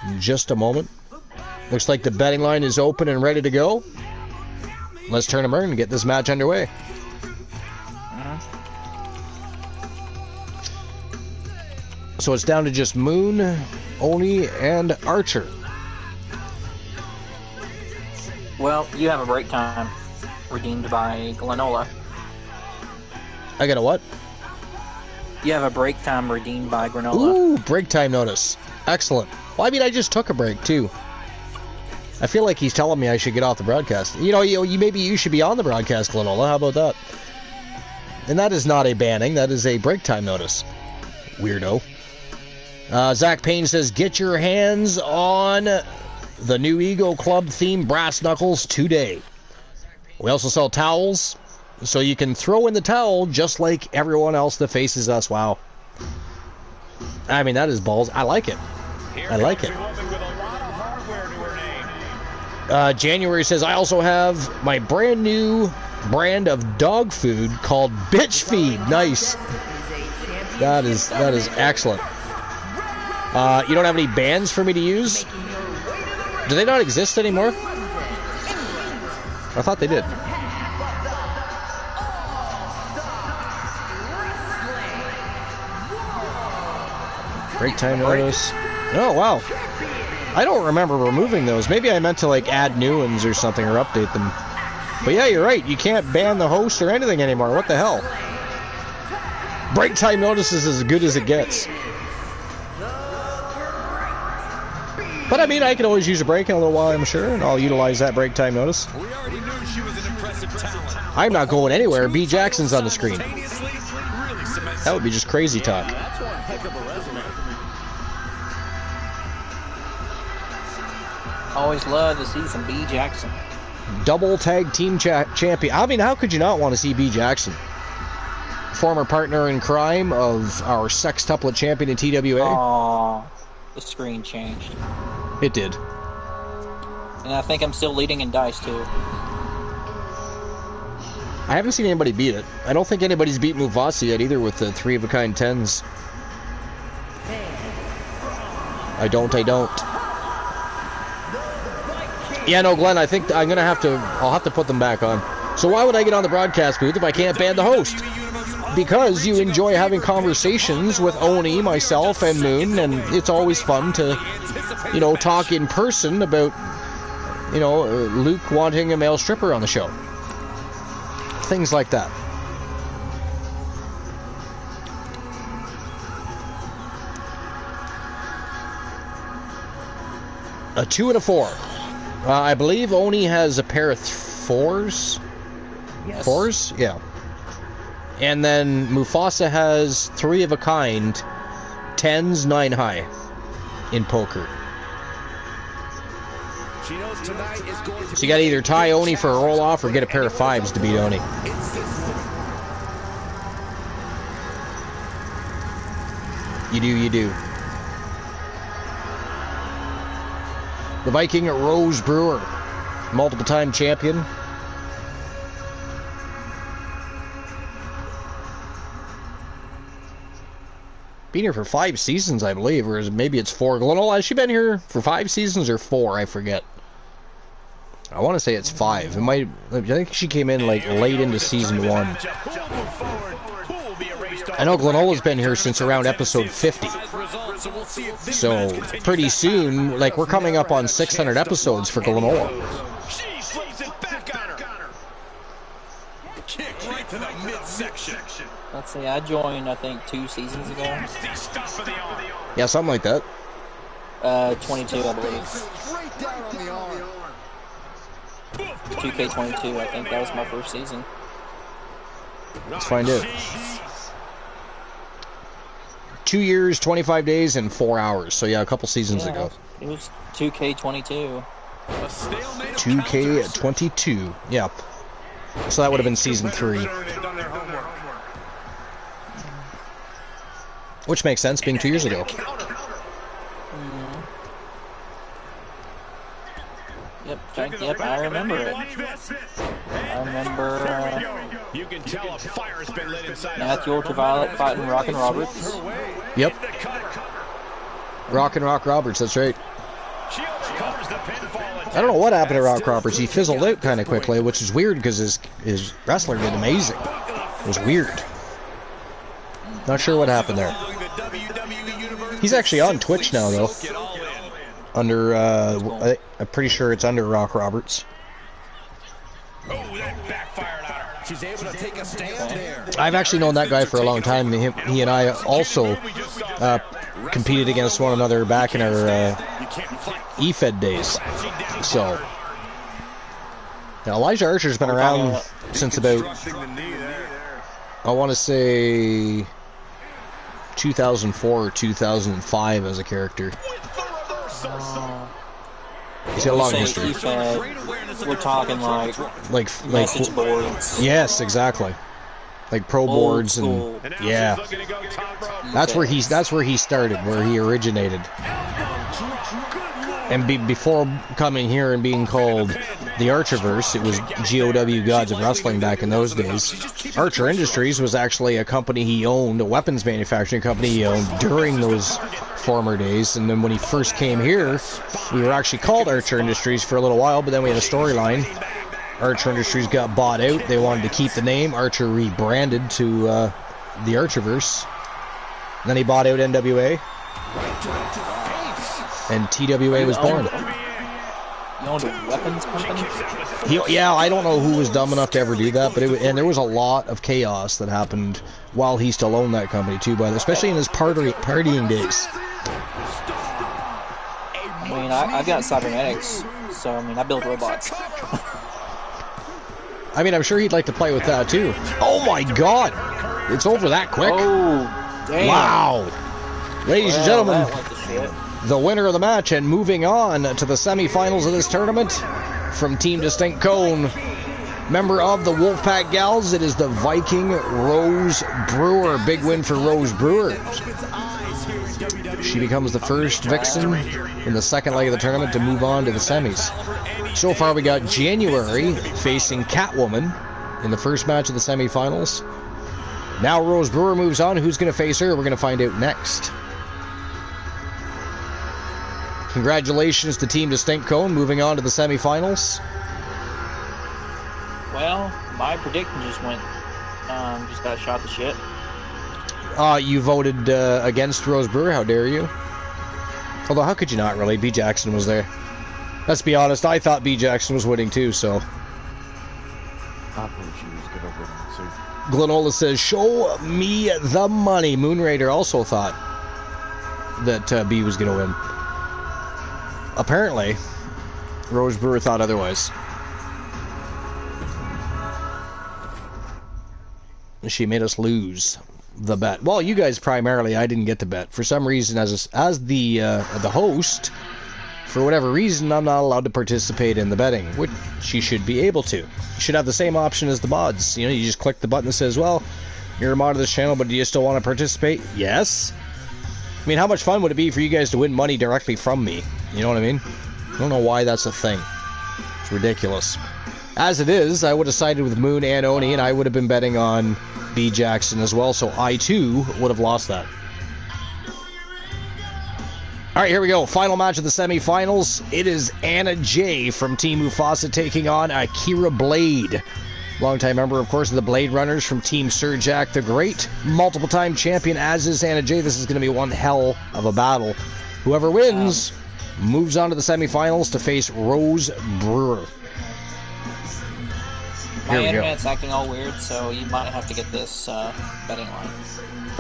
in just a moment. Looks like the betting line is open and ready to go. Let's turn them around and get this match underway. So it's down to just Moon, Oni, and Archer. Well, you have a break time redeemed by Glenola. I got a what? You have a break time redeemed by Granola. Ooh, break time notice. Excellent. Well, I mean, I just took a break, too. I feel like he's telling me I should get off the broadcast. You know, maybe you should be on the broadcast, Glenola. How about that? And that is not a banning. That is a break time notice. Weirdo. Zach Payne says, get your hands on the new Ego Club themed brass knuckles today. We also sell towels, so you can throw in the towel just like everyone else that faces us. Wow. I mean, that is balls. I like it. I like it. January says, I also have my brand new brand of dog food called Bitch Feed. Nice. That is excellent. You don't have any bands for me to use? Do they not exist anymore? I thought they did. Break time notice. Oh, wow. I don't remember removing those. Maybe I meant to, like, add new ones or something or update them. But yeah, you're right. You can't ban the host or anything anymore. What the hell? Break time notice is as good as it gets. But I mean, I can always use a break in a little while, I'm sure, and I'll utilize that break time notice. We already knew she was an impressive talent. I'm not going anywhere. B. Jackson's on the screen. That would be just crazy talk. That's one heck of a resume. Always love to see some B. Jackson. Double tag team champion. I mean, how could you not want to see B. Jackson? Former partner in crime of our sextuplet champion in TWA. Aww, the screen changed. It did. And I think I'm still leading in dice, too. I haven't seen anybody beat it. I don't think anybody's beat Mufasa yet either with the 3-of-a-kind 10s. I don't. Yeah, no, Glenn, I think I'll have to put them back on. So why would I get on the broadcast booth if I can't ban the host? because you enjoy having conversations with Oni, myself, and Moon, and it's always fun to, you know, talk in person about, you know, Luke wanting a male stripper on the show. Things like that. A 2 and a 4. I believe Oni has a pair of 4s. Yes. 4s? Yeah. And then Mufasa has 3 of a kind, 10s, 9 high in poker. She knows tonight is going to So you gotta either tie Oni for a roll off or get a pair of 5s to beat Oni. You do. The Viking Rose Brewer, multiple time champion. Been here for 5 seasons, I believe, or maybe it's 4. Glenola, has she been here for 5 seasons or 4? I forget. I want to say it's 5. It might. I think she came in like late into season 1. I know Glenola's been here since around episode 50. So pretty soon, like, we're coming up on 600 episodes for Glenola. She slaps it back on her. Kick right to the midsection. Let's see, I joined, I think, 2 seasons ago. Yeah, something like that. 22, I believe. straight down on the arm. 2K22, I think that was my first season. Let's find out. 2 years, 25 days, and 4 hours. So yeah, a couple seasons ago. It was 2K22. 2K22. Yep. So that would have been season 3. Which makes sense, being 2 years ago. Yep, I remember it. I remember You can tell a fire's been lit inside. Matthew Ultraviolet fighting Rockin' Roberts. Yep. Rockin' Roberts, that's right. She overcomes the pinfall. I don't know what happened to Rock Roberts. He fizzled out kind of quickly, which is weird because his wrestler did amazing. It was weird. Not sure what happened there. He's actually on Twitch now, though. Under, I'm pretty sure it's under Rock Roberts. Oh, that backfired on her. She's able to take a stand there. I've actually known that guy for a long time. He and I also competed against one another back in our EFED days. So, now Elijah Archer's been around since about, I want to say, 2004 or 2005 as a character. He's got a long history. We're talking like message boards. Yes, exactly. Like pro boards and yeah. That's where he started, where he originated. And before coming here and being called the Archerverse, it was GOW Gods of Wrestling back in those days. Archer Industries was actually a company he owned, a weapons manufacturing company he owned during those former days. And then when he first came here, we were actually called Archer Industries for a little while, but then we had a storyline. Archer Industries got bought out. They wanted to keep the name. Archer rebranded to the Archerverse. And then he bought out NWA. And TWA was born. You owned a weapons company? Yeah, I don't know who was dumb enough to ever do that, but and there was a lot of chaos that happened while he still owned that company too, but especially in his partying days. I mean, I've got cybernetics, so I mean, I build robots. I mean, I'm sure he'd like to play with that too. Oh my God, it's over that quick! Oh, damn! Wow, ladies and gentlemen. The winner of the match, and moving on to the semifinals of this tournament, from Team Distinct Cone, member of the Wolfpack Gals, it is the Viking Rose Brewer. Big win for Rose Brewer. She becomes the first vixen in the second leg of the tournament to move on to the semis. So far we got January facing Catwoman in the first match of the semifinals. Now Rose Brewer moves on. Who's going to face her? We're going to find out next. Congratulations to Team Distinct Cone moving on to the semifinals. Well, my prediction just went just got shot to shit. You voted against Rose Brewer. How dare you? Although, how could you not really? B. Jackson was there. Let's be honest, I thought B. Jackson was winning too, so. I thought she was going to win too. Glenola says, show me the money. Moonraider also thought that B was going to win. Apparently, Rose Brewer thought otherwise. She made us lose the bet. Well, you guys primarily, I didn't get to bet. For some reason, as the host, for whatever reason, I'm not allowed to participate in the betting, which she should be able to. You should have the same option as the mods. You know, you just click the button that says, well, you're a mod of this channel, but do you still want to participate? Yes. I mean, how much fun would it be for you guys to win money directly from me? You know what I mean? I don't know why that's a thing. It's ridiculous. As it is, I would have sided with Moon and Oni, and I would have been betting on B. Jackson as well, so I too would have lost that. Alright, here we go. Final match of the semifinals. It is Anna Jay from Team Mufasa taking on Akira Blade. Longtime member, of course, of the Blade Runners from Team Sir Jack the Great. Multiple-time champion, as is Anna Jay. This is going to be one hell of a battle. Whoever wins moves on to the semifinals to face Rose Brewer. My internet's acting all weird, so you might have to get this betting line.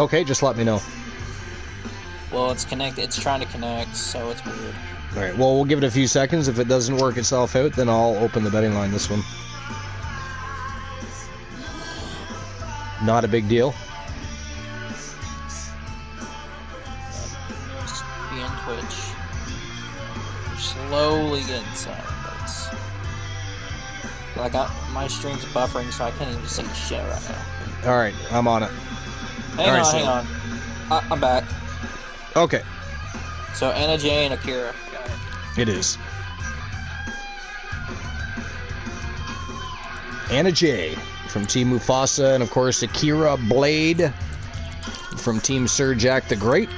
Okay, just let me know. Well, it's trying to connect, so it's weird. Alright, well, we'll give it a few seconds. If it doesn't work itself out, then I'll open the betting line this one. Not a big deal. Just be on Twitch. You're slowly getting some. Like, my stream's buffering, so I can't even see shit right now. Alright, I'm on it. Hang on. I'm back. Okay. So, Anna Jay and Akira. Got it. It is. Anna Jay from Team Mufasa, and of course Akira Blade from Team Sir Jack the Great.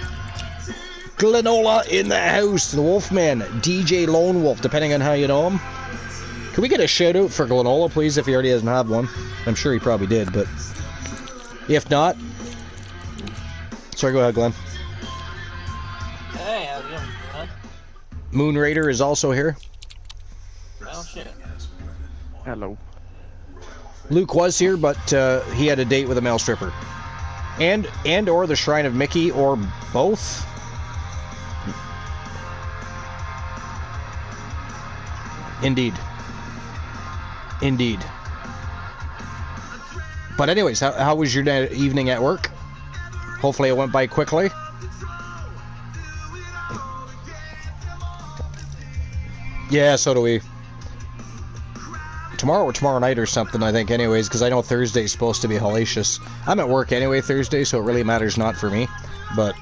Glenola in the house, the Wolfman, DJ Lone Wolf, depending on how you know him. Can we get a shout out for Glenola, please, if he already doesn't have one? I'm sure he probably did, but if not, sorry, go ahead, Glenn. Hey, how's it going, man? Moonraider is also here. Oh, shit. Hello. Luke was here, but he had a date with a male stripper. And or the Shrine of Mickey, or both. Indeed. Indeed. But anyways, how was your evening at work? Hopefully it went by quickly. Yeah, so do we. Tomorrow or tomorrow night or something, I think, anyways, because I know Thursday's supposed to be hellacious. I'm at work anyway Thursday, so it really matters not for me. But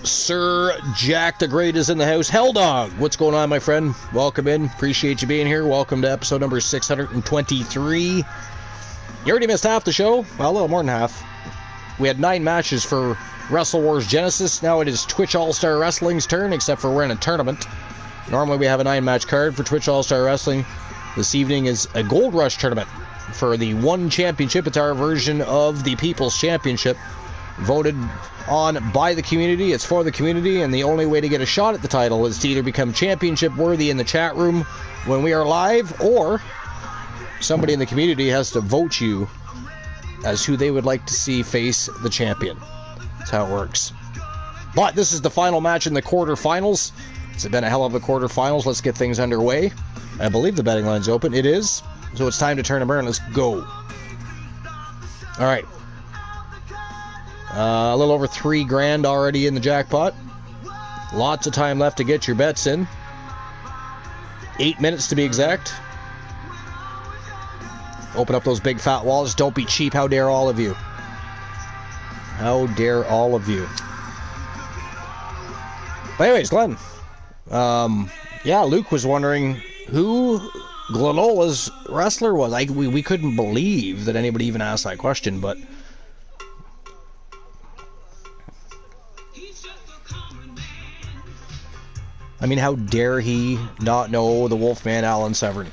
Sir Jack the Great is in the house. Helldog, what's going on, my friend? Welcome in. Appreciate you being here. Welcome to episode number 623. You already missed half the show. Well, a little more than half. We had 9 matches for Wrestle Wars Genesis. Now it is Twitch All-Star Wrestling's turn, except for we're in a tournament. Normally we have a 9-match card for Twitch All-Star Wrestling. This evening is a Gold Rush tournament for the One Championship. It's our version of the People's Championship. Voted on by the community. It's for the community, and the only way to get a shot at the title is to either become championship worthy in the chat room when we are live, or somebody in the community has to vote you as who they would like to see face the champion. That's how it works. But this is the final match in the quarterfinals. It's been a hell of a quarterfinals. Let's get things underway. I believe the betting line's open. It is. So it's time to turn them around. Let's go. All right. A little over $3,000 already in the jackpot. Lots of time left to get your bets in. 8 minutes to be exact. Open up those big fat wallets. Don't be cheap. How dare all of you? How dare all of you? But anyways, Glenn. Yeah, Luke was wondering who Glenola's wrestler was. We couldn't believe that anybody even asked that question, but I mean, how dare he not know the Wolfman Alan Severn?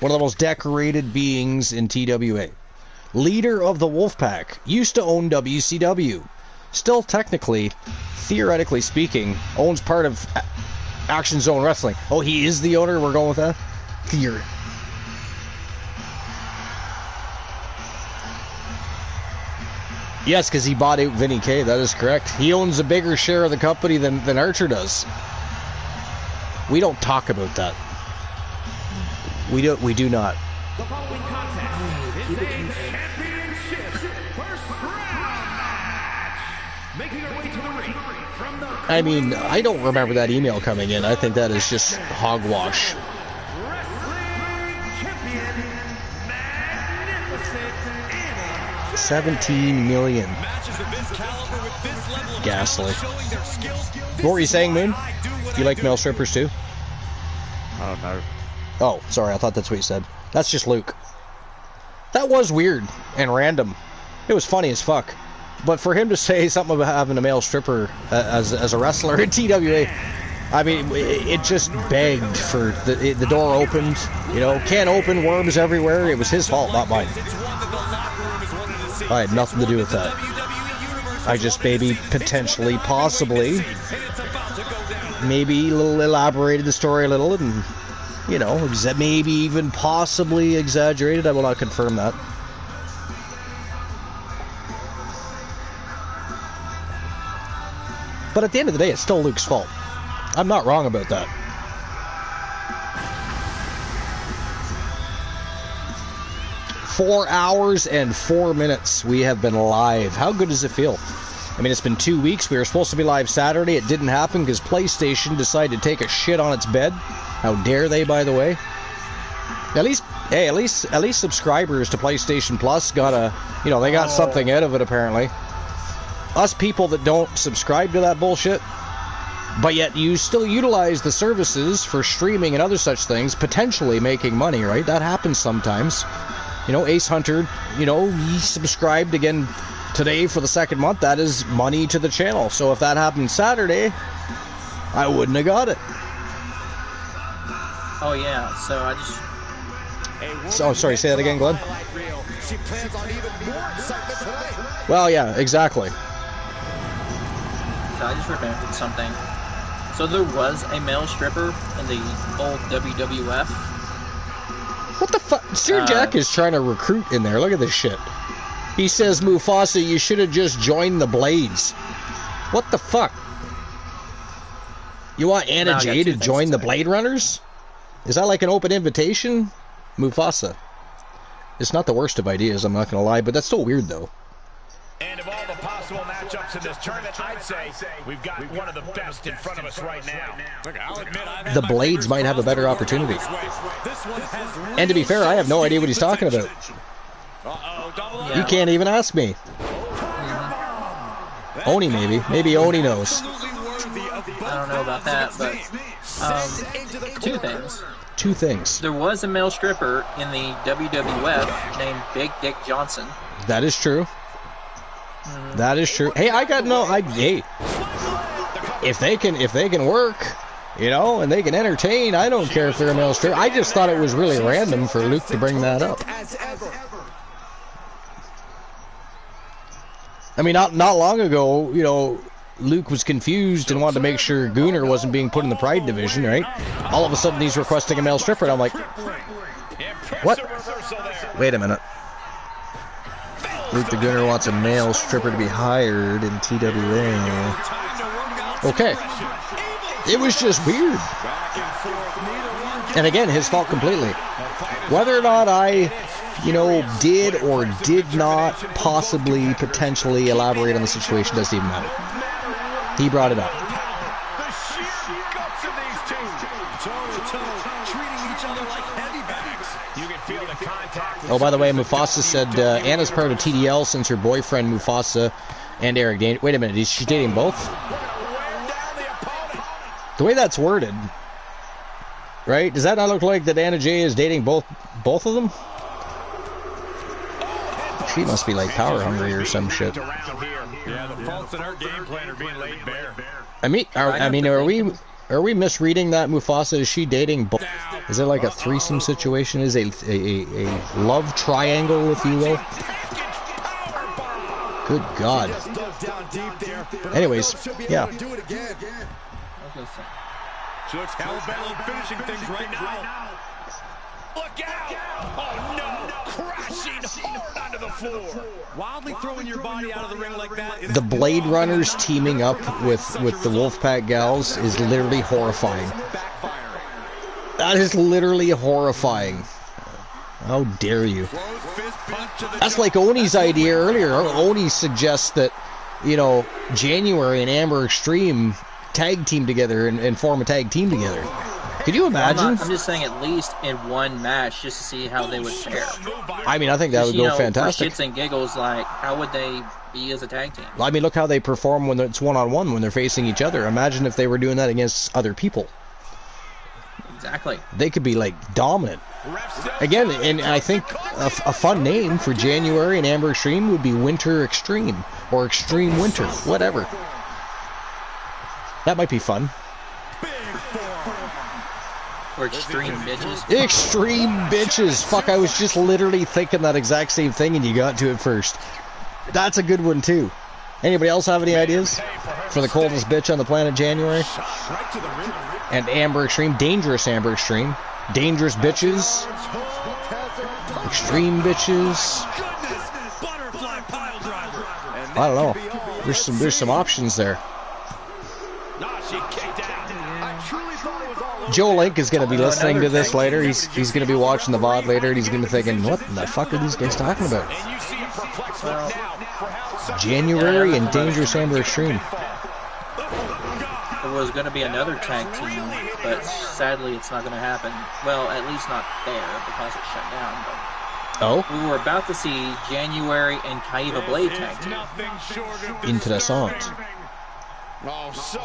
One of the most decorated beings in TWA. leader of the Wolfpack, used to own WCW. Still technically, theoretically speaking, owns part of Action Zone Wrestling. Oh, he is the owner? We're going with that? Theory. Yes, because he bought out Vinny K. That is correct. He owns a bigger share of the company than Archer does. We don't talk about that. We do not. The following contest is a championship first round match. Making our way to the ring from the... I mean, I don't remember that email coming in. I think that is just hogwash. Wrestling champion, Magnificent Anna. 17 million. Matches of this caliber with this level of Ghastly. talent showing their skills. What were you saying, Moon? You like male strippers too? Oh no. Oh, sorry, I thought that's what you said. That's just Luke. That was weird and random. It was funny as fuck. But for him to say something about having a male stripper as a wrestler in TWA, I mean, it just begged for the door opened. You know, can't open, worms everywhere. It was his fault, not mine. I had nothing to do with that. I just maybe potentially, possibly, maybe elaborated the story a little and, you know, maybe even possibly exaggerated. I will not confirm that. But at the end of the day, it's still Luke's fault. I'm not wrong about that. Four hours and 4 minutes we have been live. How good does it feel? I mean, it's been 2 weeks. We were supposed to be live Saturday. It didn't happen because PlayStation decided to take a shit on its bed. How dare they, by the way? At least subscribers to PlayStation Plus got they got something out of it apparently. Us people that don't subscribe to that bullshit, but yet you still utilize the services for streaming and other such things, potentially making money, right? That happens sometimes. You know, Ace Hunter, he subscribed again today for the second month. That is money to the channel. So if that happened Saturday, I wouldn't have got it. Oh yeah, so I just... So, sorry, say that again, Glenn? She plans on even more excitement tonight. Well, yeah, exactly. So I just remembered something. So there was a male stripper in the old WWF. What the fuck? Sir Jack is trying to recruit in there. Look at this shit. He says, Mufasa, you should have just joined the Blades. What the fuck? You want Anna Jay to join the Blade Runners? Is that like an open invitation? Mufasa. It's not the worst of ideas, I'm not going to lie, but that's still weird, though. And of all the possible matchups in this tournament, I'd say we've got one of the best in front of us right now. Look, I'll admit, the Blades might have a better opportunity. And to be fair, I have no idea what he's talking about. You can't even ask me. Oni, maybe. Maybe Oni knows. I don't know about that, but two things. There was a male stripper in the WWF named Big Dick Johnson. That is true. That is true. Hey, hey, if they can work, and they can entertain, I don't care if they're a male stripper. I just thought it was really random for Luke to bring that up. I mean, not long ago, Luke was confused and wanted to make sure Gooner wasn't being put in the Pride division, right? All of a sudden, he's requesting a male stripper, and I'm like, what? Wait a minute. Luke the Gooner wants a male stripper to be hired in TWA. Okay. It was just weird. And again, his fault completely. Whether or not I, did or did not possibly, potentially elaborate on the situation doesn't even matter. He brought it up. Oh, by the way, Mufasa said Anna's part of TDL since her boyfriend Mufasa and Eric Dane. Wait a minute, is she dating both? The way that's worded, right? Does that not look like that Anna Jay is dating both of them? She must be like power hungry or some shit. Yeah, the faults in our game plan are being laid bare. I mean, are we? Are we misreading that, Mufasa? Is she dating? Is it like a threesome situation? Is a love triangle, if you will? Good God. Anyways, yeah. She looks hell-bent on finishing things right now. Look out! Oh no! Crashing hard onto the floor. Wildly throwing your body out of the ring like that. The Blade Runners teaming up with the Wolfpack gals is literally horrifying. That is literally horrifying. How dare you? That's like Oni's idea earlier. Oni suggests that, you know, January and Amber Extreme tag team together and form a tag team together. Could you imagine? I'm just saying at least in one match just to see how they would fare. I mean, I think that would go fantastic. For shits and giggles, like, how would they be as a tag team? I mean, look how they perform when it's one-on-one, when they're facing each other. Imagine if they were doing that against other people. Exactly. They could be, like, dominant. Again, and I think a fun name for January and Amber Extreme would be Winter Extreme, or Extreme Winter, whatever. That might be fun. Or Extreme Bitches. Extreme Bitches! Fuck, I was just literally thinking that exact same thing and you got to it first. That's a good one, too. Anybody else have any ideas for the coldest bitch on the planet, January? And Amber Extreme, Dangerous Amber Extreme. Dangerous Bitches. Extreme Bitches. I don't know. There's some options there. Joe Link is going to be listening to this later. He's going to be watching the VOD later, and he's going to be thinking, what the fuck are these guys talking about? January and Dangerous Amber Extreme. There was going to be another tag team, but sadly it's not going to happen. Well, at least not there, because it's shut down. But oh? We were about to see January and Kaiva Blade tag team. Into the songs. Oh, so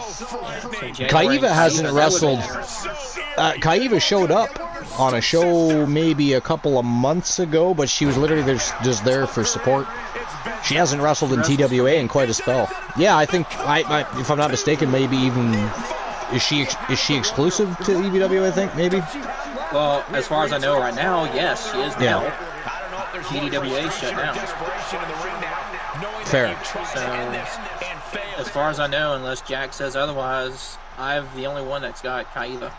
Kaiva hasn't wrestled. Kaiva showed up on a show maybe a couple of months ago, but she was literally just there for support. She hasn't wrestled in TWA in quite a spell. Yeah, I think, if I'm not mistaken, maybe even is she exclusive to EBW? I think maybe. Well, as far as I know right now, yes, she is now. TDWA shut down. Fair. So, as far as I know, unless Jack says otherwise, I'm the only one that's got Kaiva.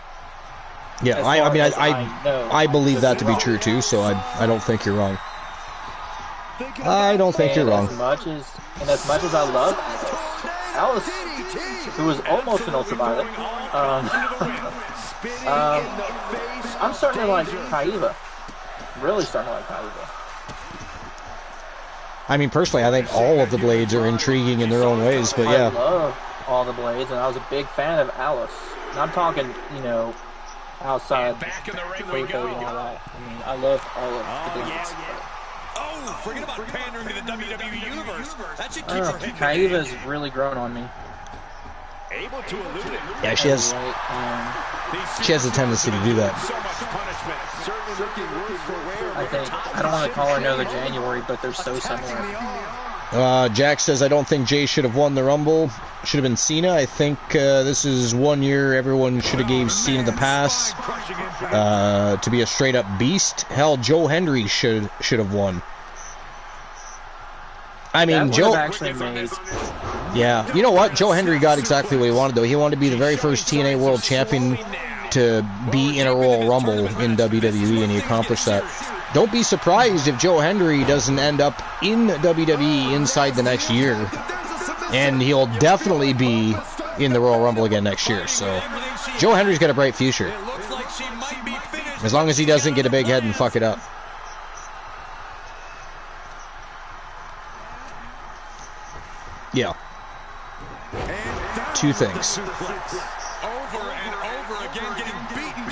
Yeah, I believe that to be true too, so I don't think you're wrong. I don't think you're wrong. As much as I love Alice, who was almost an ultraviolet, I'm starting to like Kaiva. Really starting to like Kaiva. I mean, personally, I think all of the Blades are intriguing in their own ways, but yeah. I love all the Blades, and I was a big fan of Alice. And I'm talking, you know, outside kayfabe and all that. I mean, I love all of the Blades. Oh, forget about pandering to the WWE Universe. That should keep her hitting. Kaiva's really grown on me. Able to elude it. Yeah, she has. She has a tendency to do that. So much punishment. Certainly looking worse for wear. I don't want to call her another January, but they're so similar. Jack says, I don't think Jay should have won the Rumble. Should have been Cena. I think this is 1 year everyone should have gave Cena the pass to be a straight up beast. Hell, Joe Hendry should have won. I mean, Joe. Yeah, you know what? Joe Hendry got exactly what he wanted, though. He wanted to be the very first TNA World Champion to be in a Royal Rumble in WWE, and he accomplished that. Don't be surprised if Joe Hendry doesn't end up in WWE inside the next year, and he'll definitely be in the Royal Rumble again next year. So, Joe Hendry's got a bright future, as long as he doesn't get a big head and fuck it up. Yeah. Two things.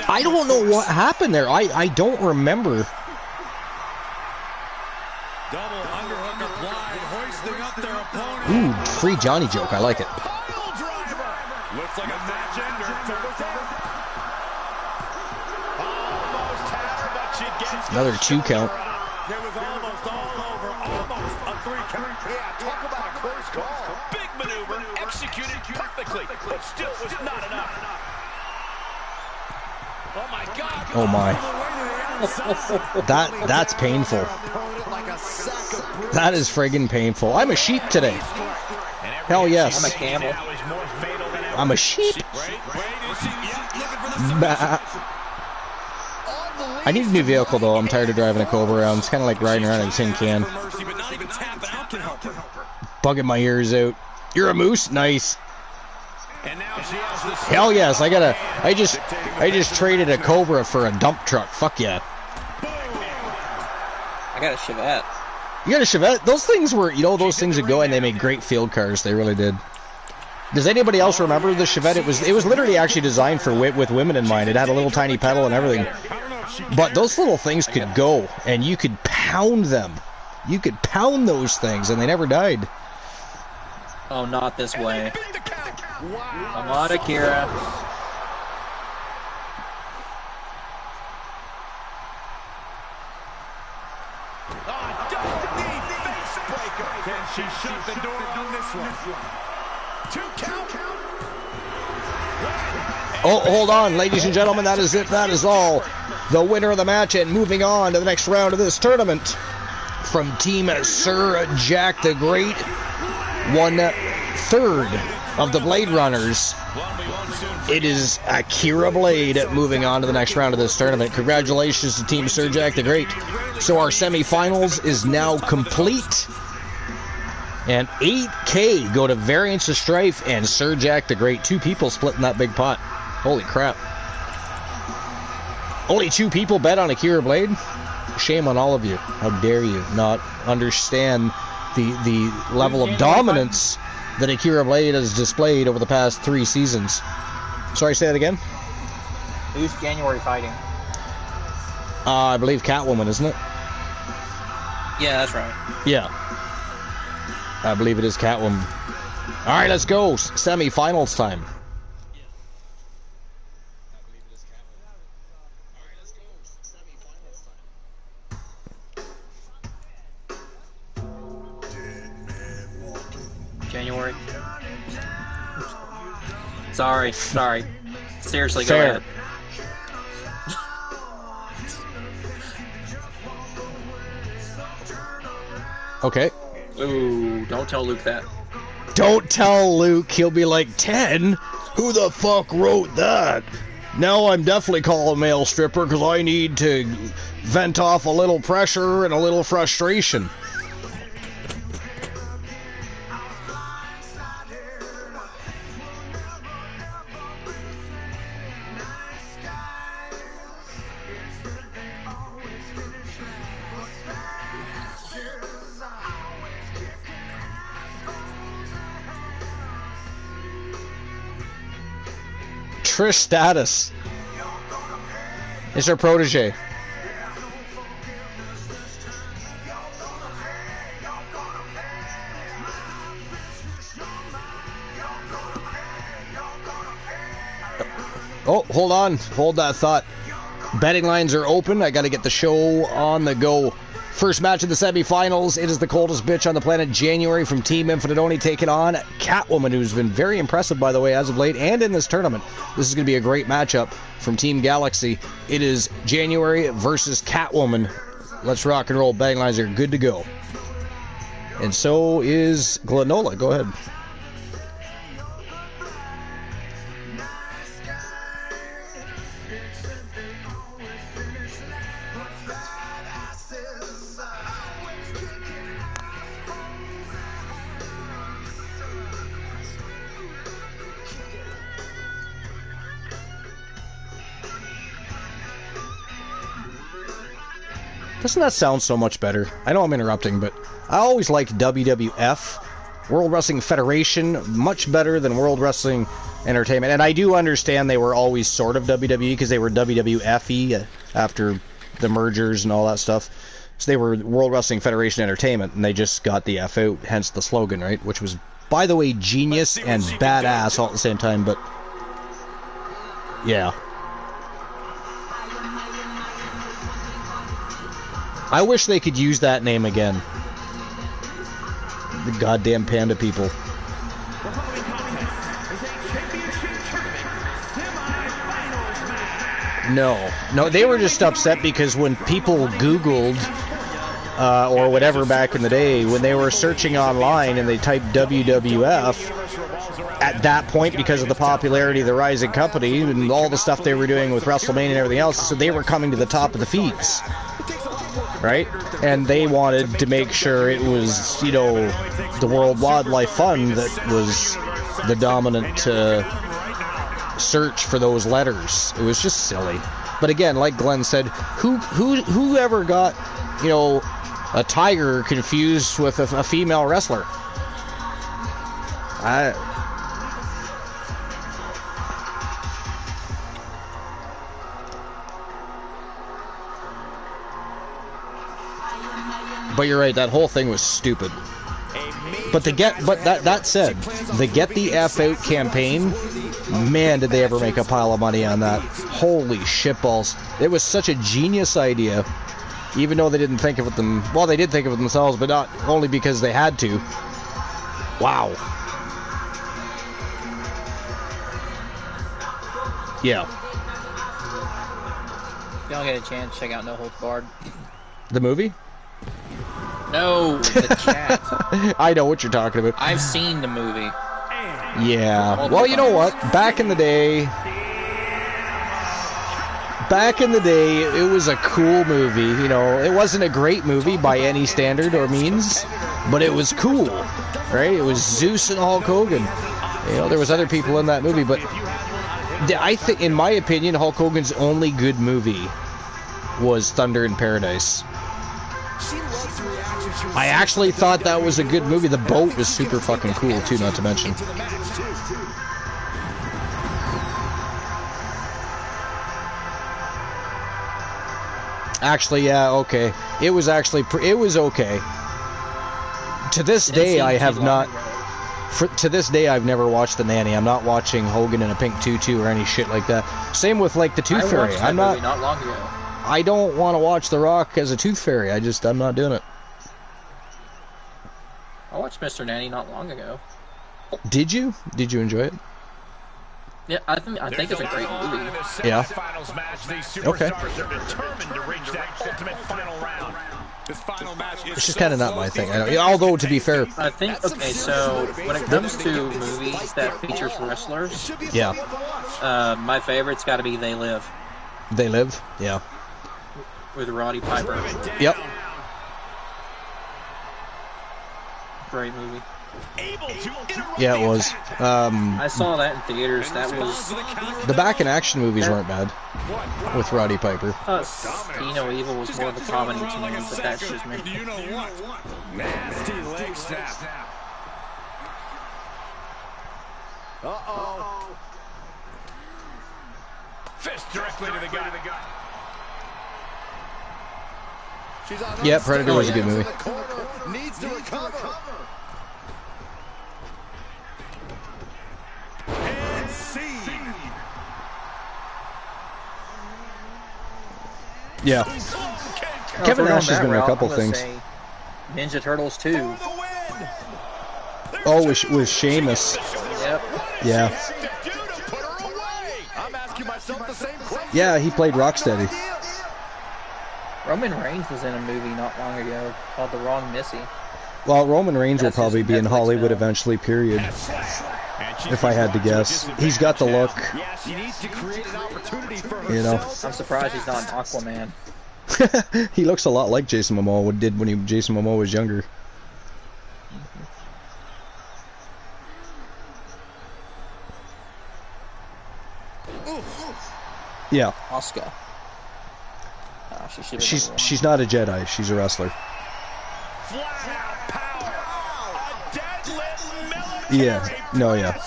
I don't know what happened there. I don't remember. Double underhook applied, hoisting up their opponent. Ooh, free Johnny joke. I like it. Looks like a match ender. Another 2 count. It was almost all over, almost a 3 count. Yeah, talk about a close call. Big maneuver, executed perfectly, but still was not enough. Oh my God. Oh my. That's painful. That is friggin' painful. I'm a sheep today. Hell yes. I'm a camel. I'm a sheep. Bah. I need a new vehicle though. I'm tired of driving a Cobra around. It's kind of like riding around in a tin can. Bugging my ears out. You're a moose? Nice. Hell yes. I just traded a Cobra for a dump truck. Fuck yeah. I got a Chevette. You got a Chevette? Those things were, you know, those things would go and they made great field cars. They really did. Does anybody else remember the Chevette? It was literally actually designed for with women in mind. It had a little tiny pedal and everything. But those little things could go, and you could pound them. You could pound those things, and they never died. Oh, not this way. Come on, Akira. Can she shut the door on this one? 2 count. Oh, hold on, ladies and gentlemen. That is it. That is all. The winner of the match, and moving on to the next round of this tournament, from Team Sir Jack the Great, 1/3 of the Blade Runners. It is Akira Blade moving on to the next round of this tournament. Congratulations to Team Sir Jack the Great. So our semifinals is now complete. And 8K go to Variants of Strife and Sir Jack the Great. 2 people splitting that big pot. Holy crap. Only 2 people bet on Akira Blade? Shame on all of you. How dare you not understand the level of dominance that Akira Blade has displayed over the past 3 seasons. Sorry, say that again? Who's January fighting? I believe Catwoman, isn't it? Yeah, that's right. Yeah. I believe it is Catwoman. All right, let's go. Semi-finals time. January. Sorry. Seriously, go Fair. ahead. Okay. Ooh, don't tell Luke that. Don't tell Luke. He'll be like, 10? Who the fuck wrote that? Now I'm definitely calling male stripper because I need to vent off a little pressure and a little frustration. Trish Stratus is her protege. Oh, hold on. Hold that thought. Betting lines are open. I got to get the show on the go. First match of the semifinals. It is the coldest bitch on the planet, January, from Team Infinite Only, taking on Catwoman, who's been very impressive, by the way, as of late, and in this tournament. This is going to be a great matchup from Team Galaxy. It is January versus Catwoman. Let's rock and roll. Betting lines are good to go. And so is Glenola. Go ahead. Doesn't that sound so much better? I know I'm interrupting, but I always liked WWF, World Wrestling Federation, much better than World Wrestling Entertainment. And I do understand they were always sort of WWE because they were WWFE after the mergers and all that stuff. So they were World Wrestling Federation Entertainment, and they just got the F out, hence the slogan, right? Which was, by the way, genius and badass all at the same time, but yeah. I wish they could use that name again. The goddamn panda people. The following contest is a championship tournament semi-finals match. No, they were just upset because when people Googled or whatever back in the day, when they were searching online and they typed WWF, at that point, because of the popularity of the rising company and all the stuff they were doing with WrestleMania and everything else, so they were coming to the top of the feeds, right? And they wanted to make sure it was, you know, the World Wildlife Fund that was the dominant search for those letters. It was just silly. But again, like Glenn said, who ever got, you know, a tiger confused with a female wrestler? But you're right, that whole thing was stupid. But that said, the Get the F Out campaign, man, did they ever make a pile of money on that. Holy shitballs. It was such a genius idea, even though they didn't think of it well, they did think of it themselves, but not only because they had to. Wow. Yeah. If y'all get a chance, check out No Holds Barred. The movie? No, the chat. I know what you're talking about. I've seen the movie. Yeah. Well, you know what? Back in the day, it was a cool movie. You know, it wasn't a great movie by any standard or means, but it was cool, right? It was Zeus and Hulk Hogan. You know, there was other people in that movie, but I think, in my opinion, Hulk Hogan's only good movie was Thunder in Paradise. I actually thought that was a good movie. The boat was super fucking cool too, not to mention. Actually, yeah, okay. It was okay. To this day, I have not. To this day, I've never watched The Nanny. I'm not watching Hogan in a pink tutu or any shit like that. Same with like the Tooth Fairy. I'm not long ago. I don't want to watch The Rock as a Tooth Fairy. I'm not doing it. I watched Mr. Nanny not long ago. Did you? Did you enjoy it? Yeah, I think it's a great movie. Yeah. Okay. It's just kind of not my thing. Although, to be fair, I think, okay, so when it comes to movies that features wrestlers, yeah, my favorite's got to be They Live. They Live? Yeah. With Roddy Piper. Yep. Great movie. Yeah, it was. I saw that in theaters. That was... The back in action movies weren't bad. With Roddy Piper. See No Evil was more of a comedy to me, but that's just me. Nasty leg snap. Uh-oh. Fist directly to the guy. Yeah, Predator was a good movie. Needs to recover. And see. Yeah. Kevin Nash has been in a couple things. Ninja Turtles 2. Oh, with Sheamus. Yep. Yeah. I'm asking myself the same question. Yeah, he played Rocksteady. Roman Reigns was in a movie not long ago called The Wrong Missy. Well, Roman Reigns will probably be in Hollywood eventually, period. If I had to guess. He's got the look. He needs to create an opportunity for herself. You know. I'm surprised he's not an Aquaman. He looks a lot like Jason Momoa did when Jason Momoa was younger. Yeah. Asuka. She's not a Jedi. She's a wrestler. Yeah. No. Yeah.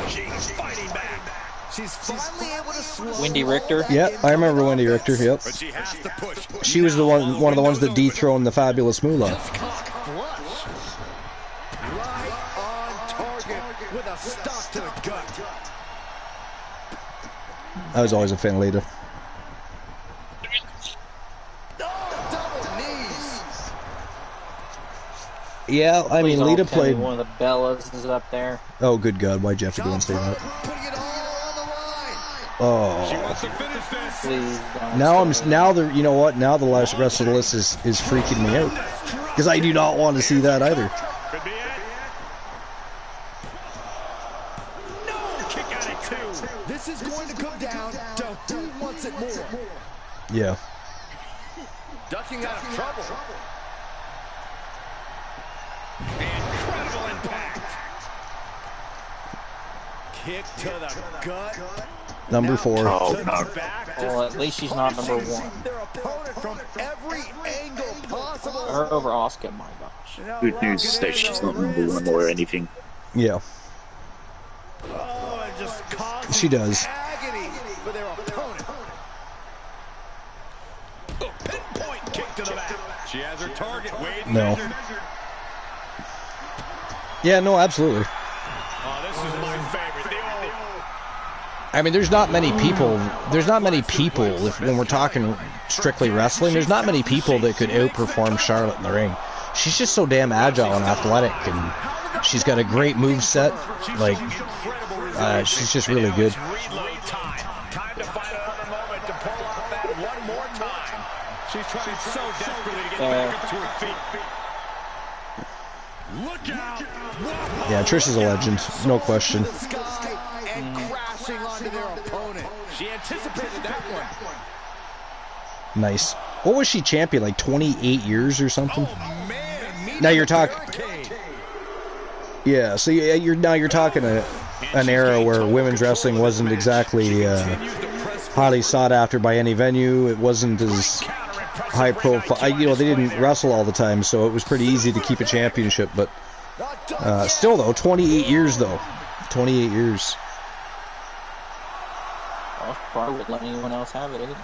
She's fighting back. She's finally able to slow. Wendy Richter. Yeah, I remember Wendy Richter. Yep. But she has to push. She was the one of the ones that dethroned the Fabulous Moolah. Right on target with a stop to the gut. I was always a fan of Lita. Double knees. Yeah, I mean, Please Lita don't tell me played. one of the Bellas is up there. Oh, good God! Why'd you have to go and say that? Putting it all on the line. Oh. Please don't. Now the you know what? Now the rest of the list is freaking me out because I do not want to see that either. Could be it. No, kick out at 2. This is going to come down to who wants it more. Yeah. Ducking out of trouble. Incredible impact. Kick to the gut. Number 4. Oh, no. Well, at least she's not number 1. Their opponent from every angle possible. Her over Asuka, my gosh. Good news is that she's not number 1 or anything. Yeah. Oh, and just causing She does. agony for their opponent. A pinpoint kick to the back. She has her target. Wade No. measured. Yeah, no, absolutely. Oh, this is my favorite. The old... I mean, there's not many people. There's not many people. When we're talking strictly wrestling, there's not many people that could outperform Charlotte in the ring. She's just so damn agile and athletic, and she's got a great move set. Like, she's just really good. Reload time. Time to find another moment to pull off that one more time. She's trying so desperately to get back up to her feet. Look out! Yeah, Trish is a legend, no question. The sky and crashing onto their opponent. She anticipated that one. Nice. What was she champion? Like 28 years or something? Oh man! Now you're talking. Yeah, so you're talking an era where women's wrestling wasn't exactly highly sought after by any venue. It wasn't as high profile. You know, they didn't wrestle all the time, so it was pretty easy to keep a championship. But still, though, 28 years, though. 28 years. Well, probably wouldn't let anyone else have it either.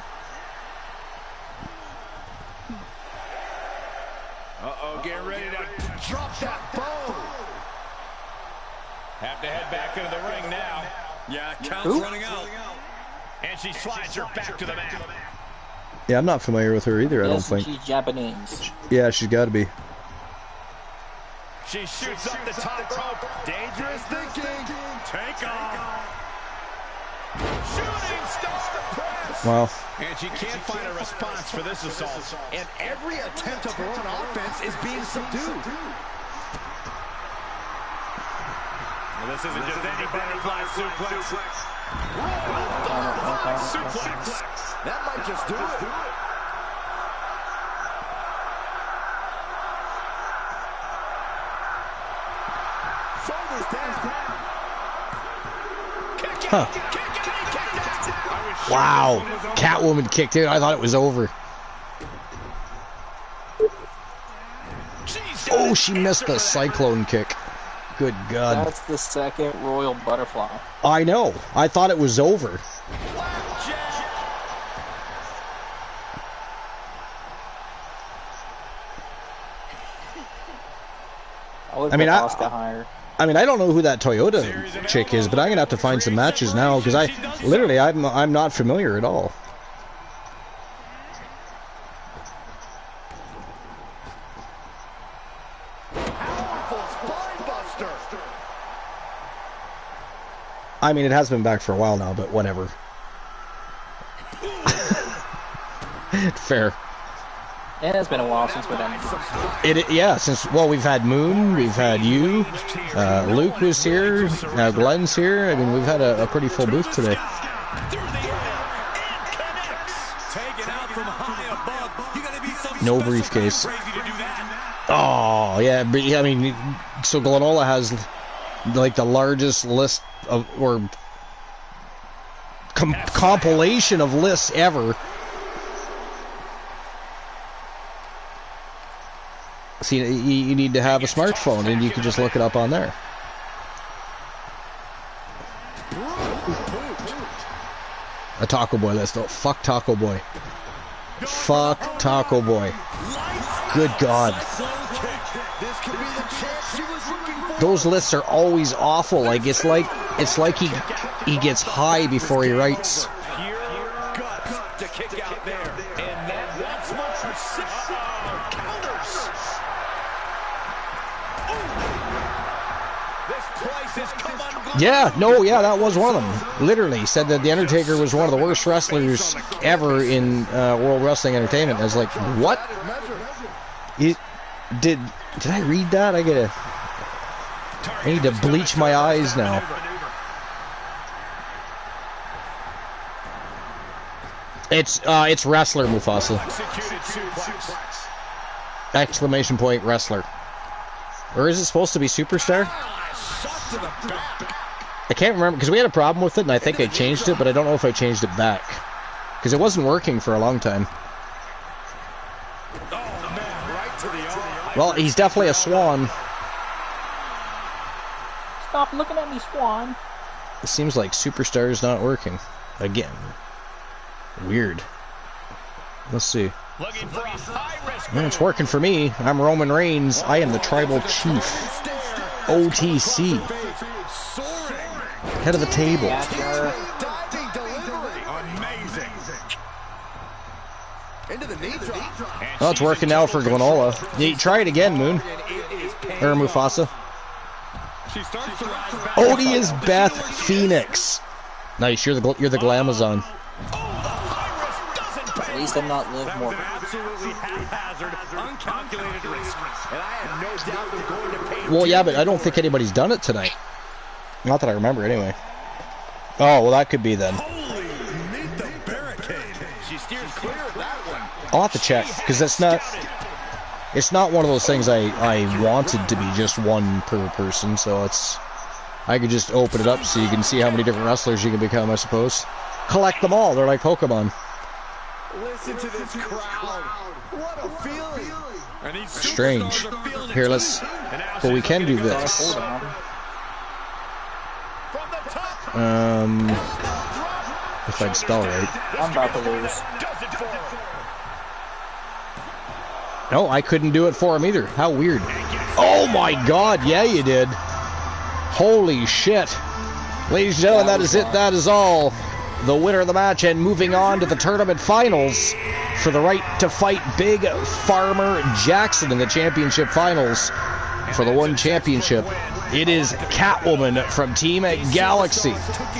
Uh-oh, get ready to drop that bow. Have to head back into the ring now. Yeah, count's running out. And she slides her back to the mat. Yeah, I'm not familiar with her either, I don't Yes, think. she's Japanese. Yeah, she's got to be. She shoots up the top rope. Dangerous thinking. Take off. Shooting star press. Wow. And she can't find a response for this assault. And every attempt of her own offense is being subdued. Well, this isn't just any butterfly suplex. Suplex. That might just do it. Shoulders down. Huh. Wow. Catwoman kicked in. I thought it was over. Oh, she missed the cyclone kick. Good God. That's the second Royal Butterfly. I know. I thought it was over. I mean, Asuka higher. I mean, I don't know who that Toyota chick is, but I'm gonna have to find some matches now because I'm not familiar at all. I mean, it has been back for a while now, but whatever. Fair. It has been a while since we've done it. We've had Moon, we've had you, Luke was here, now Glenn's here. I mean, we've had a pretty full booth today. No briefcase. Oh, yeah, but I mean, so Glenola has like the largest list of, or compilation of lists ever. See, you need to have a smartphone, and you can just look it up on there. A Taco Boy list. Oh, fuck Taco Boy. Fuck Taco Boy. Good God. Those lists are always awful. Like it's like he gets high before he writes. To kick out there. And that once more counters. Yeah, no, yeah, that was one of them. Literally said that The Undertaker was one of the worst wrestlers ever in World Wrestling Entertainment. I was like, what? Did I read that? I need to bleach my eyes now. It's wrestler, Mufasa. Exclamation point, wrestler. Or is it supposed to be superstar? I can't remember, because we had a problem with it, and I think I changed it, but I don't know if I changed it back. Because it wasn't working for a long time. Well, he's definitely a swan. Stop looking at me, Swan. It seems like superstar is not working. Again. Weird. Let's see. It's working for me. I'm Roman Reigns. I am the tribal chief. OTC. Head of the table. Oh, it's working now for Granola. Yeah, try it again, Moon. Or Mufasa. Odie is Beth Phoenix. Nice, you're the Glamazon. At least I'm not Liv Morgan. Well, yeah, but I don't think anybody's done it tonight. Not that I remember, anyway. Oh, well, that could be then. I'll have to check, because it's not one of those things I wanted to be just one per person, so I could just open it up so you can see how many different wrestlers you can become, I suppose. Collect them all, they're like Pokemon. Listen to this crowd. What a feeling. Strange. Here, but we can do this. If I'd spell right. I'm about to lose. No, I couldn't do it for him either. How weird. Oh my god, yeah you did. Holy shit. Ladies and gentlemen, that is it. That is all. The winner of the match, and moving on to the tournament finals for the right to fight Big Farmer Jackson in the championship finals for the one championship. It is Catwoman from Team Galaxy.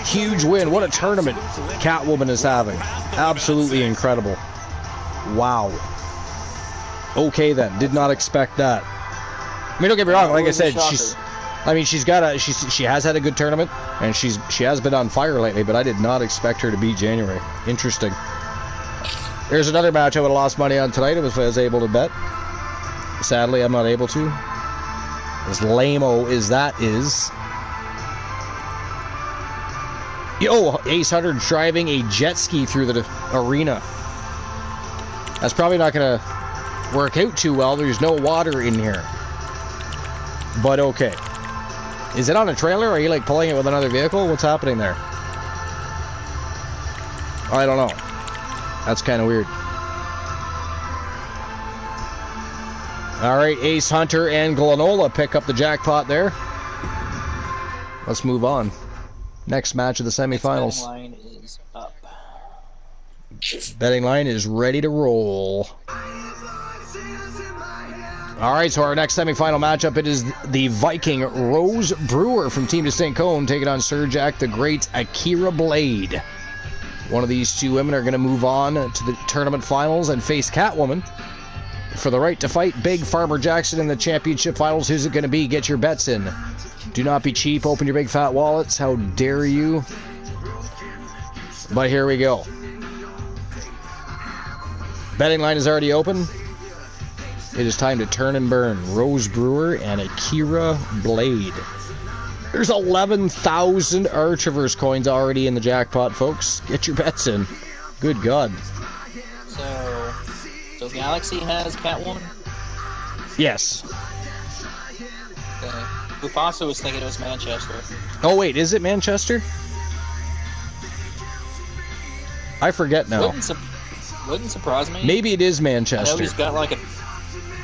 Huge win. What a tournament Catwoman is having. Absolutely incredible. Wow. Okay then, did not expect that. I mean, don't get me wrong, like I said, she has had a good tournament, and she has been on fire lately, but I did not expect her to beat January. Interesting. Here's another match I would have lost money on tonight if I was able to bet. Sadly, I'm not able to. As lame-o as that is. Yo, Ace Hunter driving a jet ski through the arena. That's probably not going to work out too well. There's no water in here. But okay. Is it on a trailer? Are you like pulling it with another vehicle? What's happening there? I don't know. That's kind of weird. Alright, Ace Hunter and Glanola pick up the jackpot there. Let's move on. Next match of the semifinals. Betting line is up. Betting line is ready to roll. Alright, so our next semifinal matchup, it is the Viking Rose Brewer from Team DCXXIII taking on Sir Jack the Great Akira Blade. One of these two women are going to move on to the tournament finals and face Catwoman for the right to fight Big Farmer Jackson in the championship finals. Who's it going to be? Get your bets in. Do not be cheap. Open your big fat wallets. How dare you? But here we go. Betting line is already open. It is time to turn and burn. Rose Brewer and Akira Blade. There's 11,000 Archiverse coins already in the jackpot, folks. Get your bets in. Good God. So Galaxy has Catwoman? Yes. Okay. Mufasa was thinking it was Manchester. Oh wait, is it Manchester? I forget now. Wouldn't surprise me. Maybe it is Manchester. I know he's got like a...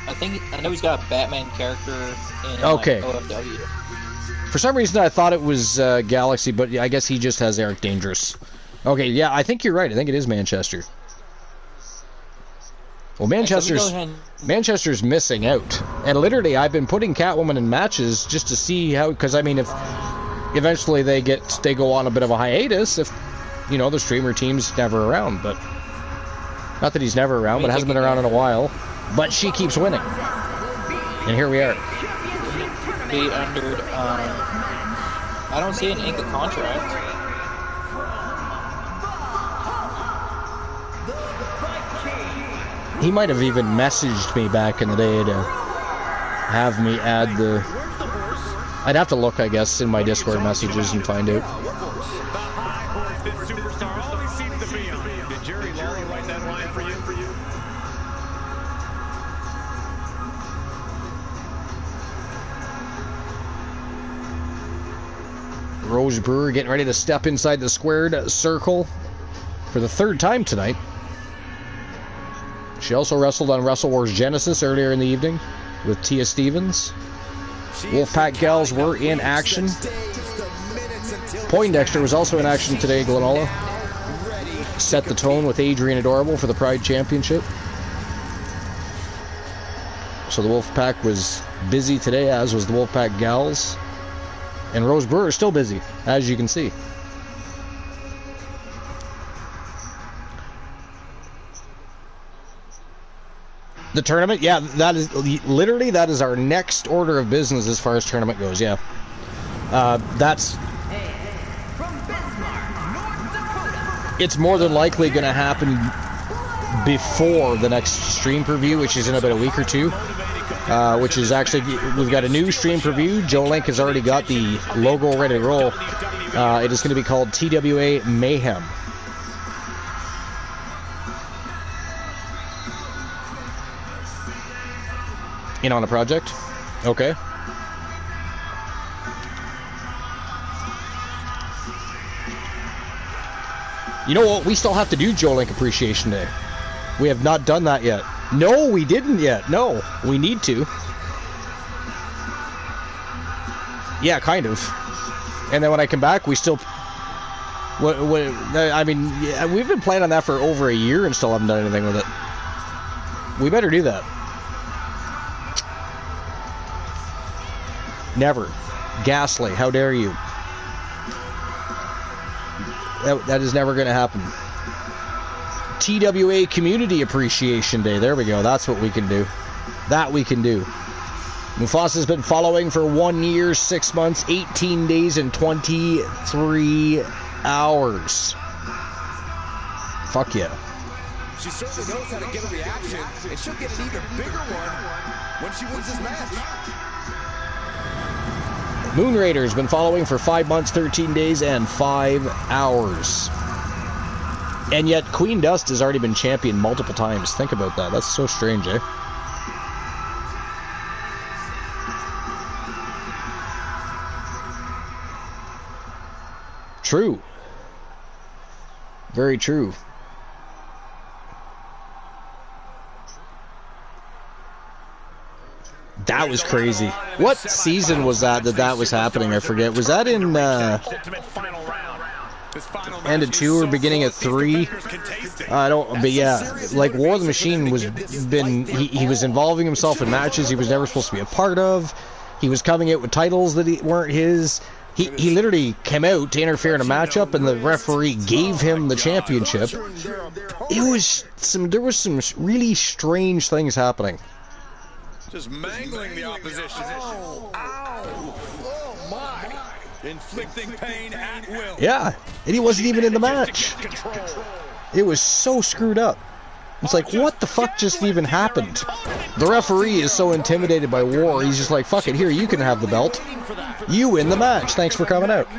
I know he's got a Batman character in okay. like, OFW. For some reason I thought it was Galaxy, but I guess he just has Eric Dangerous. Okay, yeah, I think you're right. I think it is Manchester. Well, Manchester's missing out. And literally, I've been putting Catwoman in matches just to see how... Because, I mean, eventually they go on a bit of a hiatus if, you know, the streamer team's never around. But not that he's never around, but hasn't been around in a while. But she keeps winning, and here we are. 800. I don't see an ink of contract. He might have even messaged me back in the day to have me add the... I'd have to look, I guess, in my Discord messages and find out. Did Jerry Lawler write that line for you? Rose Brewer getting ready to step inside the squared circle for the third time tonight. She also wrestled on Wrestle Wars Genesis earlier in the evening with Tia Stevens. Wolfpack gals were in action. Poindexter was also in action today, Glenola. Set the tone with Adrian Adorable for the Pride Championship. So the Wolfpack was busy today, as was the Wolfpack gals. And Rose Brewer is still busy, as you can see. The tournament, yeah, that is literally, that is our next order of business as far as tournament goes, yeah. That's... It's more than likely going to happen before the next stream preview, which is in about a week or two. Which is actually, we've got a new stream preview. Joe Link has already got the logo ready to roll. It is going to be called TWA Mayhem. In on a project? Okay. You know what? We still have to do Joe Link Appreciation Day. We have not done that yet. No, we didn't yet. No, we need to. Yeah, kind of. And then when I come back, we still... I mean, yeah, we've been planning on that for over a year and still haven't done anything with it. We better do that. Never. Ghastly, how dare you? That is never going to happen. TWA Community Appreciation Day. There we go. That's what we can do. That we can do. Mufasa's been following for 1 year, 6 months, 18 days, and 23 hours. Fuck yeah. She certainly knows how to get a reaction, and she'll get an even bigger one when she wins this match. Moon Raider's been following for 5 months, 13 days, and 5 hours. And yet Queen Dust has already been champion multiple times. Think about that. That's so strange, eh? True. Very true. That was crazy. What season was that was happening? I forget. Was that in end of 2 or beginning of 3? I don't. But yeah, like War of the Machine was he was involving himself in matches he was never supposed to be a part of. He was coming out with titles that weren't his. He literally came out to interfere in a matchup, and the referee gave him the championship. There was some really strange things happening. Just mangling the opposition. Ow! Oh my! Inflicting pain at will. Yeah, and he wasn't even in the match. It was so screwed up. It's like, what the fuck just even happened? The referee is so intimidated by War, he's just like, fuck it, here, you can have the belt. You win the match, thanks for coming out.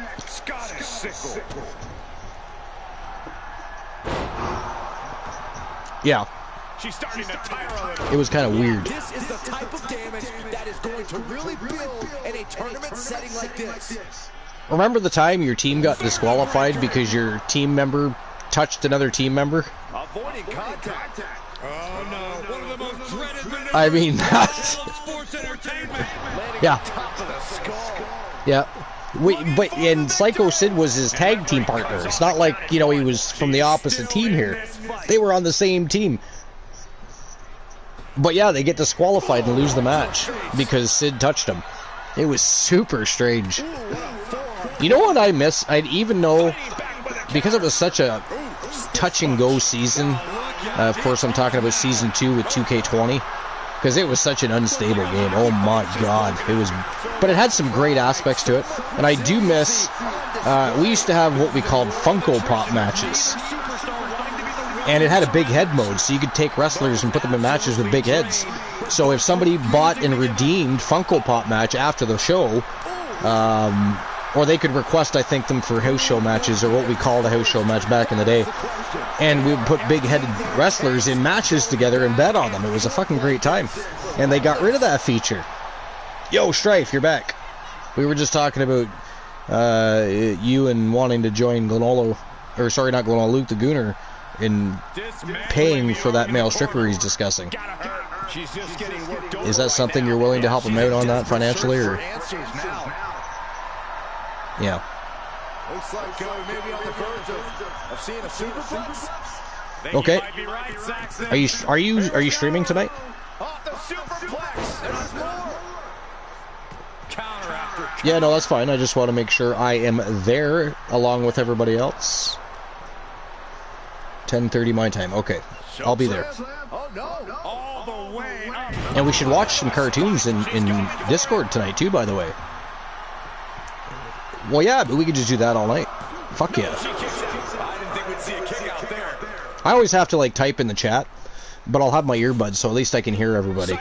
Yeah. She's starting to tire a little. It was kind of weird. This is the type of damage that is going to really build in a tournament setting like this. Remember the time your team got disqualified because your team member touched another team member? Avoiding contact. Oh no, one of the most dreaded minutes. I mean, Sports entertainment. yeah. Top of the skull. Yeah. And Psycho Sid was his tag team partner. It's not like, you know, he was from the opposite team here. They were on the same team. But yeah, they get disqualified and lose the match because Sid touched him. It was super strange. You know what I miss? I'd even know, because it was such a touch-and-go season. Of course, I'm talking about Season 2 with 2K20. Because it was such an unstable game. Oh my god. It was, but it had some great aspects to it. And I do miss, we used to have what we called Funko Pop matches. And it had a big head mode, so you could take wrestlers and put them in matches with big heads. So if somebody bought and redeemed Funko Pop match after the show, or they could request, I think, them for house show matches, or what we called a house show match back in the day. And we would put big-headed wrestlers in matches together and bet on them. It was a fucking great time. And they got rid of that feature. Yo, Strife, you're back. We were just talking about you and wanting to join Glenolo, or sorry, not Glenolo, Luke the Gooner, in paying for that male stripper he's discussing. Is that something you're willing to help him out on that financially, or? Yeah. Looks like maybe on the verge of seeing a superplex. Okay. Are you streaming tonight? Oh, the superplex. There's more. Counter after. Yeah, no, that's fine. I just want to make sure I am there along with everybody else. 10:30 my time. Okay, I'll be there. Oh no! All the way up. And we should watch some cartoons in Discord tonight too, by the way. Well, yeah, but we could just do that all night. Fuck yeah. I didn't think we'd see a kick out there. I always have to, like, type in the chat, but I'll have my earbuds, so at least I can hear everybody.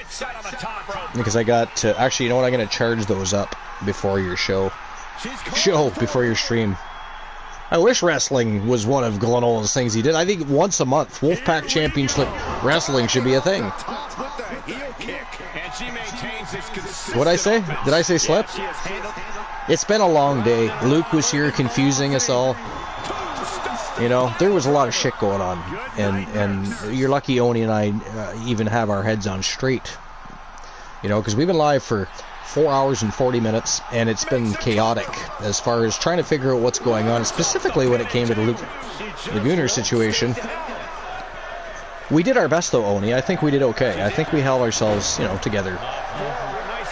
Because I got to... Actually, you know what? I'm going to charge those up before your show. Before your stream. I wish wrestling was one of Glenola's things he did. I think once a month, Wolfpack Championship Wrestling should be a thing. What'd I say? Did I say slip? It's been a long day. Luke was here confusing us all. You know, there was a lot of shit going on. And you're lucky Oni and I even have our heads on straight. You know, because we've been live for 4 hours and 40 minutes, and it's been chaotic as far as trying to figure out what's going on, specifically when it came to the Luke Gooner situation. We did our best, though, Oni. I think we did okay. I think we held ourselves, you know, together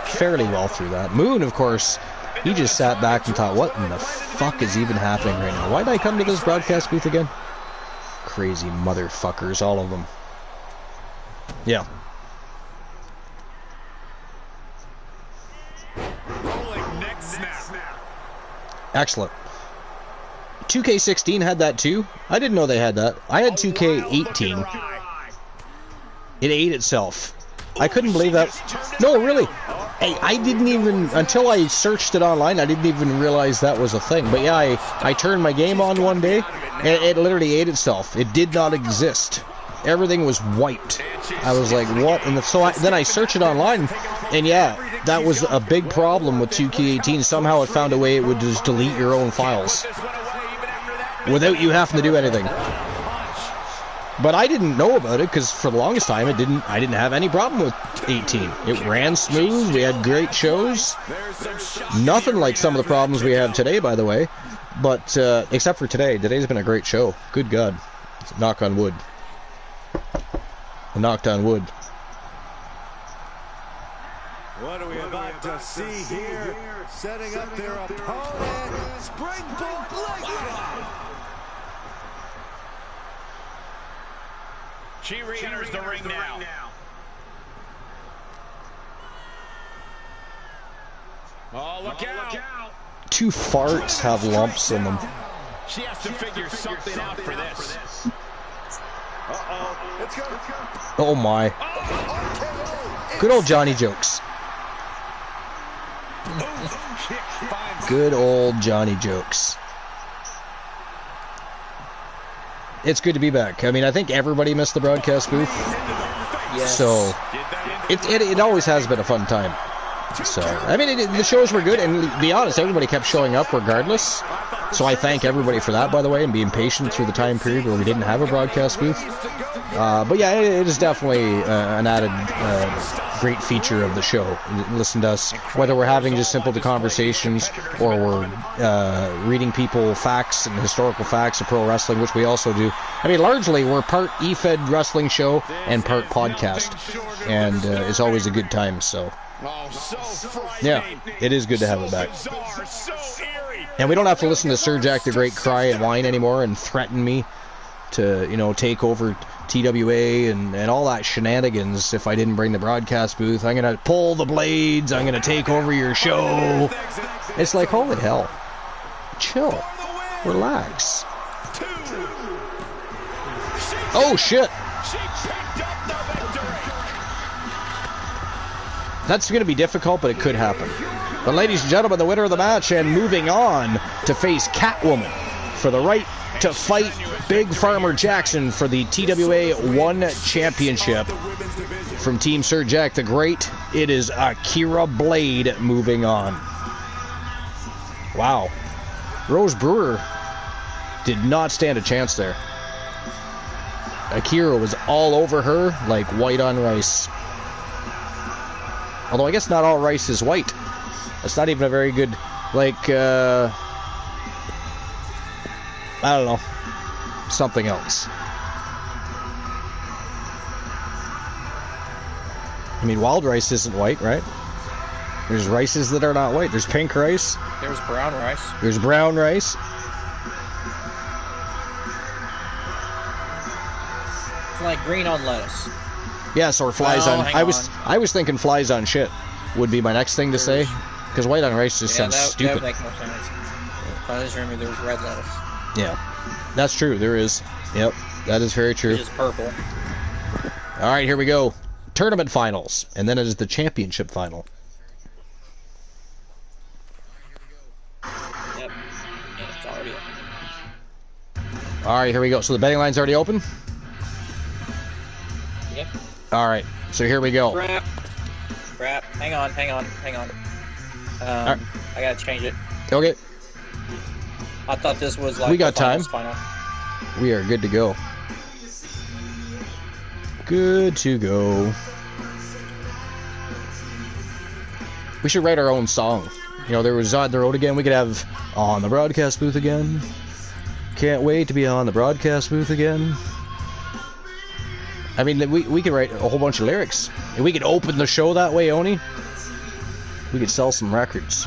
fairly well through that. Moon, of course, he just sat back and thought, what in the fuck is even happening right now? Why'd I come to this broadcast booth again? Crazy motherfuckers, all of them. Yeah. Excellent. 2K16 had that too. I didn't know they had that. I had 2K18. It ate itself. I couldn't believe that. No, really. Hey, I didn't even, until I searched it online, I didn't even realize that was a thing. But yeah, I turned my game on one day, and it literally ate itself. It did not exist. Everything was wiped. I was like, what? And then I searched it online, and yeah, that was a big problem with 2K18. Somehow it found a way it would just delete your own files without you having to do anything. But I didn't know about it because for the longest time I didn't have any problem with 18. It ran smooth. We had great shows. Nothing like some of the problems we have today, by the way. But except for today. Today's been a great show. Good God. Knock on wood. I knocked on wood. What are we about to see here? Setting up their opponent. Springboard leg. She re-enters the ring now. Oh, look out. Two farts have lumps in them. She has to figure something out for this. Uh-oh. Let's go. Oh my. Good old Johnny jokes. Good old Johnny jokes. It's good to be back. I mean, I think everybody missed the broadcast booth. Yes. So, it always has been a fun time. So, I mean, the shows were good, and to be honest, everybody kept showing up regardless. So I thank everybody for that, by the way, and being patient through the time period where we didn't have a broadcast booth. But yeah, it is definitely an added great feature of the show. Listen to us, whether we're having just simple conversations or we're reading people facts and historical facts of pro wrestling, which we also do. I mean, largely we're part E-Fed wrestling show and part podcast, and it's always a good time. So yeah, it is good to have it back. And we don't have to listen to Sir Jack the Great cry and whine anymore and threaten me to, you know, take over TWA and all that shenanigans if I didn't bring the broadcast booth. I'm going to pull the blades. I'm going to take over your show. It's like, holy hell. Chill. Relax. Oh, shit. That's going to be difficult, but it could happen. But ladies and gentlemen, the winner of the match and moving on to face Catwoman for the right to fight Big Farmer Jackson for the TWA 1 Championship. From Team Sir Jack the Great, it is Akira Blade moving on. Wow. Rose Brewer did not stand a chance there. Akira was all over her like white on rice. Although I guess not all rice is white. That's not even a very good, like, I don't know, something else. I mean, wild rice isn't white, right? There's rices that are not white. There's pink rice. There's brown rice. There's brown rice. It's like green on lettuce. Yes, or flies Well, on. I was thinking flies on shit would be my next thing to say, because white on rice just sounds stupid. That would make more sense. I just remember there's red lettuce. Yeah, that's true. There is. Yep, that is very true. It is purple. All right, here we go. Tournament finals, and then it is the championship final. Yep, and it's already open. All right, here we go. So the betting line's already open? Yep. All right, so here we go. Crap. Hang on. Right. I gotta change it. Okay. I thought this was like we got the time. Final. We are good to go. Good to go. We should write our own song. You know, there was On the Road Again. We could have On the Broadcast Booth Again. Can't wait to be on the broadcast booth again. I mean, we could write a whole bunch of lyrics. And we could open the show that way, Oni. We could sell some records.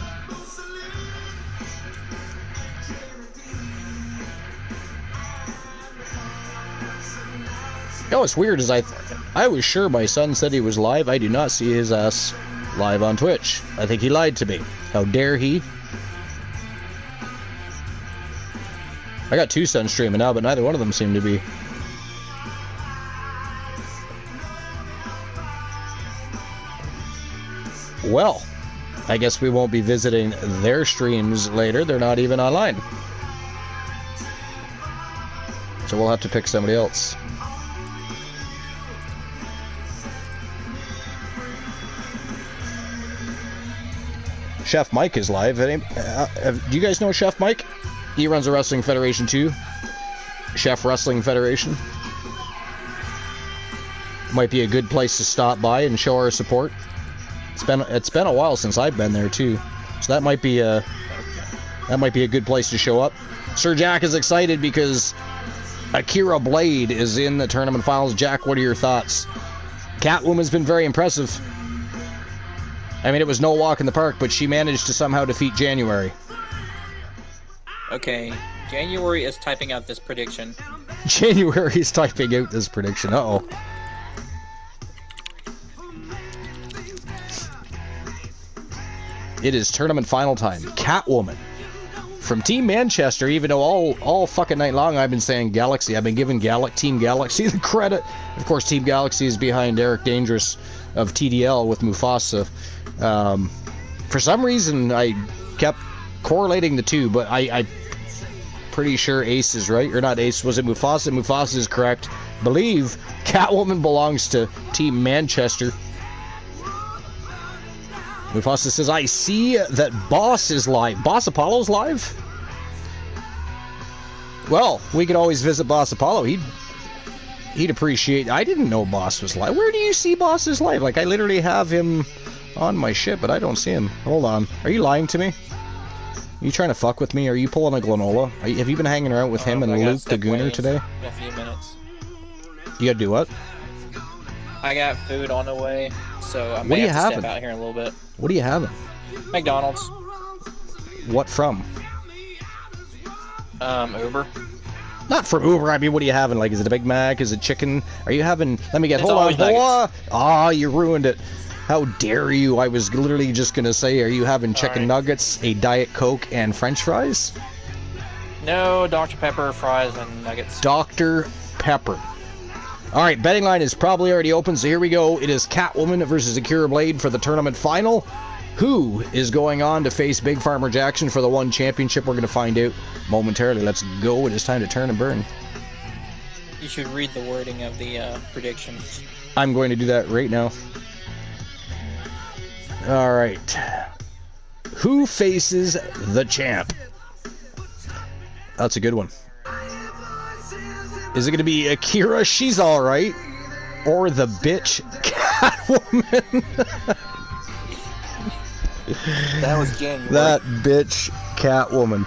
You know what's weird is I was sure my son said he was live. I do not see his ass live on Twitch. I think he lied to me. How dare he? I got two sons streaming now, but neither one of them seem to be. Well, I guess we won't be visiting their streams later. They're not even online. So we'll have to pick somebody else. Chef Mike is live. Do you guys know Chef Mike? He runs a Wrestling Federation too. Chef Wrestling Federation. Might be a good place to stop by and show our support. It's been a while since I've been there too, so that might be a good place to show up. Sir Jack is excited because Akira Blade is in the tournament finals. Jack, what are your thoughts? Catwoman's been very impressive. I mean, it was no walk in the park, but she managed to somehow defeat January. Okay, January is typing out this prediction. January is typing out this prediction. Uh-oh. It is tournament final time. Catwoman from Team Manchester, even though all fucking night long I've been saying Galaxy. I've been giving Team Galaxy the credit. Of course, Team Galaxy is behind Eric Dangerous of TDL with Mufasa. For some reason, I kept correlating the two, but I'm pretty sure Ace is right. Or not Ace, was it Mufasa? Mufasa is correct. Believe Catwoman belongs to Team Manchester. Mufasa says, I see that Boss is live. Boss Apollo's live? Well, we could always visit Boss Apollo. He'd appreciate... I didn't know Boss was live. Where do you see Boss is live? Like, I literally have him on my shit, but I don't see him. Hold on. Are you lying to me? Are you trying to fuck with me? Are you pulling a Glanola? Have you been hanging around with him and Luke the Gooner today? In a few minutes. You gotta do what? I got food on the way, so I may have to step out here in a little bit. What are you having? McDonald's. What from? Uber. Not from Uber. I mean, what are you having? Like, is it a Big Mac? Is it chicken? Are you having? Let me get. It's Hold on. always nuggets. Ah, you ruined it. How dare you? I was literally just gonna say, are you having chicken nuggets, a Diet Coke, and French fries? No, Dr. Pepper, fries, and nuggets. Dr. Pepper. All right, betting line is probably already open, so here we go. It is Catwoman versus Akira Blade for the tournament final. Who is going on to face Big Farmer Jackson for the one championship? We're going to find out momentarily. Let's go. It is time to turn and burn. You should read the wording of the predictions. I'm going to do that right now. All right. Who faces the champ? That's a good one. Is it going to be Akira? She's all right. Or the bitch Catwoman? That was January. That bitch Catwoman.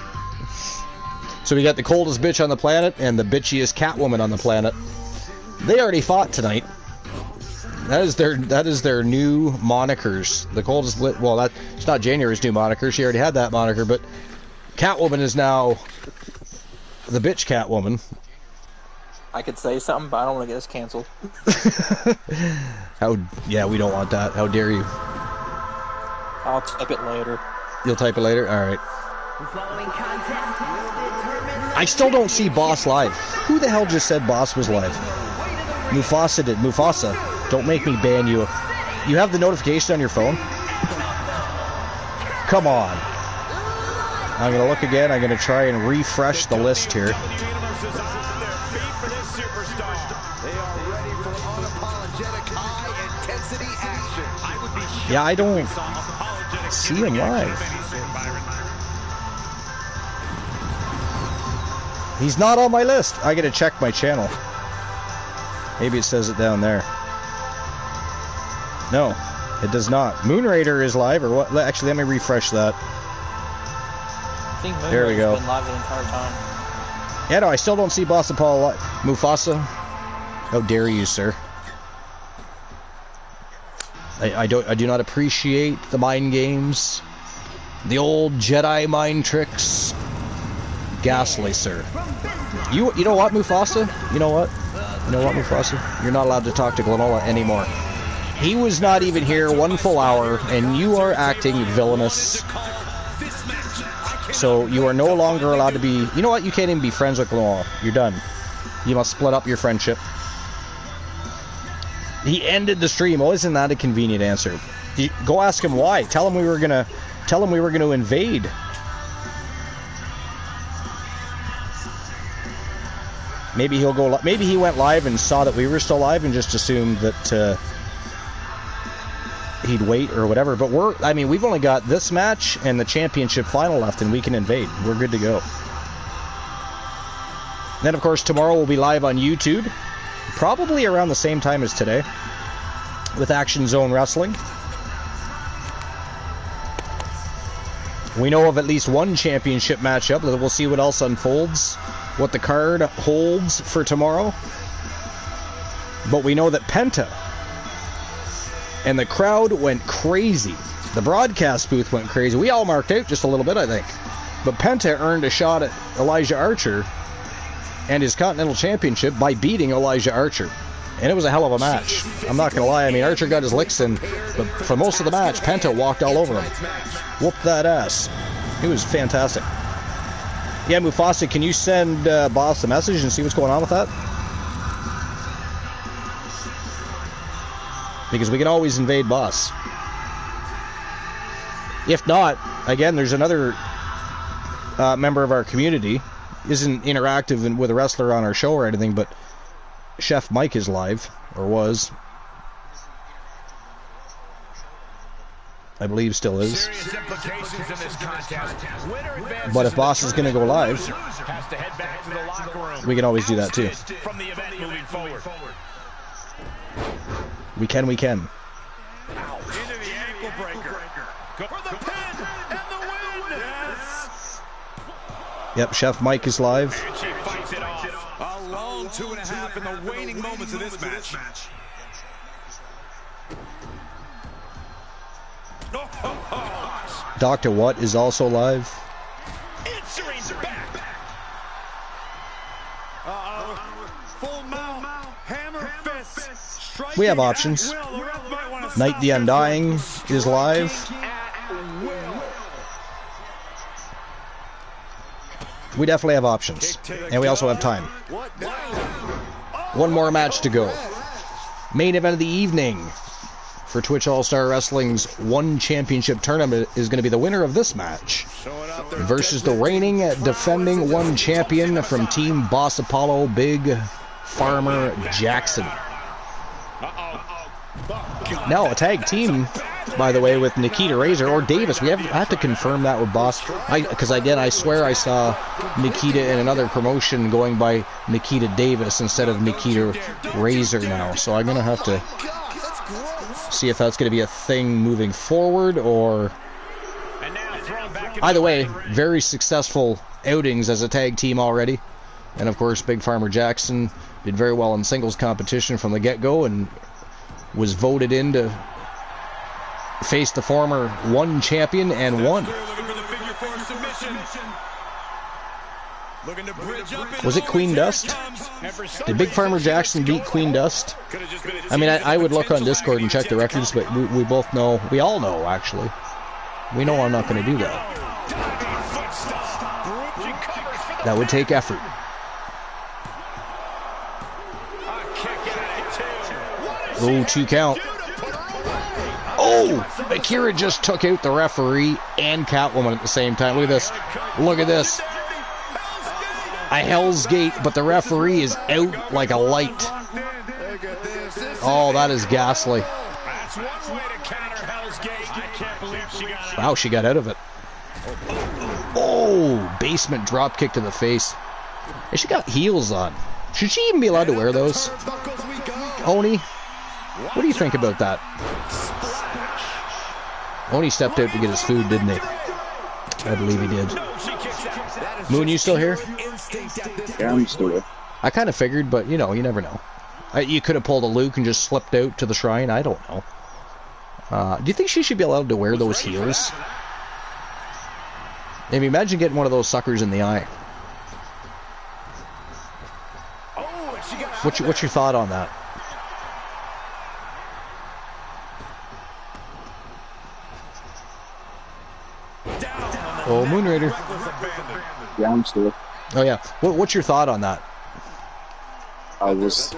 So we got the coldest bitch on the planet and the bitchiest Catwoman on the planet. They already fought tonight. That is their new monikers. The coldest it's not January's new moniker. She already had that moniker, but Catwoman is now the bitch Catwoman. I could say something, but I don't want to get us canceled. Yeah, we don't want that. How dare you? I'll type it later. You'll type it later? Alright. I still don't see Boss live. Who the hell just said Boss was live? Mufasa did. Mufasa, don't make me ban you. You have the notification on your phone? Come on. I'm going to look again. I'm going to try and refresh the list here. Yeah, I don't see him live. He's not on my list. I gotta check my channel. Maybe it says it down there. No, it does not. Moonraider is live, or what? Actually, let me refresh that. I think There we go. Been live the entire time. Yeah, no, I still don't see Boss Apollo live. Mufasa, how dare you, sir? I do not appreciate the mind games, the old Jedi mind tricks. Ghastly, sir. You know what, Mufasa? You know what, Mufasa? You're not allowed to talk to Glenola anymore. He was not even here 1 full hour, and you are acting villainous. So you are no longer allowed to be. You know what? You can't even be friends with Glenola. You're done. You must split up your friendship. He ended the stream. Oh, isn't that a convenient answer? Go ask him why. Tell him we were gonna invade. Maybe he'll go. Maybe he went live and saw that we were still live and just assumed that he'd wait or whatever. But we've only got this match and the championship final left, and we can invade. We're good to go. Then, of course, tomorrow we'll be live on YouTube. Probably around the same time as today, with Action Zone Wrestling. We know of at least one championship matchup. We'll see what else unfolds, what the card holds for tomorrow. But we know that Penta and the crowd went crazy. The broadcast booth went crazy. We all marked out just a little bit, I think. But Penta earned a shot at Elijah Archer and his Continental Championship by beating Elijah Archer. And it was a hell of a match. I'm not going to lie. I mean, Archer got his licks in, but for most of the match, Penta walked all over him. Whooped that ass. It was fantastic. Yeah, Mufasa, can you send Boss a message and see what's going on with that? Because we can always invade Boss. If not, again, there's another member of our community. Isn't interactive with a wrestler on our show or anything, but Chef Mike is live, or was. I believe still is. But if Boss is going to go live, we can always do that too. We can. Into the ankle breaker. Go for the pin and the win. Yes. Yep, Chef Mike is live. And she fights it off. A long 2.5 in the waning moments of this match. Dr. What is also live. Answering back. We have options. Night the Undying is live. We definitely have options. And we also have time. One more match to go. Main event of the evening for Twitch All-Star Wrestling's One Championship Tournament is going to be the winner of this match versus the reigning, defending One Champion from Team Boss Apollo, Big Farmer Jackson. Now a tag team, by the way, with Nikita Razor or Davis. I have to confirm that with Boss, because again, I swear I saw Nikita in another promotion going by Nikita Davis instead of Nikita Razor now. So I'm gonna have to see if that's gonna be a thing moving forward, or either way, very successful outings as a tag team already. And of course, Big Farmer Jackson did very well in singles competition from the get-go and was voted in to face the former One Champion and won. Was it Queen Dust? Did Big Farmer Jackson beat Queen Dust? I mean, I would look on Discord and check the records, but we both know, we all know actually. We know I'm not going to do that. That would take effort. Oh, 2 count. Oh! Akira just took out the referee and Catwoman at the same time. Look at this. Look at this. A Hell's Gate, but the referee is out like a light. Oh, that is ghastly. Wow, she got out of it. Oh, basement drop kick to the face. And she got heels on. Should she even be allowed to wear those? Oni? What do you think about that? Oni stepped out to get his food, didn't he? I believe he did. Moon, you still here? Yeah, I'm still here. I kind of figured, but you know, you never know. You could have pulled a Luke and just slipped out to the shrine. I don't know. Do you think she should be allowed to wear those heels? Maybe imagine getting one of those suckers in the eye. What's your thought on that? Oh, Moon Raider. Yeah, I'm still. Oh yeah. What's your thought on that? What is it?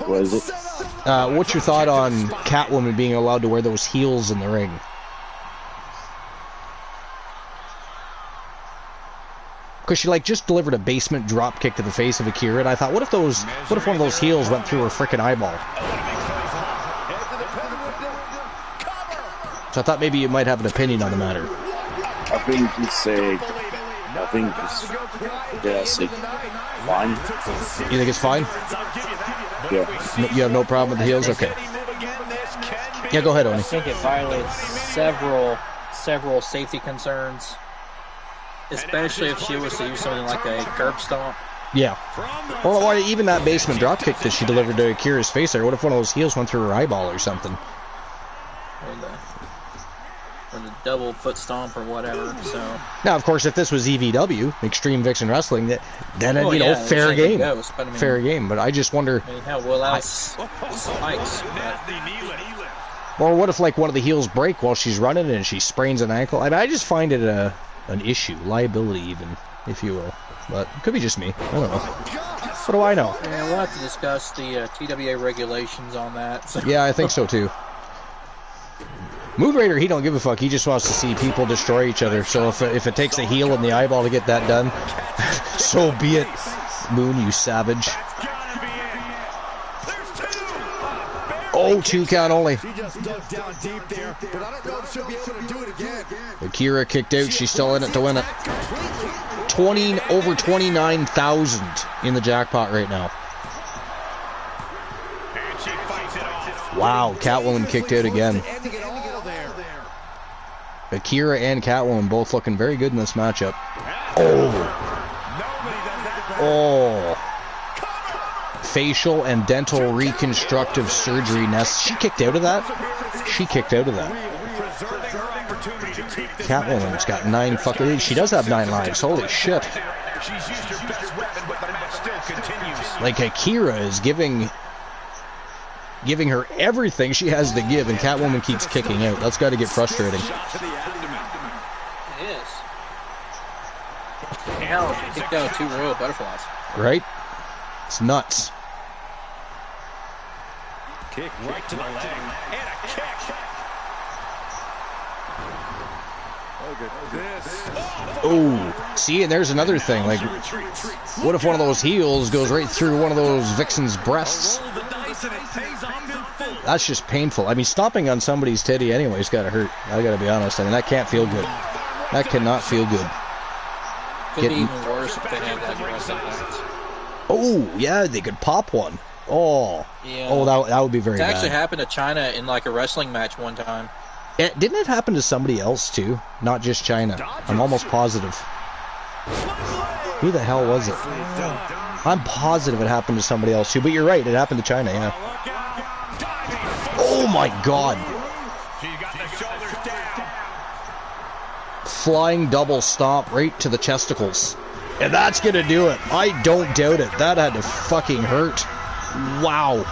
What's your thought on Catwoman being allowed to wear those heels in the ring? Because she just delivered a basement drop kick to the face of Akira, and I thought, what if one of those heels went through her frickin' eyeball? So I thought maybe you might have an opinion on the matter. I think it's fine. You think it's fine? Yeah. You have no problem with the heels? Okay. Yeah, go ahead, Oni. I think it violates several safety concerns, especially if she was to use something like a curb stomp. Yeah. Or even that basement dropkick that she delivered to Akira's face there. What if one of those heels went through her eyeball or something? Or the double foot stomp or whatever. So now, of course, if this was EVW, Extreme Vixen Wrestling, then fair game. Fair game. But I just wonder. Spikes. Or what if one of the heels break while she's running and she sprains an ankle? I mean, I just find it an issue, liability even, if you will. But it could be just me. I don't know. What do I know? Yeah, we'll have to discuss the TWA regulations on that. So. Yeah, I think so too. Moon Raider, he don't give a fuck. He just wants to see people destroy each other. So if it takes a heel in the eyeball to get that done, so be it. Moon, you savage. Oh, 2 count only. Akira kicked out. She's still in it to win it. Over 29,000 in the jackpot right now. Wow, Catwoman kicked out again. Akira and Catwoman both looking very good in this matchup. Oh. Facial and dental reconstructive surgery nest. She kicked out of that? She kicked out of that. Catwoman's got 9 fucking... She does have 9 lives. Holy shit. Akira is giving giving her everything she has to give, and Catwoman keeps kicking out. That's got to get frustrating. Shot to the abdomen. It is. Hell, she kicked out 2 royal butterflies. Right? It's nuts. Kick right to the leg. And a kick. Look at this. Oh, see, and there's another thing. Like, what if one of those heels goes right through one of those vixens' breasts? Roll the dice and it pays off in full. That's just painful. I mean, stomping on somebody's titty anyways got to hurt. I got to be honest. I mean, that can't feel good. That cannot feel good. Could be even worse if they had like wrestling match. Oh, yeah, they could pop one. Oh, Yeah. oh, that would be very It bad. actually happened to China in like a wrestling match one time. Didn't it happen to somebody else too? Not just China. I'm almost positive. Who the hell was it? I'm positive it happened to somebody else too. But you're right, it happened to China. Yeah. Oh my God! She got the shoulders down. Flying double stomp right to the chesticles, and that's gonna do it. I don't doubt it. That had to fucking hurt. Wow.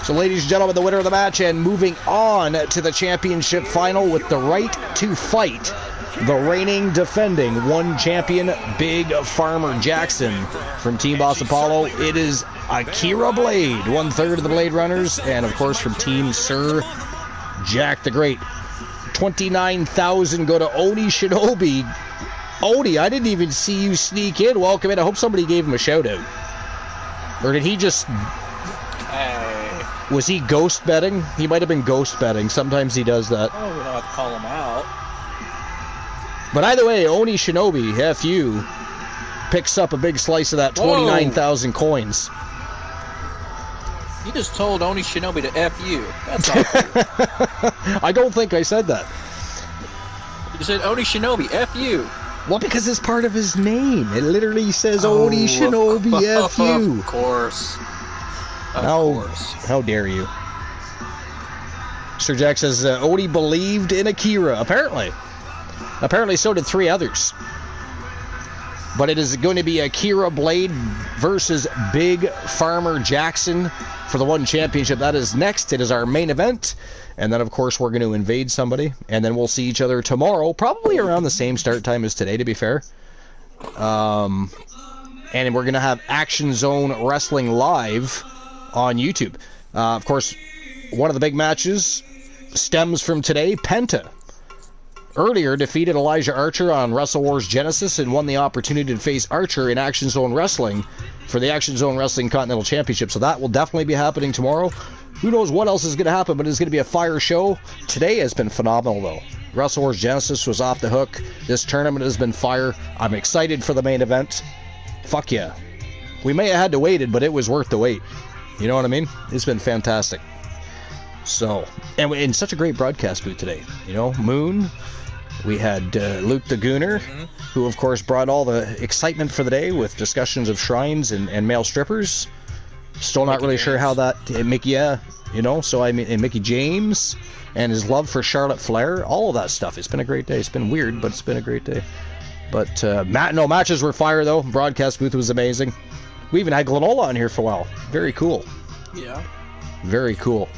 So, ladies and gentlemen, the winner of the match, and moving on to the championship final with the right to fight, the reigning, defending one champion, Big Farmer Jackson from Team Boss Apollo. It is Akira Blade, 1/3 of the Blade Runners, and of course from Team Sir Jack the Great. 29,000 go to Oni Shinobi. Oni, I didn't even see you sneak in. Welcome in. I hope somebody gave him a shout out. Or did he just... Was he ghost betting? He might have been ghost betting. Sometimes he does that. Oh, we don't have to call him out. But either way, Oni Shinobi, F you, picks up a big slice of that 29,000 coins. You just told Oni Shinobi to F you. That's all. I don't think I said that. You said Oni Shinobi, F you. Well, because it's part of his name. It literally says Oni Shinobi, F you. Of course. How dare you? Sir Jack says Oni believed in Akira. Apparently so did 3 others. But it is going to be Akira Blade versus Big Farmer Jackson for the one championship. That is next. It is our main event. And then, of course, we're going to invade somebody. And then we'll see each other tomorrow, probably around the same start time as today, to be fair. And we're going to have Action Zone Wrestling live on YouTube. Of course, one of the big matches stems from today. Penta earlier defeated Elijah Archer on Wrestle Wars Genesis and won the opportunity to face Archer in Action Zone Wrestling for the Action Zone Wrestling Continental Championship. So that will definitely be happening tomorrow. Who knows what else is going to happen, but it's going to be a fire show. Today has been phenomenal, though. Wrestle Wars Genesis was off the hook. This tournament has been fire. I'm excited for the main event. Fuck yeah. We may have had to wait it, but it was worth the wait. You know what I mean? It's been fantastic. So, and in such a great broadcast booth today. You know, Moon. We had Luke the Gooner, who of course brought all the excitement for the day with discussions of shrines and male strippers. Still not really sure how that, Mickey, yeah, you know, so I mean, and Mickey James and his love for Charlotte Flair, all of that stuff. It's been a great day. It's been weird, but it's been a great day. But matches were fire though. Broadcast booth was amazing. We even had Glenola on here for a while. Very cool. Yeah. Very cool.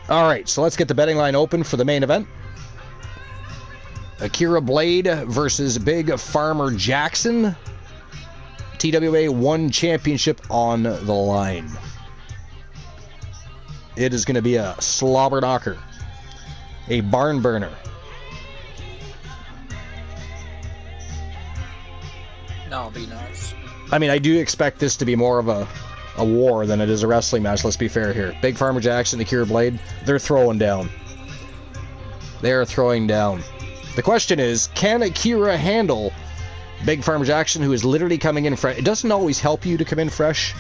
All right, so let's get the betting line open for the main event. Akira Blade versus Big Farmer Jackson. TWA 1 championship on the line. It is going to be a slobber knocker. A barn burner. No, it'll be nice. I mean, I do expect this to be more of a war than it is a wrestling match, let's be fair here. Big Farmer Jackson, Akira Blade, they're throwing down. They are throwing down. The question is, can Akira handle Big Farmer Jackson, who is literally coming in fresh? It doesn't always help you to come in fresh.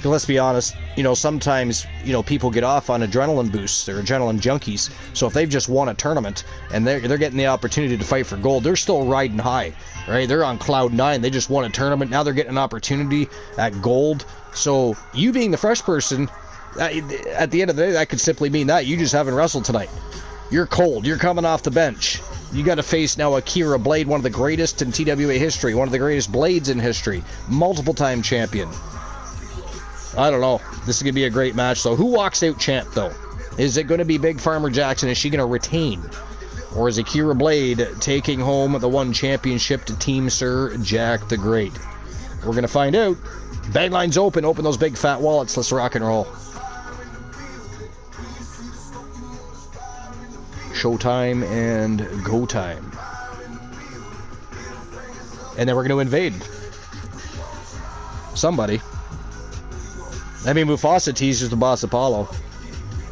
But let's be honest, you know, sometimes, you know, people get off on adrenaline boosts. They're adrenaline junkies. So if they've just won a tournament and they're getting the opportunity to fight for gold, they're still riding high, right? They're on cloud 9. They just won a tournament. Now they're getting an opportunity at gold. So you being the fresh person, at the end of the day, that could simply mean that you just haven't wrestled tonight. You're cold. You're coming off the bench. You got to face now Akira Blade, one of the greatest in TWA history, one of the greatest blades in history, multiple-time champion. I don't know. This is going to be a great match, though. Who walks out champ, though? Is it going to be Big Farmer Jackson? Is she going to retain? Or is Akira Blade taking home the one championship to Team Sir Jack the Great? We're going to find out. Bag lines open. Open those big fat wallets. Let's rock and roll. Showtime and go time. And then we're going to invade somebody. I mean, Mufasa teases the Boss Apollo.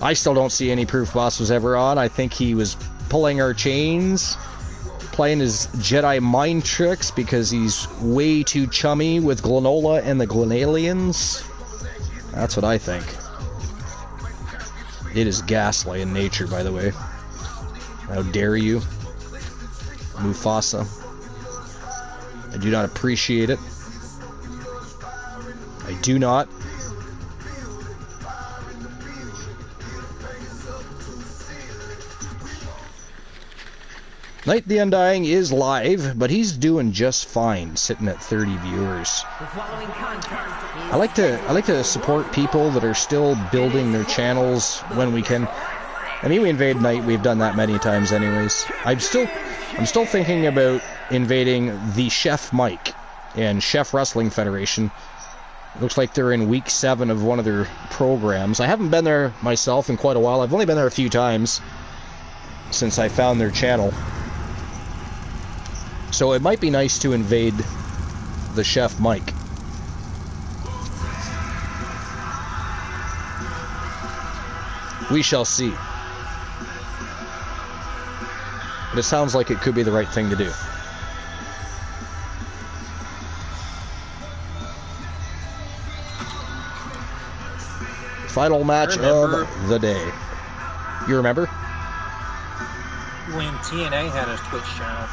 I still don't see any proof Boss was ever on. I think he was pulling our chains, playing his Jedi mind tricks because he's way too chummy with Glenola and the Glenalians. That's what I think. It is ghastly in nature, by the way. How dare you, Mufasa? I do not appreciate it. I do not. Night the Undying is live, but he's doing just fine, sitting at 30 viewers. I like to support people that are still building their channels when we can. I mean, we invade Night. We've done that many times, anyways. I'm still thinking about invading the Chef Mike and Chef Wrestling Federation. Looks like they're in week 7 of one of their programs. I haven't been there myself in quite a while. I've only been there a few times since I found their channel. So it might be nice to invade the Chef Mike. We shall see. But it sounds like it could be the right thing to do. Final match of the day. You remember? When TNA had a Twitch channel.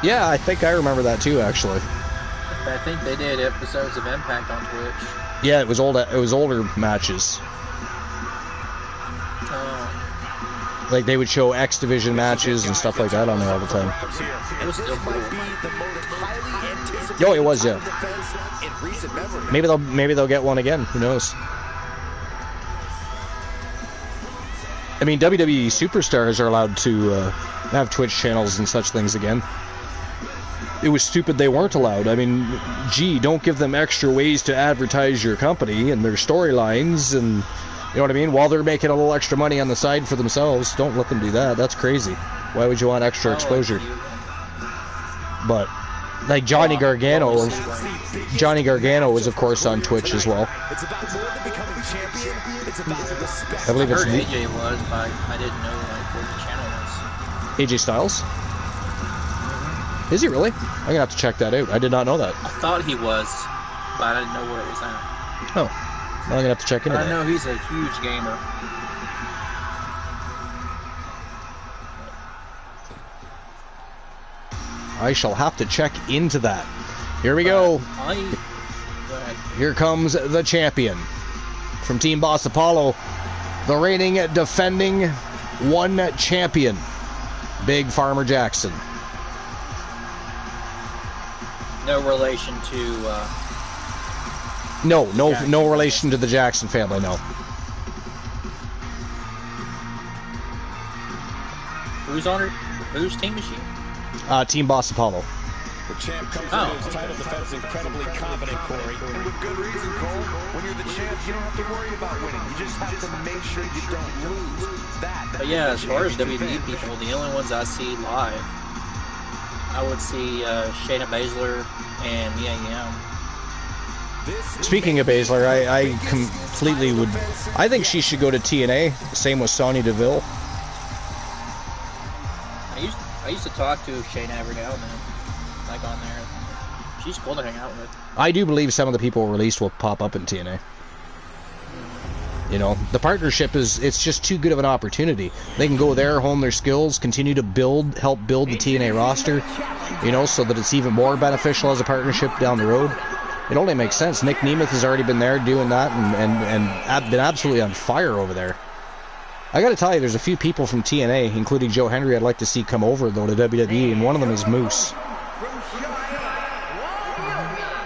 Yeah, I think I remember that too, actually. I think they did episodes of Impact on Twitch. Yeah, it was older matches. Like they would show X Division matches and stuff like that on there all the time. It was still cool. Oh, it was, yeah. Maybe they'll get one again. Who knows? I mean, WWE superstars are allowed to have Twitch channels and such things again. It was stupid they weren't allowed. I mean, gee, don't give them extra ways to advertise your company and their storylines and, you know what I mean? While they're making a little extra money on the side for themselves, don't let them do that. That's crazy. Why would you want extra exposure? But, like Johnny Gargano is of course on Twitch as well. It's about more than becoming a champion. It's about the respect. I believe it's AJ was, but I didn't know like what the channel was. AJ Styles? Is he really? I'm gonna have to check that out. I did not know that. I thought he was, but I didn't know where it was at. Oh, well, I'm gonna have to check into that. I know he's a huge gamer. I shall have to check into that. Here we go. Here comes the champion from Team Boss Apollo, the reigning, defending, one champion, Big Farmer Jackson. No relation to. No relation to the Jackson family. No. Who's on her? Whose team is she? Team Boss Apollo. The champ comes into his title defense incredibly confident, Corey. And with good reason, Cole. When you're the champ, you don't have to worry about winning. You just have to make sure you don't lose. But yeah, as far as WWE people, the only ones I see live, I would see Shayna Baszler and Mia Yim. Speaking of Baszler, I completely would. I think she should go to TNA. Same with Sonya Deville. I used to talk to Shayna every now and then, like on there. She's cool to hang out with. I do believe some of the people released will pop up in TNA. You know, the partnership it's just too good of an opportunity. They can go there, hone their skills, continue to help build the TNA roster, you know, so that it's even more beneficial as a partnership down the road. It only makes sense. Nick Nemeth has already been there doing that and been absolutely on fire over there. I gotta tell you, there's a few people from TNA, including Joe Hendry, I'd like to see come over, though, to WWE, and one of them is Moose.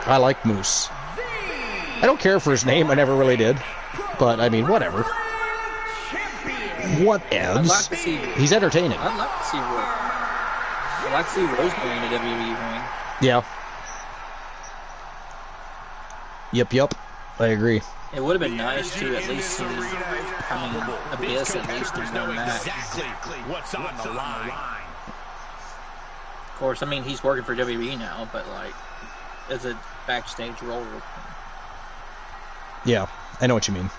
I like Moose. I don't care for his name. I never really did. But, I mean, whatever. What else? Like to see, he's entertaining. I'd like to see Rosemary in a WWE ring. Yeah. Yep. I agree. It would have been nice to at least see, Abyss at least in one match. What's on the line? Of course, I mean, he's working for WWE now, but, like, as a backstage role. Yeah, I know what you mean.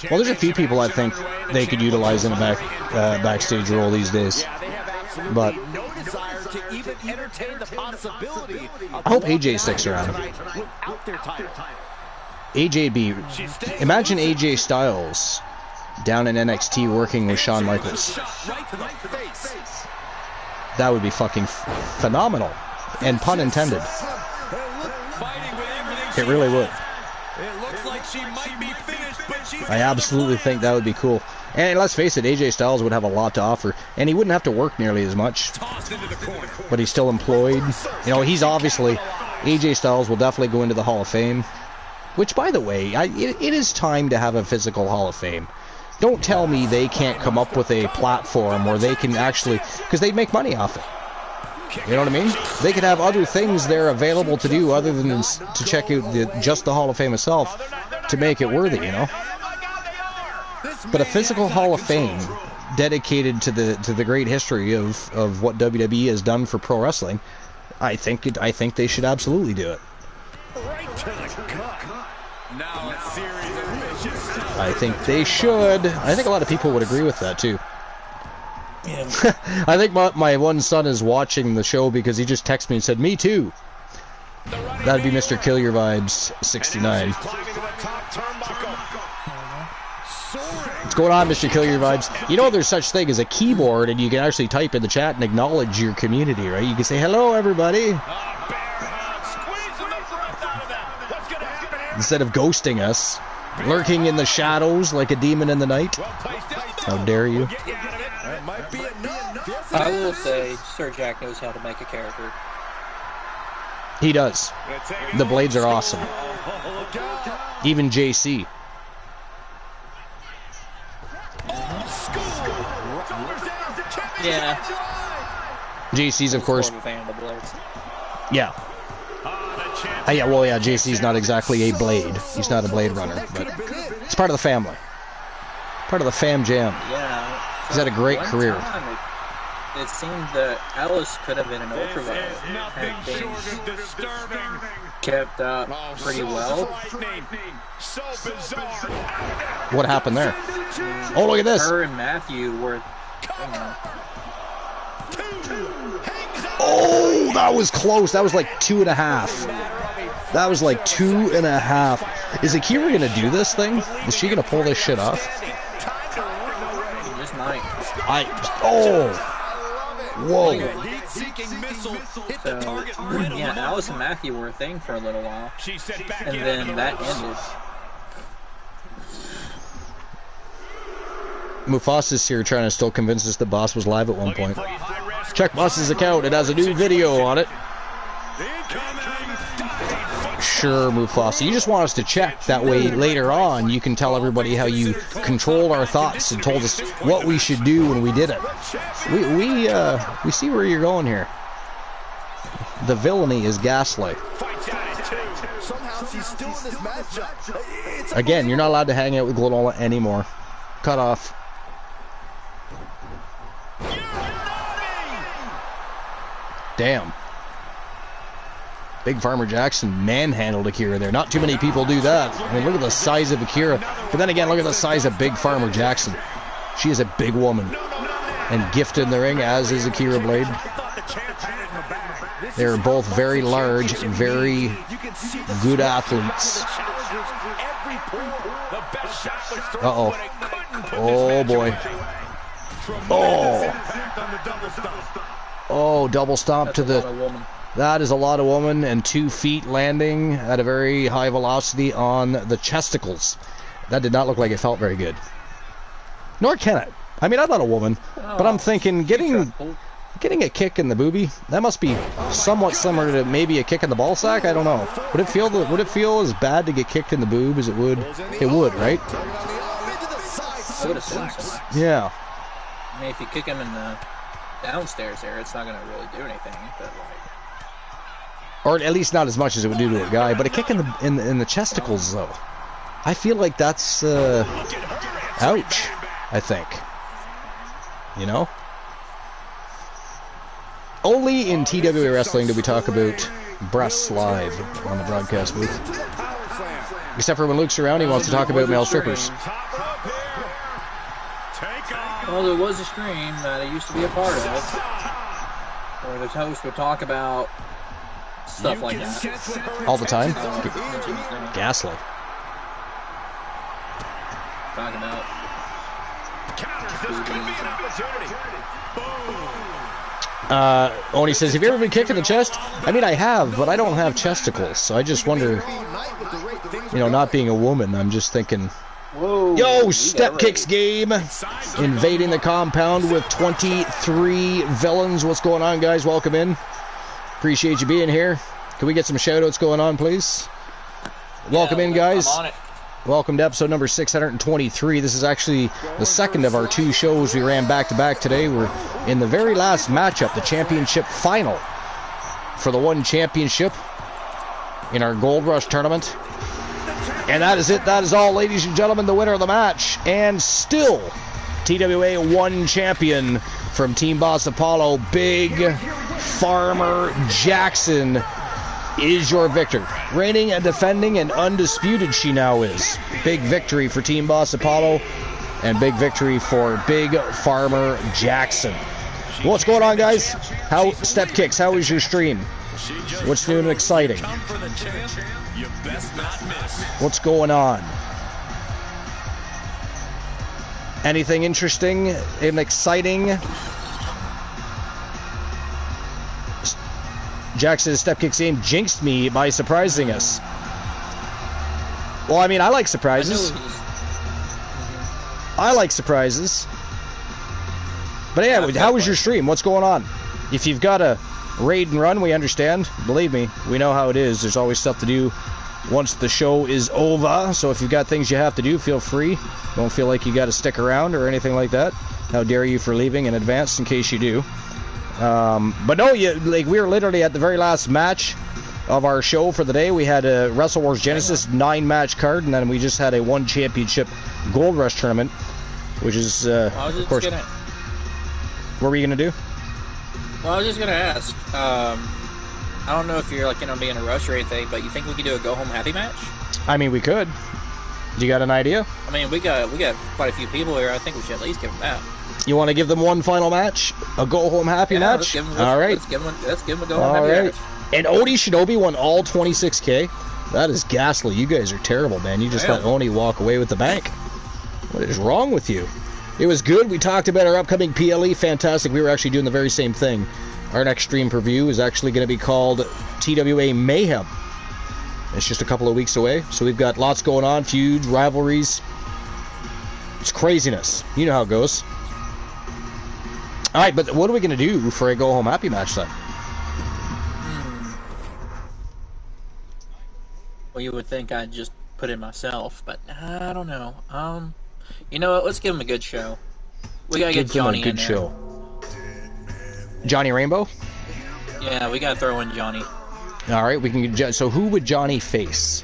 Well, there's a few people I think they could utilize in a backstage role these days. But I hope AJ sticks around. Imagine AJ Styles down in NXT working with Shawn Michaels. That would be fucking phenomenal. And pun intended. It really would. I absolutely think that would be cool. And let's face it, AJ Styles would have a lot to offer. And he wouldn't have to work nearly as much. But he's still employed. You know, he's obviously... AJ Styles will definitely go into the Hall of Fame. Which, by the way, it is time to have a physical Hall of Fame. Don't tell me they can't come up with a platform where they can actually... Because they make money off it. You know what I mean? They could have other things there available to do other than to check out just the Hall of Fame itself to make it worthy, you know? But a physical Hall of Fame dedicated to the great history of what WWE has done for pro wrestling, I think they should absolutely do it. I think they should. I think a lot of people would agree with that too. Yeah. I think my one son is watching the show because he just texted me and said, "Me too." That'd be Mr. Kill Your Vibes 69. What's going on, Mr. Kill Your Vibes? You know there's such thing as a keyboard, and you can actually type in the chat and acknowledge your community, right? You can say, "Hello, everybody," instead of ghosting us, lurking in the shadows like a demon in the night. How dare you? I will say, Sir Jack knows how to make a character. He does. The blades are awesome. Even JC. Yeah. JC's, of course. Yeah. Yeah, well, yeah, JC's not exactly a blade. He's not a blade runner, but it's part of the family. Part of the fam jam. Yeah. He's had a great career. It seemed that Alice could have been an ultraviolet had things kept up pretty well. What happened there? Oh, look at this. Her and Matthew were, Oh, that was close. That was like 2.5. That was like 2.5. Is Akira going to do this thing? Is she going to pull this shit off? Just might. Whoa. So, yeah, Alice and Matthew were a thing for a little while. And then that ended. Mufasa's here trying to still convince us that Boss was live at one point. Check Boss's account. It has a new video on it. Sure, Mufasa. You just want us to check. That way, later on, you can tell everybody how you controlled our thoughts and told us what we should do when we did it. We see where you're going here. The villainy is Gaslight. Again, you're not allowed to hang out with Glenola anymore. Cut off. Damn. Big Farmer Jackson manhandled Akira there. Not too many people do that. I mean, look at the size of Akira. But then again, look at the size of Big Farmer Jackson. She is a big woman. And gifted in the ring, as is Akira Blade. They're both very large, very good athletes. Uh-oh. Oh, boy. Oh. Oh, double stomp to the... That is a lot of woman, and 2 feet landing at a very high velocity on the chesticles. That did not look like it felt very good. Nor can it. I mean, I'm not a woman, but I'm thinking getting Getting a kick in the boobie, that must be somewhat similar to maybe a kick in the ball sack. I don't know. Would it feel as bad to get kicked in the boob as it would? It would, right? I would assume so. Yeah. I mean, if you kick him in the downstairs there, it's not going to really do anything. But or at least not as much as it would do to a guy. But a kick in the chesticles, though, I feel like that's ouch. I think. You know. Only in TWA Wrestling do we talk about breasts live on the broadcast booth. Except for when Luke's around, he wants to talk about male strippers. Well, there was a stream that I used to be a part of, where the host would talk about stuff like that. All the time? Gaslight. Talking about... Oni says, have you ever been kicked in the chest? I mean, I have, but I don't have chesticles, so I just wonder, you know, not being a woman, I'm just thinking, whoa, yo, Step Kicks game, invading the compound with 23 villains. What's going on, guys? Welcome in. Appreciate you being here. Can we get some shout-outs going on, please? Welcome in, guys. I'm on it. Welcome to episode number 623. This is actually the second of our 2 shows we ran back-to-back today. We're in the very last matchup, the championship final for the one championship in our Gold Rush tournament. And that is it. That is all, ladies and gentlemen, the winner of the match. And still, TWA 1 champion from Team Boss Apollo, Big Farmer Jackson, is your victor. Reigning and defending and undisputed she now is. Big victory for Team Boss Apollo and big victory for Big Farmer Jackson. What's going on, guys? How Step Kicks, how is your stream? What's new and exciting? What's going on? Anything interesting and exciting? Jackson's Step Kicks game jinxed me by surprising us. Well, I mean, I like surprises. I like surprises. But yeah, how was your stream? What's going on? If you've got a raid and run, we understand. Believe me, we know how it is. There's always stuff to do once the show is over. So if you've got things you have to do, feel free. Don't feel like you got to stick around or anything like that. How dare you for leaving in advance in case you do. But no, we were literally at the very last match of our show for the day. We had a Wrestle Wars Genesis 9-match card, and then we just had a 1 championship Gold Rush tournament, which is, of course... What were you going to do? Well, I was just going to ask, I don't know if you're like going to be in a rush or anything, but you think we could do a go-home happy match? I mean, we could. You got an idea? I mean, we got quite a few people here. I think we should at least give them that. You want to give them one final match? A go-home happy match? All right. Let's give them a go-home happy match. And Oni Shinobi won all 26K. That is ghastly. You guys are terrible, man. You just let Oni walk away with the bank. What is wrong with you? It was good. We talked about our upcoming PLE. Fantastic. We were actually doing the very same thing. Our next stream preview is actually going to be called TWA Mayhem. It's just a couple of weeks away. So we've got lots going on. Feuds, rivalries. It's craziness. You know how it goes. All right, but what are we going to do for a go-home happy match then? Well, you would think I'd just put it myself, but I don't know. You know what? Let's give him a good show. We gotta get Johnny in there. Show. Johnny Rainbow? Yeah, we gotta throw in Johnny. All right, we can get. So who would Johnny face?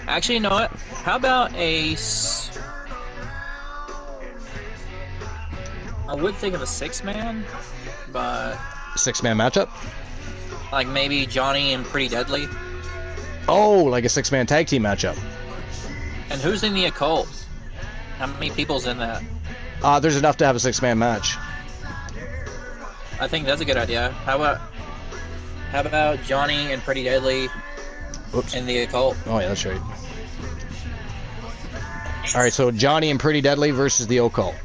Actually, you know what? How about a? I would think of a 6-man, but 6-man matchup. Like maybe Johnny and Pretty Deadly. Oh, like a 6-man tag team matchup. And who's in the occult? How many people's in that? There's enough to have a 6-man match. I think that's a good idea. How about Johnny and Pretty Deadly in the occult? Oh yeah, that's right. All right, so Johnny and Pretty Deadly versus the occult.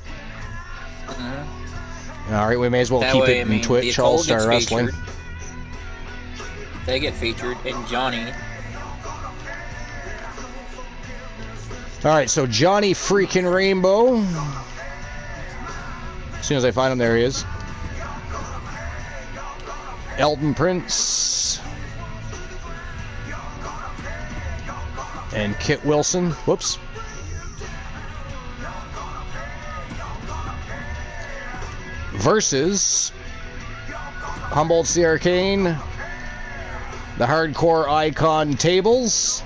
All right, we may as well keep it in Twitch All-Star Wrestling. They get featured in Johnny. All right, so Johnny freaking Rainbow As soon as I find him, there he is. Elton Prince. And Kit Wilson. Whoops. Versus Humboldt the Arcane, the Hardcore Icon Tables,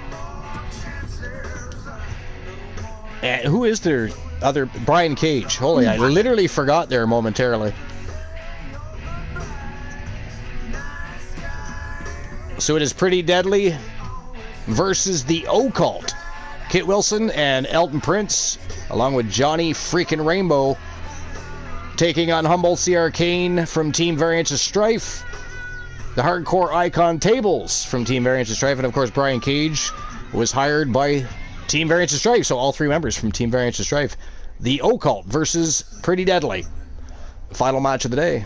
and who is their other? Brian Cage. Holy, I literally forgot there momentarily. So it is Pretty Deadly versus the Occult. Kit Wilson and Elton Prince, along with Johnny freaking Rainbow, taking on Humboldt the Arcane from Team Variance of Strife, the Hardcore Icon Tables from Team Variance of Strife, and of course Brian Cage was hired by Team Variance of Strife, so all three members from Team Variance of Strife. The Occult versus Pretty Deadly. Final match of the day.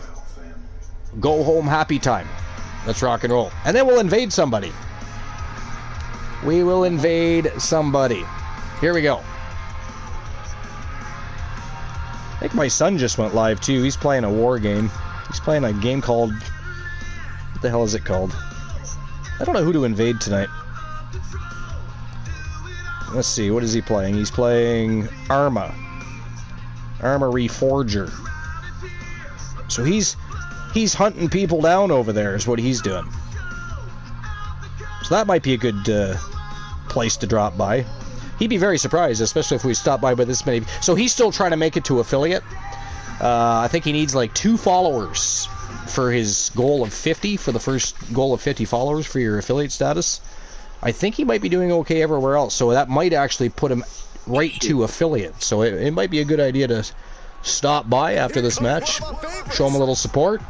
Go home happy time. Let's rock and roll. And then we'll invade somebody. We will invade somebody. Here we go. I think my son just went live too. He's playing a war game. He's playing a game called... What the hell is it called? I don't know who to invade tonight. Let's see, what is he playing? He's playing Arma. Armory Forger. So he's hunting people down over there is what he's doing. So that might be a good place to drop by. He'd be very surprised, especially if we stop by with this many. So he's still trying to make it to affiliate. I think he needs like 2 followers for his goal of 50, for the first goal of 50 followers for your affiliate status. I think he might be doing okay everywhere else, so that might actually put him right to affiliate. So it might be a good idea to stop by after this match, show him a little support,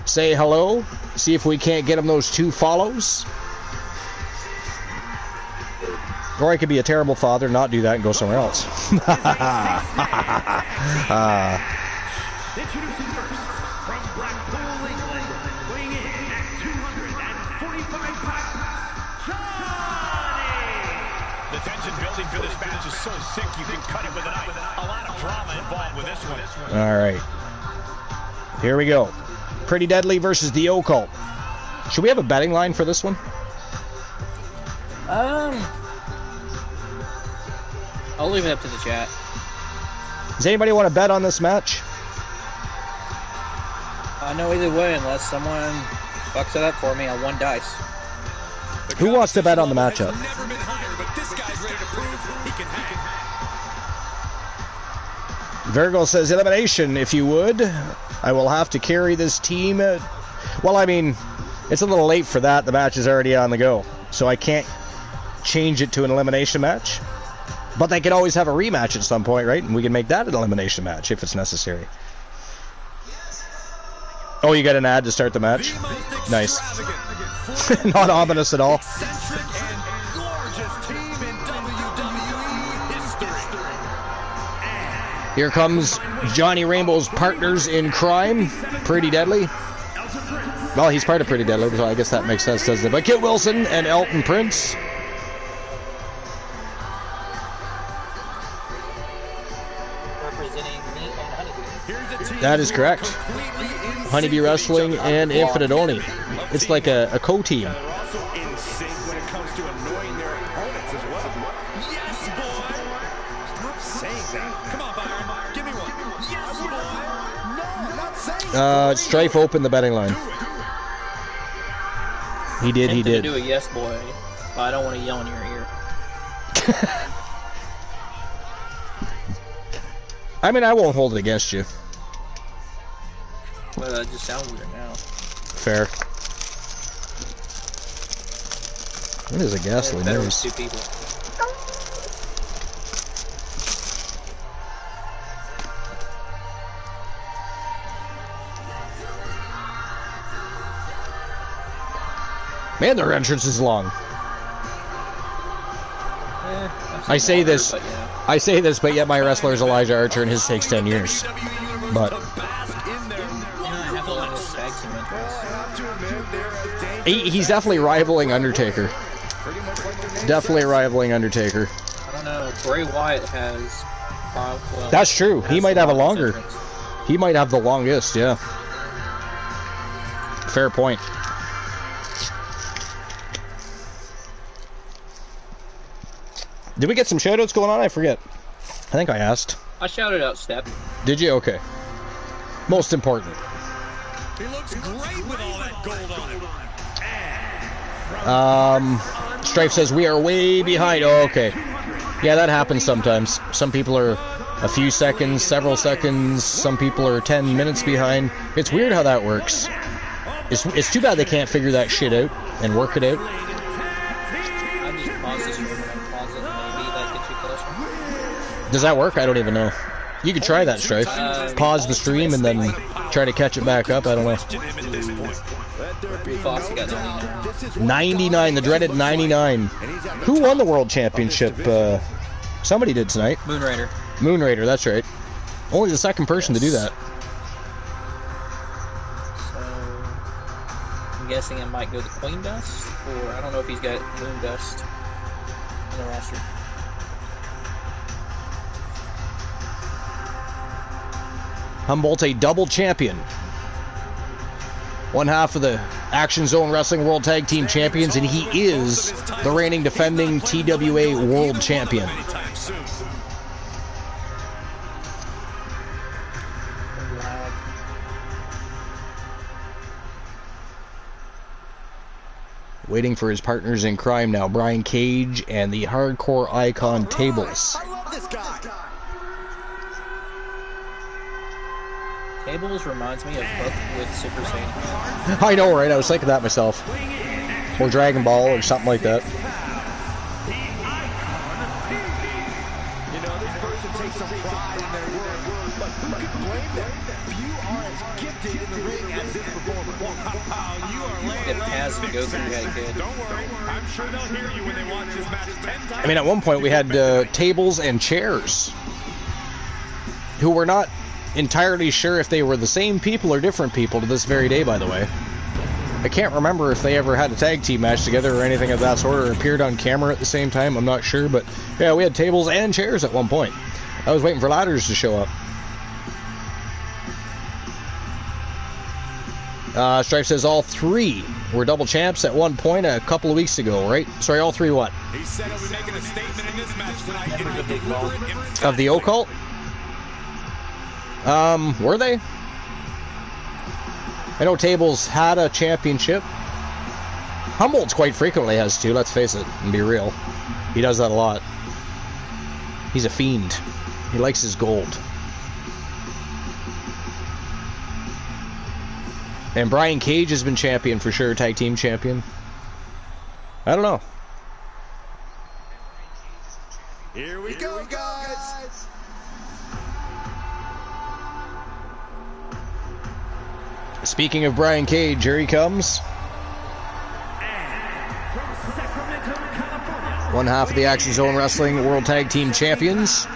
say hello, see if we can't get him those 2 follows. Or I could be a terrible father, not do that, and go somewhere else. Introducing first, from Blackpool, England, weighing in at 245 pounds, Johnny! The tension building for this match is so sick you can cut it with a knife. A lot of drama involved with this one. Alright. Here we go. Pretty Deadly versus the Occult. Should we have a betting line for this one? I'll leave it up to the chat. Does anybody want to bet on this match? I know either way, unless someone fucks it up for me on 1 dice. Who wants to bet on the matchup? Never been higher, but this guy's ready to prove he can hang. Virgo says, elimination, if you would. I will have to carry this team. Well, I mean, it's a little late for that. The match is already on the go. So I can't change it to an elimination match. But they could always have a rematch at some point, right? And we can make that an elimination match if it's necessary. Oh, you got an ad to start the match? Nice. Not ominous at all. Eccentric and gorgeous team in WWE history. Here comes Johnny Rainbow's partners in crime, Pretty Deadly. Well, he's part of Pretty Deadly, so I guess that makes sense, doesn't it? But Kit Wilson and Elton Prince. That is correct. Honeybee Wrestling and Infinite Oni. It's like a co-team. They're also in sync when it comes to annoying their opponents as well. Yes, boy! Stop saying that. Come on, Byron. Give me one. Yes, boy! No, I'm not saying that. Strife opened the betting line. He did, he did. Do a yes, boy. But I don't want to yell in your ear. I mean, I won't hold it against you. But that just sounds weird now. Fair. What is a ghastly Better with noise? 2 people. Man, their entrance is long. I say this, but yet my wrestler is Elijah Archer, and his takes 10 years. But he's definitely rivaling Undertaker. Definitely rivaling Undertaker. I don't know. Bray Wyatt has. Well, That's true. He might have a longer. He might have the longest, yeah. Fair point. Did we get some shoutouts going on? I forget. I think I asked. I shouted out Step. Did you? Okay. Most important. He looks great with all that gold on him. Strife says we are way behind. Oh, okay. Yeah, that happens sometimes. Some people are a few seconds, several seconds. Some people are 10 minutes behind. It's weird how that works. It's too bad they can't figure that shit out and work it out. I just pause this room and pause it. Maybe that gets you closer. Does that work? I don't even know. You could try that, Strife. Pause the stream and then try to catch it back up. I don't know. Fox, you got 99, the dreaded 99. Who won the world championship? Somebody did tonight. Moonrader. Moonrader, that's right. Only the second person to do that. So, I'm guessing it might go to Queen Dust, or I don't know if he's got Moon Dust in the roster. Humboldt, a double champion. One half of the Action Zone Wrestling World Tag Team Champions, and he is the reigning defending TWA World Champion. Waiting for his partners in crime now, Brian Cage and the Hardcore Icon Tables. I love this guy. Tables reminds me of Hook with Super Saiyan. I know, right? I was thinking that myself. Or Dragon Ball or something like that. You know, this person takes some pride in their work, but who can blame them? Few are as gifted in the ring as this performer. Wow, you are laying If Taz and Goku had good. Don't worry, I'm sure they'll hear you when they watch this match 10 times. I mean, at one point we had tables and chairs who were not entirely sure if they were the same people or different people to this very day, by the way. I can't remember if they ever had a tag team match together or anything of that sort, or appeared on camera at the same time. I'm not sure, but yeah, we had tables and chairs at one point. I was waiting for ladders to show up. Strife says all three were double champs at one point a couple of weeks ago, right? Sorry, all three what? He said he'll be making a statement in this match tonight. Getting a deliberate emphasis. Of the occult? Were they? I know Tables had a championship. Humboldt's quite frequently has two, let's face it, and be real. He does that a lot. He's a fiend. He likes his gold. And Brian Cage has been champion for sure, tag team champion. I don't know. Here we go, guys. Speaking of Brian Cage, here he comes. One half of the Action Zone Wrestling World Tag Team Champions.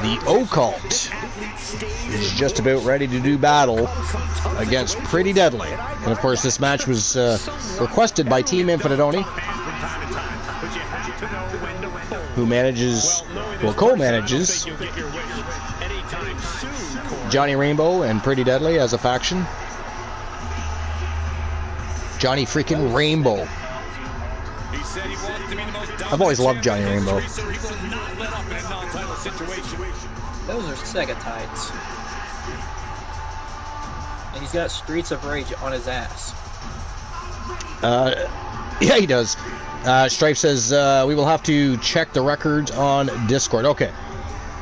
The Occult is just about ready to do battle against Pretty Deadly. And of course, this match was requested by Team Infinite Oni, who manages, well, co-manages Johnny Rainbow and Pretty Deadly as a faction. Johnny freaking Rainbow. I've always loved Johnny Rainbow. Those are Sega tights. And he's got Streets of Rage on his ass. Yeah, he does. Strife says we will have to check the records on Discord. Okay.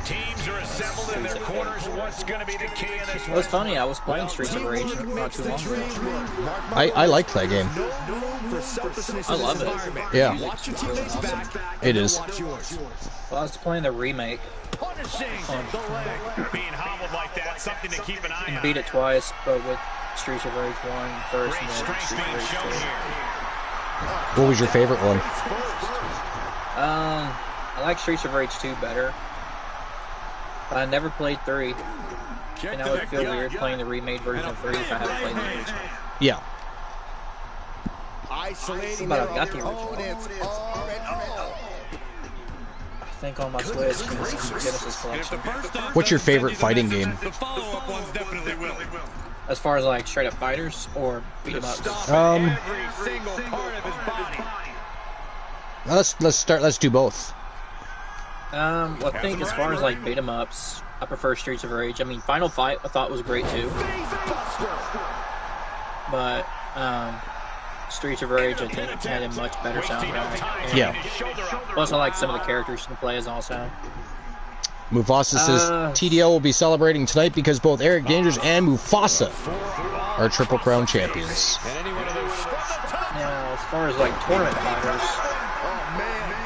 Teams are assembled in their corners. What's going to be the key in this It was funny, I was playing Streets of Rage not too long ago. I liked that game. I love it. Yeah. Music's just really awesome. It is. Well, I was playing the remake punishing the leg. Being hobbled like that, something to keep an eye and on. beat it twice, but with Streets of Rage 1 first Great and then strength Streets of being Rage shown 2. here. What was your favorite one? I like Streets of Rage 2 better. But I never played 3. And I would feel weird playing the remade version of 3 if I haven't played the original. Yeah. isolating But their I've got the original. opponents R&O. I think on my Switch in Genesis collection. What's your favorite fighting game? The follow-up ones definitely will. As far as like straight up fighters or beat 'em ups. Every single part of his body. Let's do both. Well, I think as far as like beat 'em ups, I prefer Streets of Rage. I mean, Final Fight I thought was great too, but Streets of Rage I think had a much better soundtrack. And Yeah. plus, I like some of the characters you can play as also. Mufasa says TDL will be celebrating tonight because both Eric Dangers and Mufasa are Triple Crown champions. Now, as far as like tournament fighters,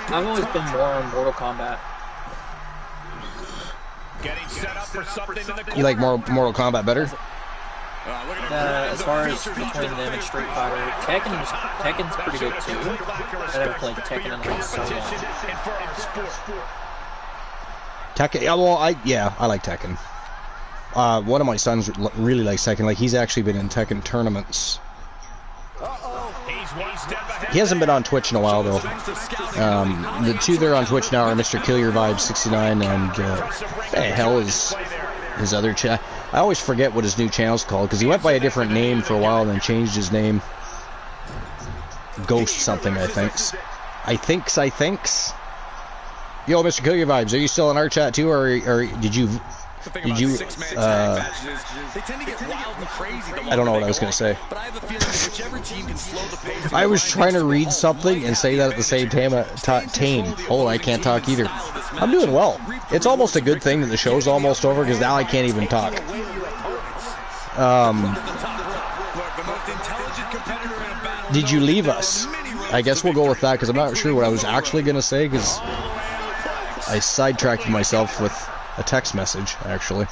I've always been more on Mortal Kombat. Getting set up for something in the You like Mortal Kombat better? As far as between them and Street Fighter, Tekken's pretty good too. I never played Tekken in like so long. Tekken. Yeah, well, I like Tekken. One of my sons really likes Tekken. Like, he's actually been in Tekken tournaments. He hasn't been on Twitch in a while though. The two that are on Twitch now are Mr. Kill Your Vibe 69 and the hell is his other chat. I always forget what his new channel's called because he went by a different name for a while and then changed his name. Ghost something, I thinks. Yo, Mr. Kill Your Vibes, are you still in our chat too, or did you? I don't know what I was gonna say. I was trying to read something and say that at the same time. Oh, I can't talk either. I'm doing well. It's almost a good thing that the show's almost over because now I can't even talk. Did you leave us? I guess we'll go with that because I'm not sure what I was actually gonna say because I sidetracked myself with a text message, actually.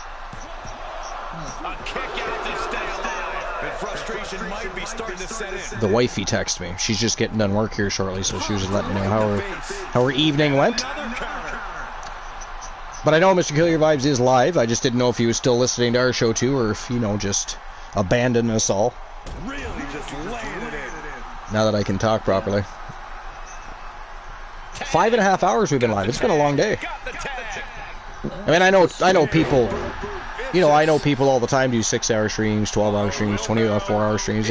The wifey texted me. She's just getting done work here shortly, so she was just letting me know how her evening went. But I know Mr. Kill Your Vibes is live. I just didn't know if he was still listening to our show too, or if, just abandoned us all. Now that I can talk properly. 5.5 hours we've been live. It's been a long day. I mean, I know people, I know people all the time do 6-hour streams, 12-hour streams, 24-hour streams.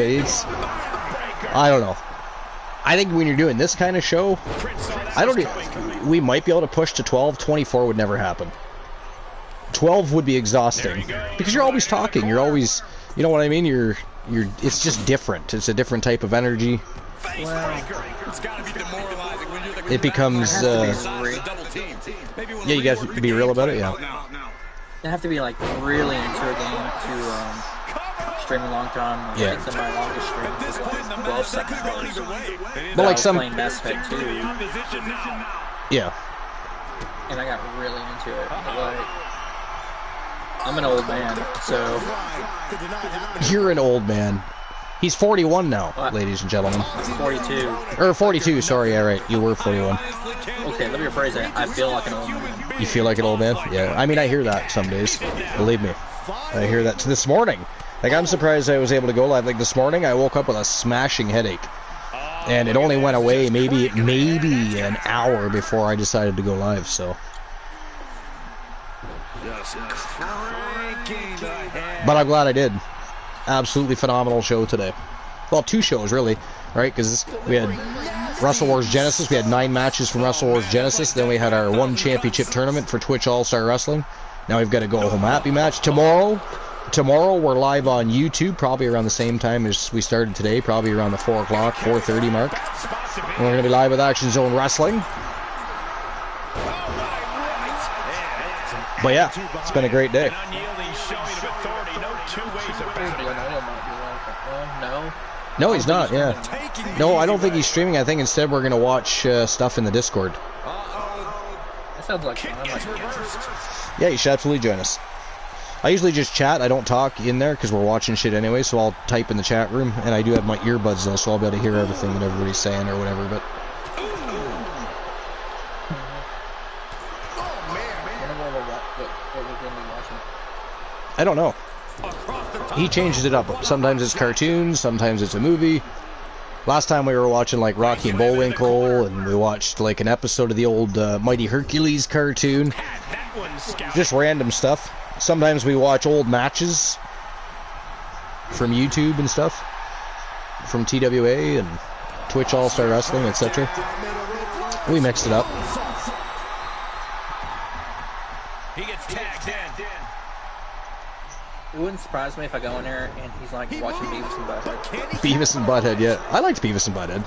I don't know. I think when you're doing this kind of show, we might be able to push to 12. 24 would never happen. 12 would be exhausting because you're always talking. You're always, you know what I mean? It's just different. It's a different type of energy. It becomes, yeah, you guys be real about it, yeah. You have to be like really into a game to stream a long time. Yeah. I think my longest stream was like 12 seconds. But like some playing Mass Effect 2. Yeah. And I got really into it. Like, I'm an old man, so. You're an old man. He's 41 now, ladies and gentlemen. 42. Or 42, sorry, yeah, right. You were 41. Okay, let me rephrase that. I feel like an old man. You feel like an old man? Yeah. I mean, I hear that some days. Believe me. I hear that this morning. Like, I'm surprised I was able to go live. Like, this morning, I woke up with a smashing headache. And it only went away maybe an hour before I decided to go live, so. But I'm glad I did. Absolutely phenomenal show today. Well, 2 shows, really. Right? Because we had Wrestle Wars Genesis. We had 9 matches from Wrestle Wars Genesis. Then we had our 1 championship tournament for Twitch All-Star Wrestling. Now we've got a go-home happy match. Tomorrow we're live on YouTube, probably around the same time as we started today, probably around the 4 o'clock, 4:30 mark. And we're going to be live with Action Zone Wrestling. But yeah, it's been a great day. No, he's not, yeah. No, I don't think he's streaming. I think instead we're going to watch stuff in the Discord. That sounds like fun. Yeah, you should absolutely join us. I usually just chat. I don't talk in there because we're watching shit anyway, so I'll type in the chat room. And I do have my earbuds, though, so I'll be able to hear everything that everybody's saying or whatever, but... I don't know. He changes it up. Sometimes it's cartoons, sometimes it's a movie. Last time we were watching like Rocky and Bullwinkle, and we watched like an episode of the old Mighty Hercules cartoon. Just random stuff. Sometimes we watch old matches from YouTube and stuff, from TWA and Twitch All-Star Wrestling, etc. We mixed it up. He gets tagged in. It wouldn't surprise me if I go in there and he's like watching Beavis and Butthead. Beavis and Butthead, yeah. I liked Beavis and Butthead.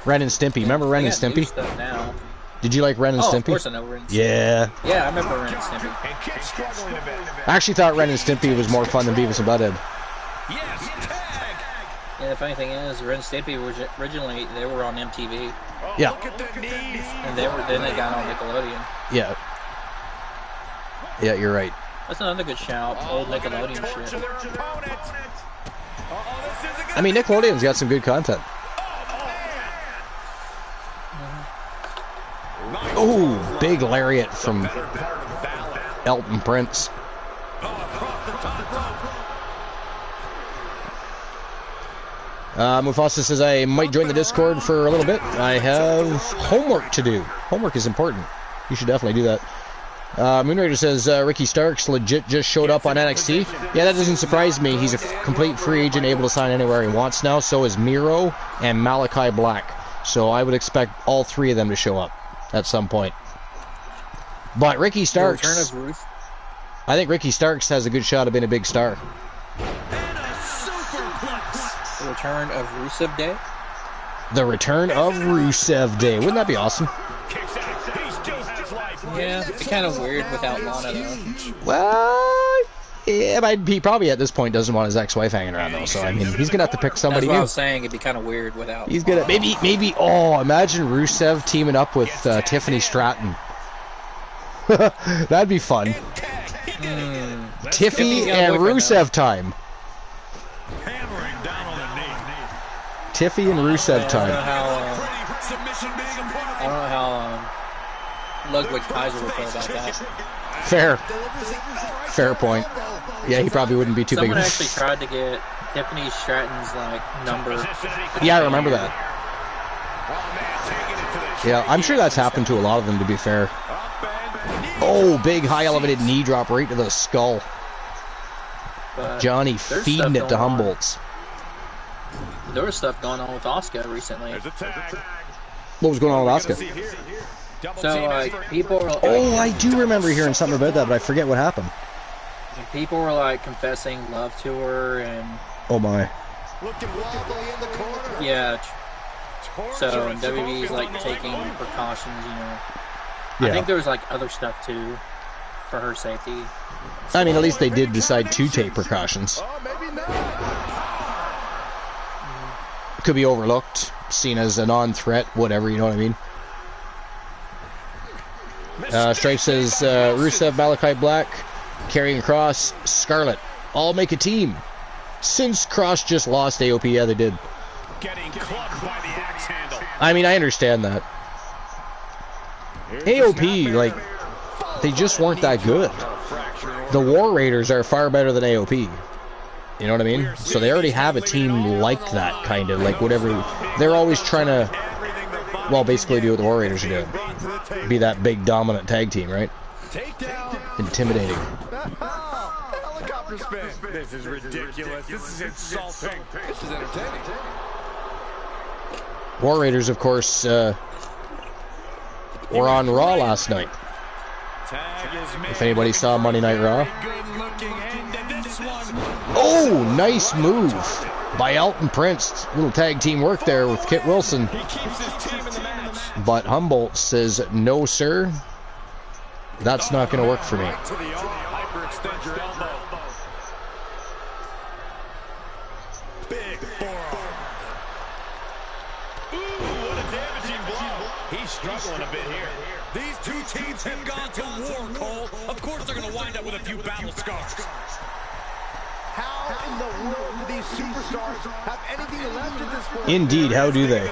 Ren and Stimpy. Remember Ren and Stimpy? Stuff now. Did you like Ren and Stimpy? Of course I know Ren and Stimpy. Yeah. Yeah, I remember Ren and Stimpy. I actually thought Ren and Stimpy was more fun than Beavis and Butthead. Yes, tag. Yeah, the funny thing is, Ren and Stimpy originally they were on MTV. Yeah. Look at the knees. And then they got on Nickelodeon. Yeah. Yeah, you're right. That's another good shout. Old Nickelodeon shit. I mean, Nickelodeon's got some good content. Oh, big lariat from Elton Prince. Mufasa says I might join the Discord for a little bit. I have homework to do. Homework is important. You should definitely do that. Moonrader says Ricky Starks legit just showed up on NXT. Yeah, that doesn't surprise me. He's a complete free agent, able to sign anywhere he wants now. So is Miro and Malachi Black. So I would expect all three of them to show up at some point. But Ricky Starks, I think Ricky Starks has a good shot of being a big star. The return of Rusev Day? The return of Rusev Day. Wouldn't that be awesome? Yeah, it's kind of weird without Lana, though. Well, yeah, but he probably at this point doesn't want his ex-wife hanging around, though. So, I mean, he's going to have to pick somebody That's what new. I was saying. It'd be kind of weird without He's going to... Maybe... Oh, imagine Rusev teaming up with Tiffany Stratton. That'd be fun. Tiffy and Rusev time. Tiffy and Rusev time. I don't know how Ludwig Kaiser would feel about that. Fair point. Yeah, he probably wouldn't be too big. Someone actually tried to get Tiffany Stratton's number. Yeah, I remember that. Yeah, I'm sure that's happened to a lot of them, to be fair. Oh, big high elevated knee drop right to the skull. But Johnny feeding it to Humboldt's. There was stuff going on with Asuka recently. What was going on with Asuka? So, people were... Oh, I do remember hearing something about that, but I forget what happened. People were, confessing love to her, and... Oh, my. Yeah. So, WWE's, taking precautions, Yeah. I think there was, other stuff, too, for her safety. I mean, at least they did decide to take precautions. Could be overlooked, seen as a non-threat, whatever, you know what I mean? Stripe says, Rusev, Malachi Black, Karrion Kross, Scarlett, all make a team. Since Kross just lost AOP, yeah, they did. Getting clubbed by the axe handle. I mean, I understand that. AOP, they just weren't that good. The War Raiders are far better than AOP. You know what I mean? So they already have a team like that, kind of, whatever. They're always trying to, well, basically do what the War Raiders are doing. Be that big, dominant tag team, right? Intimidating. Helicopter spin. This is ridiculous. This is insulting. This is entertaining. War Raiders, of course, were on Raw last night. If anybody saw Monday Night Raw. Oh, nice move by Elton Prince. Little tag team work there with Kit Wilson. But Humboldt says, no, sir. That's not going to work for me. Big forearm. Ooh, what a damaging blow. He's struggling a bit here. These two teams have gone to war, Cole. Of course they're going to wind up with a few battle scars. How in the world do these superstars have anything left at this point? Indeed, how do they?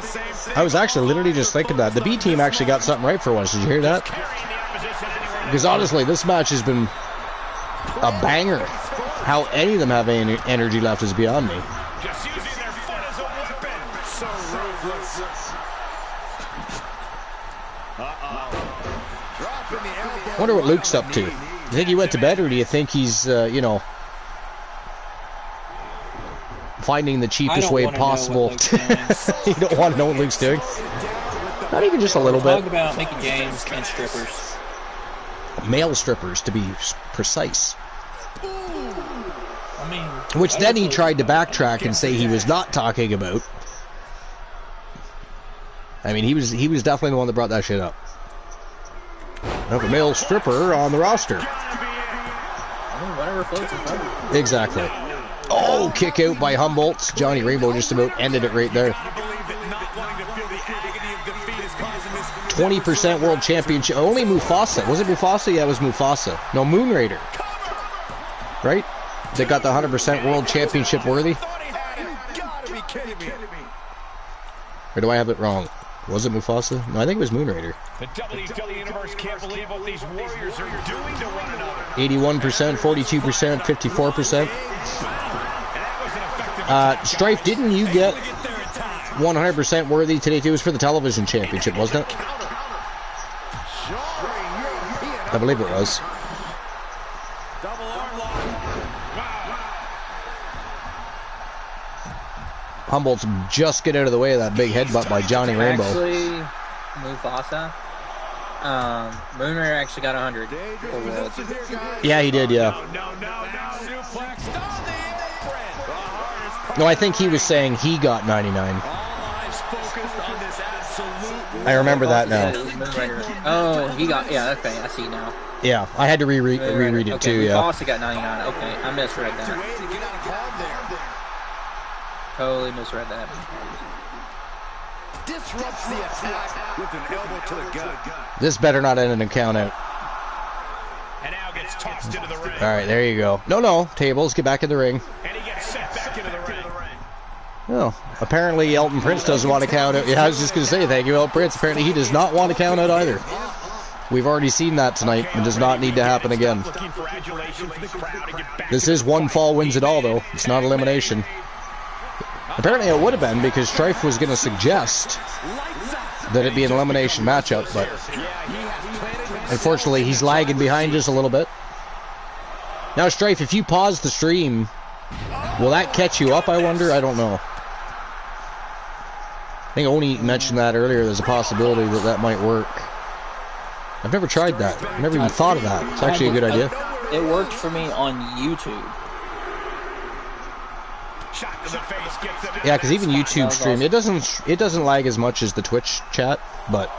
I was actually literally just thinking that. The B team actually got something right for once. Did you hear that? Because honestly, this match has been a banger. How any of them have any energy left is beyond me. Just using their foot as a weapon. So ruthless. Dropping the elbow. I wonder what Luke's up to. You think he went to bed, or do you think he's, you know, finding the cheapest way possible? You don't want to know what Luke's doing? Not even just a little bit. Talk about making games and strippers. Male strippers, to be precise. I mean, Which then he tried to backtrack and say he was not talking about. I mean, he was definitely the one that brought that shit up. Have a male stripper on the roster. I mean, whatever floats his boat. Exactly. Oh, kick out by Humboldt. Johnny Rainbow just about ended it right there. 20% world championship. Only Mufasa. Was it Mufasa? Yeah, it was Mufasa. No, Moon Raider. Right? They got the 100% world championship worthy? Or do I have it wrong? Was it Mufasa? No, I think it was Moon Raider. The WWE Universe can't believe what these warriors are doing to one another. 81%, 42%, 54%. Strife, didn't you get 100% worthy today too? It was for the television championship, wasn't it? I believe it was. Double arm lock. Humboldt's just get out of the way of that big headbutt by Johnny Rainbow. Actually, Mufasa. Moon Raider actually got 100 for world. Yeah, he did, yeah. No, I think he was saying he got 99. I remember that now. Oh, he got, yeah, okay, I see now. Yeah, I had to reread it okay, too, yeah. Mufasa got 99, okay, I misread that. Totally misread that. Disrupts the attack with an elbow to the gut. This better not end in a count out. And now gets tossed into the ring. All right, there you go. No, tables, get back in the ring. And he gets sent back into the ring. Well, apparently Elton Prince doesn't want to count out. Yeah, I was just going to say, thank you, Elton Prince. Apparently he does not want to count out either. We've already seen that tonight. It does not need to happen again. This is one fall wins it all, though. It's not elimination. Apparently it would have been, because Strife was going to suggest that it be an elimination matchup, but unfortunately he's lagging behind just a little bit. Now, Strife, if you pause the stream, will that catch you up, I wonder? I don't know. I think Oni mentioned that earlier. There's a possibility that that might work. I've never tried that. I've never even thought of that. It's actually a good idea. It worked for me on YouTube. Yeah, because even YouTube stream, it doesn't lag as much as the Twitch chat, but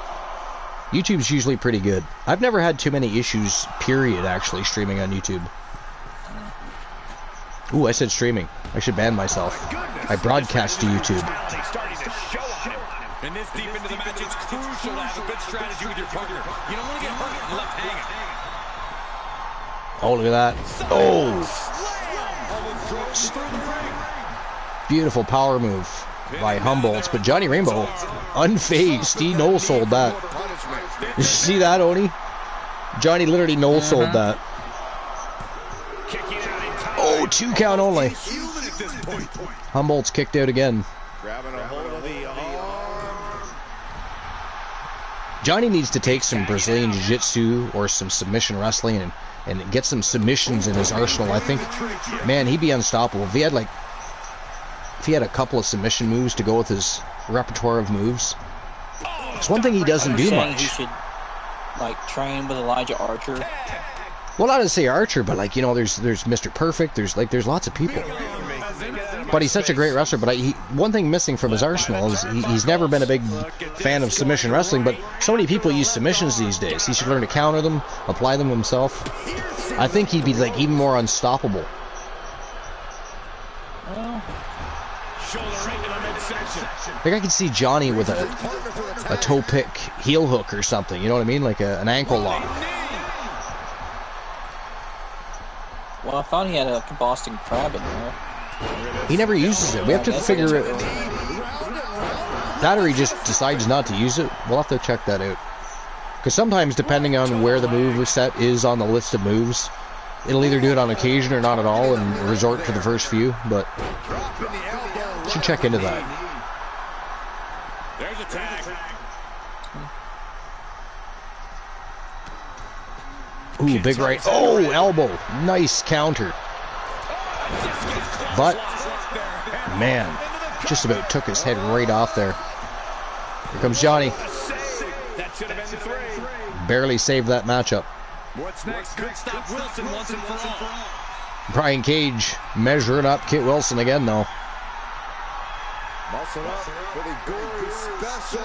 YouTube's usually pretty good. I've never had too many issues, period, actually, streaming on YouTube. Ooh, I said streaming. I should ban myself. I broadcast to YouTube. And this deep into the match, it's crucial to have a good strategy with your partner. You don't want to get hurt and left hanging. Oh, look at that. Oh! Beautiful power move by Humboldt, but Johnny Rainbow, unfazed. He no-sold that. Did you see that, Oni? Johnny literally no-sold that. Oh, 2 count only. Humboldt's kicked out again. Johnny needs to take some Brazilian Jiu-Jitsu or some submission wrestling and get some submissions in his arsenal. I think, man, he'd be unstoppable. If he had a couple of submission moves to go with his repertoire of moves. It's one thing he doesn't do much. He should, train with Elijah Archer. Well, not to say Archer, but there's Mr. Perfect. There's lots of people. But he's such a great wrestler. But one thing missing from his arsenal is he's never been a big fan of submission wrestling. But so many people use submissions these days. He should learn to counter them, apply them himself. I think he'd be even more unstoppable. I think I could see Johnny with a toe pick heel hook or something. You know what I mean? Like an ankle lock. Well, I thought he had a Boston Crab in there. He never uses it. We have to figure it. That or he just decides not to use it. We'll have to check that out. Because sometimes, depending on where the move set is on the list of moves, it'll either do it on occasion or not at all and resort to the first few. But should check into that. There's a tag. Ooh, big right. Oh, elbow. Nice counter. But, man, just about took his head right off there. Here comes Johnny. That should have been 3. Barely saved that matchup. What's next? Could stop Wilson once and for all. Brian Cage measuring up Kit Wilson again, though. Muscle up for the gory special.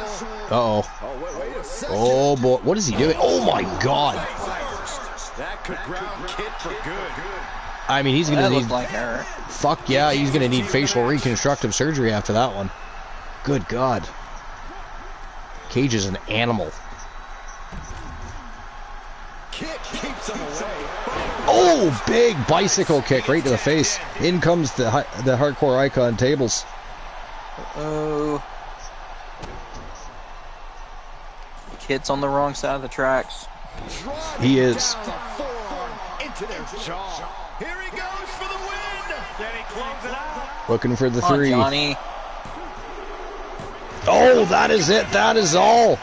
Uh-oh. Oh, wait a second. Oh, boy. What is he doing? Oh, my God. That could ground Kit for good. I mean, he's going to That need... looked like her. Fuck yeah, he's going to need facial reconstructive surgery after that one. Good God. Cage is an animal. Kit keeps him away. Oh, big bicycle kick right to the face. In comes the hardcore icon tables. Oh. Kit's on the wrong side of the tracks. He is. Into their jaw. Here he goes for the win. Can he close it out? Looking for the Come on, 3. Johnny. Oh, that is it. That is all.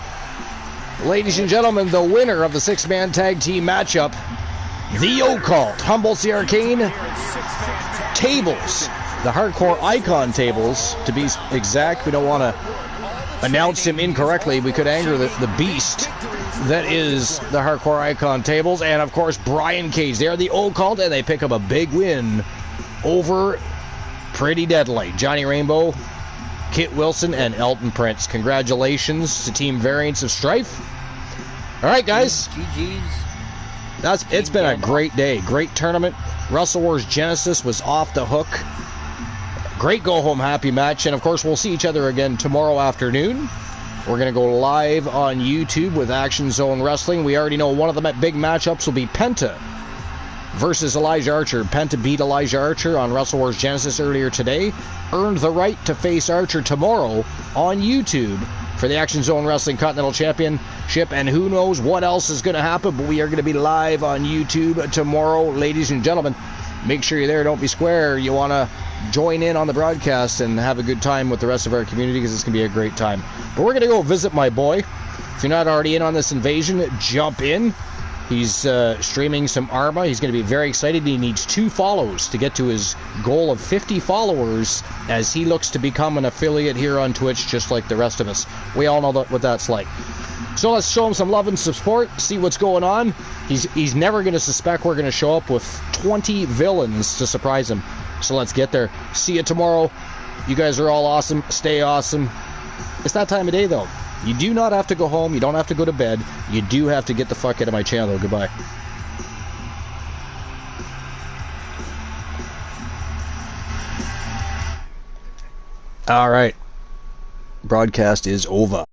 Ladies and gentlemen, the winner of the 6-man tag team matchup, the Occult, Humboldt's the Arcane, tables, the hardcore icon tables, to be exact. We don't want to announce him incorrectly. We could anger the beast that is the hardcore icon tables. And, of course, Brian Cage. They are the Occult, and they pick up a big win over Pretty Deadly. Johnny Rainbow, Kit Wilson, and Elton Prince. Congratulations to Team Variants of Strife. All right, guys. GG's. It's been a great day. Great tournament. Wrestle Wars Genesis was off the hook. Great go-home happy match. And, of course, we'll see each other again tomorrow afternoon. We're going to go live on YouTube with Action Zone Wrestling. We already know one of the big matchups will be Penta versus Elijah Archer. Penta beat Elijah Archer on Wrestle Wars Genesis earlier today. Earned the right to face Archer tomorrow on YouTube for the Action Zone Wrestling Continental Championship. And who knows what else is going to happen, but we are going to be live on YouTube tomorrow, ladies and gentlemen. Make sure you're there. Don't be square. You want to join in on the broadcast and have a good time with the rest of our community, because it's going to be a great time. But we're going to go visit my boy. If you're not already in on this invasion, jump in. He's streaming some Arma. He's going to be very excited. He needs 2 follows to get to his goal of 50 followers as he looks to become an affiliate here on Twitch, just like the rest of us. We all know what that's like. So let's show him some love and support, see what's going on. He's never going to suspect we're going to show up with 20 villains to surprise him. So let's get there. See you tomorrow. You guys are all awesome. Stay awesome. It's that time of day, though. You do not have to go home. You don't have to go to bed. You do have to get the fuck out of my channel. Goodbye. All right. Broadcast is over.